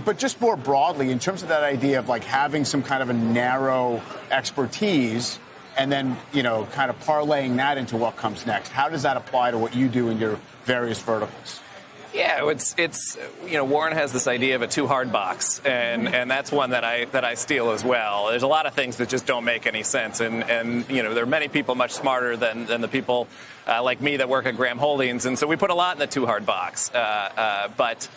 J: But just more broadly, in terms of that idea of like having some kind of a narrow expertise and then, kind of parlaying that into what comes next. How does that apply to what you do in your various verticals?
F: Yeah, it's Warren has this idea of a too hard box, and that's one that I steal as well. There's a lot of things that just don't make any sense, and there are many people much smarter than the people like me that work at Graham Holdings, and so we put a lot in the too hard box. But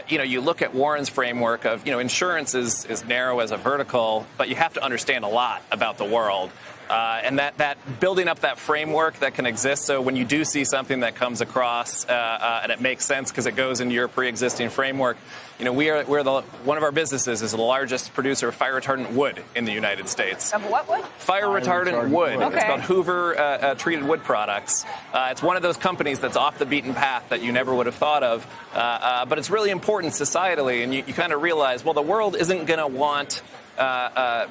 F: you look at Warren's framework of insurance is narrow as a vertical, but you have to understand a lot about the world. And that building up that framework that can exist. So when you do see something that comes across and it makes sense because it goes into your pre-existing framework, one of our businesses is the largest producer of fire retardant wood in the United States.
G: Of what wood?
F: Fire retardant wood.
G: Okay.
F: It's called Hoover Treated Wood Products. It's one of those companies that's off the beaten path that you never would have thought of. But it's really important societally, and you kind of realize, well, the world isn't going to want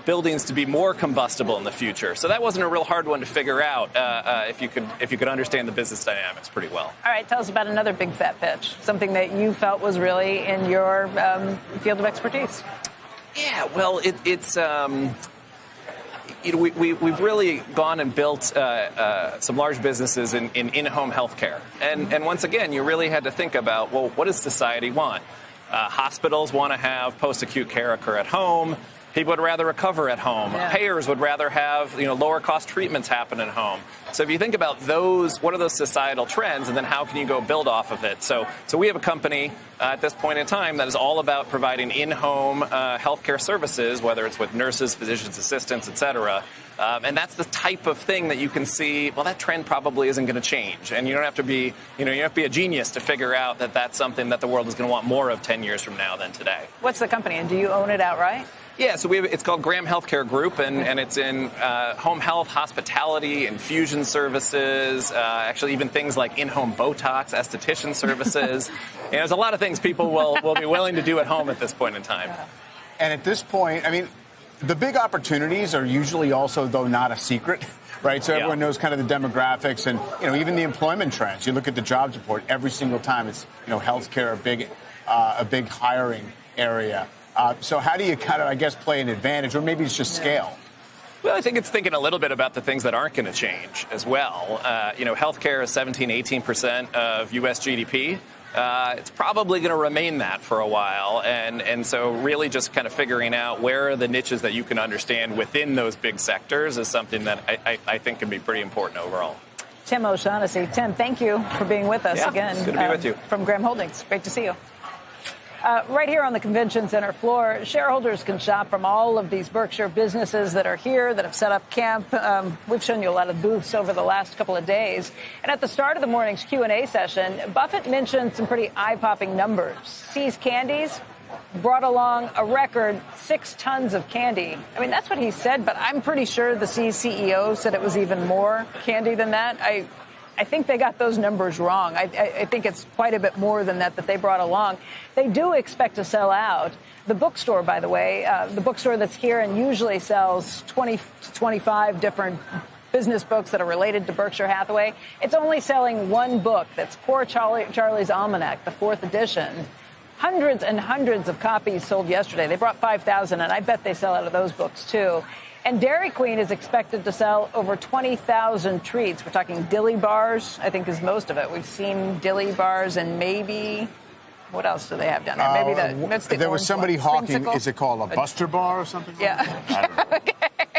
F: buildings to be more combustible in the future. So that wasn't a real hard one to figure out if you could understand the business dynamics pretty well.
G: All right, tell us about another big fat pitch, something that you felt was really in your field of expertise.
F: Yeah, well, we've really gone and built some large businesses in in-home healthcare. And once again, you really had to think about, well, what does society want? Hospitals want to have post-acute care occur at home. People would rather recover at home. Yeah. Payers would rather have lower cost treatments happen at home. So if you think about those, what are those societal trends, and then how can you go build off of it? So we have a company at this point in time that is all about providing in-home healthcare services, whether it's with nurses, physicians, assistants, et cetera. And that's the type of thing that you can see, well, that trend probably isn't going to change. And you don't have to be, you have to be a genius to figure out that that's something that the world is going to want more of 10 years from now than today.
G: What's the company, and do you own it outright?
F: Yeah, so it's called Graham Healthcare Group, and it's in home health, hospitality, infusion services, actually even things like in-home Botox, esthetician services. There's a lot of things people will be willing to do at home at this point in time.
J: And at this point, I mean, the big opportunities are usually also, though, not a secret. Right, so everyone knows kind of the demographics and, even the employment trends. You look at the jobs report every single time. It's, healthcare, a big hiring area. So how do you kind of, I guess, play an advantage, or maybe it's just scale?
F: Well, I think it's thinking a little bit about the things that aren't going to change as well. Healthcare is 17-18% of U.S. GDP. It's probably going to remain that for a while. And so really just kind of figuring out where are the niches that you can understand within those big sectors is something that I think can be pretty important overall.
G: Tim O'Shaughnessy. Tim, thank you for being with us again.
F: It's good to be with you.
G: From Graham Holdings. Great to see you. Right here on the convention center floor, shareholders can shop from all of these Berkshire businesses that are here, that have set up camp. We've shown you a lot of booths over the last couple of days. And at the start of the morning's Q&A session, Buffett mentioned some pretty eye-popping numbers. See's Candies brought along a record 6 tons of candy. I mean, that's what he said, but I'm pretty sure the See's CEO said it was even more candy than that. I think they got those numbers wrong. I think it's quite a bit more than that they brought along. They do expect to sell out. The bookstore, by the way, the bookstore that's here and usually sells 20 to 25 different business books that are related to Berkshire Hathaway, it's only selling one book. That's Poor Charlie's Almanac, the 4th edition. Hundreds and hundreds of copies sold yesterday. They brought 5,000, and I bet they sell out of those books, too. And Dairy Queen is expected to sell over 20,000 treats. We're talking dilly bars, I think, is most of it. We've seen dilly bars and maybe, what else do they have down there? Maybe that's the
J: there was somebody hawking,
G: Creamsicle?
J: is it called a Buster Bar or something?
G: Yeah.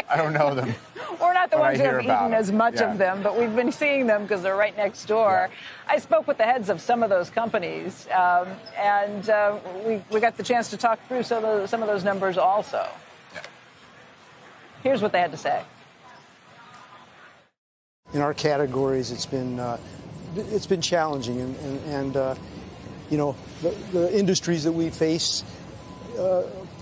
J: I don't know them.
G: We're not the
J: But
G: ones
J: I
G: who
J: hear
G: have eaten
J: about
G: as much of them, but we've been seeing them because they're right next door. I spoke with the heads of some of those companies, and we got the chance to talk through some of those numbers also. Here's what they had to say.
I: In our categories, it's been challenging, and the industries that we face,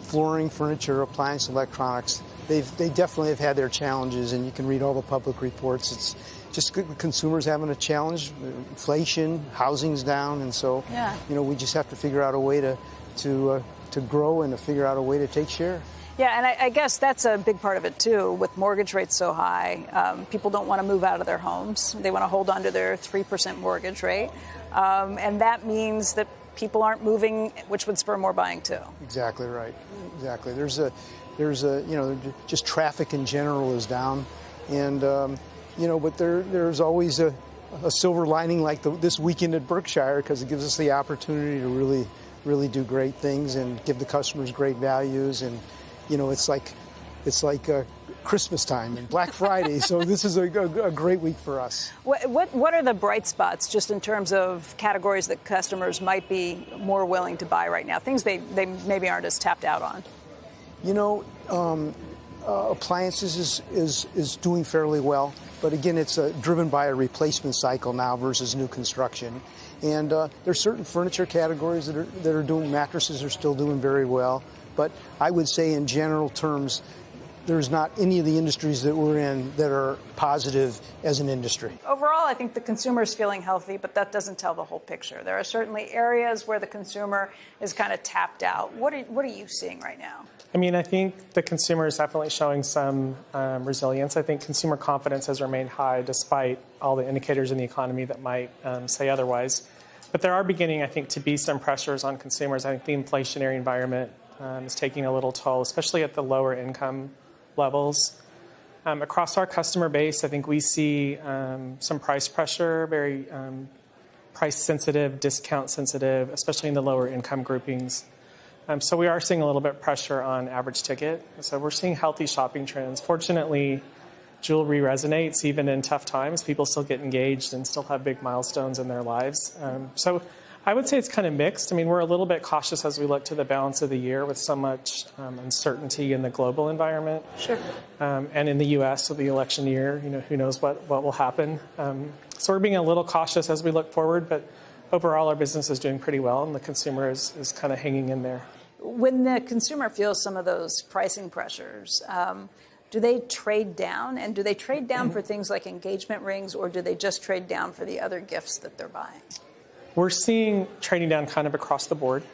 I: flooring, furniture, appliance, electronics, they definitely have had their challenges, and you can read all the public reports. It's just consumers having a challenge, inflation, housing's down, and so we just have to figure out a way to grow and to figure out a way to take share.
G: Yeah, and I guess that's a big part of it, too. With mortgage rates so high, people don't want to move out of their homes. They want to hold on to their 3% mortgage rate. And that means that people aren't moving, which would spur more buying, too.
I: Exactly right. Exactly. There's just traffic in general is down. And, but there's always a silver lining like this weekend at Berkshire, because it gives us the opportunity to really do great things and give the customers great values. And it's like Christmas time and Black Friday, so this is a great week for us.
G: What are the bright spots, just in terms of categories that customers might be more willing to buy right now? Things they maybe aren't as tapped out on.
I: Appliances is doing fairly well, but again, it's driven by a replacement cycle now versus new construction. And there's certain furniture categories that are doing. Mattresses are still doing very well. But I would say in general terms, there's not any of the industries that we're in that are positive as an industry.
G: Overall, I think the consumer is feeling healthy, but that doesn't tell the whole picture. There are certainly areas where the consumer is kind of tapped out. What are you seeing right now?
M: I mean, I think the consumer is definitely showing some resilience. I think consumer confidence has remained high despite all the indicators in the economy that might say otherwise. But there are beginning, I think, to be some pressures on consumers. I think the inflationary environment is taking a little toll, especially at the lower income levels. Across our customer base, I think we see some price pressure, very price sensitive, discount sensitive, especially in the lower income groupings. So we are seeing a little bit of pressure on average ticket. So we're seeing healthy shopping trends. Fortunately, jewelry resonates even in tough times. People still get engaged and still have big milestones in their lives. So I would say it's kind of mixed. I mean, we're a little bit cautious as we look to the balance of the year with so much uncertainty in the global environment.
G: Sure.
M: And in the U.S. with the election year, who knows what will happen. So we're being a little cautious as we look forward, but overall our business is doing pretty well and the consumer is kind of hanging in there.
G: when the consumer feels some of those pricing pressures, do they trade down? And do they trade down for things like engagement rings, or do they just trade down for the other gifts that they're buying? We're seeing trading down kind of across the board.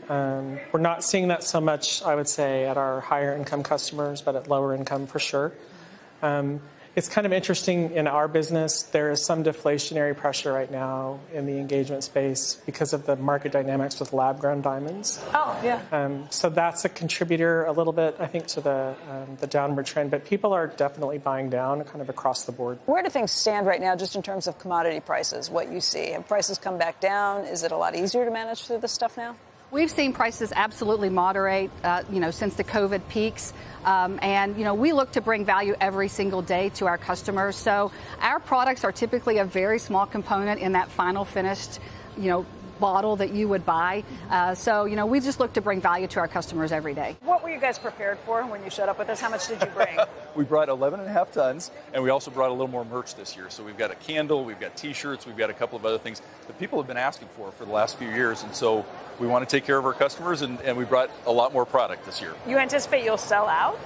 G: We're not seeing that so much, I would say, at our higher income customers, but at lower income for sure. It's kind of interesting in our business. There is some deflationary pressure right now in the engagement space because of the market dynamics with lab-grown diamonds. Oh, yeah. So that's a contributor a little bit, I think, to the downward trend. But people are definitely buying down kind of across the board. Where do things stand right now just in terms of commodity prices, what you see? Have prices come back down? Is it a lot easier to manage through this stuff now?
L: We've seen prices absolutely moderate, since the COVID peaks. And we look to bring value every single day to our customers. So our products are typically a very small component in that final finished, bottle that you would buy. So we just look to bring value to our customers every day. What were you guys prepared for when you showed up with us? How much did you bring?
N: We brought 11.5 tons, and we also brought a little more merch this year. So we've got a candle, we've got T-shirts, we've got a couple of other things that people have been asking for the last few years. And so we want to take care of our customers, and we brought a lot more product this year.
G: You anticipate you'll sell out?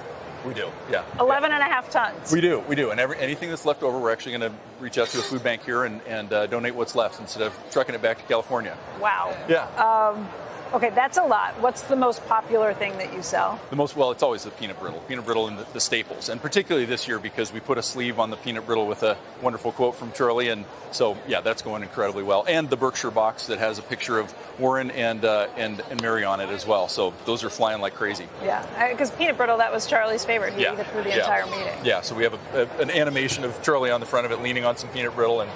N: We do, yeah.
G: 11.5 tons.
N: We do. And anything that's left over, we're actually going to reach out to a food bank here and donate what's left instead of trucking it back to California.
G: Wow.
N: Yeah.
G: Okay, that's a lot. What's the most popular thing that you sell?
N: It's always the peanut brittle and the staples. And particularly this year because we put a sleeve on the peanut brittle with a wonderful quote from Charlie. And so, yeah, that's going incredibly well. And the Berkshire box that has a picture of Warren and Mary on it as well. So those are flying like crazy.
G: Yeah, because peanut brittle, that was Charlie's favorite. He ate it through the entire meeting.
N: Yeah, so we have an animation of Charlie on the front of it leaning on some peanut brittle and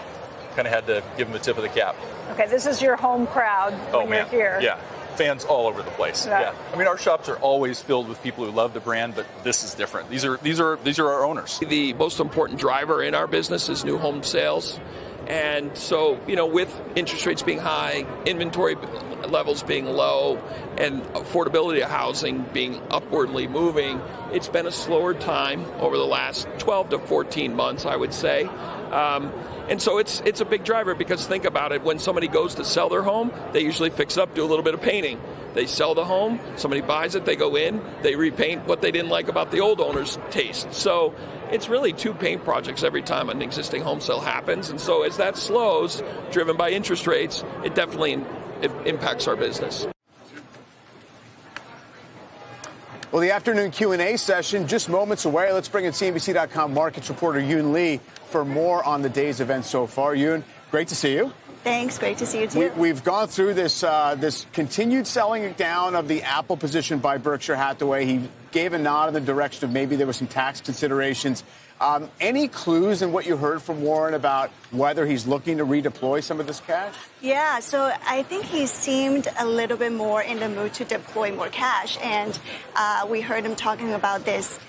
N: kind of had to give him the tip of the cap.
G: Okay, this is your home crowd when you're here.
N: Yeah. Fans all over the place. Yeah. I mean, our shops are always filled with people who love the brand, but this is different. These are our owners.
O: The most important driver in our business is new home sales. And so, with interest rates being high, inventory levels being low, and affordability of housing being upwardly moving, it's been a slower time over the last 12 to 14 months, I would say. And so it's a big driver because think about it. When somebody goes to sell their home, they usually fix up, do a little bit of painting. They sell the home, somebody buys it, they go in, they repaint what they didn't like about the old owner's taste. So it's really 2 paint projects every time an existing home sale happens. And so as that slows, driven by interest rates, it definitely impacts our business.
J: Well, the afternoon Q&A session just moments away. Let's bring in CNBC.com markets reporter Yoon Lee for more on the day's events so far. Yoon, great to see you.
P: Thanks. Great to see you, too.
J: We've gone through this continued selling down of the Apple position by Berkshire Hathaway. He gave a nod in the direction of maybe there were some tax considerations. Any clues in what you heard from Warren about whether he's looking to redeploy some of this cash?
P: Yeah, so I think he seemed a little bit more in the mood to deploy more cash. And we heard him talking about this,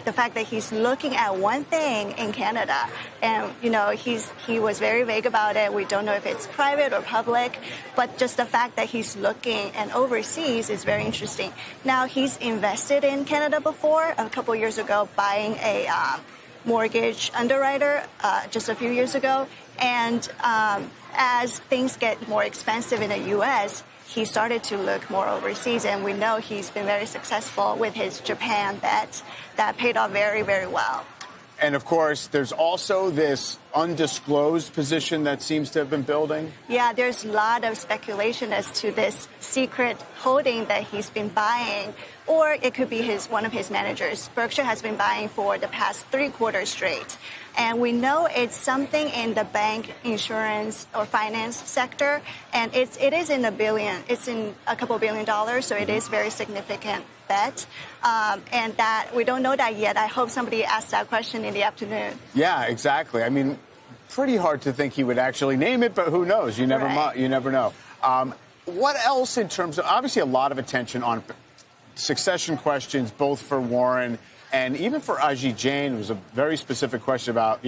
P: the fact that he's looking at one thing in Canada. And, he was very vague about it. We don't know if it's private or public. But just the fact that he's looking and overseas is very interesting. Now, he's invested in Canada before, a couple years ago, buying a mortgage underwriter just a few years ago. And as things get more expensive in the U.S., he started to look more overseas. And we know he's been very successful with his Japan bet that paid off very, very well.
J: And, of course, there's also this undisclosed position that seems to have been building.
P: Yeah, there's a lot of speculation as to this secret holding that he's been buying, or it could be one of his managers. Berkshire has been buying for the past 3 quarters straight. And we know it's something in the bank, insurance, or finance sector. And it is in $1 billion. It's in a couple $1 billion, so it is very significant bet. And that we don't know that yet. I hope somebody asks that question in the afternoon.
J: Yeah, exactly. I mean, pretty hard to think he would actually name it, but who knows? You never know. What else in terms of, obviously, a lot of attention on succession questions, both for Warren and even for Ajit Jain. It was a very specific question about,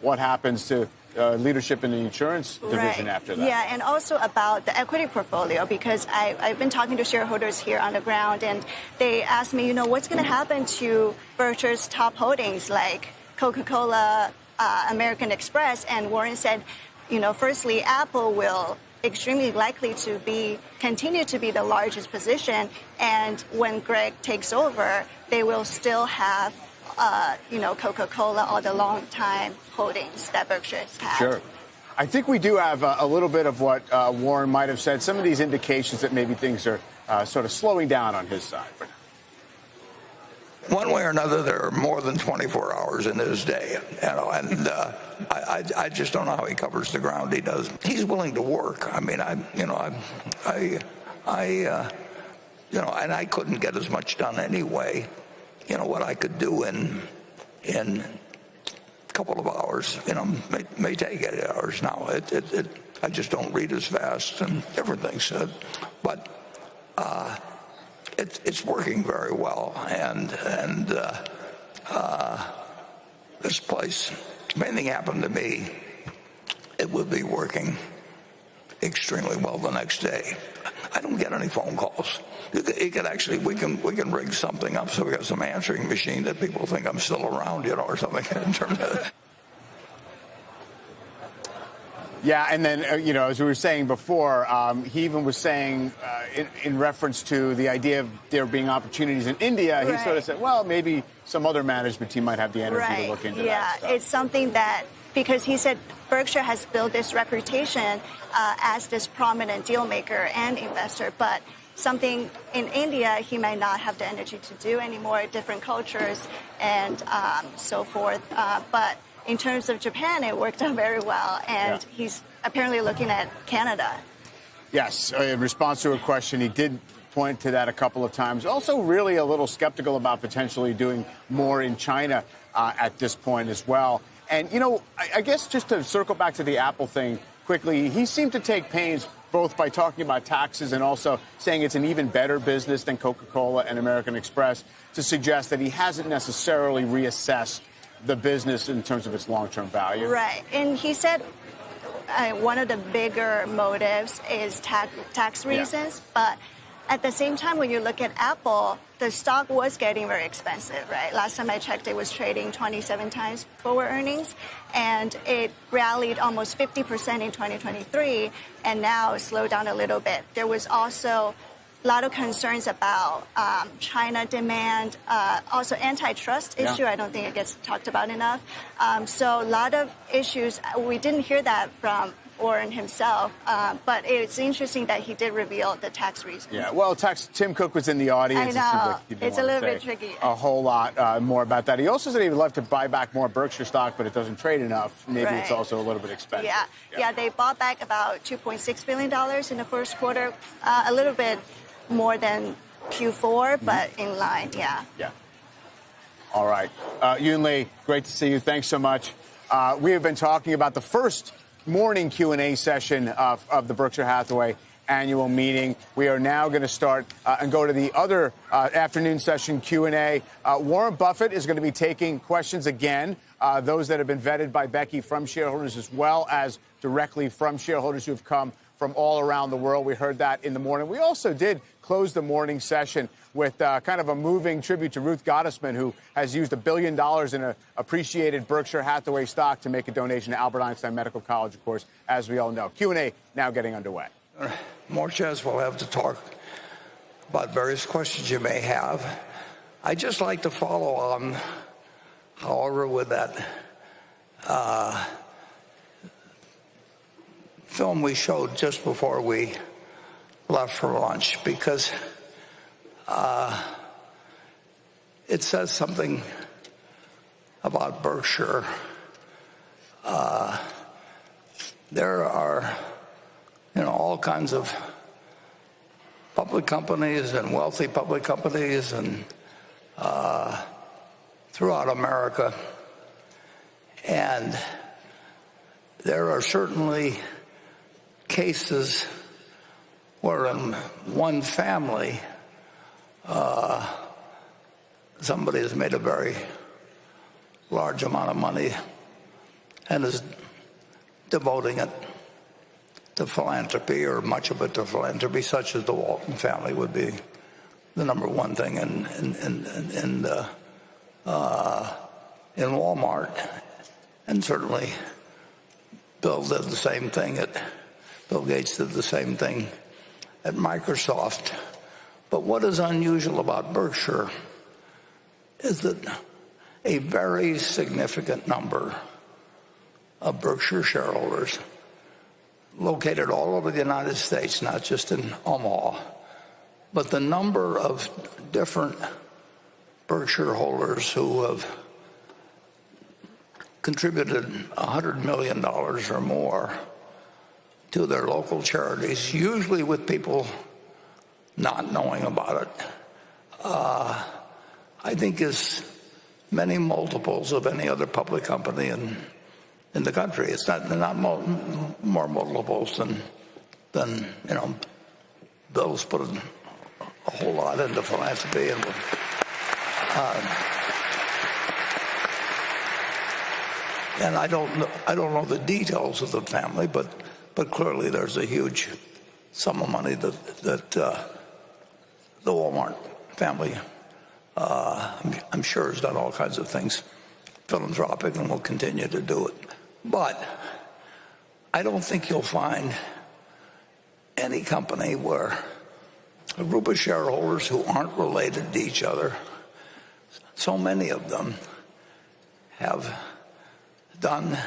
J: what happens to leadership in the insurance division after that.
P: Yeah, and also about the equity portfolio, because I've been talking to shareholders here on the ground, and they asked me, what's going to happen to Berkshire's top holdings like Coca-Cola, American Express, and Warren said, firstly, Apple will extremely likely to continue to be the largest position. And when Greg takes over, they will still have, Coca-Cola, all the long-time holdings that Berkshire's had.
J: Sure. I think we do have a little bit of what Warren might have said, some of these indications that maybe things are sort of slowing down on his side for now.
R: One way or another, there are more than 24 hours in his day, and I just don't know how he covers the ground he does. He's willing to work. I mean, and I couldn't get as much done anyway. What I could do in a couple of hours, may take 8 hours now. I just don't read as fast and everything said, but. It's working very well, and this place, if anything happened to me, it would be working extremely well the next day. I don't get any phone calls. You could actually, we can rig something up so we got some answering machine that people think I'm still around, or something in terms of.
J: Yeah, and then, as we were saying before, he even was saying in reference to the idea of there being opportunities in India, he sort of said, well, maybe some other management team might have the energy to look into that stuff.
P: It's something that, because he said Berkshire has built this reputation as this prominent deal maker and investor, but something in India he might not have the energy to do anymore, different cultures and so forth. But in terms of Japan, it worked out very well, and he's apparently looking at Canada.
J: Yes, in response to a question, he did point to that a couple of times. Also really a little skeptical about potentially doing more in China at this point as well. And, I guess just to circle back to the Apple thing quickly, he seemed to take pains both by talking about taxes and also saying it's an even better business than Coca-Cola and American Express, to suggest that he hasn't necessarily reassessed the business in terms of its long-term value.
P: Right. And he said one of the bigger motives is tax reasons. But at the same time, when you look at Apple, the stock was getting very expensive, right? Last time I checked, it was trading 27 times forward earnings, and it rallied almost 50% in 2023, and now it slowed down a little bit. There was also a lot of concerns about China demand, also antitrust issue. I don't think it gets talked about enough. So a lot of issues. We didn't hear that from Warren himself, but it's interesting that he did reveal the tax reasons.
J: Yeah, well, Tim Cook was in the audience.
P: I know.
J: It seems like he didn't
P: It's a little bit tricky.
J: A whole lot more about that. He also said he would love to buy back more Berkshire stock, but it doesn't trade enough. Maybe it's also a little bit expensive.
P: Yeah, they bought back about $2.6 billion in the first quarter, a little bit more than Q4, but in line, Yeah.
J: All right. Yoon Lee, great to see you. Thanks so much. We have been talking about the first morning Q&A session of the Berkshire Hathaway annual meeting. We are now going to start and go to the other afternoon session Q&A. Warren Buffett is going to be taking questions again, those that have been vetted by Becky from shareholders, as well as directly from shareholders who have come from all around the world. We heard that in the morning. We also did close the morning session with kind of a moving tribute to Ruth Gottesman, who has used $1 billion in an appreciated Berkshire Hathaway stock to make a donation to Albert Einstein Medical College, of course, as we all know. Q&A now getting underway.
R: More chance we'll have to talk about various questions you may have. I'd just like to follow on, however, with that film we showed just before we left for lunch, because it says something about Berkshire. There are, all kinds of public companies and wealthy public companies and throughout America, and there are certainly cases where in one family somebody has made a very large amount of money and is devoting it to philanthropy, or much of it to philanthropy, such as the Walton family would be the number one thing in Walmart, and certainly Bill did the same thing at Bill Gates did the same thing at Microsoft. But what is unusual about Berkshire is that a very significant number of Berkshire shareholders located all over the United States, not just in Omaha, but the number of different Berkshire holders who have contributed $100 million or more to their local charities, usually with people not knowing about it, I think is many multiples of any other public company in the country. It's not more multiples than Bill's put a whole lot into philanthropy, and I don't know the details of the family, but clearly there's a huge sum of money that the Walmart family, I'm sure, has done all kinds of things philanthropic and will continue to do it. But I don't think you'll find any company where a group of shareholders who aren't related to each other, so many of them have done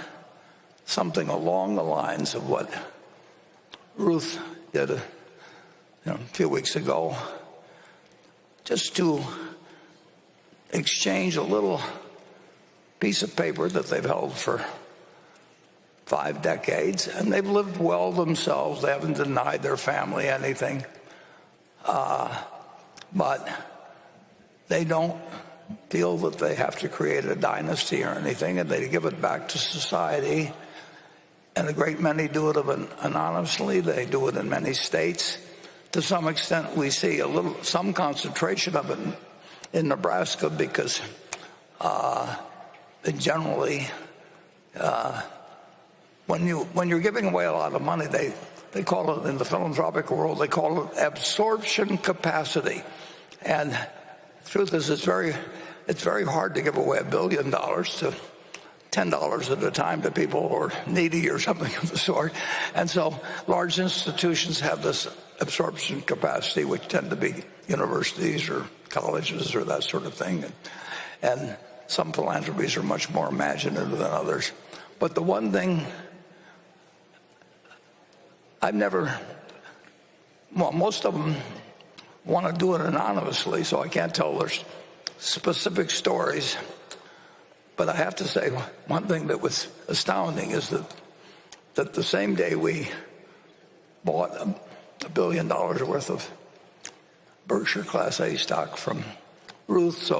R: something along the lines of what Ruth did a few weeks ago, just to exchange a little piece of paper that they've held for 5 decades, and they've lived well themselves. They haven't denied their family anything, but they don't feel that they have to create a dynasty or anything, and they give it back to society. And a great many do it anonymously. They do it in many states. To some extent, we see some concentration of it in Nebraska because they generally, when you're giving away a lot of money, they call it, in the philanthropic world, they call it absorption capacity. And the truth is, it's very hard to give away $1 billion to $10 at a time to people who are needy or something of the sort. And so large institutions have this absorption capacity, which tend to be universities or colleges or that sort of thing. And some philanthropies are much more imaginative than others. But the one thing most of them want to do it anonymously, so I can't tell their specific stories. But I have to say, one thing that was astounding is that the same day we bought $1 billion worth of Berkshire Class A stock from Ruth,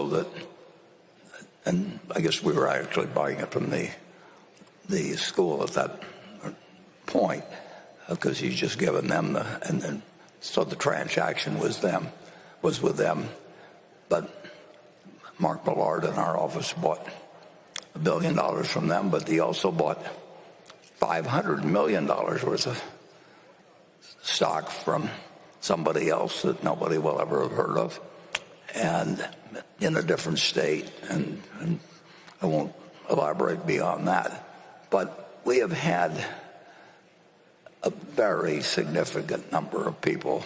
R: and I guess we were actually buying it from the school at that point, because he's just given them so the transaction was with them. But Mark Millard in our office bought $1 billion from them, but he also bought $500 million worth of stock from somebody else that nobody will ever have heard of, and in a different state. And I won't elaborate beyond that. But we have had a very significant number of people,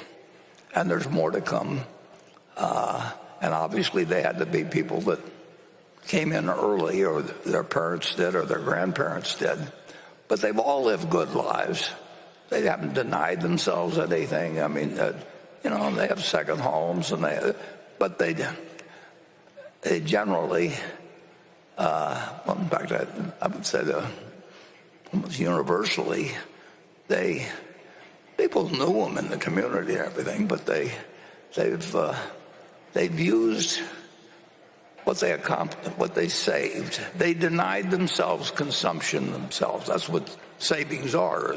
R: and there's more to come. And obviously they had to be people that came in early, or their parents did, or their grandparents did. But they've all lived good lives. They haven't denied themselves anything. I mean, they have second homes, but they generally, in fact, I would say almost universally, people knew them in the community and everything, but they've used what they accomplished, what they saved. They denied themselves consumption themselves. That's what savings are,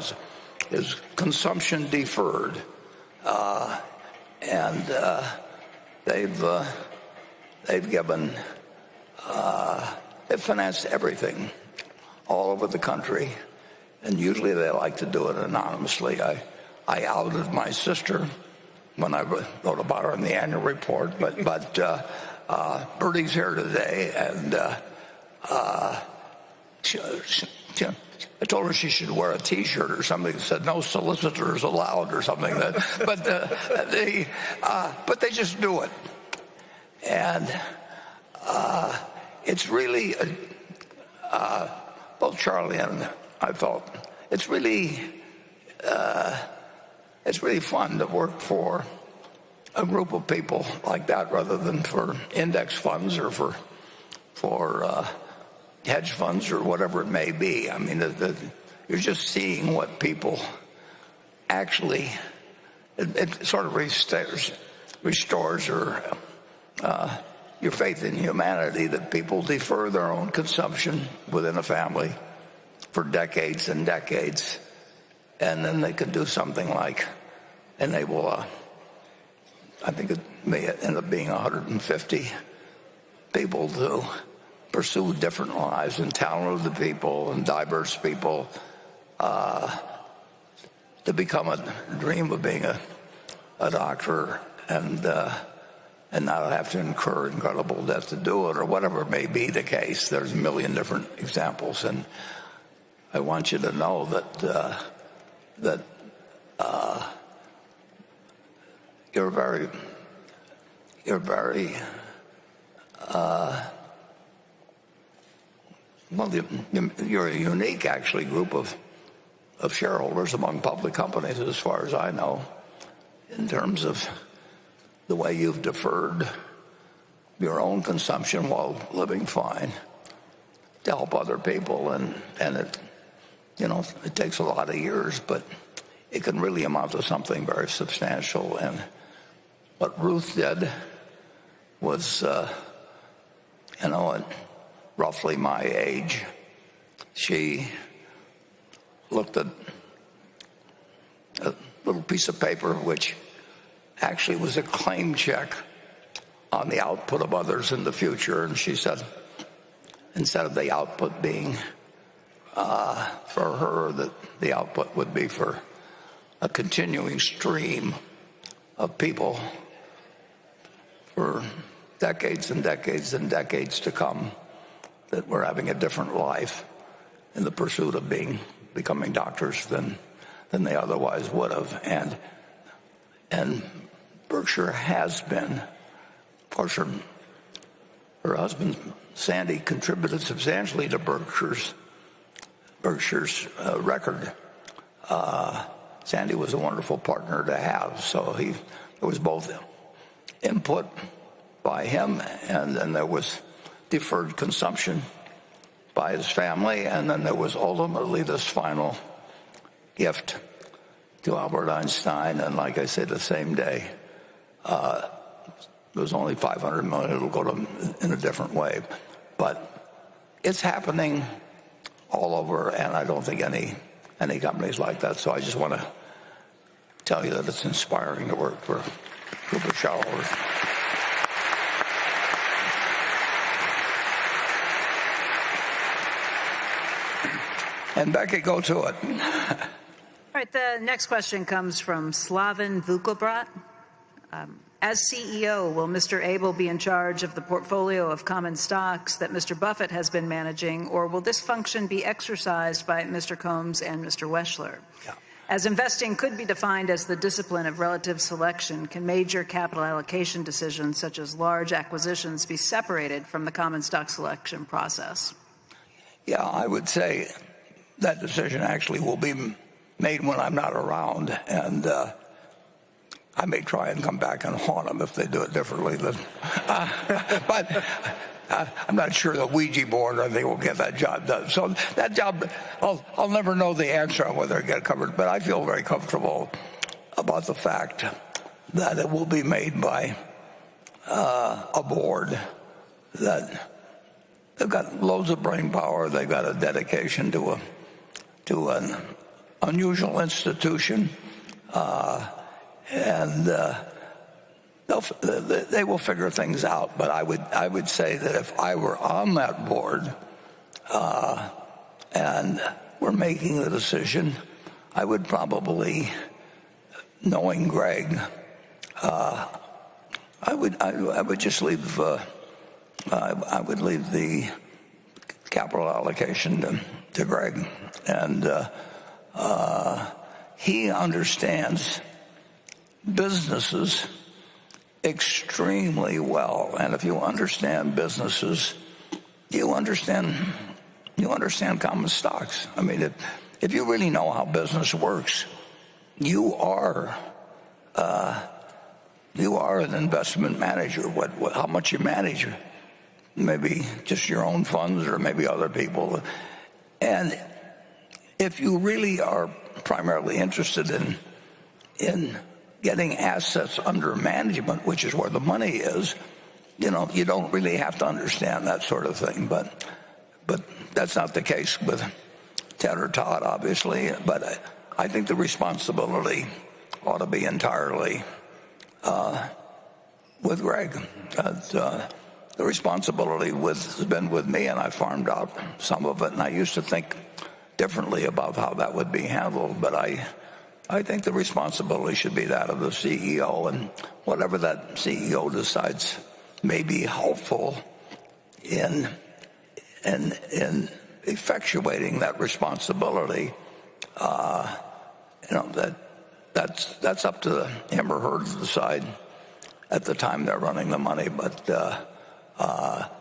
R: is consumption deferred. And they've given, they've financed everything all over the country. And usually they like to do it anonymously. I outed my sister when I wrote about her in the annual report, but Birdie's here today, and I told her she should wear a T-shirt or something that said "No solicitors allowed" or something. But they just do it, and it's really both Charlie and I felt it's really fun to work for a group of people like that rather than for index funds or for hedge funds or whatever it may be. I mean, you're just seeing what people actually, it sort of restores your faith in humanity, that people defer their own consumption within a family for decades and decades, and then they can do something like enable I think it may end up being 150 people to pursue different lives, and talented people and diverse people to become a dream of being a doctor and not have to incur incredible debt to do it, or whatever may be the case. There's a million different examples, and I want you to know that you're very well, you're a unique, actually, group of shareholders among public companies, as far as I know, in terms of the way you've deferred your own consumption while living fine to help other people. And it, it takes a lot of years, but it can really amount to something very substantial. And what Ruth did was, at roughly my age, she looked at a little piece of paper which actually was a claim check on the output of others in the future, and she said, instead of the output being for her, that the output would be for a continuing stream of people for decades and decades and decades to come that were having a different life in the pursuit of becoming doctors than they otherwise would have. And Berkshire has been, of course, her husband Sandy contributed substantially to Berkshire's record. Sandy was a wonderful partner to have, so there was both input by him, and then there was deferred consumption by his family, and then there was ultimately this final gift to Albert Einstein. And like I said, the same day, there was only $500 million. It'll go in a different way, but it's happening all over, and I don't think any companies like that. So I just want to tell you that it's inspiring to work for a group of shareholders. And Becky, go to it.
G: All right, the next question comes from Slavin Vukobrat. As CEO, will Mr. Abel be in charge of the portfolio of common stocks that Mr. Buffett has been managing, or will this function be exercised by Mr. Combs and Mr. Weschler?
R: Yeah.
G: As investing could be defined as the discipline of relative selection, can major capital allocation decisions, such as large acquisitions, be separated from the common stock selection process?
R: Yeah, I would say that decision actually will be made when I'm not around, and I may try and come back and haunt them if they do it differently. But I'm not sure the Ouija board or anything will get that job done. So that job, I'll never know the answer on whether it get covered, but I feel very comfortable about the fact that it will be made by a board that they've got loads of brain power. They've got a dedication to an unusual institution, and they will figure things out. But I would say that if I were on that board and we're making the decision, I would probably, knowing Greg, I would just leave. I would leave the capital allocation to Greg. And he understands businesses extremely well. And if you understand businesses, you understand common stocks. I mean, if you really know how business works, you are an investment manager. How much you manage, maybe just your own funds or maybe other people. And if you really are primarily interested in getting assets under management, which is where the money is, you don't really have to understand that sort of thing. But that's not the case with Ted or Todd, obviously. But I think the responsibility ought to be entirely with Greg. The responsibility has been with me, and I farmed out some of it. And I used to think differently about how that would be handled, but I think the responsibility should be that of the CEO, and whatever that CEO decides may be helpful in effectuating that responsibility. That's up to him or her to decide at the time they're running the money. But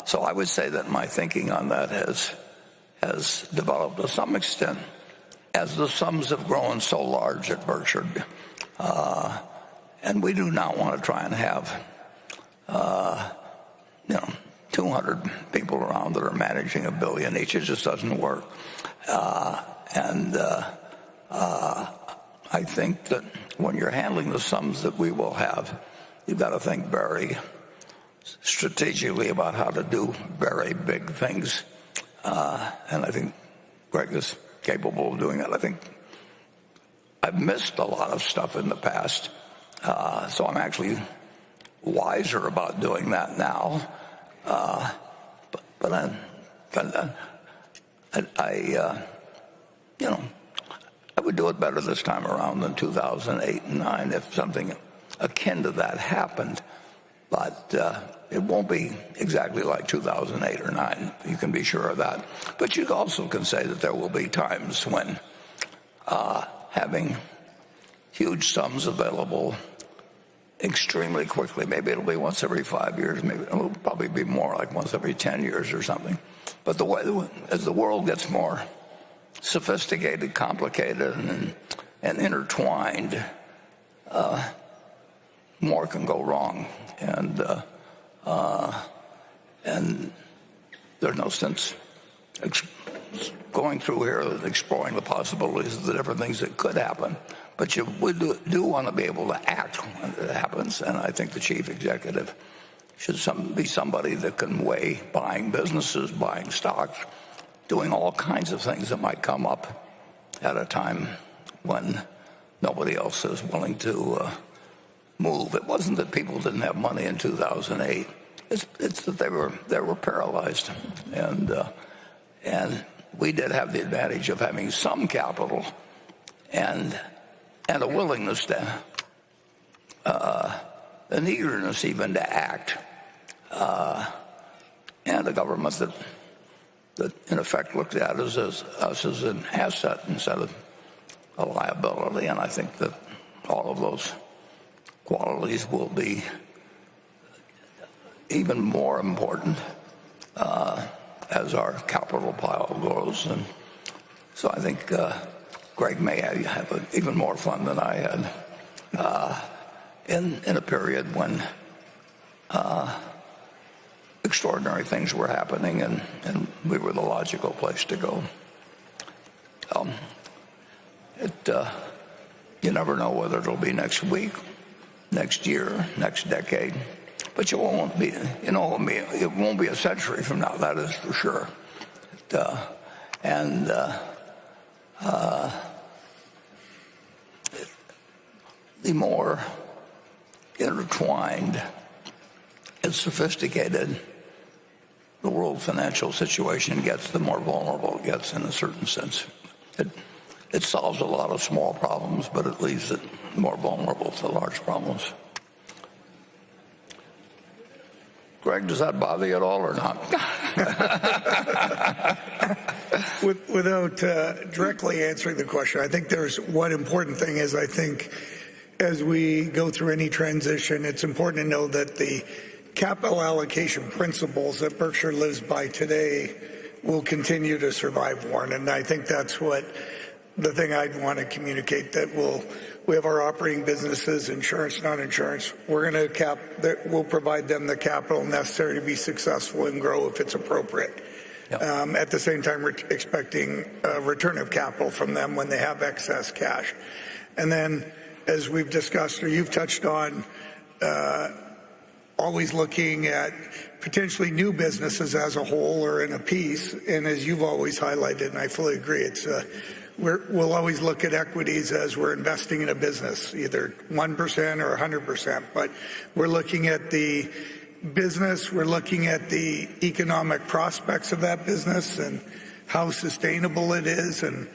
R: so I would say that my thinking on that has developed to some extent as the sums have grown so large at Berkshire. And we do not want to try and have 200 people around that are managing $1 billion each. It just doesn't work. I think that when you're handling the sums that we will have, you've got to think very strategically about how to do very big things. And I think Greg is capable of doing that. I think I've missed a lot of stuff in the past, so I'm actually wiser about doing that now. I would do it better this time around than 2008 and 9 if something akin to that happened. But it won't be exactly like 2008 or 9. You can be sure of that. But you also can say that there will be times when having huge sums available extremely quickly, maybe it'll be once every 5 years, maybe it'll probably be more like once every 10 years or something. But as the world gets more sophisticated, complicated, and intertwined, more can go wrong. And there's no sense going through here and exploring the possibilities of the different things that could happen. But you do want to be able to act when it happens, and I think the chief executive should be somebody that can weigh buying businesses, buying stocks, doing all kinds of things that might come up at a time when nobody else is willing to move. It wasn't that people didn't have money in 2008. It's that they were paralyzed, and we did have the advantage of having some capital and a willingness to, an eagerness even to act, and a government that in effect looked at us as an asset instead of a liability. And I think that all of those qualities will be even more important as our capital pile grows. And so I think Greg may have even more fun than I had in a period when extraordinary things were happening, and we were the logical place to go. You never know whether it'll be next week, next year, next decade, but it won't be a century from now. That is for sure. The more intertwined and sophisticated the world financial situation gets, the more vulnerable it gets in a certain sense. It solves a lot of small problems, but it leaves it more vulnerable to large problems. Greg, does that bother you at all or not?
A: Without directly answering the question, I think there's one important thing is I think as we go through any transition, it's important to know that the capital allocation principles that Berkshire lives by today will continue to survive, Warren. And I think that's what the thing I'd want to communicate, that we have our operating businesses, insurance, non-insurance. We'll provide them the capital necessary to be successful and grow if it's appropriate. Yep. At the same time, we're expecting a return of capital from them when they have excess cash. And then, as we've discussed, or you've touched on, always looking at potentially new businesses as a whole or in a piece. And as you've always highlighted, and I fully agree, we'll always look at equities as we're investing in a business, either 1% or 100%. But we're looking at the business, we're looking at the economic prospects of that business and how sustainable it is and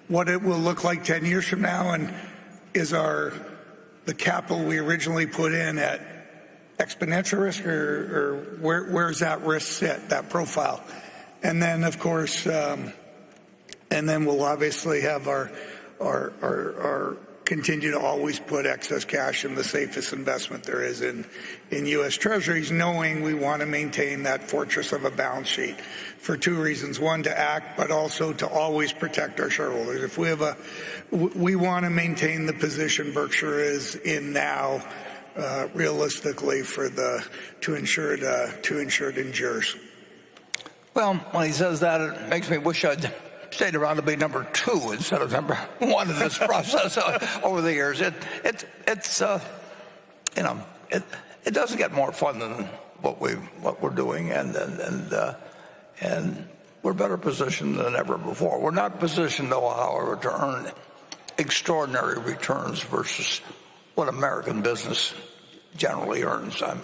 A: what it will look like 10 years from now, and is the capital we originally put in at exponential risk, or where's that risk sit, that profile? And then, of course, and then we'll obviously have our continue to always put excess cash in the safest investment there is in U.S. Treasuries, knowing we want to maintain that fortress of a balance sheet for two reasons. One, to act, but also to always protect our shareholders. If we want to maintain the position Berkshire is in now, realistically, to ensure it endures.
R: Well, when he says that, it makes me wish I'd stayed around to be number 2 instead of number 1 in this process over the years. It doesn't get more fun than what we're doing, and we're better positioned than ever before. We're not positioned, though, however, to earn extraordinary returns versus what American business generally earns. I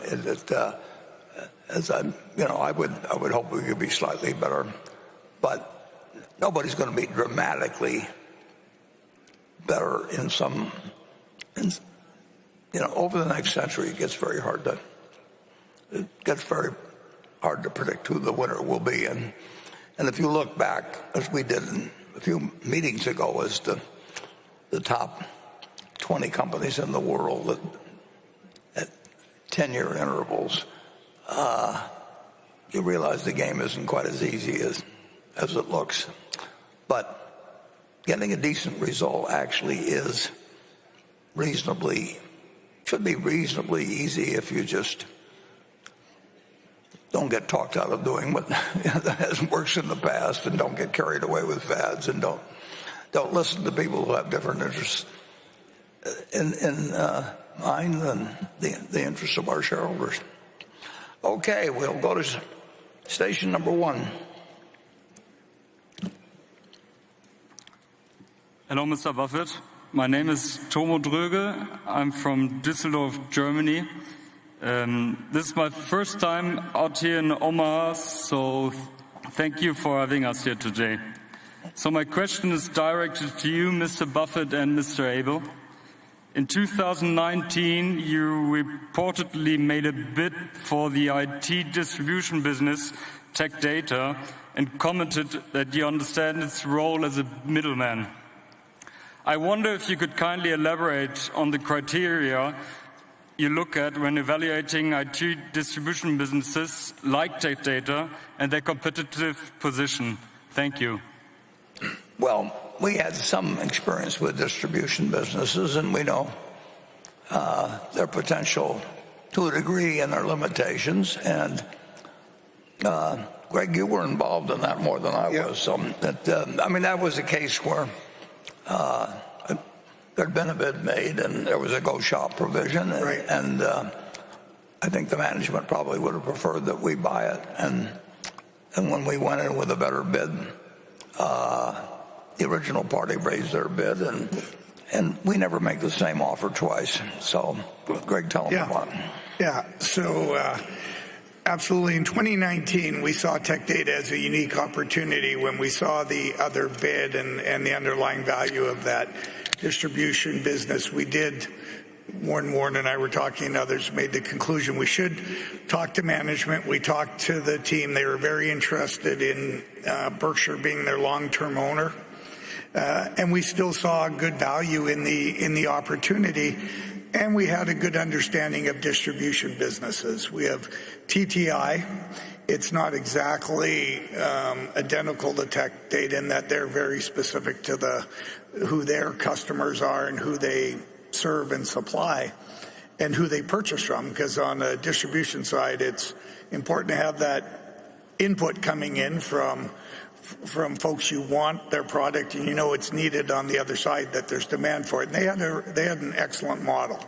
R: would hope we could be slightly better, but nobody's going to be dramatically better over the next century. It gets very hard to predict who the winner will be. And if you look back, as we did a few meetings ago, as the top 20 companies in the world at 10-year intervals, you realize the game isn't quite as easy as it looks. But getting a decent result actually should be reasonably easy if you just don't get talked out of doing what hasn't worked in the past, and don't get carried away with fads, and don't listen to people who have different interests in mind than the interests of our shareholders. Okay, we'll go to station number 1.
K: Hello, Mr. Buffett. My name is Tomo Dröge. I'm from Düsseldorf, Germany. This is my first time out here in Omaha, so thank you for having us here today. So my question is directed to you, Mr. Buffett and Mr. Abel. In 2019, you reportedly made a bid for the IT distribution business, Tech Data, and commented that you understand its role as a middleman. I wonder if you could kindly elaborate on the criteria you look at when evaluating IT distribution businesses like Tech Data and their competitive position. Thank you.
R: Well, we had some experience with distribution businesses, and we know their potential to a degree and their limitations. And Greg, you were involved in that more than I was. So that was a case where there'd been a bid made, and there was a go shop provision, and I think the management probably would have preferred that we buy it. And when we went in with a better bid, the original party raised their bid, and we never make the same offer twice. So, Greg, tell them about it.
A: Yeah. So. Absolutely. In 2019, we saw Tech Data as a unique opportunity when we saw the other bid and the underlying value of that distribution business. We did Warren and I were talking, and others made the conclusion we should talk to management. We talked to the team. They were very interested in Berkshire being their long-term owner. And we still saw good value in the opportunity. And we had a good understanding of distribution businesses. We have TTI. It's not exactly identical to Tech Data in that they're very specific to who their customers are and who they serve and supply and who they purchase from, because on the distribution side it's important to have that input coming in from folks you want their product and you know it's needed on the other side, that there's demand for it. And they had an excellent model.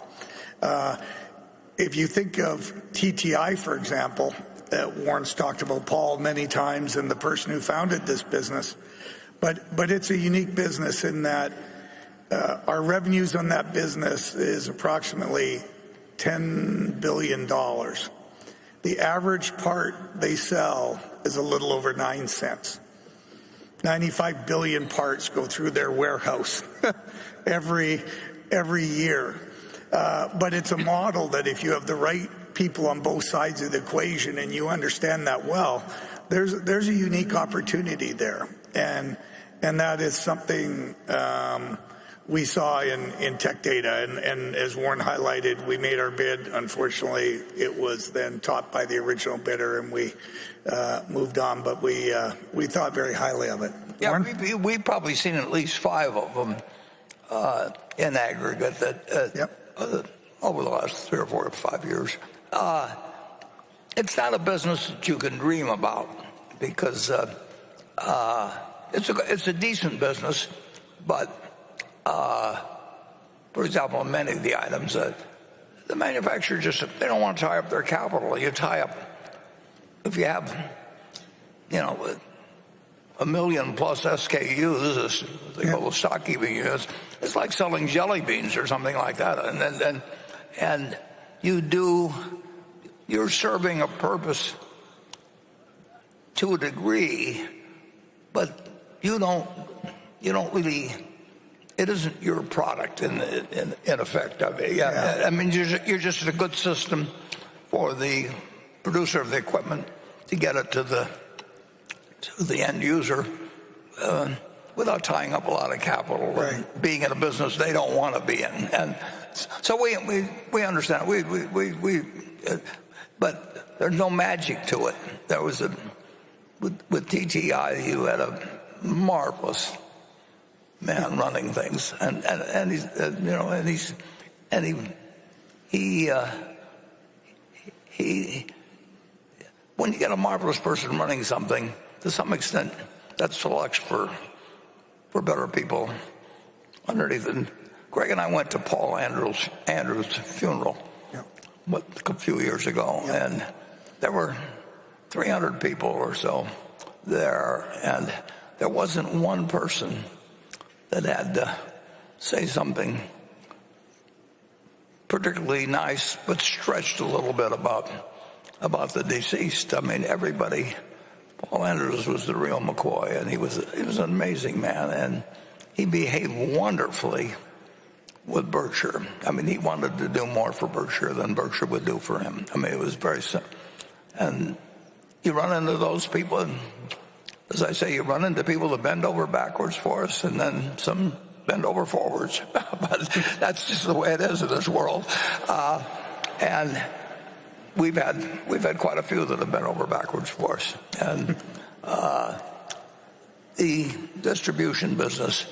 A: If you think of TTI, for example, Warren's talked about Paul many times and the person who founded this business, but it's a unique business in that our revenues on that business is approximately $10 billion. The average part they sell is a little over 9 cents. 95 billion parts go through their warehouse every year. But it's a model that if you have the right people on both sides of the equation and you understand that well, there's a unique opportunity there. And that is something we saw in Tech Data. And as Warren highlighted, we made our bid. Unfortunately, it was then topped by the original bidder, and we moved on. But we thought very highly of it.
H: Yeah, we've probably seen at least 5 of them in aggregate that over the last 3 or 4 or 5 years. It's not a business that you can dream about because it's a decent business, but for example, many of the items that the manufacturer they don't want to tie up their capital. You tie up, if you have, 1 million plus SKUs, as they call the stock keeping units, it's like selling jelly beans or something like that. And you're serving a purpose to a degree, but you don't really. It isn't your product in effect of it. Yeah. I mean, you're just a good system for the producer of the equipment to get it to the end user without tying up a lot of capital and being in a business they don't want to be in. And so we understand. But there's no magic to it. There was with TTI, you had a marvelous man running things, and he's when you get a marvelous person running something, to some extent that selects for better people underneath. And Greg and I went to Paul Andrews' funeral a few years ago, and there were 300 people or so there, and there wasn't one person that had to say something particularly nice, but stretched a little bit about the deceased. I mean, everybody. Paul Andrews was the real McCoy, and he was an amazing man, and he behaved wonderfully with Berkshire. I mean, he wanted to do more for Berkshire than Berkshire would do for him. I mean, it was very simple. And you run into those people, and as I say, you run into people that bend over backwards for us, and then some bend over forwards. But that's just the way it is in this world. And we've had quite a few that have bent over backwards for us. And the distribution business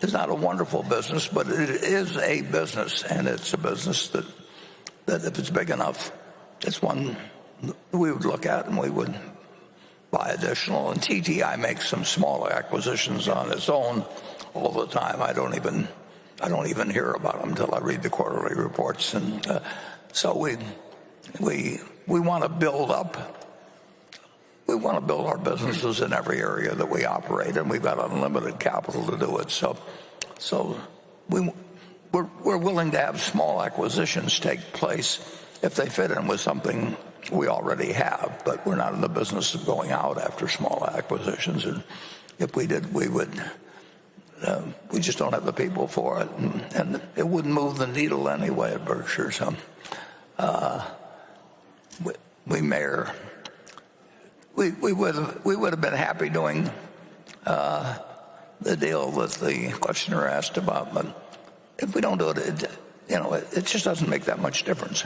H: is not a wonderful business, but it is a business, and it's a business that if it's big enough, it's one we would look at and we would buy additional. And TTI makes some small acquisitions on its own all the time. I don't even hear about them until I read the quarterly reports. And so we want to build up. We want to build our businesses in every area that we operate, and we've got unlimited capital to do it. So we're willing to have small acquisitions take place if they fit in with something we already have, but we're not in the business of going out after small acquisitions. And if we did, we would
R: we just don't have the people for it, and it wouldn't move the needle anyway at Berkshire. So we would have been happy doing the deal that the questioner asked about, but if we don't do it, it just doesn't make that much difference.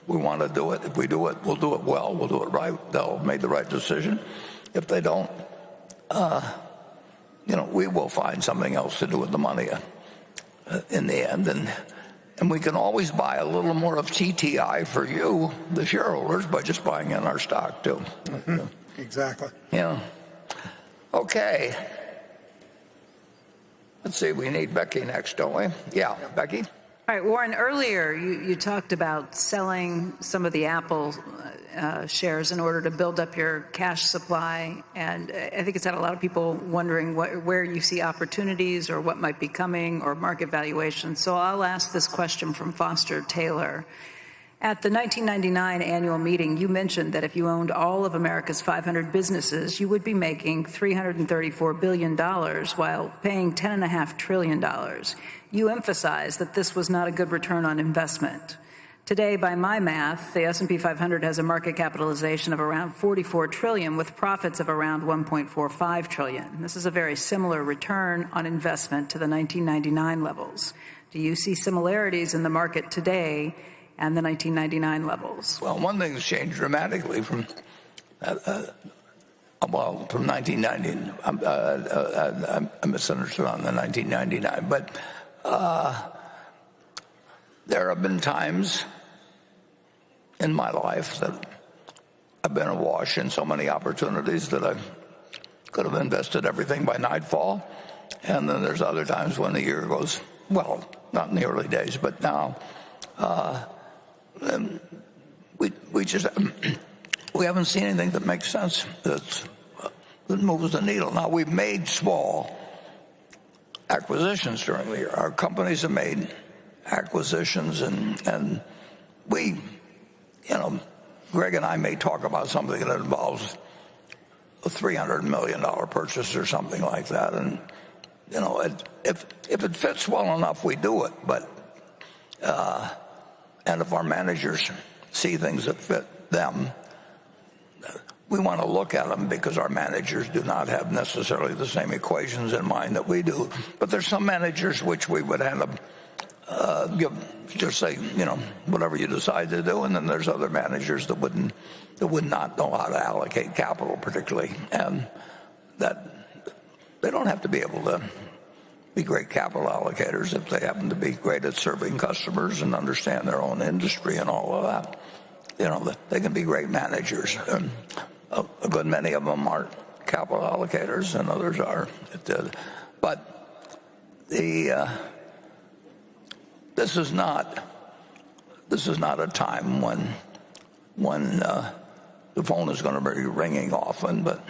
R: We want to do it. If we do it, we'll do it well. We'll do it right. They'll have made the right decision. If they don't, we will find something else to do with the money in the end. And we can always buy a little more of TTI for you, the shareholders, by just buying in our stock, too.
A: Mm-hmm. Exactly.
R: Yeah. Okay. Let's see, we need Becky next, don't we? Yeah, Becky?
C: All right, Warren, earlier you talked about selling some of the Apple shares in order to build up your cash supply, and I think it's had a lot of people wondering where you see opportunities or what might be coming or market valuation. So I'll ask this question from Foster Taylor. At the 1999 annual meeting, you mentioned that if you owned all of America's 500 businesses, you would be making $334 billion while paying $10.5 trillion. You emphasized that this was not a good return on investment. Today, by my math, the S&P 500 has a market capitalization of around $44 trillion with profits of around $1.45 trillion. This is a very similar return on investment to the 1999 levels. Do you see similarities in the market today and the 1999 levels?
R: Well, one thing has changed dramatically from 1990. I misunderstood on the 1999, but there have been times in my life that I've been awash in so many opportunities that I could have invested everything by nightfall. And then there's other times when the year goes, well, not in the early days, but now we just we haven't seen anything that makes sense that moves the needle. Now, we've made small acquisitions during the year. Our companies have made acquisitions, and we, Greg and I may talk about something that involves a $300 million purchase or something like that. And, if it fits well enough, we do it. But, and if our managers see things that fit them, we want to look at them because our managers do not have necessarily the same equations in mind that we do. But there's some managers which we would end up just say, whatever you decide to do, and then there's other managers that would not know how to allocate capital particularly, and that they don't have to be able to be great capital allocators if they happen to be great at serving customers and understand their own industry and all of that. They can be great managers. A good many of them aren't capital allocators, and others are. But this is not a time when the phone is going to be ringing often, but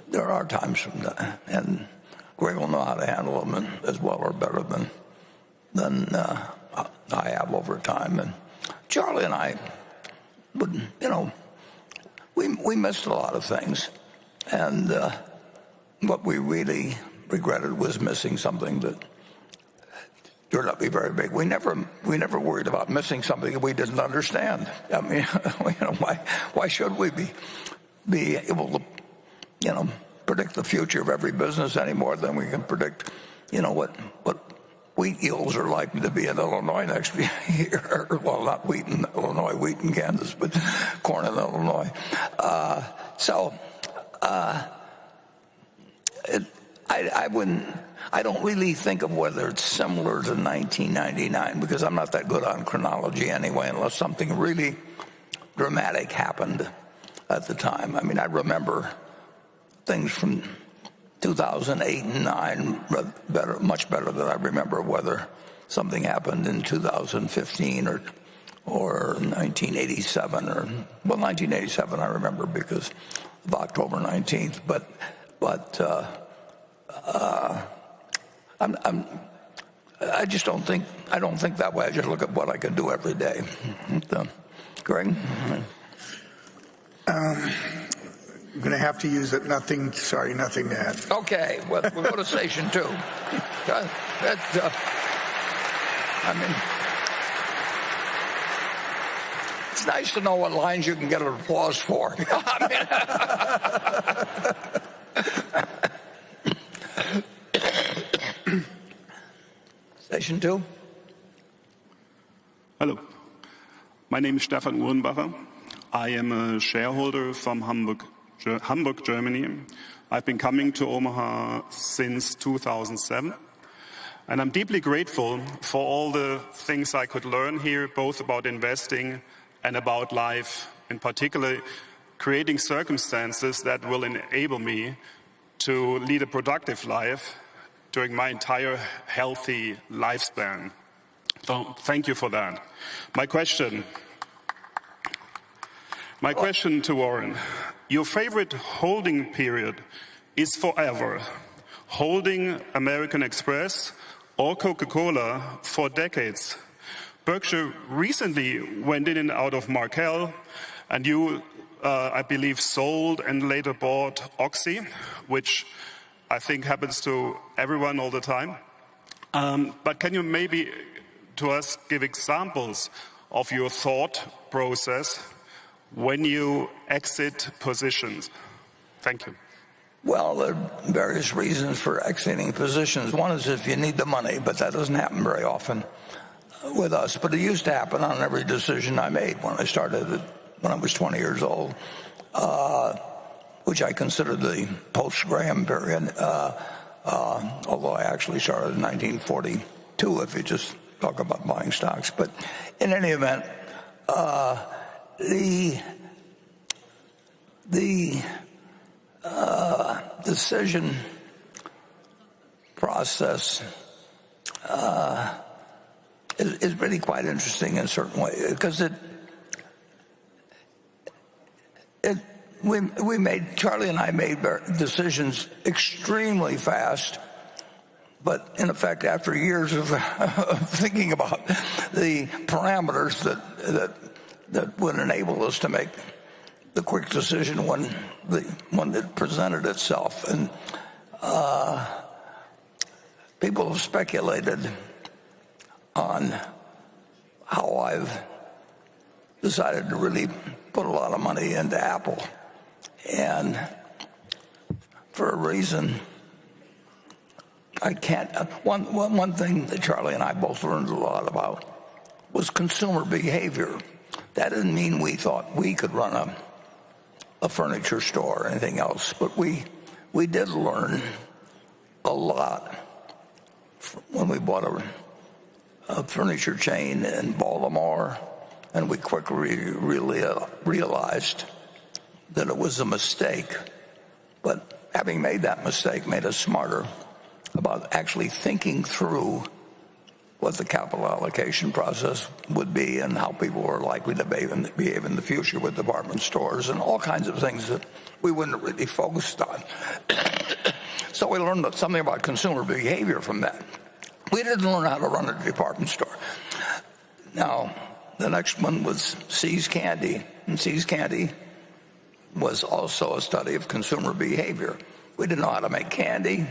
R: there are times from that, and Greg will know how to handle them as well or better than I have over time. And Charlie and I would, we missed a lot of things, and what we really regretted was missing something that turned out to be very big. We never worried about missing something that we didn't understand. I mean, why should we be able to, predict the future of every business any more than we can predict, what wheat yields are likely to be in Illinois next year? Well, not wheat in Illinois, wheat in Kansas, but corn in Illinois. I don't really think of whether it's similar to 1999 because I'm not that good on chronology anyway, unless something really dramatic happened at the time. I mean, I remember things from 2008 and 9 much better than I remember whether something happened in 2015 or 1987 1987 I remember because of October 19th. But I just don't think that way. I just look at what I can do every day. Greg?
A: I'm going to have to use it. Nothing to add.
R: Okay, well, we'll go to station 2. It's nice to know what lines you can get an applause for. Station 2.
D: Hello. My name is Stefan Uhrenbacher. I am a shareholder from Hamburg, Germany. I've been coming to Omaha since 2007. And I'm deeply grateful for all the things I could learn here, both about investing and about life, in particular creating circumstances that will enable me to lead a productive life during my entire healthy lifespan. So thank you for that. My question to Warren. Your favorite holding period is forever. Holding American Express or Coca-Cola for decades. Berkshire recently went in and out of Markel, and you, I believe, sold and later bought Oxy, which I think happens to everyone all the time. But can you maybe to us give examples of your thought process when you exit positions? Thank you.
R: Well, there are various reasons for exiting positions. One is if you need the money, but that doesn't happen very often with us. But it used to happen on every decision I made when I started when I was 20 years old, which I considered the post-Graham period, although I actually started in 1942, if you just talk about buying stocks. But in any event, the decision process is really quite interesting in a certain way, because Charlie and I made decisions extremely fast, but in effect, after years of thinking about the parameters that would enable us to make the quick decision when it presented itself. And people have speculated on how I've decided to really put a lot of money into Apple. And for a reason, I can't. One thing that Charlie and I both learned a lot about was consumer behavior. That didn't mean we thought we could run a furniture store or anything else, but we did learn a lot when we bought a furniture chain in Baltimore, and we quickly really realized that it was a mistake. But having made that mistake made us smarter about actually thinking through what the capital allocation process would be and how people were likely to behave in the future with department stores and all kinds of things that we wouldn't have really focused on. So we learned something about consumer behavior from that. We didn't learn how to run a department store. Now, the next one was See's Candy, and See's Candy was also a study of consumer behavior. We didn't know how to make candy.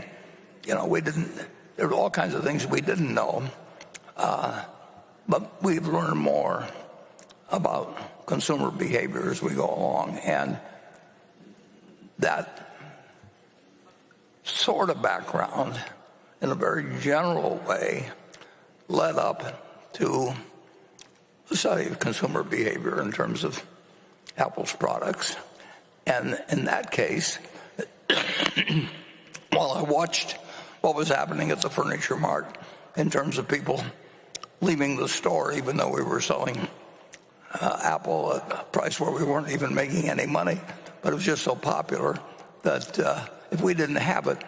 R: There were all kinds of things we didn't know. But we've learned more about consumer behavior as we go along. And that sort of background, in a very general way, led up to the study of consumer behavior in terms of Apple's products. And in that case, while I watched what was happening at the Furniture Mart in terms of people leaving the store, even though we were selling Apple at a price where we weren't even making any money, but it was just so popular that if we didn't have it,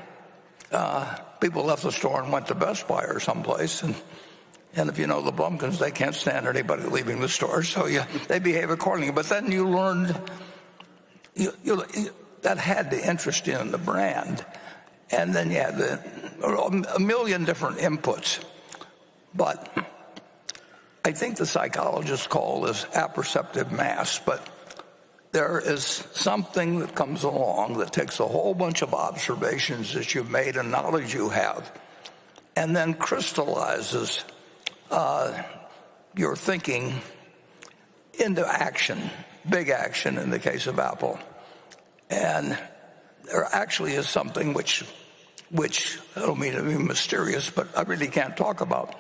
R: people left the store and went to Best Buy or someplace. And if you know the Blumkins, they can't stand anybody leaving the store, so they behave accordingly. But then you learned that had to interest you in the brand. And then you had a million different inputs. But I think the psychologists call this apperceptive mass. But there is something that comes along that takes a whole bunch of observations that you've made and knowledge you have, and then crystallizes your thinking into action, big action in the case of Apple. And there actually is something which I don't mean to be mysterious, but I really can't talk about.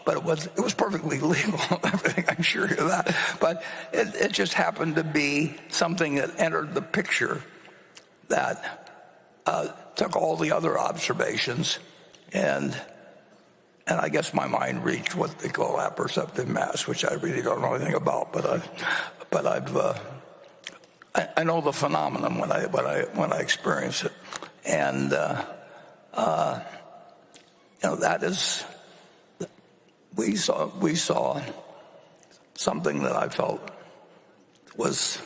R: But it was perfectly legal, everything, I'm sure of that. But it just happened to be something that entered the picture that took all the other observations, and I guess my mind reached what they call apperceptive mass, which I really don't know anything about. But I know the phenomenon when I experience it, and that is. We saw something that I felt was,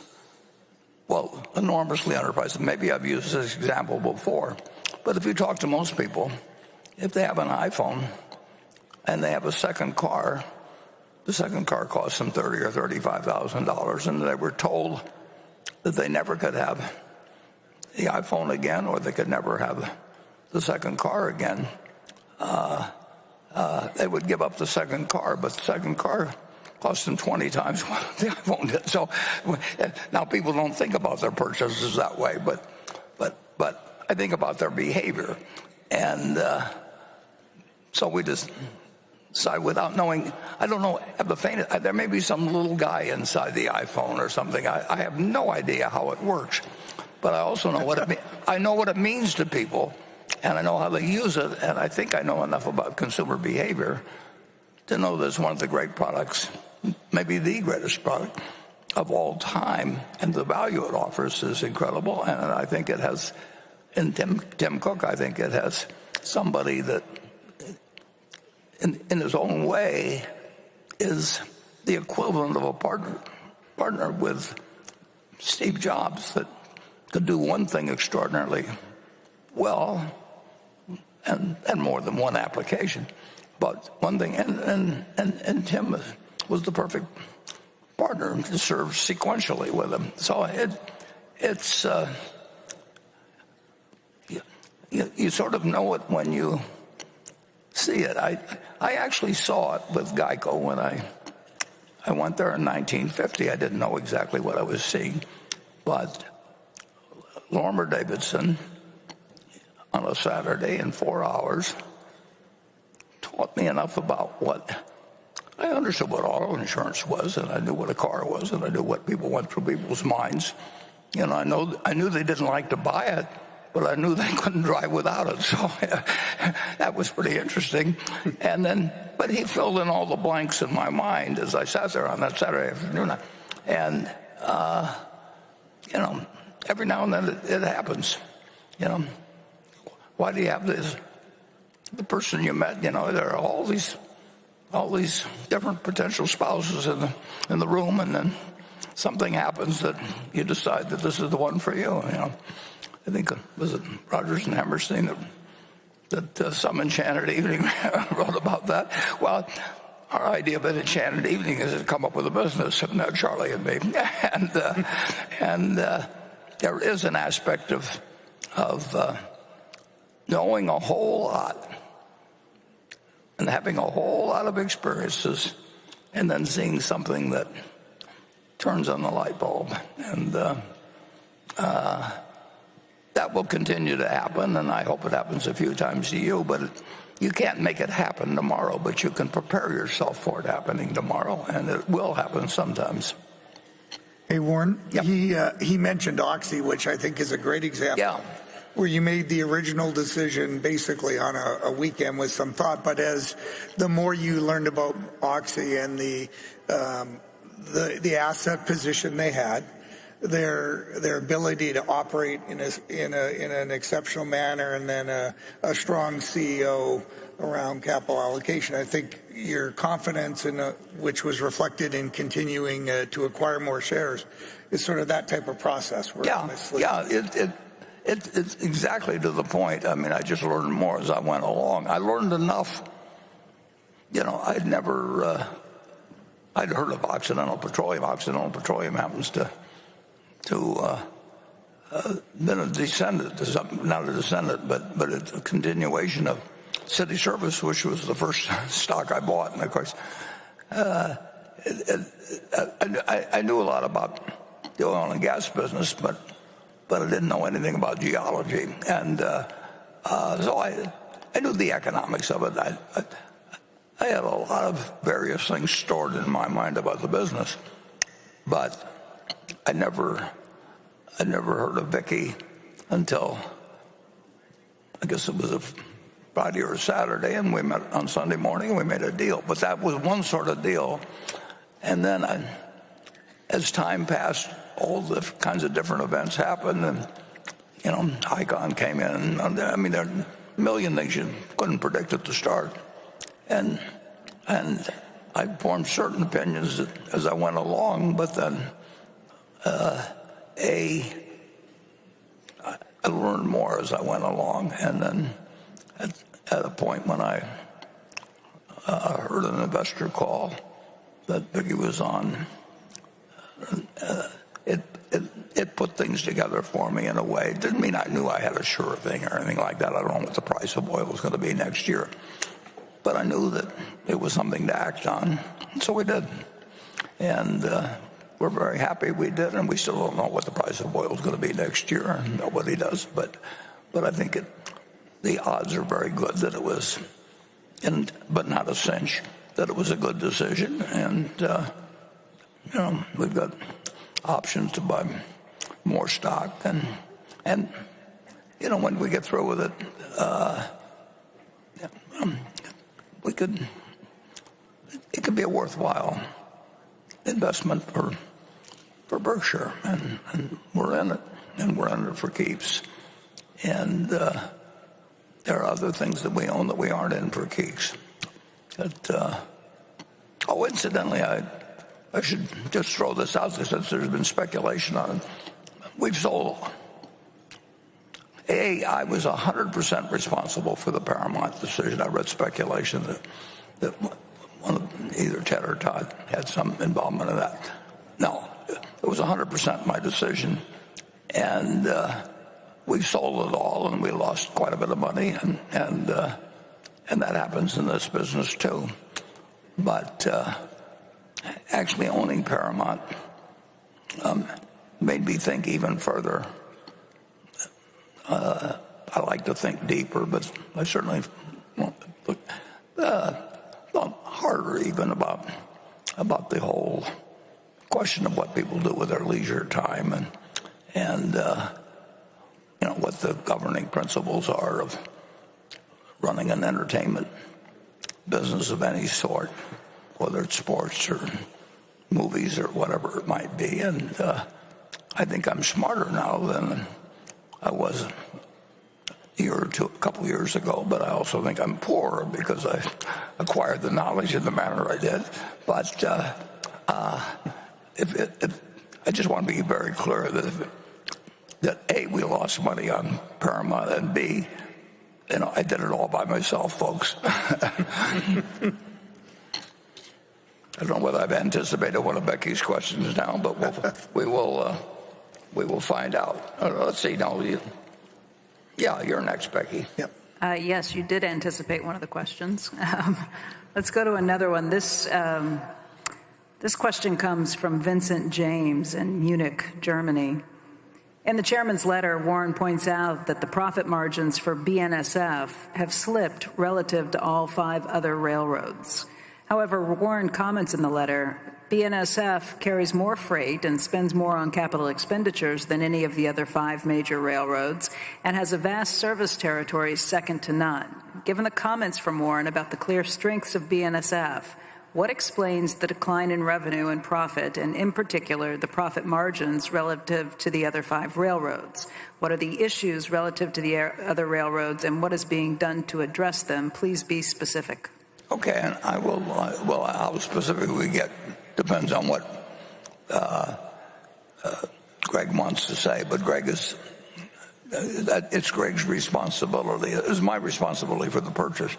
R: well, enormously underpriced. Maybe I've used this example before, but if you talk to most people, if they have an iPhone and they have a second car, the second car costs them $30,000 or $35,000, and they were told that they never could have the iPhone again, or they could never have the second car again. They would give up the second car, but the second car cost them 20 times what the iPhone did. So now people don't think about their purchases that way, but I think about their behavior. And so we just decide without knowing. I don't know, have the faintest, there may be some little guy inside the iPhone or something. I have no idea how it works, but I also know what it means. I know what it means to people. And I know how they use it, and I think I know enough about consumer behavior to know that it's one of the great products, maybe the greatest product of all time, and the value it offers is incredible. And I think it has, in Tim Cook, I think it has somebody that, in his own way, is the equivalent of a partner with Steve Jobs, that could do one thing extraordinarily well, and more than one application, but one thing, and Tim was the perfect partner to serve sequentially with him. So it's you sort of know it when you see it. I actually saw it with Geico when I went there in 1950. I didn't know exactly what I was seeing, but Lorimer Davidson, on a Saturday in 4 hours, taught me enough about what I understood what auto insurance was, and I knew what a car was, and I knew what people went through people's minds. I knew they didn't like to buy it, but I knew they couldn't drive without it. So that was pretty interesting. But he filled in all the blanks in my mind as I sat there on that Saturday afternoon. And every now and then it happens. Why do you have this? The person you met, there are all these different potential spouses in the room, and then something happens that you decide that this is the one for you. I think was it Rogers and Hammerstein that some enchanted evening wrote about that. Well, our idea of an enchanted evening is to come up with a business, Charlie and me, and there is an aspect of knowing a whole lot and having a whole lot of experiences, and then seeing something that turns on the light bulb. And that will continue to happen, and I hope it happens a few times to you, but you can't make it happen tomorrow, but you can prepare yourself for it happening tomorrow, and it will happen sometimes.
A: Hey, Warren,
R: yep.
A: He mentioned Oxy, which I think is a great example.
R: Yeah.
A: Where you made the original decision basically on a weekend with some thought, but as the more you learned about Oxy and the asset position they had, their ability to operate in an exceptional manner, and then a strong CEO around capital allocation, I think your confidence in which was reflected in continuing to acquire more shares is sort of that type of process.
R: It's exactly to the point. I mean, I just learned more as I went along. I learned enough. I'd heard of Occidental Petroleum. Occidental Petroleum happens to been a descendant, not a descendant, but it's a continuation of City Service, which was the first stock I bought. And of course, I knew a lot about the oil and gas business, but I didn't know anything about geology. And so I knew the economics of it. I had a lot of various things stored in my mind about the business, but I never heard of Vicky until, I guess it was a Friday or a Saturday, and we met on Sunday morning and we made a deal. But that was one sort of deal. And then as time passed, all the kinds of different events happened, and Icon came in. I mean, there are a million things you couldn't predict at the start, and I formed certain opinions as I went along. But then I learned more as I went along, and then at a point when I heard an investor call that Vicky was on, it put things together for me in a way. It didn't mean I knew I had a sure thing or anything like that. I don't know what the price of oil was going to be next year, but I knew that it was something to act on, and so we did. And we're very happy we did, and we still don't know what the price of oil is going to be next year. Nobody does, but I think the odds are very good that it was, but not a cinch, that it was a good decision. And we've got options to buy more stock, and when we get through with it, it could be a worthwhile investment for Berkshire, and we're in it, and we're in it for keeps. And there are other things that we own that we aren't in for keeps. Incidentally, I should just throw this out there since there's been speculation on it. We've sold. I was 100% responsible for the Paramount decision. I read speculation that either Ted or Todd had some involvement in that. No, it was 100% my decision, and we sold it all, and we lost quite a bit of money, and that happens in this business too. But actually owning Paramount made me think even further. I like to think deeper, but I certainly thought harder even about the whole question of what people do with their leisure time, and what the governing principles are of running an entertainment business of any sort, whether it's sports or movies or whatever it might be. And I think I'm smarter now than I was a couple of years ago, but I also think I'm poorer because I acquired the knowledge in the manner I did. But I just want to be very clear that A, we lost money on Paramount, and B, I did it all by myself, folks. I don't know whether I've anticipated one of Becky's questions now, but we will find out. Let's see. No, you're next, Becky.
A: Yep.
C: Yes, you did anticipate one of the questions. Let's go to another one. This question comes from Vincent James in Munich, Germany. In the chairman's letter, Warren points out that the profit margins for BNSF have slipped relative to all 5 other railroads. However, Warren comments in the letter, BNSF carries more freight and spends more on capital expenditures than any of the other 5 major railroads and has a vast service territory second to none. Given the comments from Warren about the clear strengths of BNSF, what explains the decline in revenue and profit, and in particular, the profit margins relative to the other 5 railroads? What are the issues relative to the other railroads, and what is being done to address them? Please be specific.
R: Okay, and I will, how specific we get depends on what Greg wants to say, but it's Greg's responsibility. It is my responsibility for the purchase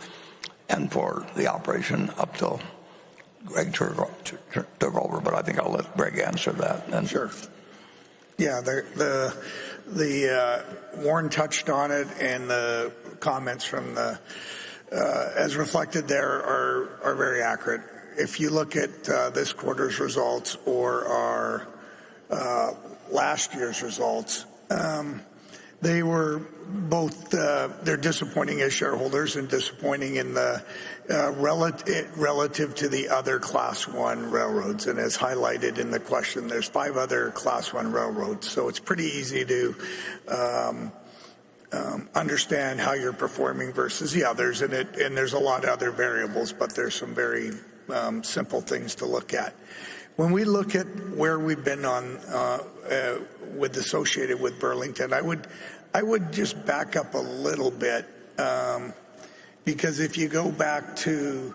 R: and for the operation up till Greg took over, but I think I'll let Greg answer that. And
A: sure. Yeah, the Warren touched on it, and the comments from the as reflected there are very accurate. If you look at this quarter's results or our last year's results, they were both they're disappointing as shareholders and disappointing in the relative to the other Class 1 railroads. And as highlighted in the question, there's 5 other Class 1 railroads, so it's pretty easy to understand how you're performing versus the others. And there's a lot of other variables, but there's some very simple things to look at. When we look at where we've been on associated with Burlington, I would just back up a little bit, because if you go back to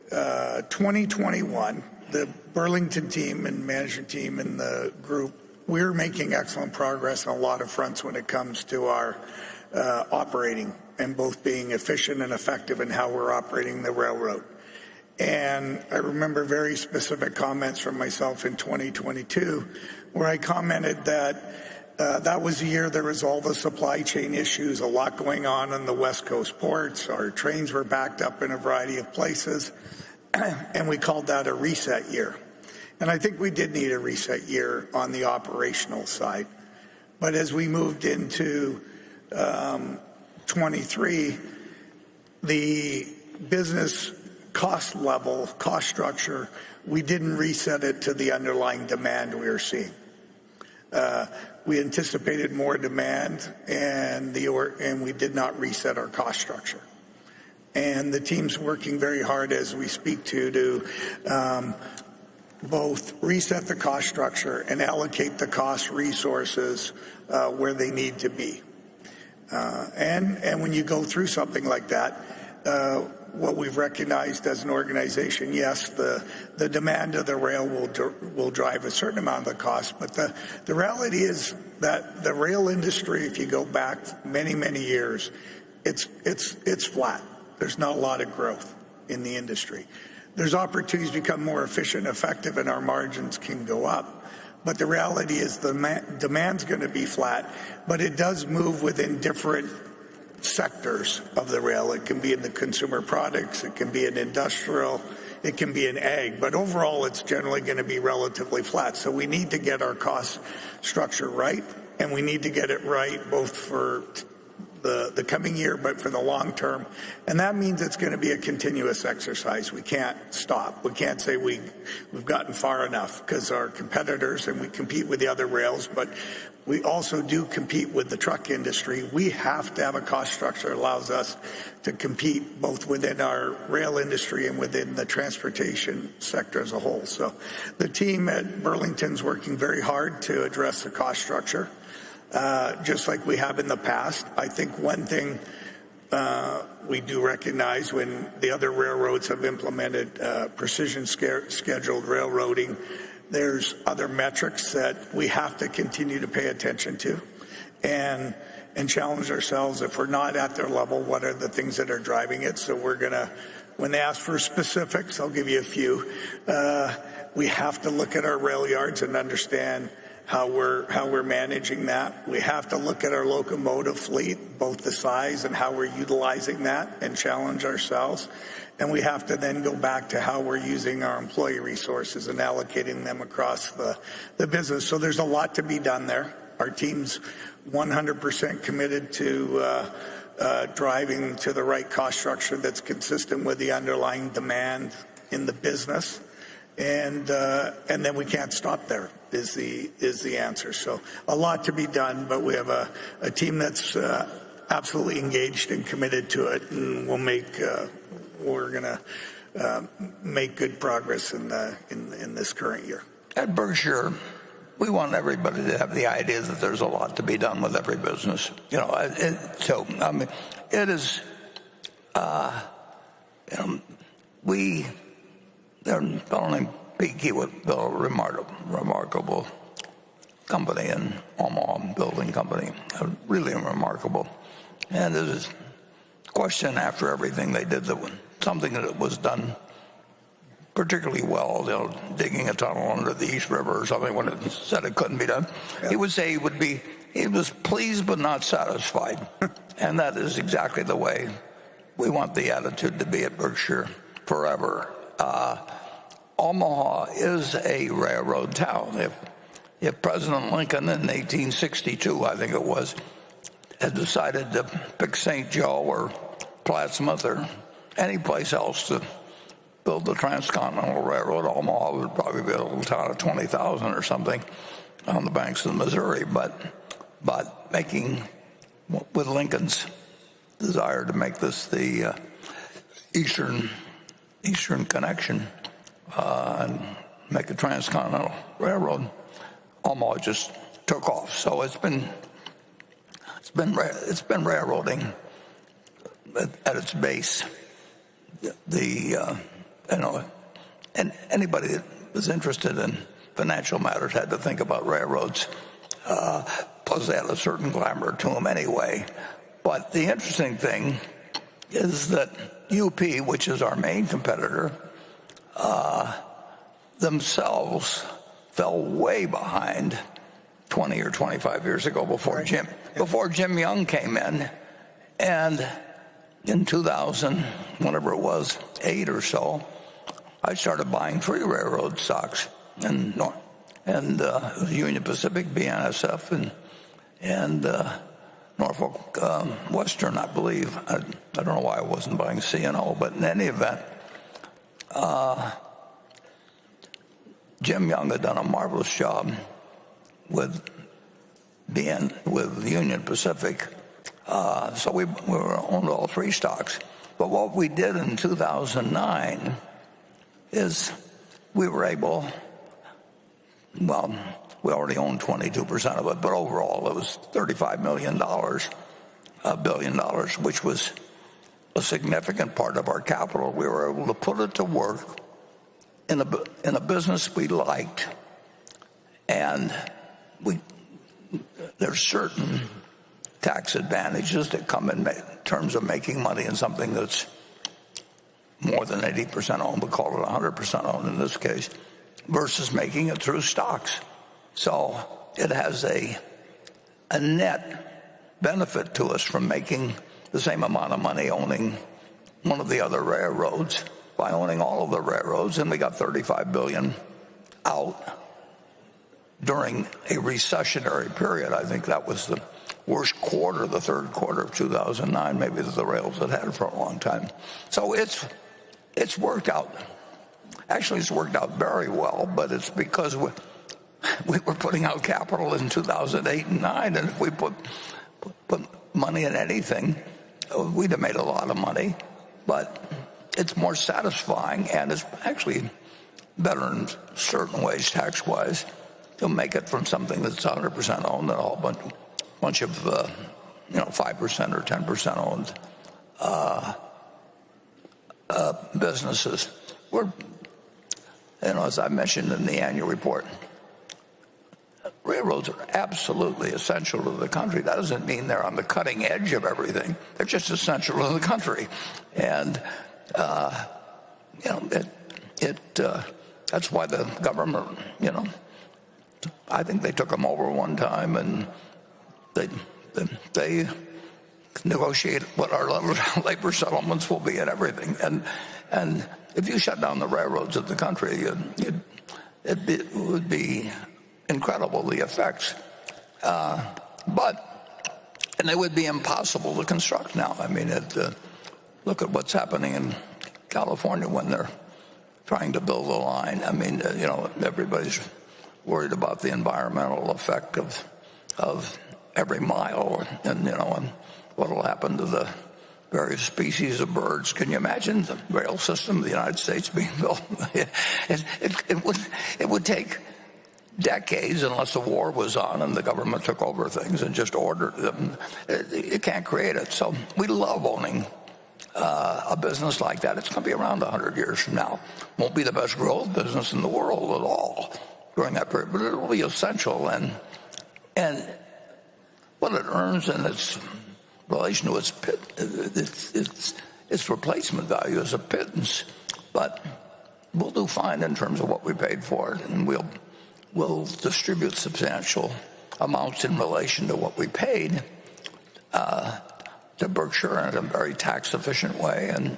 A: 2021, the Burlington team and management team and the group, we're making excellent progress on a lot of fronts when it comes to our operating and both being efficient and effective in how we're operating the railroad. And I remember very specific comments from myself in 2022 where I commented that that was the year there was all the supply chain issues, a lot going on the West Coast ports. Our trains were backed up in a variety of places, and we called that a reset year. And I think we did need a reset year on the operational side. But as we moved into 23, the business cost level, cost structure, we didn't reset it to the underlying demand we were seeing. We anticipated more demand, and we did not reset our cost structure. And the team's working very hard as we speak to both reset the cost structure and allocate the cost resources where they need to be. And when you go through something like that, what we've recognized as an organization, yes, the demand of the rail will drive a certain amount of the cost, but the reality is that the rail industry, if you go back many, many years, it's flat. There's not a lot of growth in the industry. There's opportunities to become more efficient and effective, and our margins can go up. But the reality is the demand's going to be flat, but it does move within different sectors of the rail. It can be in the consumer products, it can be in industrial, it can be in ag, but overall it's generally going to be relatively flat. So we need to get our cost structure right, and we need to get it right both for the coming year, but for the long term. And that means it's going to be a continuous exercise. We can't stop. We can't say we've gotten far enough, because our competitors, and we compete with the other rails, but we also do compete with the truck industry. We have to have a cost structure that allows us to compete both within our rail industry and within the transportation sector as a whole. So the team at Burlington's working very hard to address the cost structure, just like we have in the past. I think one thing we do recognize, when the other railroads have implemented precision scheduled railroading, there's other metrics that we have to continue to pay attention to and challenge ourselves. If we're not at their level, what are the things that are driving it? So we're going to, when they ask for specifics, I'll give you a few. We have to look at our rail yards and understand how we're managing that. We have to look at our locomotive fleet, both the size and how we're utilizing that, and challenge ourselves. And we have to then go back to how we're using our employee resources and allocating them across the business. So there's a lot to be done there. Our team's 100% committed to driving to the right cost structure that's consistent with the underlying demand in the business. And then we can't stop there is the answer. So a lot to be done, but we have a team that's absolutely engaged and committed to it, and we're going to make good progress in this current year.
R: At Berkshire, we want everybody to have the idea that there's a lot to be done with every business. You know, it is. They're only Peaky with built a remarkable company in Omaha, building company, really remarkable. And there's a question after everything they did, that something that was done particularly well, digging a tunnel under the East River or something when it said it couldn't be done. Yeah. He would say he was pleased but not satisfied. And that is exactly the way we want the attitude to be at Berkshire forever. Omaha is a railroad town. If President Lincoln in 1862, I think it was, had decided to pick St. Joe or Plattsmouth or any place else to build the Transcontinental Railroad, Omaha would probably be a little town of 20,000 or something on the banks of the Missouri. But making, with Lincoln's desire to make this the eastern connection and make a transcontinental railroad, Omaha just took off. So it's been railroading at its base. And anybody that was interested in financial matters had to think about railroads. Plus, they had a certain glamour to them anyway. But the interesting thing is that UP, which is our main competitor, themselves fell way behind 20 or 25 years ago before Jim Young came in. And in 2000, whenever it was, 8 or so, I started buying 3 railroad stocks, and Union Pacific, BNSF, and Norfolk Western, I believe. I don't know why I wasn't buying CNO, but in any event, Jim Young had done a marvelous job with Union Pacific. So we owned all 3 stocks. But what we did in 2009 is we were able, well, we already owned 22% of it, but overall it was $35 million, $1 billion, which was a significant part of our capital. We were able to put it to work in a business we liked. And there's certain tax advantages that come in terms of making money in something that's more than 80% owned, we call it 100% owned in this case, versus making it through stocks. So it has a net benefit to us from making the same amount of money owning one of the other railroads by owning all of the railroads, and we got $35 billion out during a recessionary period. I think that was the worst quarter, the third quarter of 2009, maybe the rails had had it for a long time. So it's worked out. Actually, it's worked out very well, but it's because we were putting out capital in 2008 and 2009, and if we put money in anything, we'd have made a lot of money. But it's more satisfying, and it's actually better in certain ways, tax-wise, to make it from something that's 100% owned than a whole bunch of 5% or 10% owned businesses. We're, as I mentioned in the annual report, railroads are absolutely essential to the country. That doesn't mean they're on the cutting edge of everything. They're just essential to the country, and that's why the government, I think they took them over one time, and they negotiate what our labor settlements will be and everything. And if you shut down the railroads of the country, it would be incredible, the effects. And they would be impossible to construct now. I mean, look at what's happening in California when they're trying to build a line. I mean, everybody's worried about the environmental effect of every mile, and what will happen to the various species of birds. Can you imagine the rail system of the United States being built? It would take decades unless a war was on and the government took over things and just ordered them. You can't create it. So we love owning a business like that. It's going to be around 100 years from now. Won't be the best growth business in the world at all during that period, but it'll be essential. And what it earns in its relation to its replacement value is a pittance. But we'll do fine in terms of what we paid for it, and we'll distribute substantial amounts in relation to what we paid to Berkshire in a very tax-efficient way. And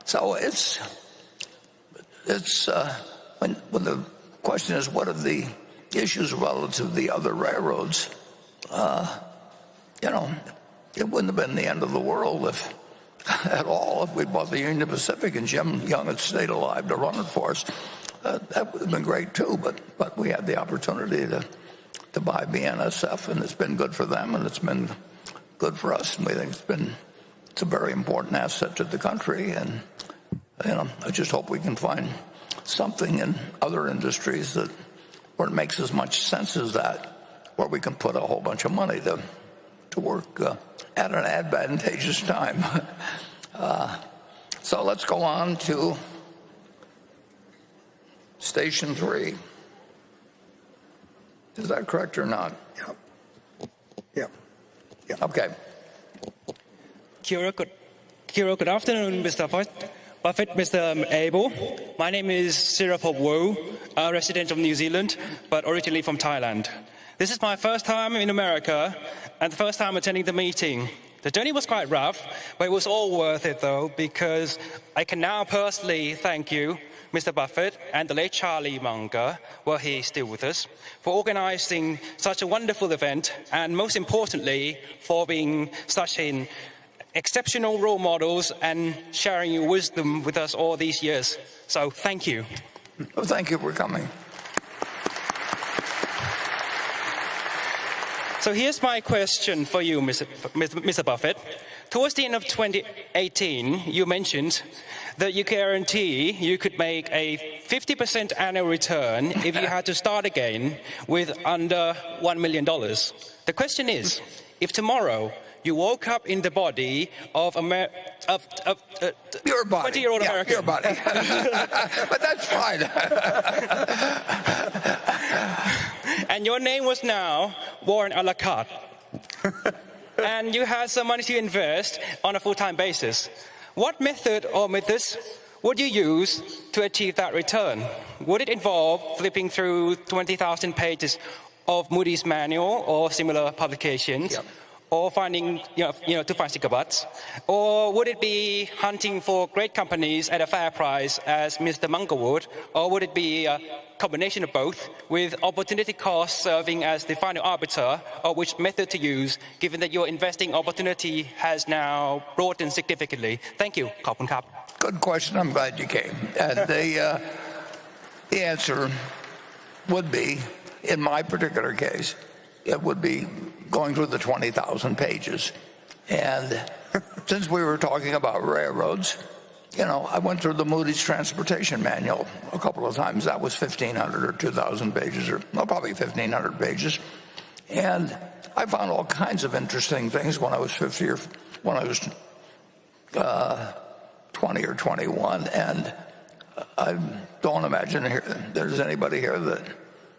R: so it's when the question is what are the issues relative to the other railroads, it wouldn't have been the end of the world if we bought the Union Pacific and Jim Young had stayed alive to run it for us. That would have been great too, but we had the opportunity to buy BNSF, and it's been good for them, and it's been good for us, and we think it's a very important asset to the country. And I just hope we can find something in other industries where it makes as much sense as that, where we can put a whole bunch of money to work at an advantageous time. So let's go on to Station 3. Is that correct or not?
A: Yeah.
R: Okay.
B: Good afternoon, Mr. Buffett, Mr. Abel. My name is Sirapop Wu, a resident of New Zealand, but originally from Thailand. This is my first time in America and the first time attending the meeting. The journey was quite rough, but it was all worth it, though, because I can now personally thank you, Mr. Buffett, and the late Charlie Munger, well, he's still with us, for organizing such a wonderful event, and most importantly, for being such an exceptional role models and sharing your wisdom with us all these years. So, thank you.
R: Well, thank you for coming.
B: So here's my question for you, Mr. Buffett. Towards the end of 2018, you mentioned that you guarantee you could make a 50% annual return if you had to start again with under $1 million. The question is, if tomorrow you woke up in the body of
R: your body,
B: 20-year-old American.
R: Your body. But that's fine.
B: And your name was now Warren a la carte. And you had some money to invest on a full-time basis. What method or methods would you use to achieve that return? Would it involve flipping through 20,000 pages of Moody's manual or similar publications? Yep. Or finding, to find sticker butts? Or would it be hunting for great companies at a fair price as Mr. Munger would? Or would it be a combination of both with opportunity cost serving as the final arbiter of which method to use, given that your investing opportunity has now broadened significantly? Thank you.
R: Good question. I'm glad you came. And the answer would be, in my particular case, it would be going through the 20,000 pages. And since we were talking about railroads, I went through the Moody's Transportation Manual a couple of times. That was 1,500 or 2,000 pages, or probably 1,500 pages. And I found all kinds of interesting things when I was 50 or when I was 20 or 21. And I don't imagine there's anybody here that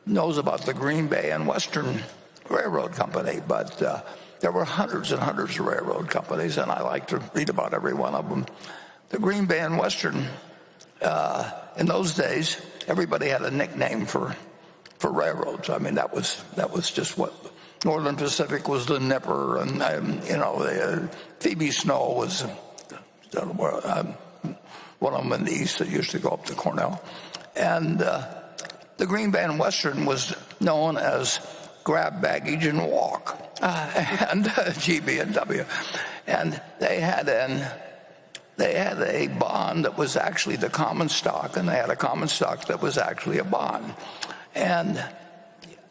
R: knows about the Green Bay and Western Railroad Company, but there were hundreds and hundreds of railroad companies, and I like to read about every one of them. The Green Bay and Western, in those days, everybody had a nickname for railroads. I mean, that was just what Northern Pacific was the Nipper, and Phoebe Snow was one of them in the east that used to go up to Cornell, and the Green Bay and Western was known as grab baggage and walk, and GB&W, and they had a bond that was actually the common stock, and they had a common stock that was actually a bond, and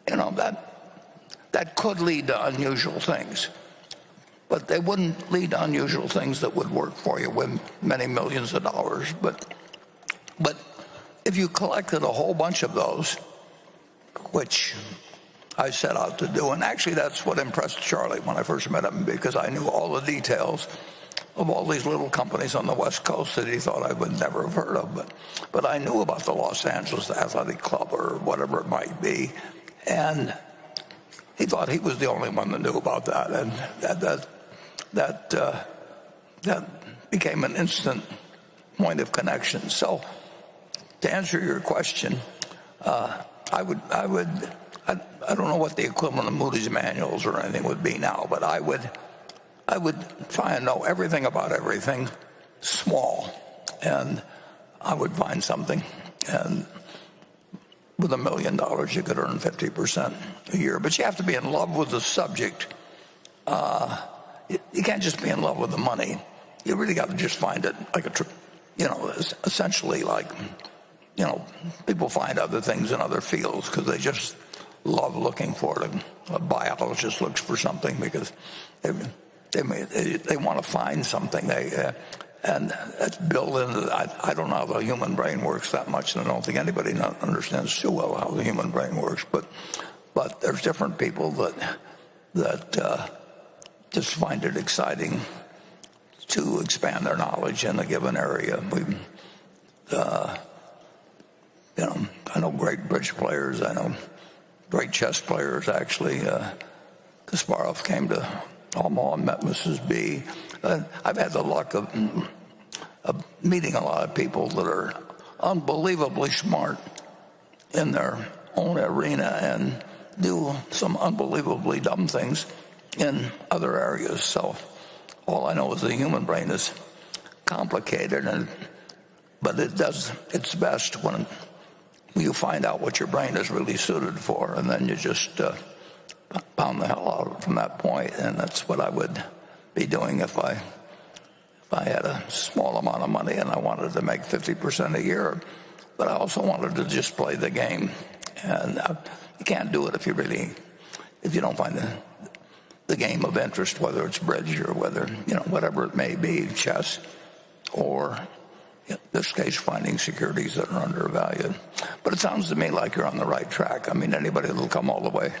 R: that could lead to unusual things, but they wouldn't lead to unusual things that would work for you with many millions of dollars. But if you collected a whole bunch of those, which I set out to do, and actually that's what impressed Charlie when I first met him, because I knew all the details of all these little companies on the West Coast that he thought I would never have heard of, but I knew about the Los Angeles Athletic Club or whatever it might be, and he thought he was the only one that knew about that, and that became an instant point of connection. So to answer your question, I don't know what the equivalent of Moody's manuals or anything would be now, but I would try and know everything about everything small, and I would find something. And with $1 million, you could earn 50% a year. But you have to be in love with the subject. You can't just be in love with the money. You really got to just find it like essentially like, people find other things in other fields because they just love looking for it. A biologist looks for something because they want to find something. And that's built into. I don't know how the human brain works that much, and I don't think anybody understands too well how the human brain works. But there's different people that just find it exciting to expand their knowledge in a given area. I know great bridge players. I know great chess players. Actually, Kasparov came to Omaha and met Mrs. B. I've had the luck of meeting a lot of people that are unbelievably smart in their own arena and do some unbelievably dumb things in other areas. So all I know is the human brain is complicated, but it does its best when you find out what your brain is really suited for, and then you just pound the hell out from that point. And that's what I would be doing if I had a small amount of money and I wanted to make 50% a year. But I also wanted to just play the game. And you can't do it if you don't find the game of interest, whether it's bridge or whether, whatever it may be, chess, or in this case, finding securities that are undervalued. But it sounds to me like you're on the right track. I mean, anybody that'll come all the way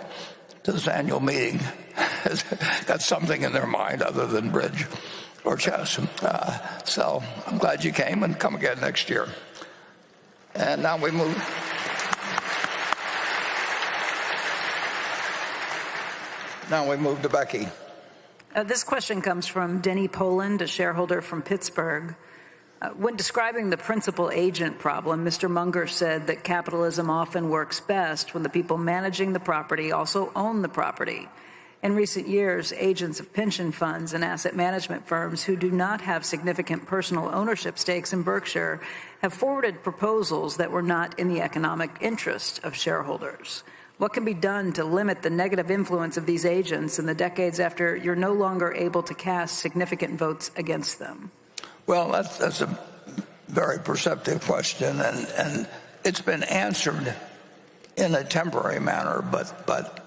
R: to this annual meeting has got something in their mind other than bridge or chess. So I'm glad you came, and come again next year. And now we move. Now we move to Becky.
C: This question comes from Denny Poland, a shareholder from Pittsburgh. When describing the principal agent problem, Mr. Munger said that capitalism often works best when the people managing the property also own the property. In recent years, agents of pension funds and asset management firms who do not have significant personal ownership stakes in Berkshire have forwarded proposals that were not in the economic interest of shareholders. What can be done to limit the negative influence of these agents in the decades after you're no longer able to cast significant votes against them?
R: Well, that's a very perceptive question, and it's been answered in a temporary manner, but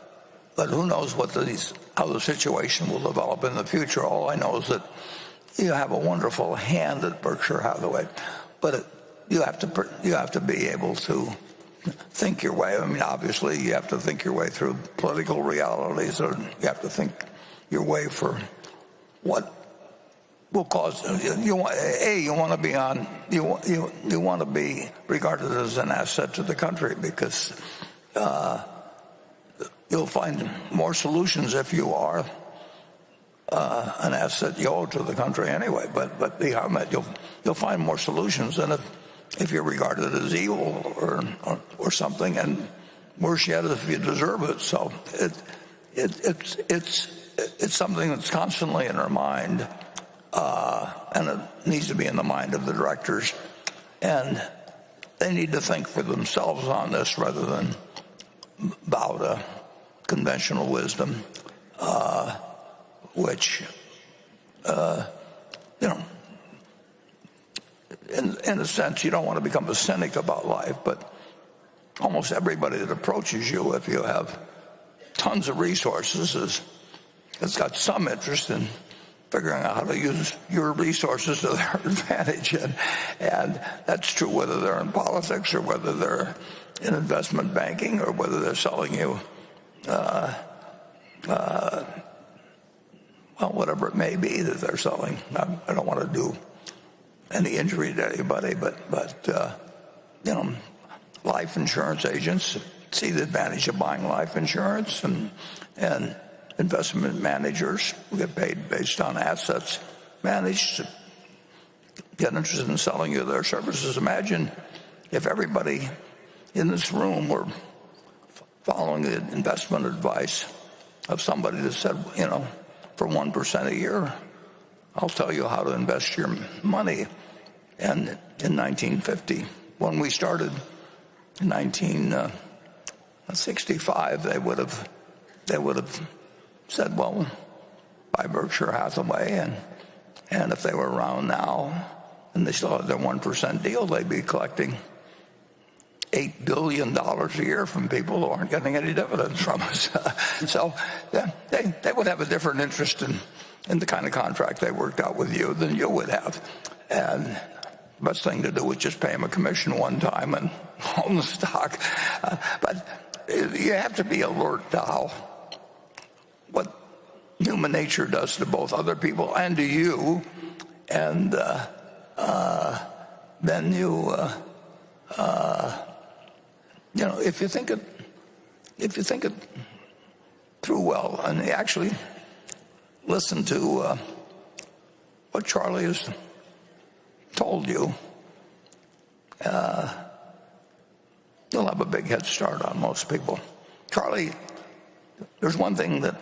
R: who knows how the situation will develop in the future. All I know is that you have a wonderful hand at Berkshire Hathaway, but you have to be able to think your way. I mean, obviously, you have to think your way through political realities, or you have to think your way for what will cause you want to be regarded as an asset to the country, because you'll find more solutions if you are an asset you owe to the country anyway. But beyond that, you'll find more solutions than if you're regarded as evil or something, and worse yet, if you deserve it. So it's something that's constantly in our mind. And it needs to be in the mind of the directors, and they need to think for themselves on this rather than bow to conventional wisdom, which, in a sense, you don't want to become a cynic about life, but almost everybody that approaches you, if you have tons of resources, has got some interest in figuring out how to use your resources to their advantage. And that's true whether they're in politics or whether they're in investment banking or whether they're selling you, whatever it may be that they're selling. I don't want to do any injury to anybody, but life insurance agents see the advantage of buying life insurance, and investment managers who get paid based on assets managed to get interested in selling you their services. Imagine
H: if everybody in this room were following the investment advice of somebody that said, for 1% a year, I'll tell you how to invest your money. And in 1950, when we started in 1965, they would have said, well, buy Berkshire Hathaway, and if they were around now and they still had their 1% deal, they'd be collecting $8 billion a year from people who aren't getting any dividends from us. So they would have a different interest in the kind of contract they worked out with you than you would have. And the best thing to do was just pay them a commission one time and own the stock. But you have to be alert to what human nature does to both other people and to you. And then if you think it through well, and you actually listen to what Charlie has told you, you'll have a big head start on most people. Charlie, there's one thing that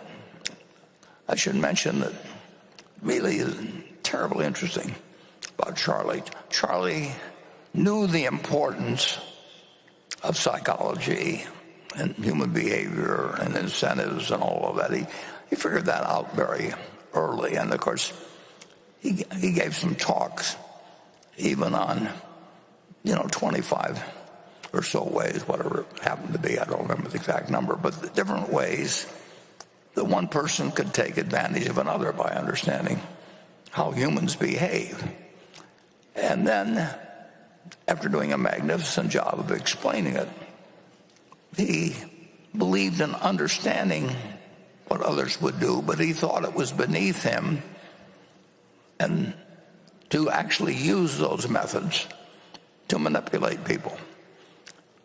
H: I should mention that really is terribly interesting about Charlie. Charlie knew the importance of psychology and human behavior and incentives and all of that. He figured that out very early. And, of course, he gave some talks even on, 25 or so ways, whatever it happened to be. I don't remember the exact number, but the different ways that one person could take advantage of another by understanding how humans behave. And then, after doing a magnificent job of explaining it, he believed in understanding what others would do, but he thought it was beneath him and to actually use those methods to manipulate people.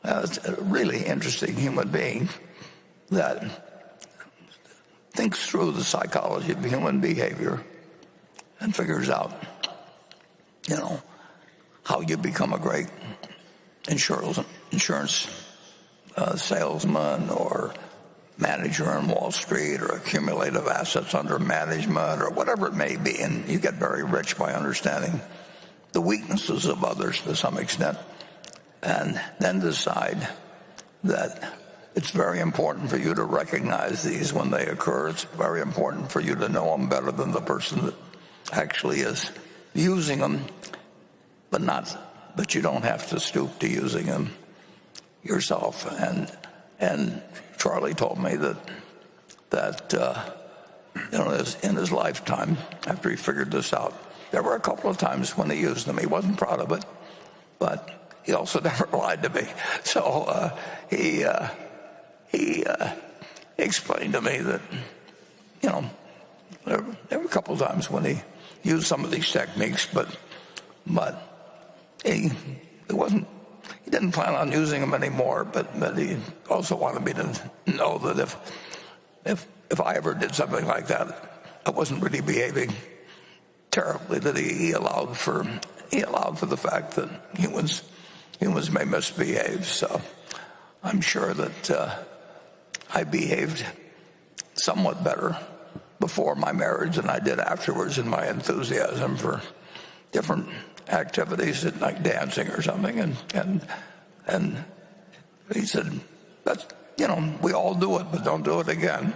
H: It's a really interesting human being that thinks through the psychology of human behavior and figures out, how you become a great insurance salesman or manager on Wall Street or accumulative assets under management or whatever it may be. And you get very rich by understanding the weaknesses of others to some extent, and then decide that it's very important for you to recognize these when they occur. It's very important for you to know them better than the person that actually is using them, but you don't have to stoop to using them yourself. And Charlie told me that in his lifetime, after he figured this out, there were a couple of times when he used them. He wasn't proud of it, but he also never lied to me. So he explained to me that there were a couple of times when he used some of these techniques, but he didn't plan on using them anymore. But he also wanted me to know that if I ever did something like that, I wasn't really behaving terribly. That he allowed for the fact that humans may misbehave. So I'm sure that I behaved somewhat better before my marriage than I did afterwards in my enthusiasm for different activities like dancing or something. And he said, that's, we all do it, but don't do it again.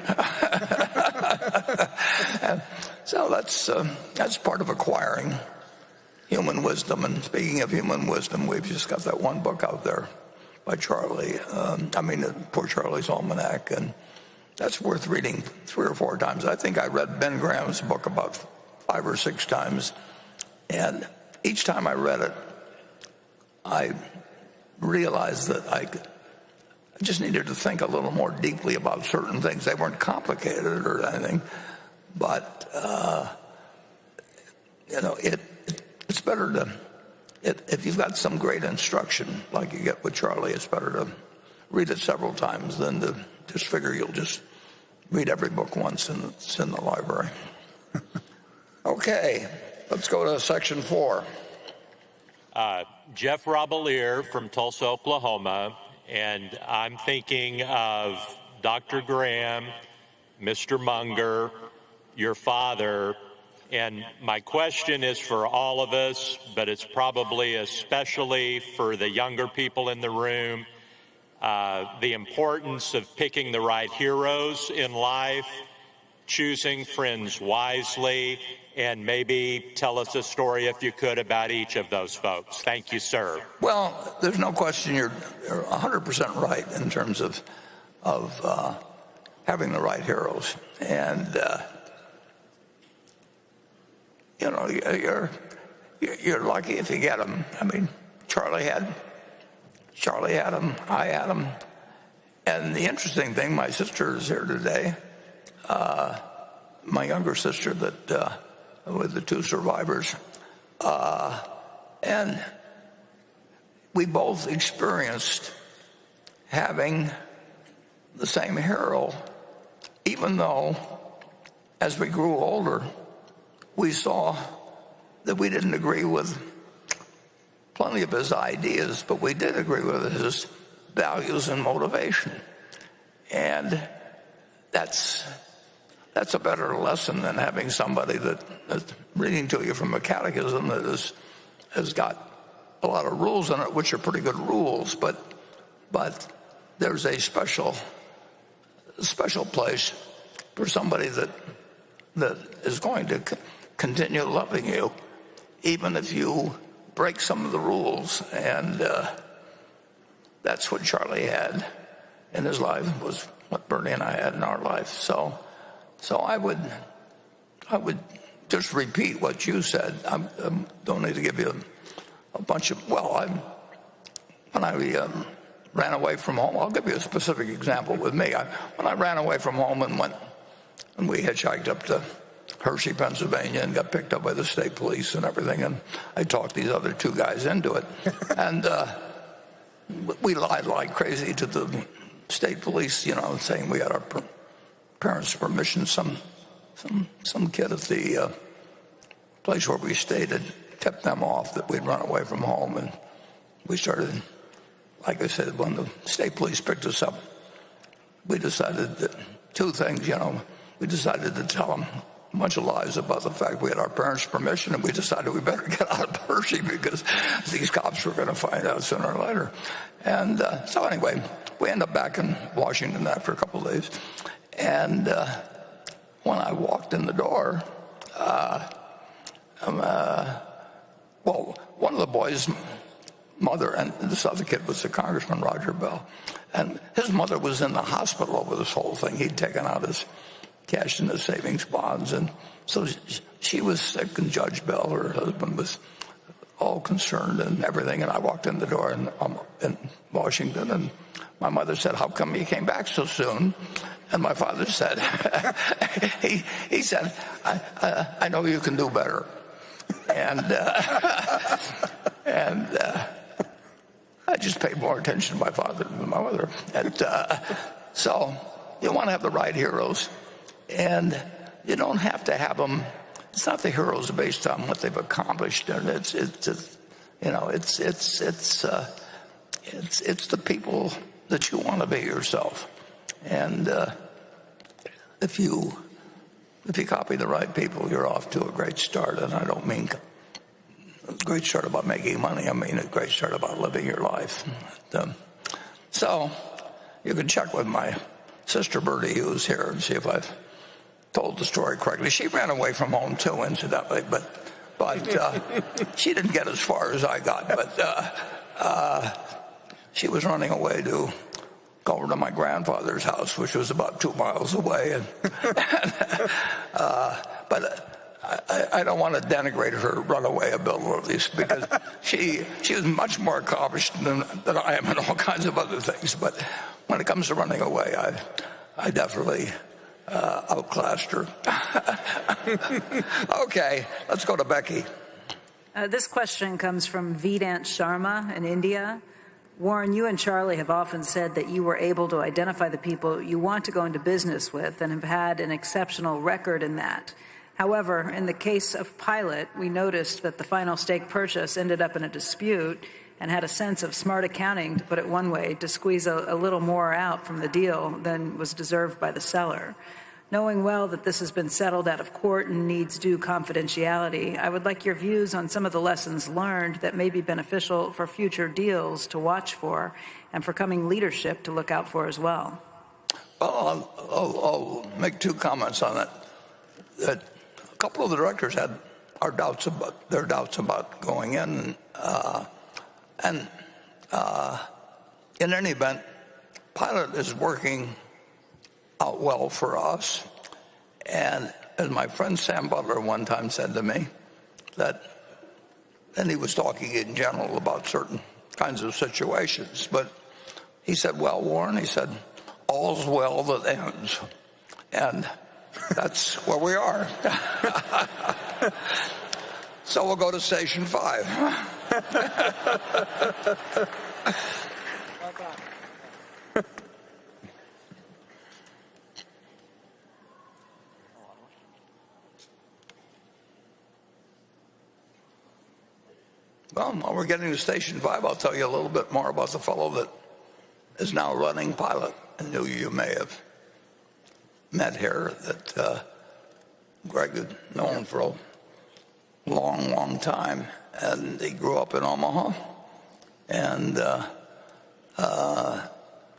H: So that's part of acquiring human wisdom. And speaking of human wisdom, we've just got that one book out there by Charlie. Poor Charlie's Almanac, and that's worth reading 3 or 4 times. I think I read Ben Graham's book about 5 or 6 times, and each time I read it, I realized that I just needed to think a little more deeply about certain things. They weren't complicated or anything, but it's better to, if you've got some great instruction like you get with Charlie, it's better to read it several times than to just figure you'll just read every book once and it's in the library. Okay, let's go to section 4.
E: Jeff Robelier from Tulsa, Oklahoma, and I'm thinking of Dr. Graham, Mr. Munger, your father, and my question is for all of us, but it's probably especially for the younger people in the room, the importance of picking the right heroes in life, choosing friends wisely, and maybe tell us a story, if you could, about each of those folks. Thank you, sir.
R: Well, there's no question you're 100% right in terms of having the right heroes. And, you know, you're lucky if you get them. I mean, Charlie had them, I had them. And the interesting thing, my sister is here today, my younger sister that with the two survivors, and we both experienced having the same hero, even though as we grew older, we saw that we didn't agree with plenty of his ideas, but we did agree with his values and motivation. And that's a better lesson than having somebody that's reading to you from a catechism that has got a lot of rules in it, which are pretty good rules, but there's a special place for somebody that is going to continue loving you, even if you break some of the rules. And that's what Charlie had in his life, was what Bernie and I had in our life. So I would just repeat what you said. I don't need to give you a bunch of, when I ran away from home, I'll give you a specific example with me. When I ran away from home and we hitchhiked up to Hershey, Pennsylvania, and got picked up by the state police and everything, and I talked these other two guys into it. And we lied like crazy to the state police, you know, saying we had our parents' permission. Some kid at the place where we stayed had tipped them off that we'd run away from home, and we started, like I said, when the state police picked us up, we decided that two things, you know. We decided to tell them a bunch of lies about the fact we had our parents' permission, and we decided we better get out of Hershey because these cops were going to find out sooner or later. And so anyway, we ended up back in Washington after a couple of days. And when I walked in the door, one of the boys' mother, and this other kid was the Congressman Roger Bell, and his mother was in the hospital over this whole thing. He'd taken out his cash in his savings bonds, and so she was sick, and Judge Bell, her husband, was all concerned and everything. And I walked in the door in Washington, and my mother said, "How come you came back so soon?" And my father said, he said, I know you can do better. And I just paid more attention to my father than my mother. And so you want to have the right heroes, and you don't have to have them. It's not the heroes based on what they've accomplished, and it's the people that you want to be yourself. And if you copy the right people, you're off to a great start. And I don't mean a great start about making money. I mean a great start about living your life. So you can check with my sister Birdie, who's here, and see if I've told the story correctly. She ran away from home too, incidentally, but she didn't get as far as I got. But she was running away to go over to my grandfather's house, which was about 2 miles away. But I don't want to denigrate her runaway abilities, because she is much more accomplished than I am in all kinds of other things. But when it comes to running away, I definitely outclassed her. Okay, let's go to Becky.
C: This question comes from Vedant Sharma in India. Warren, you and Charlie have often said that you were able to identify the people you want to go into business with and have had an exceptional record in that. However, in the case of Pilot, we noticed that the final stake purchase ended up in a dispute and had a sense of smart accounting, to put it one way, to squeeze a little more out from the deal than was deserved by the seller. Knowing well that this has been settled out of court and needs due confidentiality, I would like your views on some of the lessons learned that may be beneficial for future deals to watch for and for coming leadership to look out for as well.
R: Well, I'll make two comments on it. That a couple of the directors had their doubts about going in, and in any event, Pilot is working out well for us. And as my friend Sam Butler one time said to me, and he was talking in general about certain kinds of situations, but he said, well, Warren, he said, all's well that ends. And that's where we are. So we'll go to station 5. Well, while we're getting to station 5, I'll tell you a little bit more about the fellow that is now running Pilot, and who you may have met here, that Greg had known for a long, long time. And he grew up in Omaha and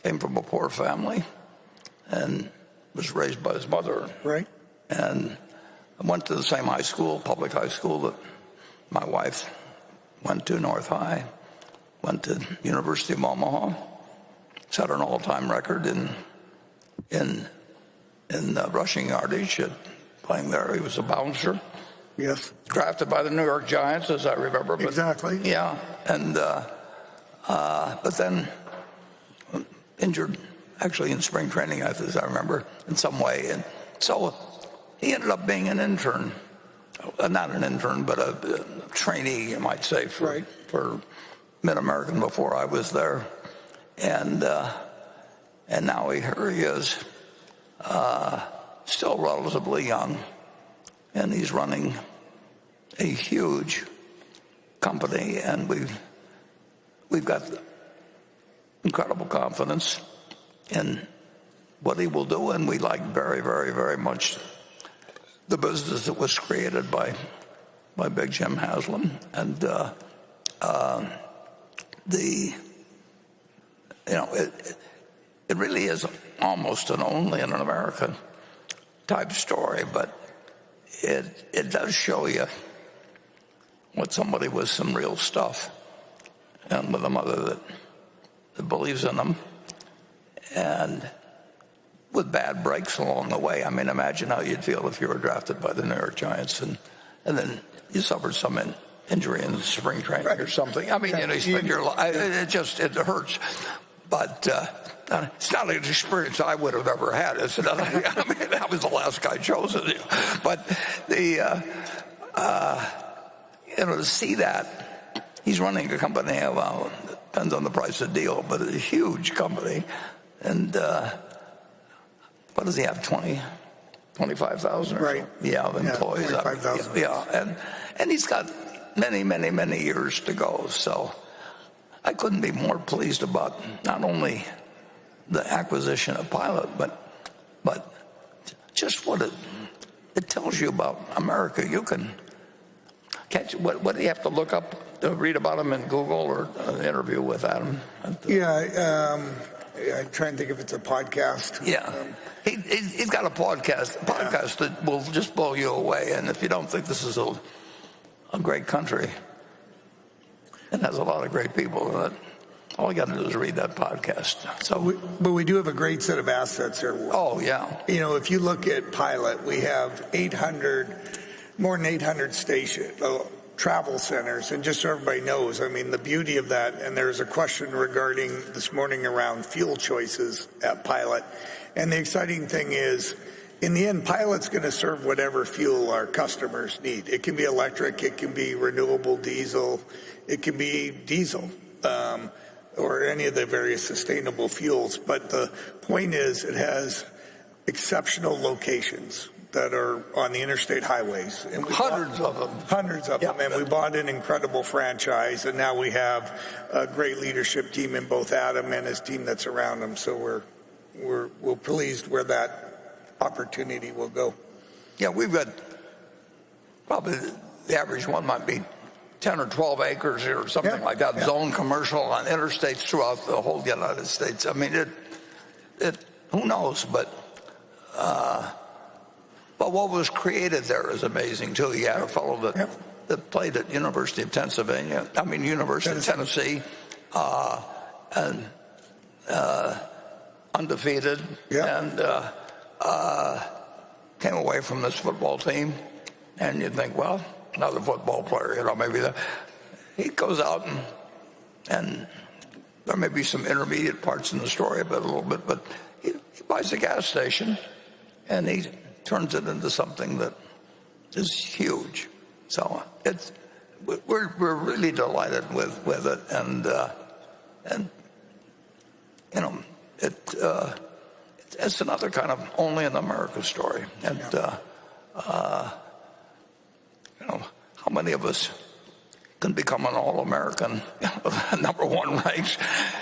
R: came from a poor family and was raised by his mother.
A: Right.
R: And I went to the same high school, public high school, that my wife went to, North High, went to University of Omaha, set an all-time record in rushing yardage, playing there. He was a bouncer.
A: Yes.
R: Drafted by the New York Giants, as I remember. But,
A: exactly.
R: Yeah. And but then injured, actually in spring training, as I remember, in some way. And so he ended up being an intern. Not an intern, but a trainee, you might say, for Mid-American before I was there. And now here he is, still relatively young, and he's running a huge company, and we've got incredible confidence in what he will do, and we like very, very, very much the business that was created by Big Jim Haslam, and it really is almost an only in an American type story, but it does show you what somebody with some real stuff and with a mother that believes in them, and with bad breaks along the way. I mean, imagine how you'd feel if you were drafted by the New York Giants and then you suffered some injury in spring training or something. I mean, you spend your life, it hurts. But it's not an experience I would have ever had. It's not, I mean, I was the last guy chosen. But to see that, he's running a company, depends on the price of the deal, but a huge company. And what does he have, 25,000 or so? Yeah, of employees.
A: 25,000.
R: Yeah, and he's got many, many, many years to go. So I couldn't be more pleased about not only the acquisition of Pilot, but just what it tells you about America. You can catch what do you have to look up to read about him in Google or an interview with Adam?
A: Yeah, I try and think if it's a podcast.
R: Yeah. He's got a podcast that will just blow you away. And if you don't think this is a great country, it has a lot of great people in it. All you got to do is read that podcast.
A: But we do have a great set of assets here.
R: Oh, yeah.
A: You know, if you look at Pilot, we have more than 800 travel centers. And just so everybody knows, I mean, the beauty of that, and there's a question regarding this morning around fuel choices at Pilot. And the exciting thing is, in the end, Pilot's going to serve whatever fuel our customers need. It can be electric, it can be renewable diesel, it can be diesel, or any of the various sustainable fuels. But the point is, it has exceptional locations. that are on the interstate highways. And
H: Hundreds of them.
A: Hundreds of them. And we bought an incredible franchise, and now we have a great leadership team in both Adam and his team that's around him. So we're pleased where that opportunity will go.
H: Yeah, we've got probably the average one might be 10 or 12 acres or something like that, zone commercial on interstates throughout the whole United States. I mean, who knows, but what was created there is amazing too. You had a fellow that played at University of Tennessee, and undefeated, and came away from this football team, and you'd think, well, another football player, maybe he goes out and there may be some intermediate parts in the story, a little bit, but he buys a gas station and he turns it into something that is huge. So we're really delighted with it, and it's another kind of only in America story, and how many of us can become an all-American, number one ranked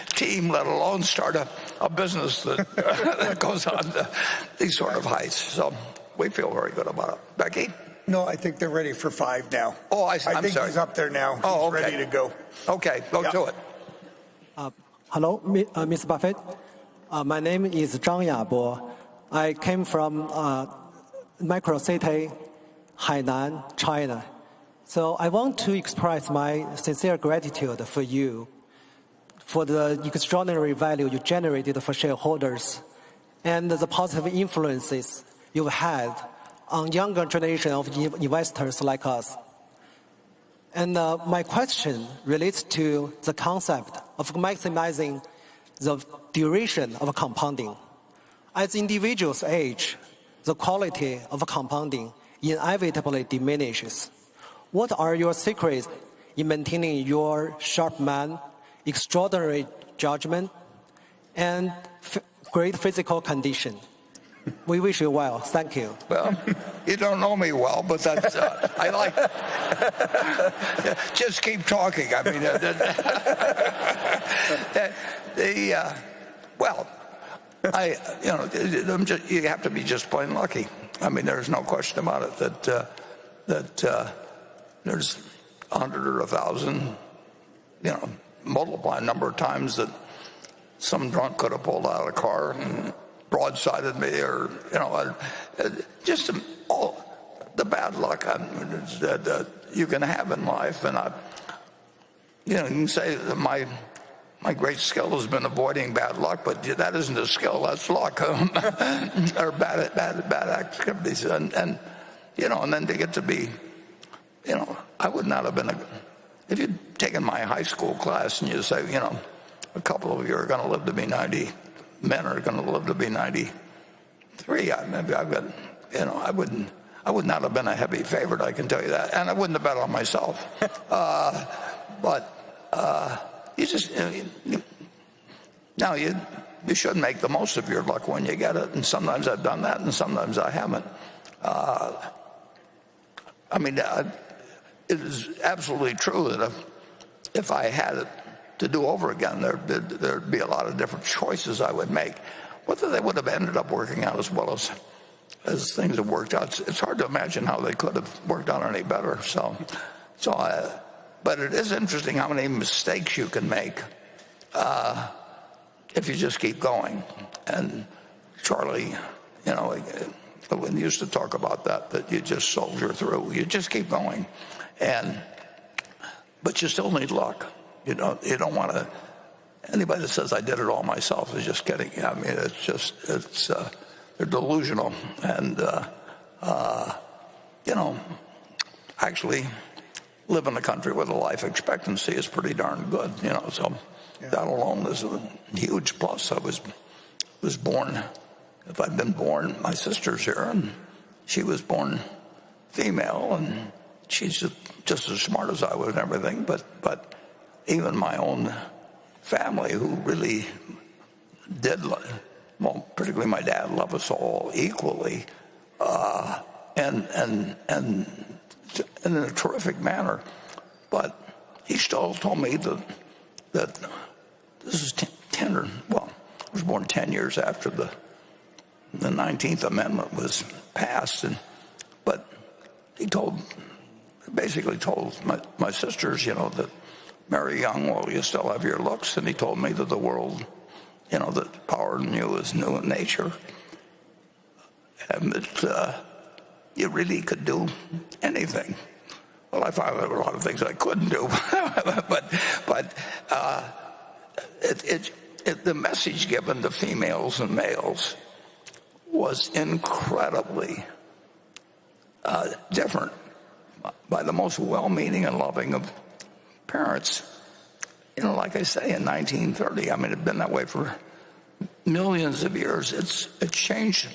H: team, let alone start a business that goes on to these sort of heights. So we feel very good about it. Becky?
A: No, I think they're ready for 5 now.
H: Oh, I'm
A: think
H: sorry.
A: He's up there now. He's
H: okay.
A: ready to go.
H: Okay, go to it.
Q: Hello, Mr. Buffett. My name is Zhang Yabo. I came from micro city, Hainan, China. So I want to express my sincere gratitude for you, for the extraordinary value you generated for shareholders, and the positive influences you've had on younger generation of investors like us. And my question relates to the concept of maximizing the duration of compounding. As individuals age, the quality of compounding inevitably diminishes. What are your secrets in maintaining your sharp mind, extraordinary judgment, and great physical condition? We wish you well. Thank you.
H: Well, you don't know me well, but that's I like. Just keep talking. I mean, you have to be just plain lucky. I mean, there's no question about it that there's 100 or 1,000, multiply a number of times that some drunk could have pulled out of a car and broadsided me, or just all the bad luck that you can have in life. And you can say that my great skill has been avoiding bad luck, but that isn't a skill, that's luck, or bad activities, and then to get to be, I would not have been if you'd taken my high school class and you say, a couple of you are going to live to be 90. Men are going to live to be 93. I would not have been a heavy favorite, I can tell you that, and I wouldn't have bet on myself. You just now you should make the most of your luck when you get it, and sometimes I've done that, and sometimes I haven't. It is absolutely true that if I had it to do over again, there'd be a lot of different choices I would make. Whether they would have ended up working out as well as things have worked out, it's hard to imagine how they could have worked out any better. But it is interesting how many mistakes you can make if you just keep going. And Charlie, we used to talk about that you just soldier through. You just keep going, but you still need luck. You don't want to. Anybody that says I did it all myself is just kidding. I mean, they're delusional, and actually live in a country where the life expectancy is pretty darn good. So that alone is a huge plus. I was born. If I'd been born, my sister's here, and she was born female, and she's just as smart as I was and everything, but even my own family, who really did, particularly my dad, love us all equally, and in a terrific manner. But he still told me that this is 10 or, well, I was born 10 years after the 19th Amendment was passed, but he basically told my sisters, that marry young while you still have your looks, and he told me that the world, that power in you is new in nature, and that you really could do anything. Well, I found there were a lot of things I couldn't do, but the message given to females and males was incredibly different by the most well-meaning and loving of parents. Like I say, in 1930, I mean, it had been that way for millions of years. It changed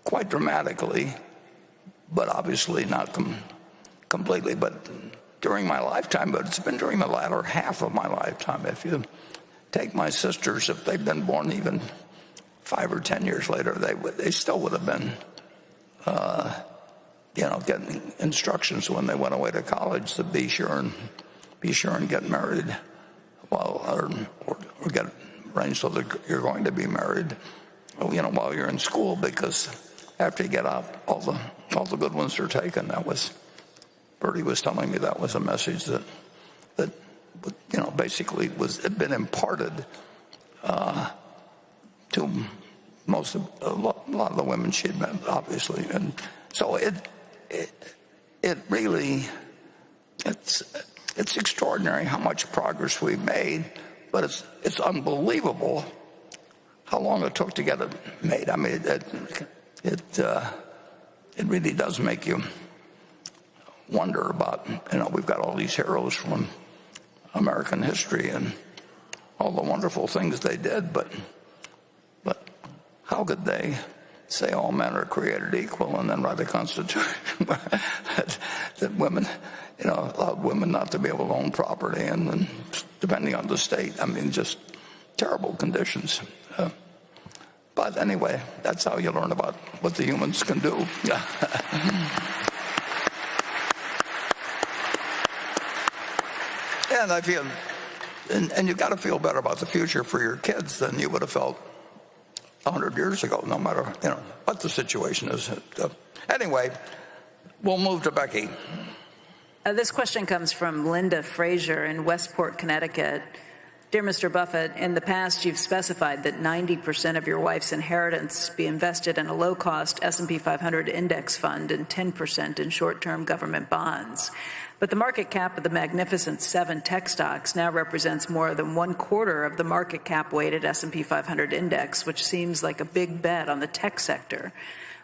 H: quite dramatically, but obviously not completely. But during my lifetime, but it's been during the latter half of my lifetime. If you take my sisters, if they'd been born even 5 or 10 years later, they still would have been, getting instructions when they went away to college to be sure and get married, or get arranged so that you're going to be married, while you're in school, because after you get out, all the good ones are taken. Birdie was telling me that was a message that basically had been imparted to a lot of the women she'd met, obviously, and so it really it's extraordinary how much progress we've made, but it's unbelievable how long it took to get it made. I mean, it really does make you wonder about, we've got all these heroes from American history and all the wonderful things they did, but how could they say all men are created equal and then write a constitution that women, allowed women not to be able to own property, and then depending on the state, I mean, just terrible conditions. But anyway, that's how you learn about what the humans can do. And I feel, and you've got to feel better about the future for your kids than you would have felt 100 years ago, no matter what the situation is. Anyway, we'll move to Becky.
C: This question comes from Linda Frazier in Westport, Connecticut. Dear Mr. Buffett, in the past you've specified that 90% of your wife's inheritance be invested in a low-cost S&P 500 index fund and 10% in short-term government bonds. But the market cap of the Magnificent 7 tech stocks now represents more than 1/4 of the market cap weighted S&P 500 index, which seems like a big bet on the tech sector.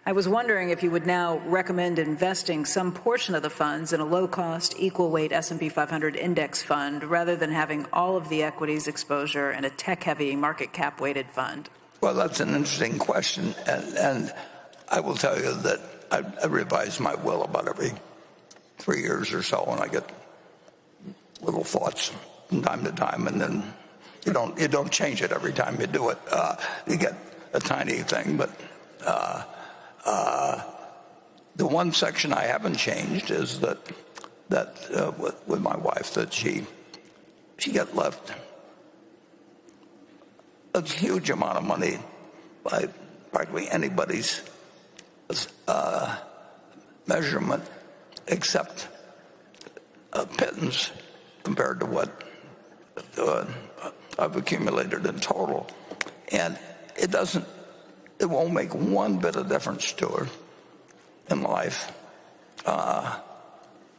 C: I was wondering if you would now recommend investing some portion of the funds in a low-cost, equal-weight S&P 500 index fund rather than having all of the equities exposure in a tech-heavy market cap-weighted fund.
H: Well, that's an interesting question, and I will tell you that I revise my will about every 3 years or so, and I get little thoughts from time to time, and then you don't change it every time you do it. You get a tiny thing, but the one section I haven't changed is that with my wife, that she got left a huge amount of money by practically anybody's measurement, except a pittance compared to what I've accumulated in total. And it won't make one bit of difference to her in life,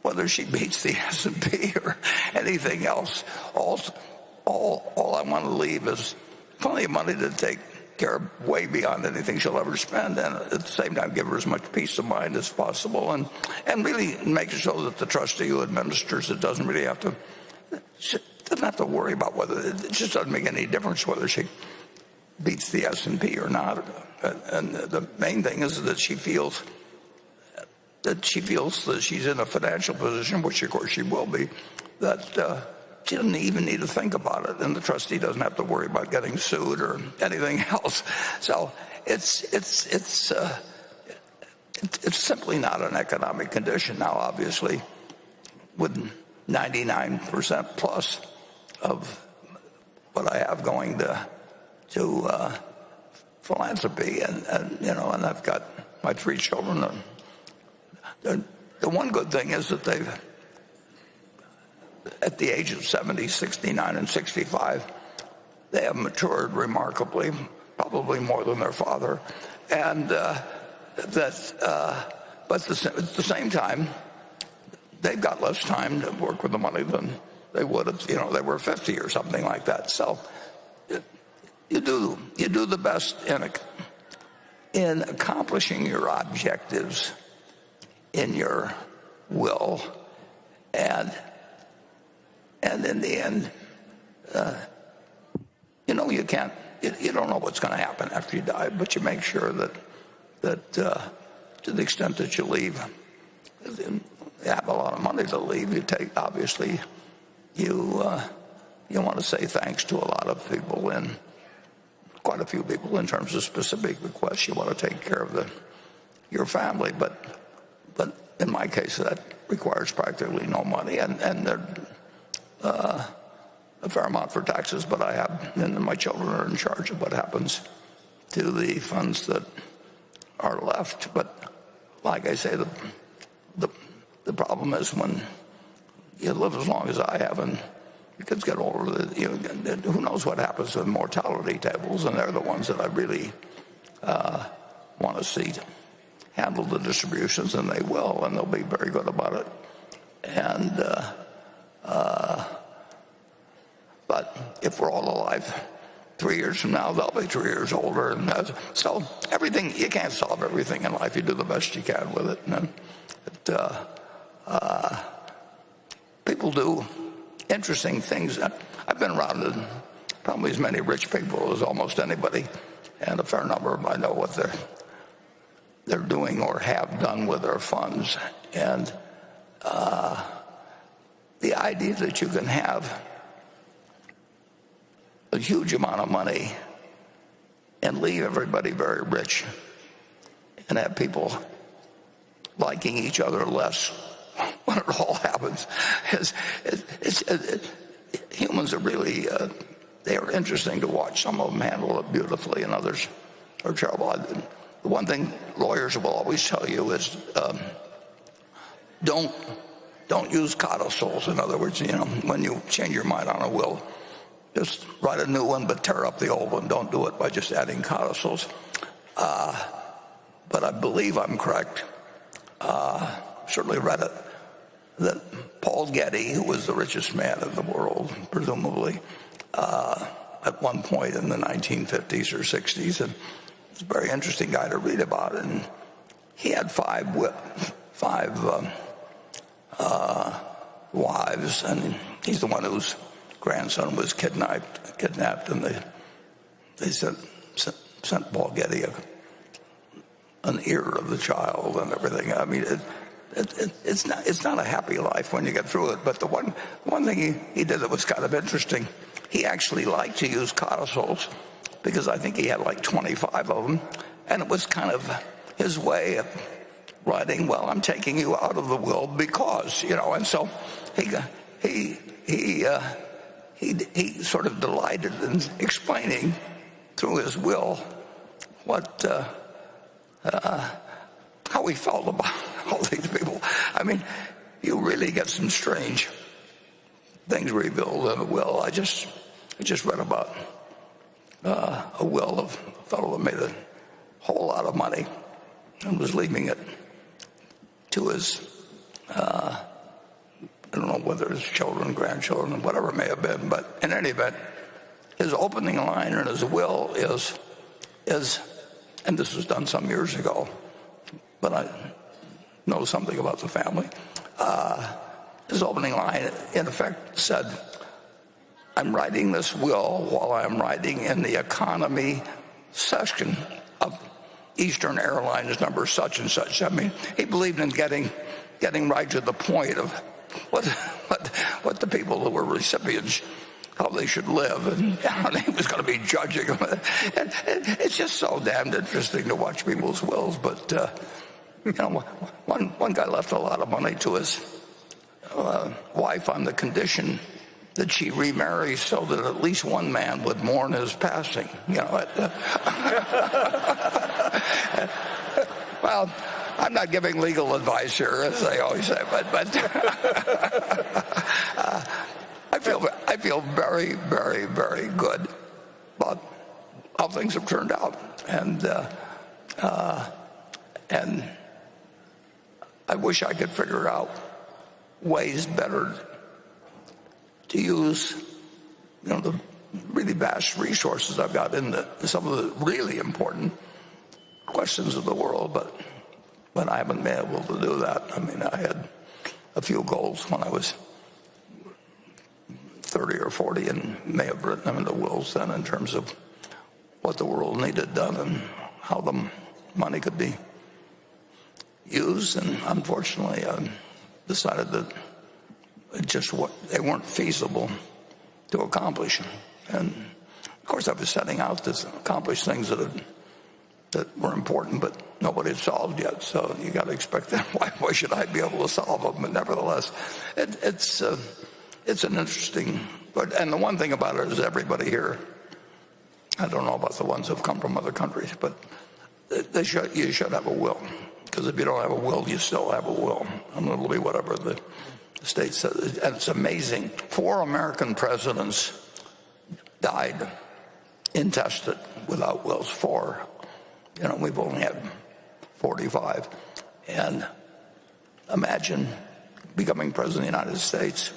H: whether she beats the S&P or anything else. All I want to leave is plenty of money to take care of way beyond anything she'll ever spend, and at the same time give her as much peace of mind as possible, and really make it so that the trustee who administers it doesn't have to worry about whether it just doesn't make any difference whether she beats the S&P or not. And the main thing is that she feels that she's in a financial position, which of course she will be, that she doesn't even need to think about it, and the trustee doesn't have to worry about getting sued or anything else. So it's
R: it's simply not an economic condition now, obviously, with 99% plus of what I have going to philanthropy, and I've got my 3 children. The one good thing is that they've, at the age of 70, 69, and 65, they have matured remarkably, probably more than their father, and but at the same time, they've got less time to work with the money than they would if they were 50 or something like that. So you do the best in accomplishing your objectives in your will, and in the end, you don't know what's going to happen after you die, but you make sure that to the extent that you leave, you have a lot of money to leave. Obviously, you want to say thanks to a lot of people, and quite a few people in terms of specific requests. You want to take care of your family, but in my case, that requires practically no money, and a fair amount for taxes. But I have, and my children are in charge of what happens to the funds that are left. But like I say, the problem is when you live as long as I have, and your kids get older, who knows what happens with mortality tables, and they're the ones that I really want to see handle the distributions, and they will, and they'll be very good about it. And but if we're all alive 3 years from now, they'll be 3 years older, and so everything, you can't solve everything in life. You do the best you can with it, and people do interesting things. I've been around probably as many rich people as almost anybody, and a fair number of them I know what they're doing or have done with their funds. And the idea that you can have a huge amount of money and leave everybody very rich and have people liking each other less when it all happens humans are really they are interesting to watch. Some of them handle it beautifully, and others are terrible. The one thing lawyers will always tell you is don't use codicils. In other words, when you change your mind on a will, just write a new one, but tear up the old one. Don't do it by just adding codicils. But I believe I'm correct. Certainly read it, that Paul Getty, who was the richest man in the world, presumably, at one point in the 1950s or 60s, and it's a very interesting guy to read about it. And he had five wives, and he's the one whose grandson was kidnapped, and they sent Paul Getty an ear of the child and everything. I mean, it's not a happy life when you get through it. But the one thing he did that was kind of interesting, he actually liked to use codicils, because I think he had like 25 of them, and it was kind of his way of writing, well, I'm taking you out of the will because, and so he sort of delighted in explaining through his will how he felt about all these people. I mean, you really get some strange things revealed in a will. I just read about a will of a fellow that made a whole lot of money and was leaving it to his, I don't know whether his children, grandchildren, whatever it may have been, but in any event, his opening line in his will is, and this was done some years ago, but I know something about the family. His opening line, in effect, said, I'm writing this will while I'm writing in the economy section of Eastern Airlines number such and such. I mean, he believed in getting right to the point of what the people who were recipients, how they should live, and he was going to be judging them. And it's just so damned interesting to watch people's wills. But one guy left a lot of money to his wife on the condition that she remarries so that at least one man would mourn his passing. Well, I'm not giving legal advice here, as they always say, but I feel very, very, very good about how things have turned out, and I wish I could figure out ways better to use, the really vast resources I've got in some of the really important questions of the world, but I haven't been able to do that. I mean, I had a few goals when I was 30 or 40 and may have written them in the wills then in terms of what the world needed done and how the money could be used, and unfortunately I decided that they weren't feasible to accomplish. And of course I was setting out to accomplish things that were important, but nobody had solved yet. So you got to expect that. Why should I be able to solve them? But nevertheless, it's an interesting. And the one thing about it is everybody here, I don't know about the ones who've come from other countries, but you should have a will. Because if you don't have a will, you still have a will. And it'll be whatever the state says. And it's amazing. 4 American presidents died intestate without wills. 4. We've only had 45. And imagine becoming president of the United States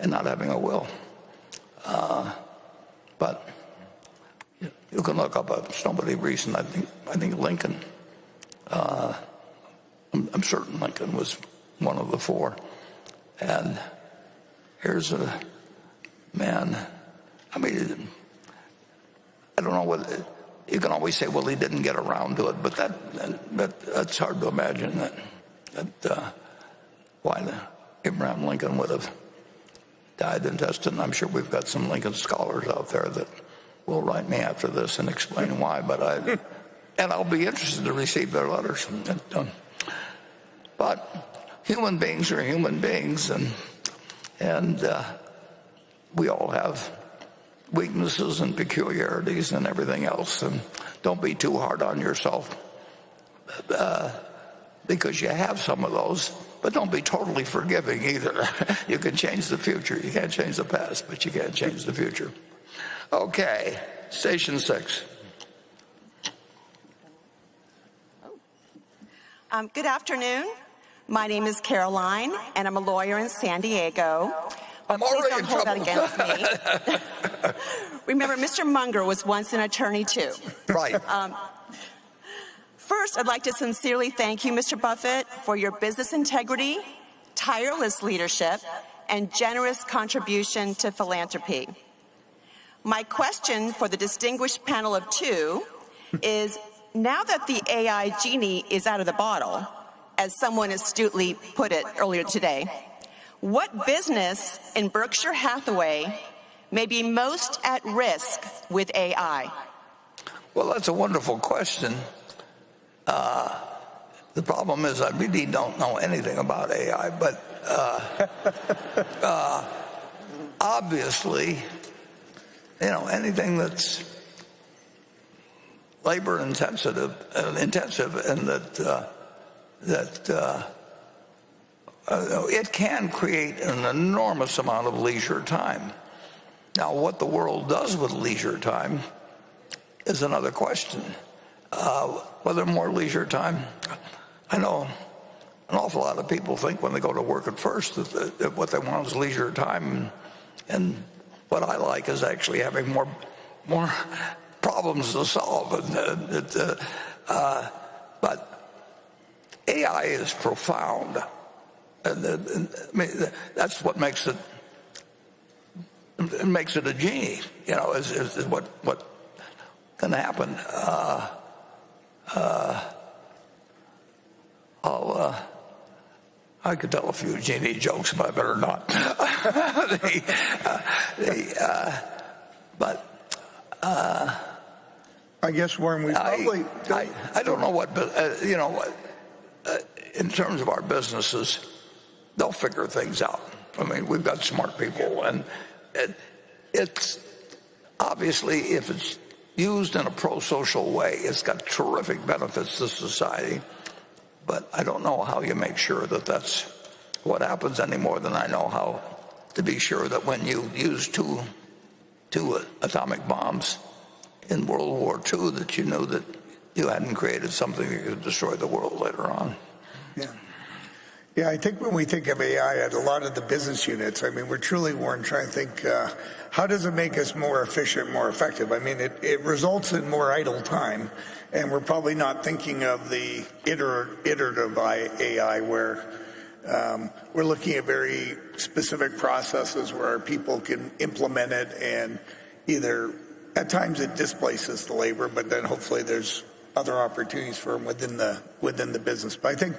R: and not having a will. But you can look up somebody recent. I think Lincoln. I'm certain Lincoln was one of the 4. And here's a man. I mean, I don't know what. You can always say, well, he didn't get around to it, but that's hard to imagine why Abraham Lincoln would have died intestate. I'm sure we've got some Lincoln scholars out there that will write me after this and explain why. And I'll be interested to receive their letters. But human beings are human beings, and we all have weaknesses and peculiarities and everything else. And don't be too hard on yourself because you have some of those. But don't be totally forgiving either. You can change the future. You can't change the past, but you can change the future. Okay, station 6.
S: Good afternoon. My name is Caroline, and I'm a lawyer in San Diego. But please don't hold that against me. Remember, Mr. Munger was once an attorney, too.
R: Right.
S: First, I'd like to sincerely thank you, Mr. Buffett, for your business integrity, tireless leadership, and generous contribution to philanthropy. My question for the distinguished panel of 2 is, now that the AI genie is out of the bottle, as someone astutely put it earlier today, what business in Berkshire Hathaway may be most at risk with AI?
R: Well, that's a wonderful question. The problem is I really don't know anything about AI, but obviously, anything that's labor intensive and that it can create an enormous amount of leisure time. Now, what the world does with leisure time is another question. Whether more leisure time, I know an awful lot of people think when they go to work at first that what they want is leisure time, and what I like is actually having more problems to solve. But AI is profound, and that's what makes it. It makes it a genie, is what can happen. I could tell a few genie jokes, but I better not.
A: I guess, Warren, we probably.
R: I don't know what, in terms of our businesses, they'll figure things out. I mean, we've got smart people, and it's obviously, if it's used in a pro-social way, it's got terrific benefits to society. But I don't know how you make sure that that's what happens any more than I know how to be sure that when you use two atomic bombs in World War II, that you knew that you hadn't created something that could destroy the world later on.
A: Yeah, I think when we think of AI at a lot of the business units, I mean, we're truly, Warren, trying to think, how does it make us more efficient, more effective? I mean, it results in more idle time, and we're probably not thinking of the iterative AI where we're looking at very specific processes where our people can implement it, and either at times it displaces the labor, but then hopefully there's other opportunities for them within the business. But I think,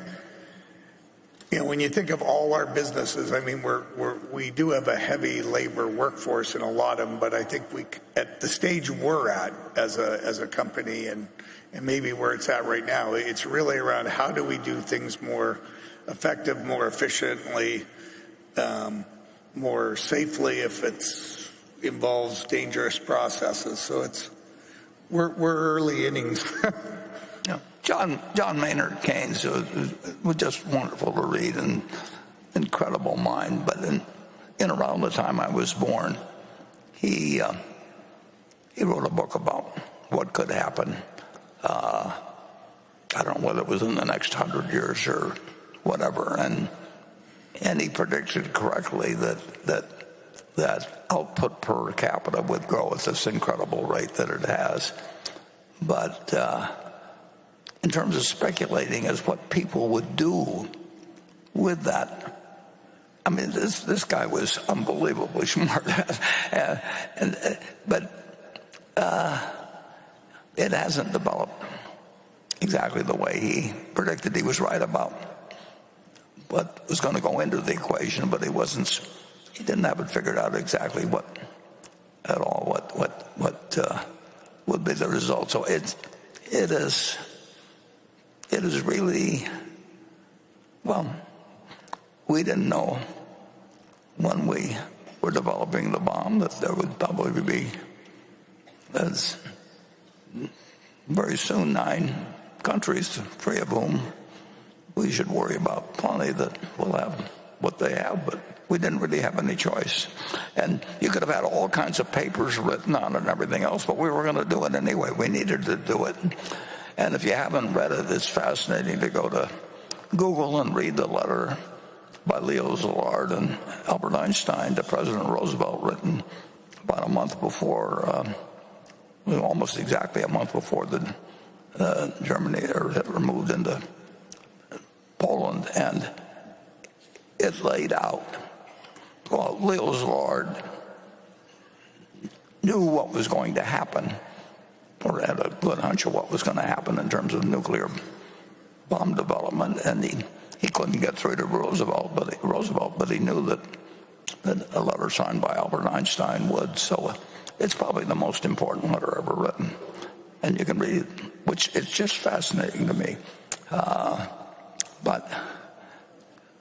A: you know, when you think of all our businesses, I mean, we do have a heavy labor workforce in a lot of them, but I think at the stage we're at as a company and maybe where it's at right now, it's really around how do we do things more effective, more efficiently, more safely if it involves dangerous processes. So we're early innings.
R: John Maynard Keynes was just wonderful to read, and incredible mind. But in around the time I was born, he wrote a book about what could happen. I don't know whether it was in the next 100 years or whatever, and he predicted correctly that output per capita would grow at this incredible rate that it has. But in terms of speculating as what people would do with that, I mean, this guy was unbelievably smart, but it hasn't developed exactly the way he predicted. He was right about what was going to go into the equation, but he didn't have it figured out exactly what would be the result. So it is really, well, we didn't know when we were developing the bomb that there would probably be, as very soon, 9 countries, 3 of whom we should worry about plenty that will have what they have, but we didn't really have any choice. And you could have had all kinds of papers written on it and everything else, but we were going to do it anyway. We needed to do it. And if you haven't read it, it's fascinating to go to Google and read the letter by Leo Szilard and Albert Einstein to President Roosevelt, written about a month before, almost exactly a month before Germany or Hitler moved into Poland. And it laid out, well, Leo Szilard knew what was going to happen, or had a good hunch of what was going to happen in terms of nuclear bomb development, and he couldn't get through to Roosevelt, but he knew that a letter signed by Albert Einstein would. So it's probably the most important letter ever written, and you can read it, which it's just fascinating to me. But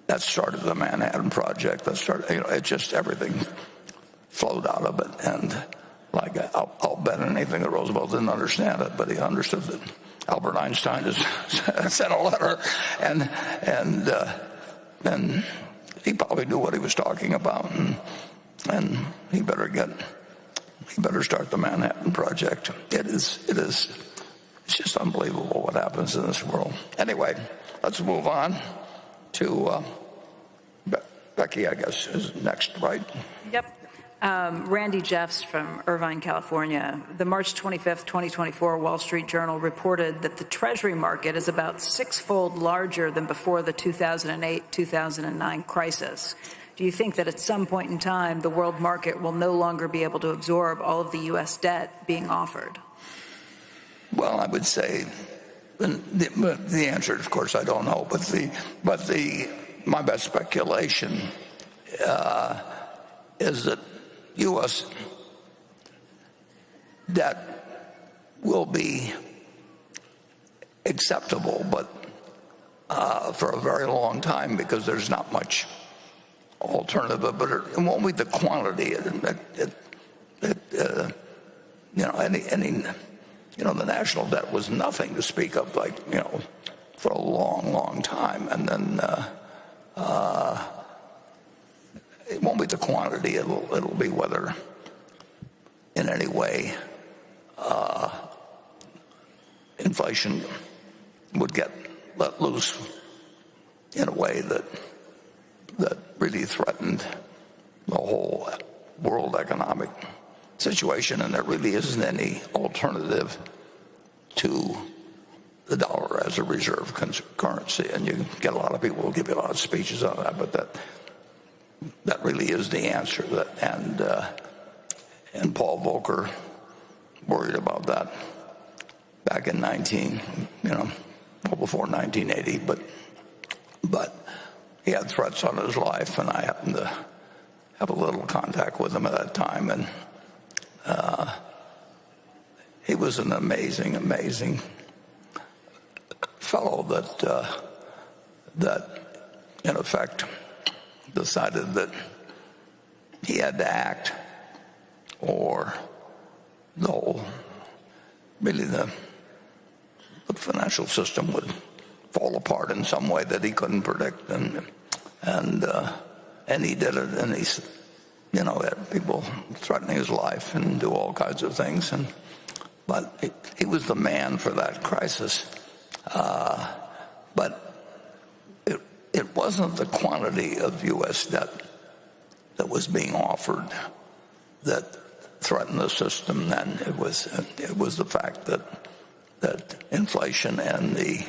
R: that started the Manhattan Project. That started, it just, everything flowed out of it. And like, I'll bet anything that Roosevelt didn't understand it, but he understood that Albert Einstein has sent a letter, and he probably knew what he was talking about, and he better start the Manhattan Project. It's just unbelievable what happens in this world. Anyway, let's move on to Becky, I guess, is next, right?
C: Yep. Randy Jeffs from Irvine, California. The March 25th, 2024 Wall Street Journal reported that the Treasury market is about 6-fold larger than before the 2008-2009 crisis. Do you think that at some point in time, the world market will no longer be able to absorb all of the U.S. debt being offered?
R: Well, I would say the answer, of course, I don't know, but my best speculation is that U.S. debt will be acceptable, but for a very long time because there's not much alternative. But it won't be the quantity. The national debt was nothing to speak of, for a long, long time. And then it won't be the quantity. It'll be whether, in any way, inflation would get let loose in a way that really threatened the whole world economic situation, and there really isn't any alternative to the dollar as a reserve currency. And you get a lot of people who give you a lot of speeches on that, but that really is the answer. And Paul Volcker worried about that back in before 1980, but he had threats on his life, and I happened to have a little contact with him at that time, and he was an amazing, amazing fellow that in effect decided that he had to act, or really the financial system would fall apart in some way that he couldn't predict, and he did it, and he had people threatening his life and do all kinds of things, but he was the man for that crisis. But it wasn't the quantity of U.S. debt that was being offered that threatened the system then. It was the fact that inflation and the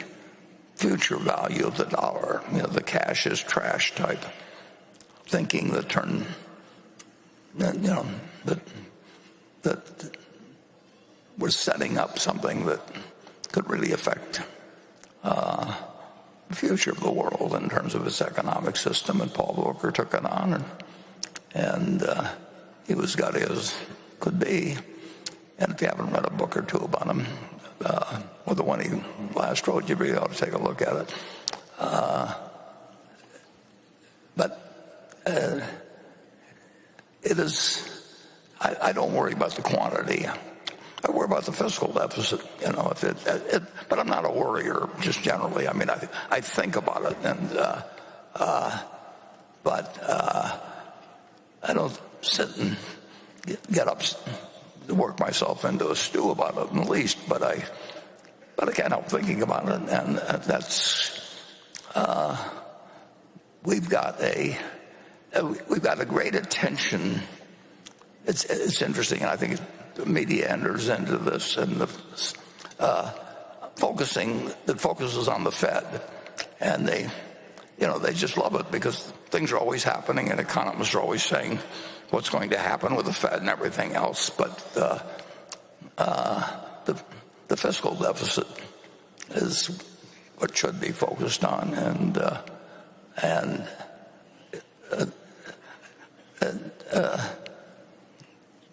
R: future value of the dollar, the cash is trash type thinking that turned, that was setting up something that could really affect the future of the world in terms of its economic system. And Paul Volcker took it on, and he was gutty as could be. And if you haven't read a book or two about him, or the one he last wrote, you really ought to take a look at it. But it is, I don't worry about the quantity. I worry about the fiscal deficit, but I'm not a worrier just generally. I mean, I think about it, but I don't sit and get up, work myself into a stew about it in the least, but I can't help thinking about it, and that's we've got a great attention. It's interesting, and I think the media enters into this, and the focuses on the Fed, and they just love it because things are always happening, and economists are always saying what's going to happen with the Fed and everything else. But the fiscal deficit is what should be focused on, and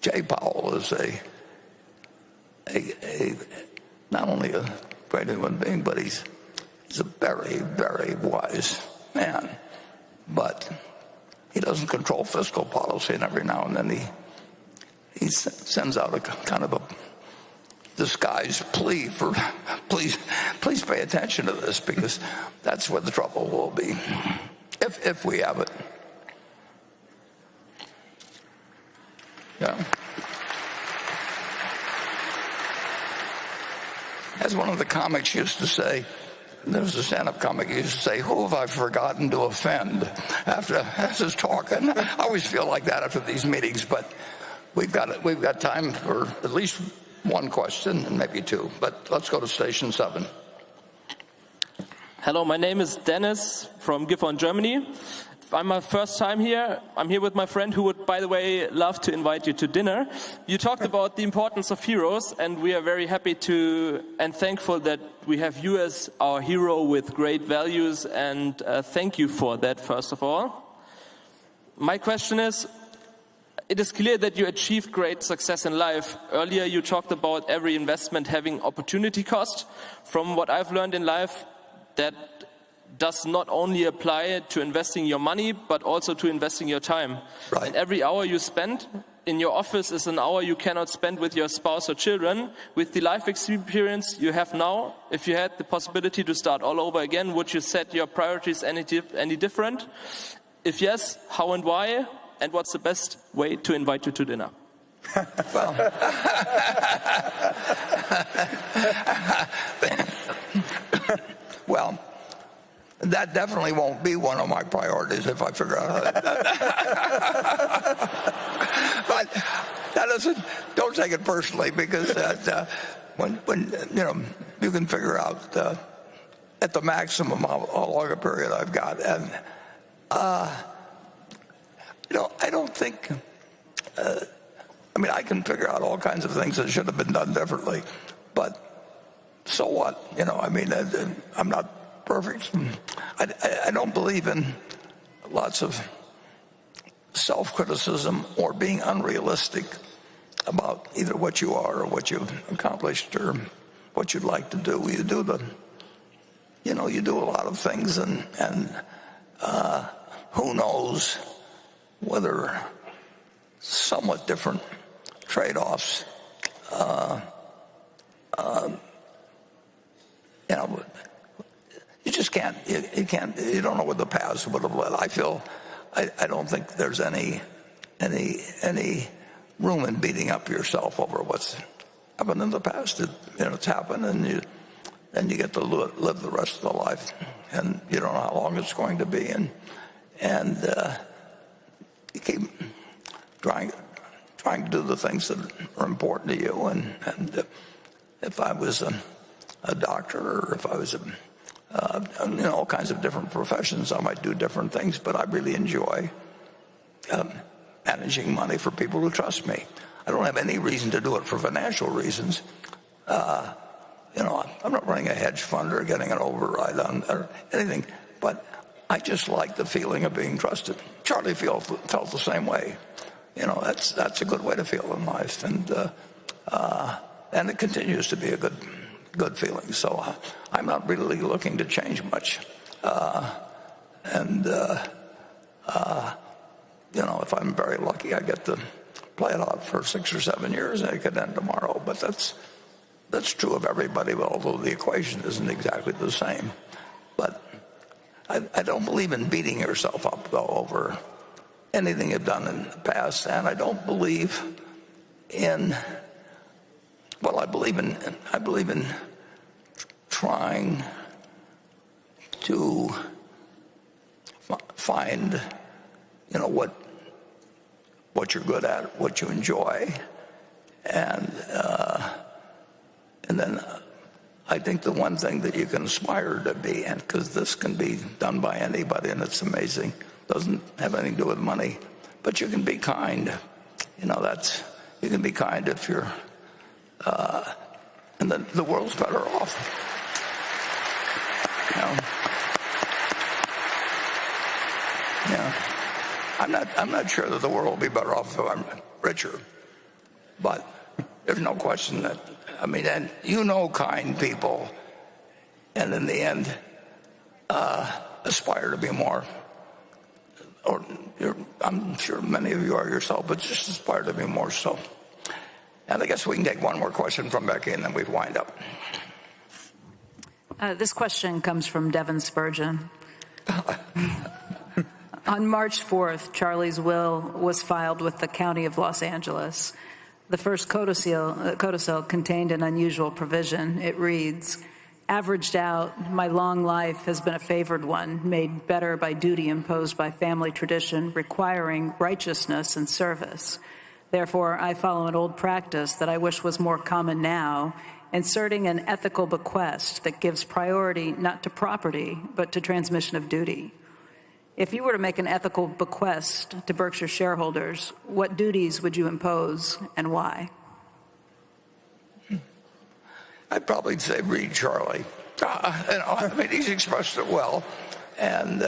R: Jay Powell is not only a great human being, but he's a very, very wise man. But he doesn't control fiscal policy, and every now and then he sends out a kind of a disguised plea for please pay attention to this, because that's where the trouble will be if we have it. Yeah. As one of the comics used to say, there was a stand-up comic who used to say, "Who have I forgotten to offend?" after his talk. And I always feel like that after these meetings, but we've got time for at least one question and maybe two. But let's go to station 7.
T: Hello, my name is Dennis from Gifhorn, Germany. I'm my first time here. I'm here with my friend who would, by the way, love to invite you to dinner. You talked about the importance of heroes, and we are very happy and thankful that we have you as our hero with great values, and thank you for that, first of all. My question is, it is clear that you achieved great success in life. Earlier you talked about every investment having opportunity cost. From what I've learned in life, that does not only apply to investing your money, but also to investing your time.
R: Right.
T: And every hour you spend in your office is an hour you cannot spend with your spouse or children. With the life experience you have now, if you had the possibility to start all over again, would you set your priorities any different? If yes, how and why? And what's the best way to invite you to dinner?
R: Well, that definitely won't be one of my priorities if I figure out how to. But that doesn't. Don't take it personally, because when you can figure out at the maximum how long a period I've got, and I don't think. I can figure out all kinds of things that should have been done differently, but so what? I'm not perfect. I don't believe in lots of self-criticism or being unrealistic about either what you are or what you've accomplished or what you'd like to do. You do a lot of things, and who knows whether somewhat different trade-offs. You just can't. You can't. You don't know what the past would have led. I don't think there's any room in beating up yourself over what's happened in the past. It's happened, and you get to live the rest of the life, and you don't know how long it's going to be, and you keep trying to do the things that are important to you. And if I was a doctor, or if I was all kinds of different professions, I might do different things. But I really enjoy managing money for people who trust me. I don't have any reason to do it for financial reasons. I'm not running a hedge fund or getting an override on or anything. But I just like the feeling of being trusted. Charlie felt the same way. That's a good way to feel in life, and it continues to be a good feeling. So I'm not really looking to change much. If I'm very lucky, I get to play it out for 6 or 7 years, and it could end tomorrow. But that's true of everybody, although the equation isn't exactly the same. But I don't believe in beating yourself up, though, over anything you've done in the past, and I don't believe in. Well, I believe in trying to find, what you're good at, what you enjoy, and then I think the one thing that you can aspire to be, and because this can be done by anybody, and it's amazing. Doesn't have anything to do with money, but you can be kind. You can be kind if you're, and then the world's better off. I'm not sure that the world will be better off if I'm richer, but there's no question that and kind people, and in the end, aspire to be more. I'm sure many of you are yourself, but just aspire to be more so. And I guess we can take one more question from Becky, and then we wind up.
C: This question comes from Devin Spurgeon. On March 4th, Charlie's will was filed with the County of Los Angeles. The first codicil contained an unusual provision. It reads, "Averaged out, my long life has been a favored one, made better by duty imposed by family tradition, requiring righteousness and service. Therefore, I follow an old practice that I wish was more common now, inserting an ethical bequest that gives priority not to property, but to transmission of duty. If you were to make an ethical bequest to Berkshire shareholders, what duties would you impose and why?"
R: I'd probably say read Charlie. He's expressed it well, and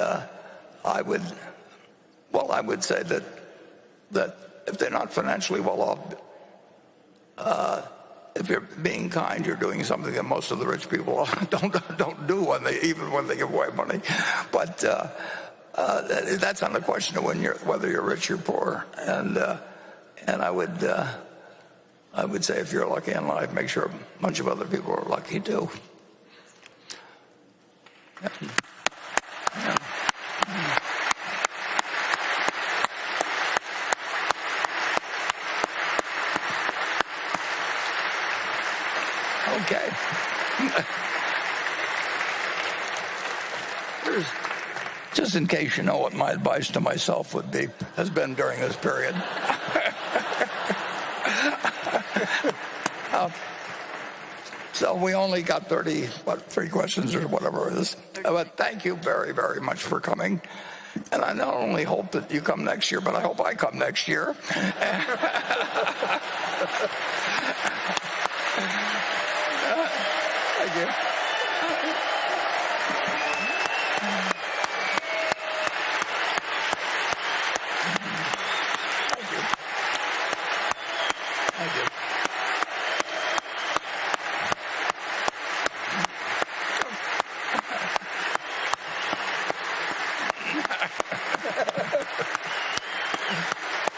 R: I would say that if they're not financially well off, if you're being kind, you're doing something that most of the rich people don't do even when they give away money. But that's not a question of whether you're rich or poor. And I would say if you're lucky in life, make sure a bunch of other people are lucky too. Yeah. Okay. Just in case you know what my advice to myself has been during this period. So we only got 3 questions or whatever it is. But thank you very, very much for coming. And I not only hope that you come next year, but I hope I come next year. Thank you.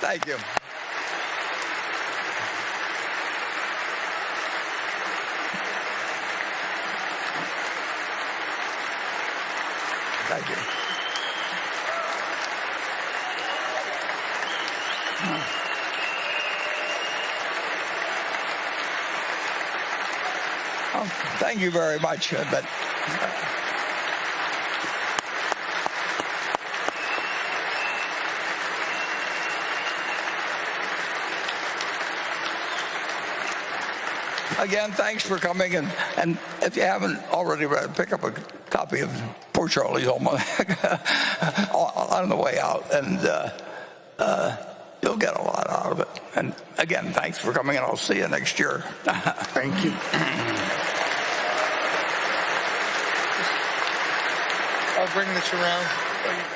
R: Thank you. Thank you. Thank you very much. But again, thanks for coming, and if you haven't already read, pick up a copy of Poor Charlie's Almanac on the way out, and you'll get a lot out of it. And again, thanks for coming, and I'll see you next year.
A: Thank you. I'll bring this around. There you go.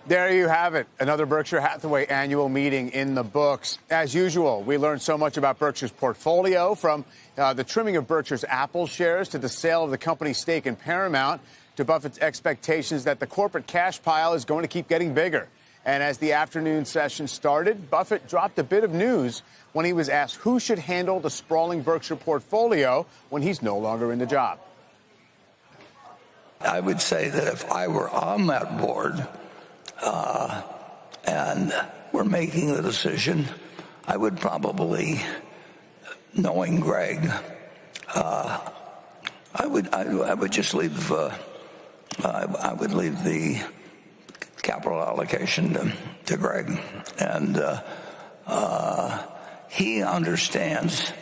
J: There you have it, another Berkshire Hathaway annual meeting in the books. As usual, we learned so much about Berkshire's portfolio, from the trimming of Berkshire's Apple shares to the sale of the company's stake in Paramount, to Buffett's expectations that the corporate cash pile is going to keep getting bigger. And as the afternoon session started, Buffett dropped a bit of news when he was asked who should handle the sprawling Berkshire portfolio when he's no longer in the job.
R: I would say that if I were on that board, and we're making the decision, I would probably, knowing Greg, I would just leave. I would leave the capital allocation to Greg, and he understands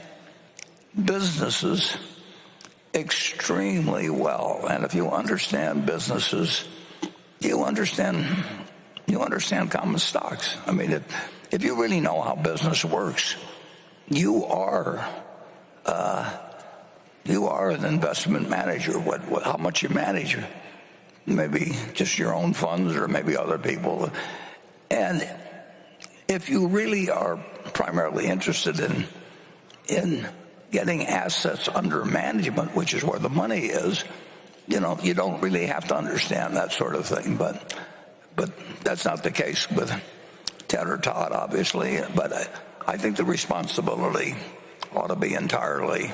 R: businesses extremely well. And if you understand businesses, you understand common stocks. I mean, if you really know how business works, you are an investment manager. How much you manage, maybe just your own funds or maybe other people. And if you really are primarily interested in getting assets under management, which is where the money is, you don't really have to understand that sort of thing. But that's not the case with Ted or Todd, obviously. But I think the responsibility ought to be entirely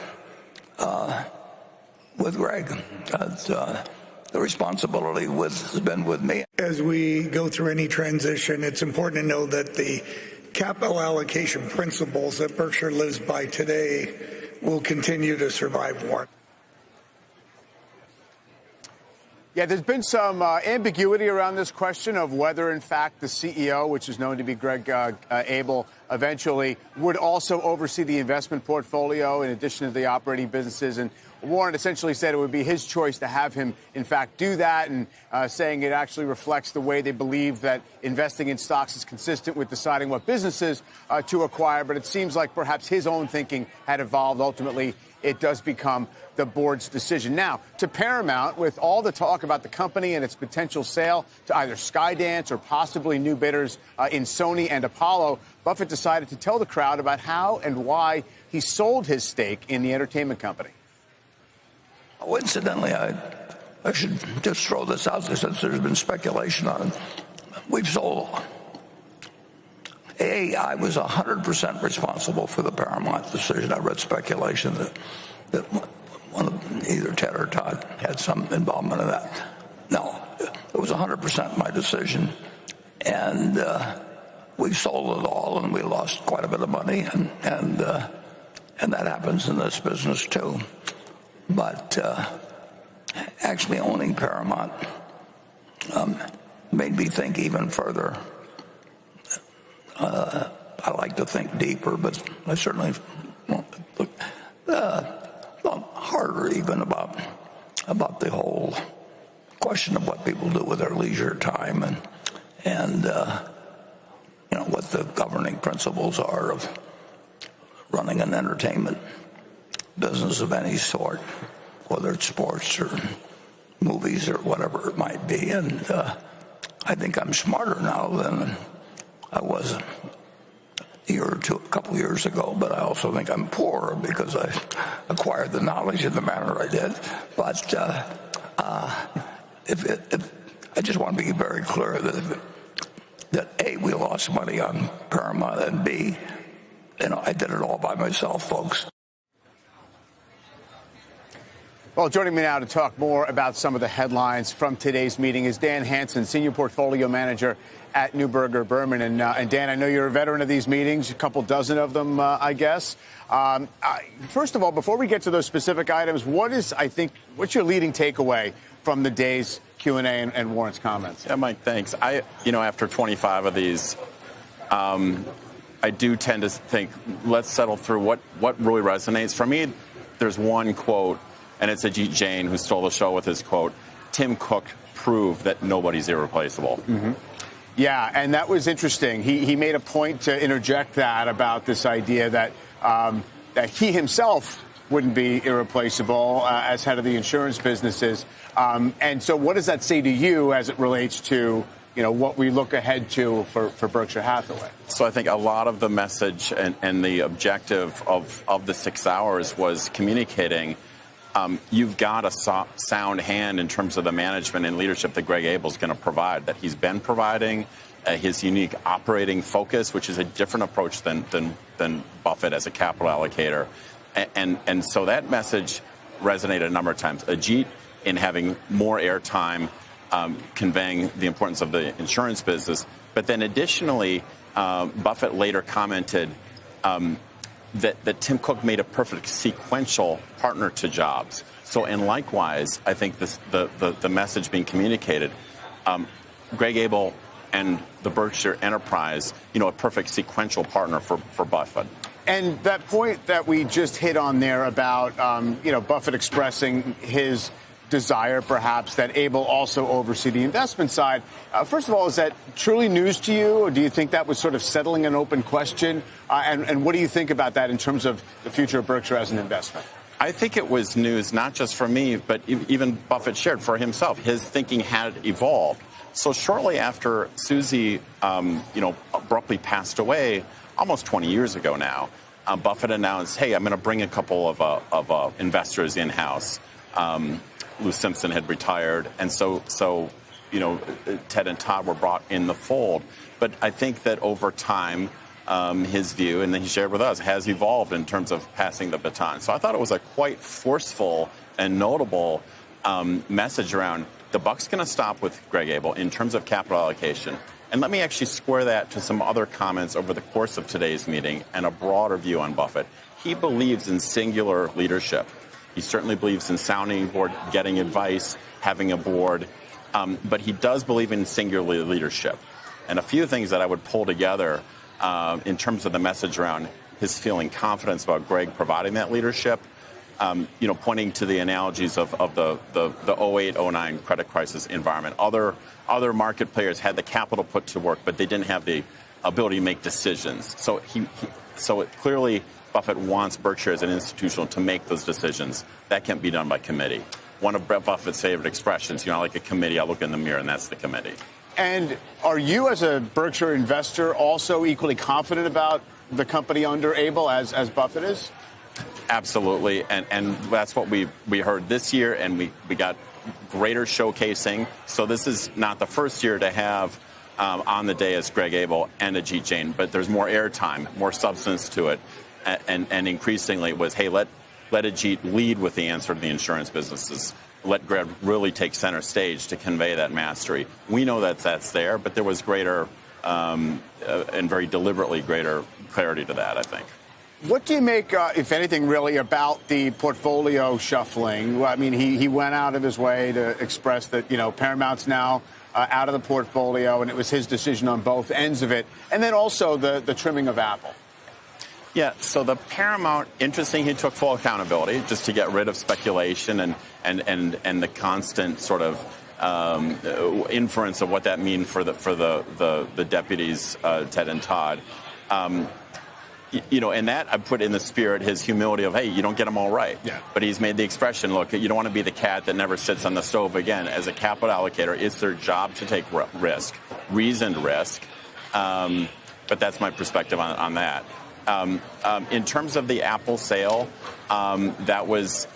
R: with Greg. The responsibility has been with me.
A: As we go through any transition, it's important to know that the capital allocation principles that Berkshire lives by today will continue to survive war.
J: Yeah, there's been some ambiguity around this question of whether, in fact, the CEO, which is known to be Greg Abel, eventually would also oversee the investment portfolio in addition to the operating businesses. And Warren essentially said it would be his choice to have him, in fact, do that, and saying it actually reflects the way they believe that investing in stocks is consistent with deciding what businesses to acquire. But it seems like perhaps his own thinking had evolved ultimately it does become the board's decision. Now, to Paramount, with all the talk about the company and its potential sale to either Skydance or possibly new bidders in Sony and Apollo, Buffett decided to tell the crowd about how and why he sold his stake in the entertainment company.
R: Oh, incidentally, I should just throw this out there since there's been speculation on it. We've sold. I was 100% responsible for the Paramount decision. I read speculation that one of either Ted or Todd had some involvement in that. No, it was 100% my decision, and we sold it all, and we lost quite a bit of money, and that happens in this business too. But actually owning Paramount made me think even further. I like to think deeper, but I certainly thought harder even about the whole question of what people do with their leisure time and what the governing principles are of running an entertainment business of any sort, whether it's sports or movies or whatever it might be. And I think I'm smarter now than I was a couple years ago, but I also think I'm poorer because I acquired the knowledge in the manner I did. But I just want to be very clear that A, we lost money on Paramount, and B, I did it all by myself, folks.
J: Well, joining me now to talk more about some of the headlines from today's meeting is Dan Hansen, Senior Portfolio Manager at Neuberger Berman. And Dan, I know you're a veteran of these meetings, a couple dozen of them, I guess. First of all, before we get to those specific items, what's your leading takeaway from the day's Q&A and Warren's comments?
U: Yeah, Mike, thanks. After 25 of these, I do tend to think, let's settle through what really resonates. For me, there's one quote, and it's Ajit Jain, who stole the show with his quote, Tim Cook proved that nobody's irreplaceable.
J: Mm-hmm. Yeah, and that was interesting. He made a point to interject that about this idea that he himself wouldn't be irreplaceable as head of the insurance businesses. And so what does that say to you as it relates to what we look ahead to for Berkshire Hathaway?
U: So I think a lot of the message and the objective of the 6 hours was communicating you've got a sound hand in terms of the management and leadership that Greg Abel's going to provide, that he's been providing, his unique operating focus, which is a different approach than Buffett as a capital allocator. And so that message resonated a number of times. Ajit, in having more airtime, conveying the importance of the insurance business. But then additionally, Buffett later commented that Tim Cook made a perfect sequential partner to Jobs. So, and likewise, I think the message being communicated, Greg Abel and the Berkshire enterprise, a perfect sequential partner for Buffett.
J: And that point that we just hit on there about, Buffett expressing his desire, perhaps, that Abel also oversee the investment side. First of all, is that truly news to you, or do you think that was sort of settling an open question? And what do you think about that in terms of the future of Berkshire as an investment?
U: I think it was news, not just for me, but even Buffett shared for himself. His thinking had evolved. So shortly after Susie, abruptly passed away, almost 20 years ago now, Buffett announced, hey, I'm going to bring a couple of investors in-house. Lou Simpson had retired, and so Ted and Todd were brought in the fold. But I think that over time, his view, and then he shared with us, has evolved in terms of passing the baton. So I thought it was a quite forceful and notable message around the buck's going to stop with Greg Abel in terms of capital allocation. And let me actually square that to some other comments over the course of today's meeting and a broader view on Buffett. He believes in singular leadership. He certainly believes in sounding board, getting advice, having a board, but he does believe in singular leadership. And a few things that I would pull together in terms of the message around his feeling confidence about Greg providing that leadership, pointing to the analogies of the 08-09 credit crisis environment. Other market players had the capital put to work, but they didn't have the ability to make decisions. So clearly Buffett wants Berkshire as an institutional to make those decisions. That can't be done by committee. One of Brett Buffett's favorite expressions, like a committee, I look in the mirror, and that's the committee.
J: And are you, as a Berkshire investor, also equally confident about the company under Abel as Buffett is?
U: Absolutely, and that's what we heard this year, and we got greater showcasing. So this is not the first year to have on the day as Greg Abel and Ajit Jain, but there's more airtime, more substance to it, and increasingly it was, hey, let Ajit lead with the answer to the insurance businesses. Let Greg really take center stage to convey that mastery. We know that that's there, but there was greater and very deliberately greater clarity to that, I think.
J: What do you make, if anything, really, about the portfolio shuffling? I mean, he went out of his way to express that, Paramount's now out of the portfolio, and it was his decision on both ends of it. And then also the trimming of Apple.
U: Yeah, so the Paramount, interesting, he took full accountability just to get rid of speculation and the constant sort of inference of what that means for the deputies, Ted and Todd. And that I put in the spirit his humility of, hey, you don't get them all right.
J: Yeah.
U: But he's made the expression, look, you don't want to be the cat that never sits on the stove again. As a capital allocator, it's their job to take risk, reasoned risk. But that's my perspective on that. In terms of the Apple sale, that was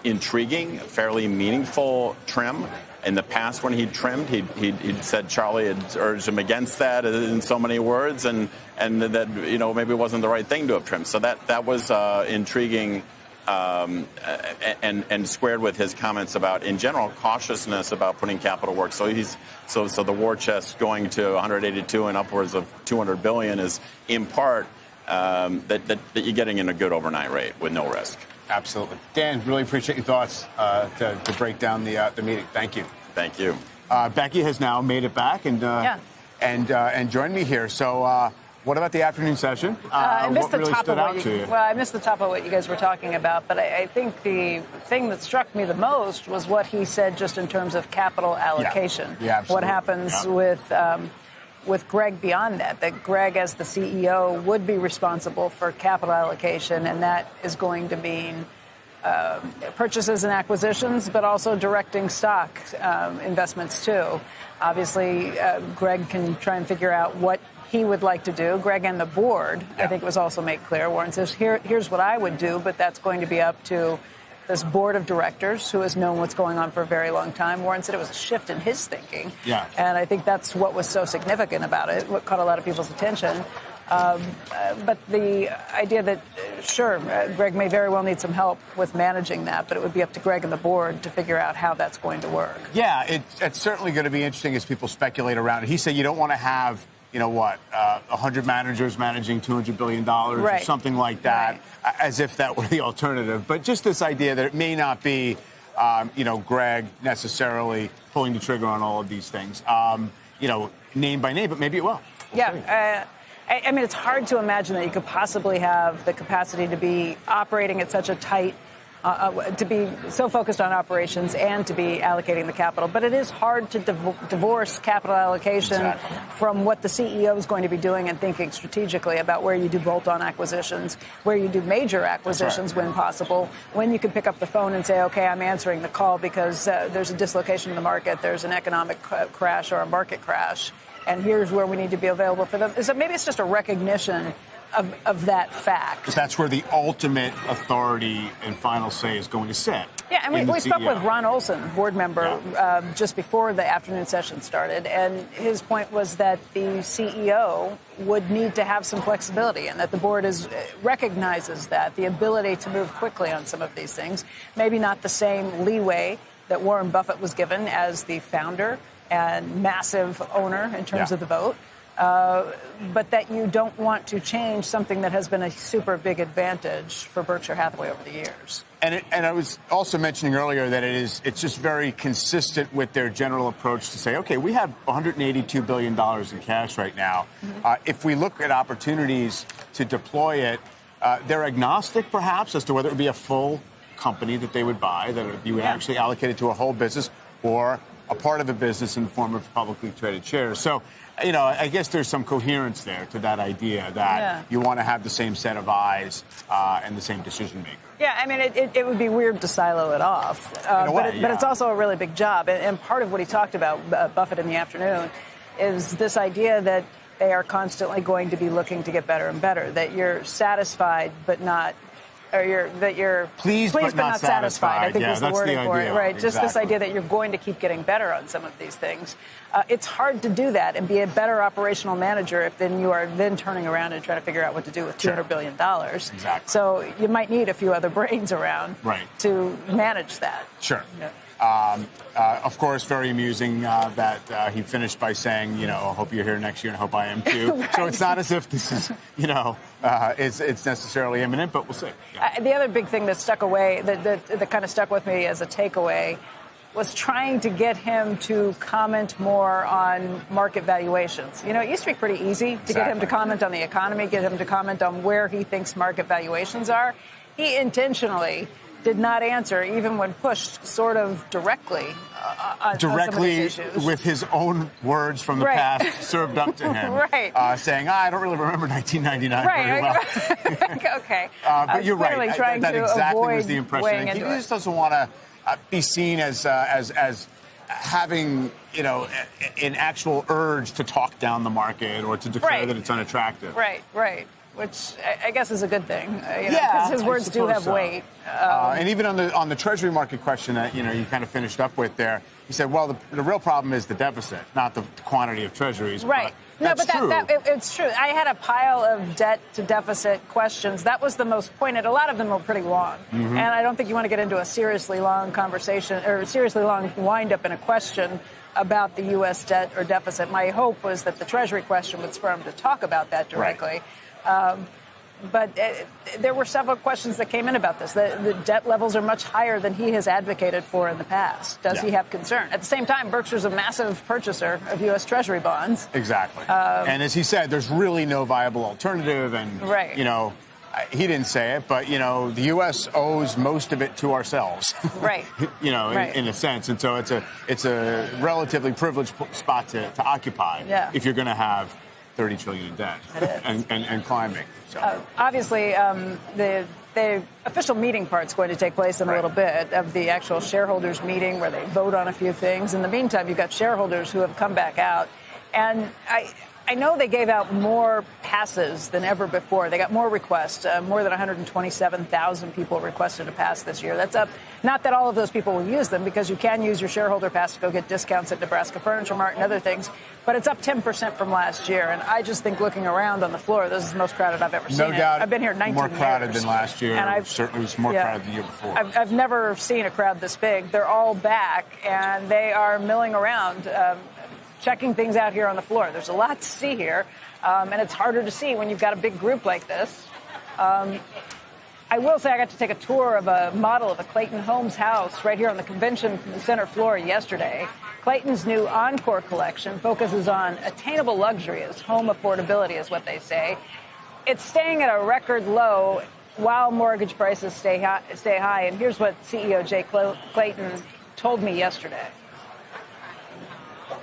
U: intriguing, fairly meaningful trim. In the past, when he trimmed, he'd said Charlie had urged him against that in so many words, and that maybe it wasn't the right thing to have trimmed. So that was intriguing, and squared with his comments about, in general, cautiousness about putting capital work. So the war chest going to 182 and upwards of 200 billion is in part that you're getting in a good overnight rate with no risk.
J: Absolutely. Dan, really appreciate your thoughts to break down the meeting. Thank you.
U: Thank you.
J: Becky has now made it back and joined me here. So what about the afternoon session?
G: I missed
J: what really
G: the top
J: stood
G: of
J: out
G: what
J: to you?
G: Well, I missed the top of what you guys were talking about, but I think the thing that struck me the most was what he said just in terms of capital allocation.
J: Yeah, absolutely.
G: What happens with Greg beyond that Greg as the CEO would be responsible for capital allocation, and that is going to mean purchases and acquisitions, but also directing stock investments too. Obviously, Greg can try and figure out what he would like to do. Greg and the board, I think, was also made clear. Warren says, here's what I would do, but that's going to be up to this board of directors who has known what's going on for a very long time. Warren said it was a shift in his thinking.
J: Yeah.
G: And I think that's what was so significant about it, what caught a lot of people's attention. But the idea that, sure, Greg may very well need some help with managing that, but it would be up to Greg and the board to figure out how that's going to work.
J: Yeah, it's certainly going to be interesting as people speculate around it. He said you don't want to have 100 managers managing $200 billion or something like that, as if that were the alternative. But just this idea that it may not be, Greg necessarily pulling the trigger on all of these things, name by name, but maybe it will.
G: Yeah. I mean, it's hard to imagine that you could possibly have the capacity to be operating at such a tight, to be so focused on operations and to be allocating the capital. But it is hard to divorce capital allocation from what the CEO is going to be doing and thinking strategically about where you do bolt-on acquisitions, where you do major acquisitions when possible, when you can pick up the phone and say, okay, I'm answering the call because there's a dislocation in the market, there's an economic crash or a market crash, and here's where we need to be available for them. So maybe it's just a recognition of that fact.
J: Because that's where the ultimate authority and final say is going to sit.
G: Yeah, and we spoke with Ron Olson, board member, just before the afternoon session started, and his point was that the CEO would need to have some flexibility and that the board recognizes that, the ability to move quickly on some of these things, maybe not the same leeway that Warren Buffett was given as the founder and massive owner in terms of the vote. But that you don't want to change something that has been a super big advantage for Berkshire Hathaway over the years.
J: And I was also mentioning earlier that it's just very consistent with their general approach to say, okay, we have $182 billion in cash right now. If we look at opportunities to deploy it, they're agnostic perhaps as to whether it would be a full company that they would buy, that you would actually allocate it to a whole business, or a part of the business in the form of publicly traded shares. So, you know, I guess there's some coherence there to that idea that you want to have the same set of eyes and the same decision maker.
G: Yeah, I mean, it would be weird to silo it off, but it's also a really big job. And part of what he talked about, Buffett in the afternoon, is this idea that they are constantly going to be looking to get better and better, that you're satisfied but not, or that you're pleased but not satisfied. I think is the wording for it, right? Exactly. Just this idea that you're going to keep getting better on some of these things. It's hard to do that and be a better operational manager if then you are then turning around and trying to figure out what to do with $200 billion. Exactly. So you might need a few other brains around to manage that.
J: Sure. Yeah. Of course, very amusing that he finished by saying, you know, I hope you're here next year and I hope I am too. Right. So it's not as if this is, you know, it's necessarily imminent, but we'll see. Yeah.
G: The other big thing that stuck away, that kind of stuck with me as a takeaway, was trying to get him to comment more on market valuations. You know, it used to be pretty easy to get him to comment on the economy, get him to comment on where he thinks market valuations are. He intentionally did not answer, even when pushed sort of directly on some of these issues.
J: With his own words from the past served up to him. Saying, I don't really remember 1999 very well.
G: Okay.
J: But you're right.
G: Trying
J: that
G: to
J: exactly was the impression. He just doesn't want to be seen as having, you know, an actual urge to talk down the market or to declare that it's unattractive.
G: Right. Which I guess is a good thing, because his words do have weight.
J: And even on the Treasury market question that, you know, you kind of finished up with there, he said, well, the real problem is the deficit, not the quantity of Treasuries.
G: Right.
J: But
G: it's true. I had a pile of debt to deficit questions. That was the most pointed. A lot of them were pretty long. And I don't think you want to get into a seriously long conversation or seriously long wind up in a question about the U.S. debt or deficit. My hope was that the Treasury question would spur him to talk about that directly. But there were several questions that came in about this. The debt levels are much higher than he has advocated for in the past. Does he have concern? At the same time, Berkshire's a massive purchaser of U.S. Treasury bonds.
J: Exactly. And as he said, there's really no viable alternative. And, you know, he didn't say it, but, you know, the U.S. owes most of it to ourselves. You know, in a sense. And so it's a relatively privileged spot to occupy if you're going to have $30 trillion in debt and climbing. So.
G: Obviously, the official meeting part's going to take place in a little bit of the actual shareholders meeting where they vote on a few things. In the meantime, you've got shareholders who have come back out. And I know they gave out more passes than ever before. They got more requests. More than 127,000 people requested a pass this year. That's up. Not that all of those people will use them, because you can use your shareholder pass to go get discounts at Nebraska Furniture Mart and other things. But it's up 10% from last year. And I just think looking around on the floor, this is the most crowded I've ever seen.
J: No doubt.
G: I've been here 19 years.
J: More crowded than last year. And certainly was more crowded the year before.
G: I've never seen a crowd this big. They're all back, and they are milling around, checking things out here on the floor. There's a lot to see here, and it's harder to see when you've got a big group like this. I will say I got to take a tour of a model of a Clayton Homes house right here on the convention center floor yesterday. Clayton's new Encore collection focuses on attainable luxury as home affordability is what they say. It's staying at a record low while mortgage prices stay high. And here's what CEO Jay Clayton told me yesterday.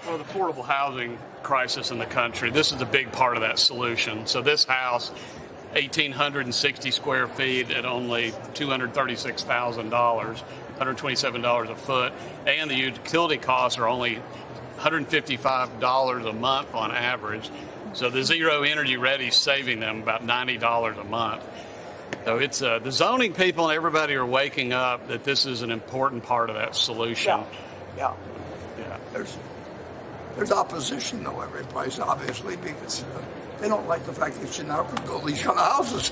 F: Well, the affordable housing crisis in the country, this is a big part of that solution. So this house, 1,860 square feet at only $236,000, $127 a foot, and the utility costs are only $155 a month on average. So the Zero Energy Ready is saving them about $90 a month. So it's the zoning people and everybody are waking up that this is an important part of that solution.
V: Yeah. There's opposition, though, every place, obviously, because they don't like the fact that you now can build these kind of houses.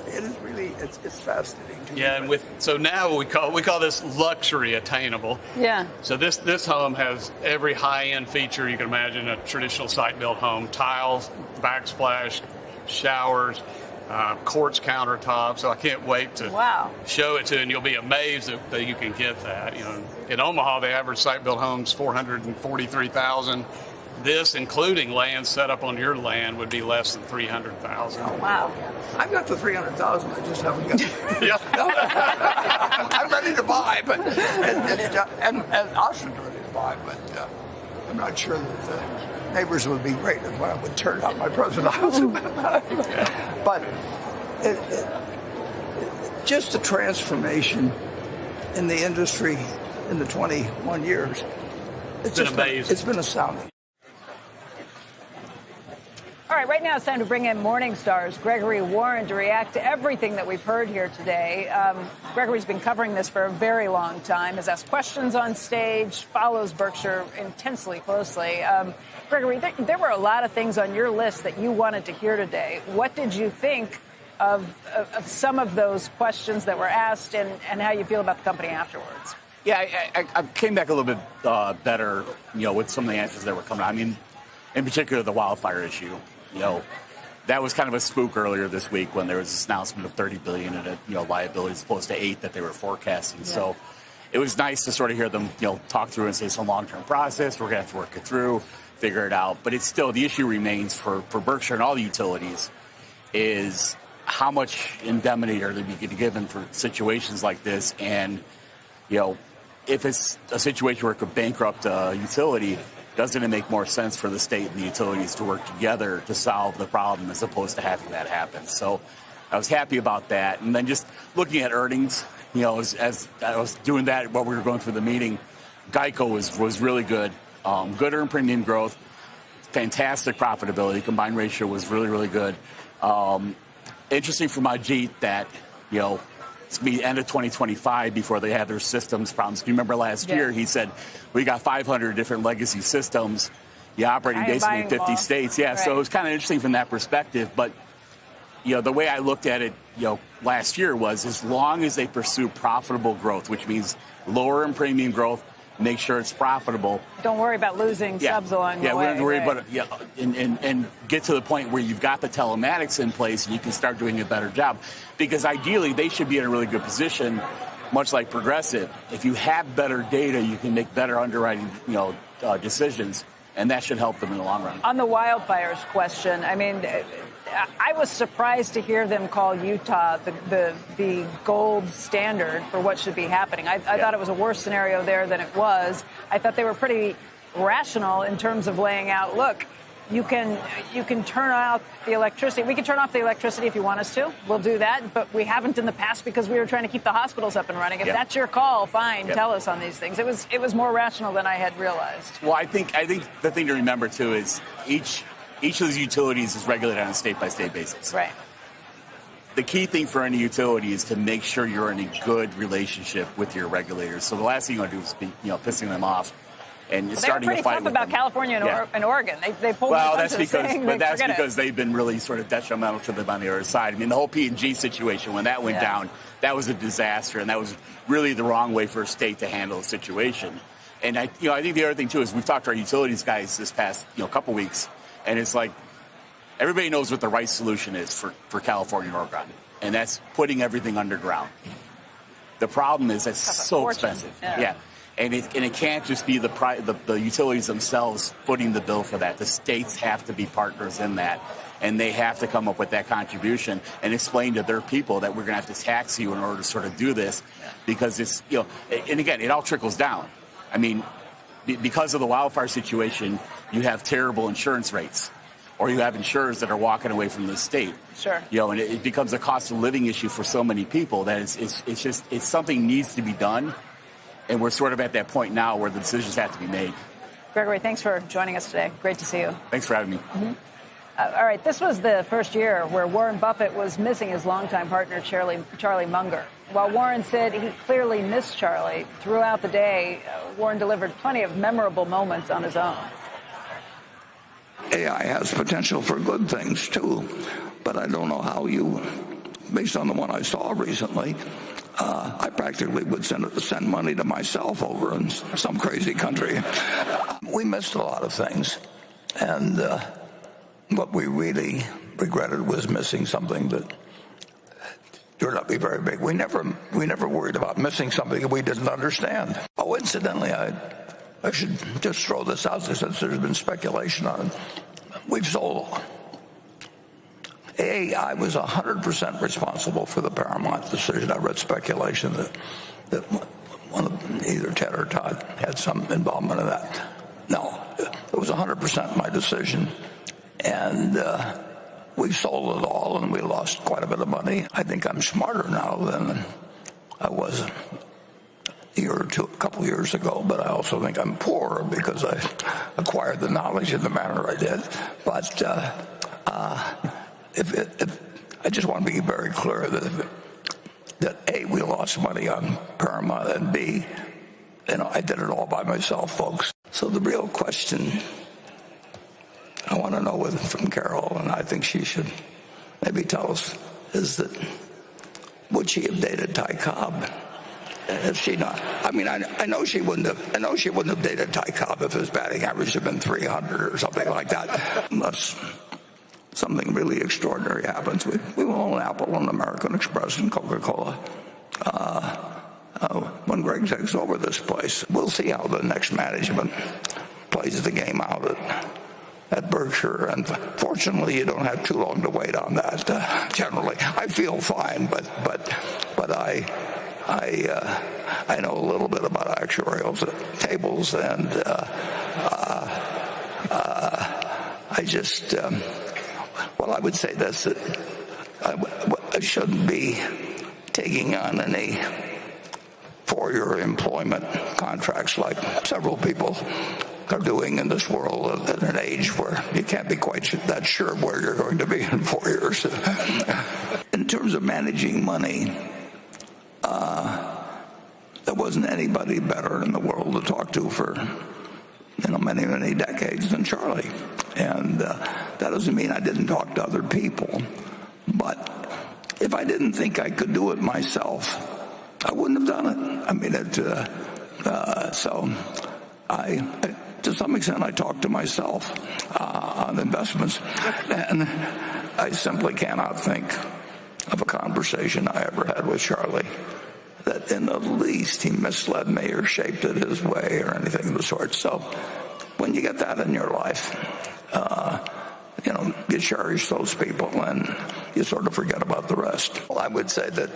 V: It is really, it's fascinating.
F: And so now we call this luxury attainable.
G: Yeah.
F: So this home has every high-end feature you can imagine a traditional site-built home: tiles, backsplash, showers, quartz countertop. So I can't wait to show it to you, and you'll be amazed that you can get that. You know, in Omaha, the average site-built home's $443,000. This, including land set up on your land, would be less than $300,000.
C: Oh, wow.
V: I've got the $300,000. I just haven't got it. I'm ready to buy, but and Austin's ready to buy, but I'm not sure that the neighbors would be great if I would turn out my present house. But just the transformation in the industry in the 21 years, it's been amazing. It's been astounding.
G: All right, right now it's time to bring in Morningstar's Gregory Warren to react to everything that we've heard here today. Gregory's been covering this for a very long time, has asked questions on stage, follows Berkshire intensely closely. Gregory, there were a lot of things on your list that you wanted to hear today. What did you think of some of those questions that were asked and how you feel about the company afterwards?
I: Yeah, I came back a little bit better, with some of the answers that were coming out. I mean, in particular, the wildfire issue. That was kind of a spook earlier this week when there was this announcement of $30 billion in liability as opposed to $8 billion that they were forecasting. Yeah. So it was nice to sort of hear them, talk through and say it's a long-term process. We're going to have to work it through, figure it out. But it's still, the issue remains for Berkshire and all the utilities is how much indemnity are they being given for situations like this? And, if it's a situation where it could bankrupt a utility, doesn't it make more sense for the state and the utilities to work together to solve the problem as opposed to having that happen? So I was happy about that. And then just looking at earnings, as I was doing that while we were going through the meeting, Geico was really good. Good earned premium growth, fantastic profitability. Combined ratio was really, really good. Interesting for Majid that, it's going to be end of 2025 before they have their systems problems. Do you remember last year he said, we got 500 different legacy systems, operating basically in 50 states. Yeah, right. So it was kind of interesting from that perspective. But, the way I looked at it, last year was as long as they pursue profitable growth, which means lower in premium growth, make sure it's profitable.
G: Don't worry about losing subs along the way.
I: Yeah, we don't have to worry about it. And get to the point where you've got the telematics in place and you can start doing a better job. Because ideally, they should be in a really good position, much like Progressive. If you have better data, you can make better underwriting, decisions, and that should help them in the long run.
G: On the wildfires question, I mean, I was surprised to hear them call Utah the gold standard for what should be happening. I thought it was a worse scenario there than it was. I thought they were pretty rational in terms of laying out, look, you can turn off the electricity. We can turn off the electricity if you want us to. We'll do that, but we haven't in the past because we were trying to keep the hospitals up and running. If that's your call, fine, tell us on these things. It was more rational than I had realized.
I: Well, I think the thing to remember too is each of these utilities is regulated on a state-by-state basis.
G: Right.
I: The key thing for any utility is to make sure you're in a good relationship with your regulators. So the last thing you want to do is be, pissing them off and starting a fight with them. They were pretty tough
G: about California and Oregon. They pulled
I: that's because they've been really sort of detrimental to them on the other side. I mean, the whole P&G situation, when that went down, that was a disaster, and that was really the wrong way for a state to handle a situation. And I think the other thing too is we've talked to our utilities guys this past couple weeks. And it's like everybody knows what the right solution is for California and Oregon, and that's putting everything underground. The problem is that's so expensive. Yeah. And it can't just be the utilities themselves footing the bill for that. The states have to be partners in that, and they have to come up with that contribution and explain to their people that we're going to have to tax you in order to sort of do this, because it's and again, it all trickles down. I mean, because of the wildfire situation, you have terrible insurance rates, or you have insurers that are walking away from the state.
G: Sure.
I: And it becomes a cost of living issue for so many people that it's something needs to be done, and we're sort of at that point now where the decisions have to be made.
G: Gregory, thanks for joining us today. Great to see you.
I: Thanks for having me.
G: Mm-hmm. All right, this was the first year where Warren Buffett was missing his longtime partner, Charlie Munger. While Warren said he clearly missed Charlie, throughout the day, Warren delivered plenty of memorable moments on his own.
V: AI has potential for good things, too, but I don't know how based on the one I saw recently, I practically would send money to myself over in some crazy country. We missed a lot of things, and what we really
R: regretted was missing something that turned out to be very big. We never worried about missing something that we didn't understand. Oh, incidentally, I should just throw this out there since there's been speculation on it. We've sold. I was 100% responsible for the Paramount decision. I read speculation that one of either Ted or Todd had some involvement in that. No, it was 100% my decision, and we sold it all, and we lost quite a bit of money. I think I'm smarter now than I was a couple years ago, but I also think I'm poorer because I acquired the knowledge in the manner I did. But I just want to be very clear that A, we lost money on Paramount, and B, I did it all by myself, folks. So the real question I want to know from Carol, and I think she should maybe tell us, is that would she have dated Ty Cobb? If she not, I mean, I know she wouldn't have. I know she wouldn't have dated Ty Cobb if his batting average had been 300 or something like that, unless something really extraordinary happens. We will own Apple and American Express and Coca-Cola when Greg takes over this place. We'll see how the next management plays the game out at Berkshire, and fortunately, you don't have too long to wait on that. Generally, I feel fine, but I know a little bit about actuarial tables, and I just well, I would say this, that I shouldn't be taking on any four-year employment contracts like several people are doing in this world at an age where you can't be quite that sure where you're going to be in 4 years. In terms of managing money, there wasn't anybody better in the world to talk to for many, many decades than Charlie. And that doesn't mean I didn't talk to other people. But if I didn't think I could do it myself, I wouldn't have done it. I mean, so to some extent, I talk to myself on investments, and I simply cannot think of a conversation I ever had with Charlie that in the least he misled me or shaped it his way or anything of the sort. So when you get that in your life, you cherish those people and you sort of forget about the rest. Well, I would say that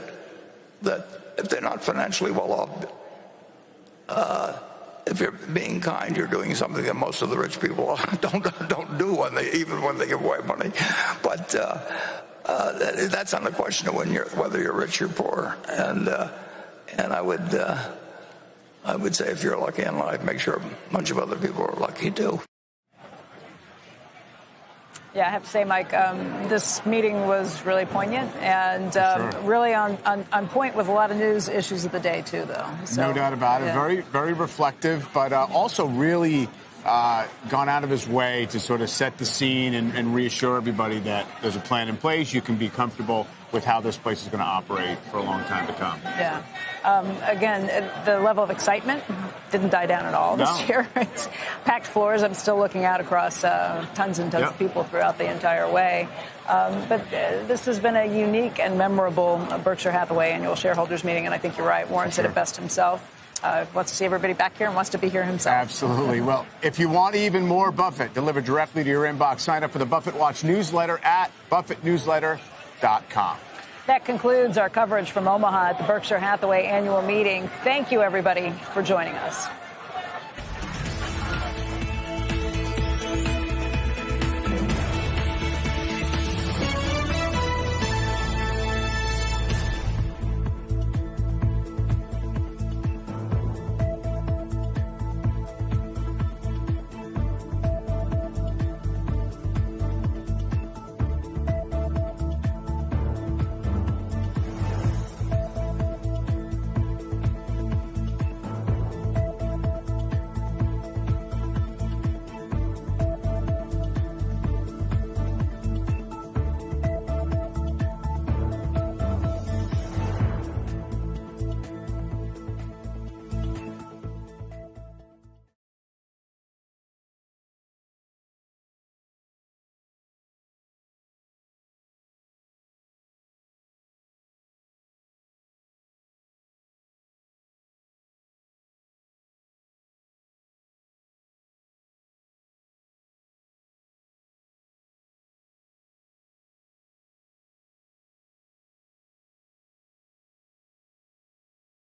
R: if they're not financially well off, if you're being kind, you're doing something that most of the rich people don't do even when they give away money. But that's not a question of whether you're rich or poor. And I would say if you're lucky in life, make sure a bunch of other people are lucky too.
G: Yeah, I have to say, Mike, this meeting was really poignant and really on point with a lot of news issues of the day, too, though. So,
J: no doubt about it. Very, very reflective, but also really gone out of his way to sort of set the scene and reassure everybody that there's a plan in place. You can be comfortable with how this place is going to operate for a long time to come. Yeah.
G: Again, the level of excitement didn't die down at all this year. It's packed floors. I'm still looking out across tons and tons of people throughout the entire way. But this has been a unique and memorable Berkshire Hathaway annual shareholders meeting, and I think you're right. Warren said it best himself. Wants to see everybody back here and wants to be here himself.
J: Absolutely. Well, if you want even more Buffett delivered directly to your inbox, sign up for the Buffett Watch newsletter at buffettnewsletter.com.
G: That concludes our coverage from Omaha at the Berkshire Hathaway annual meeting. Thank you, everybody, for joining us.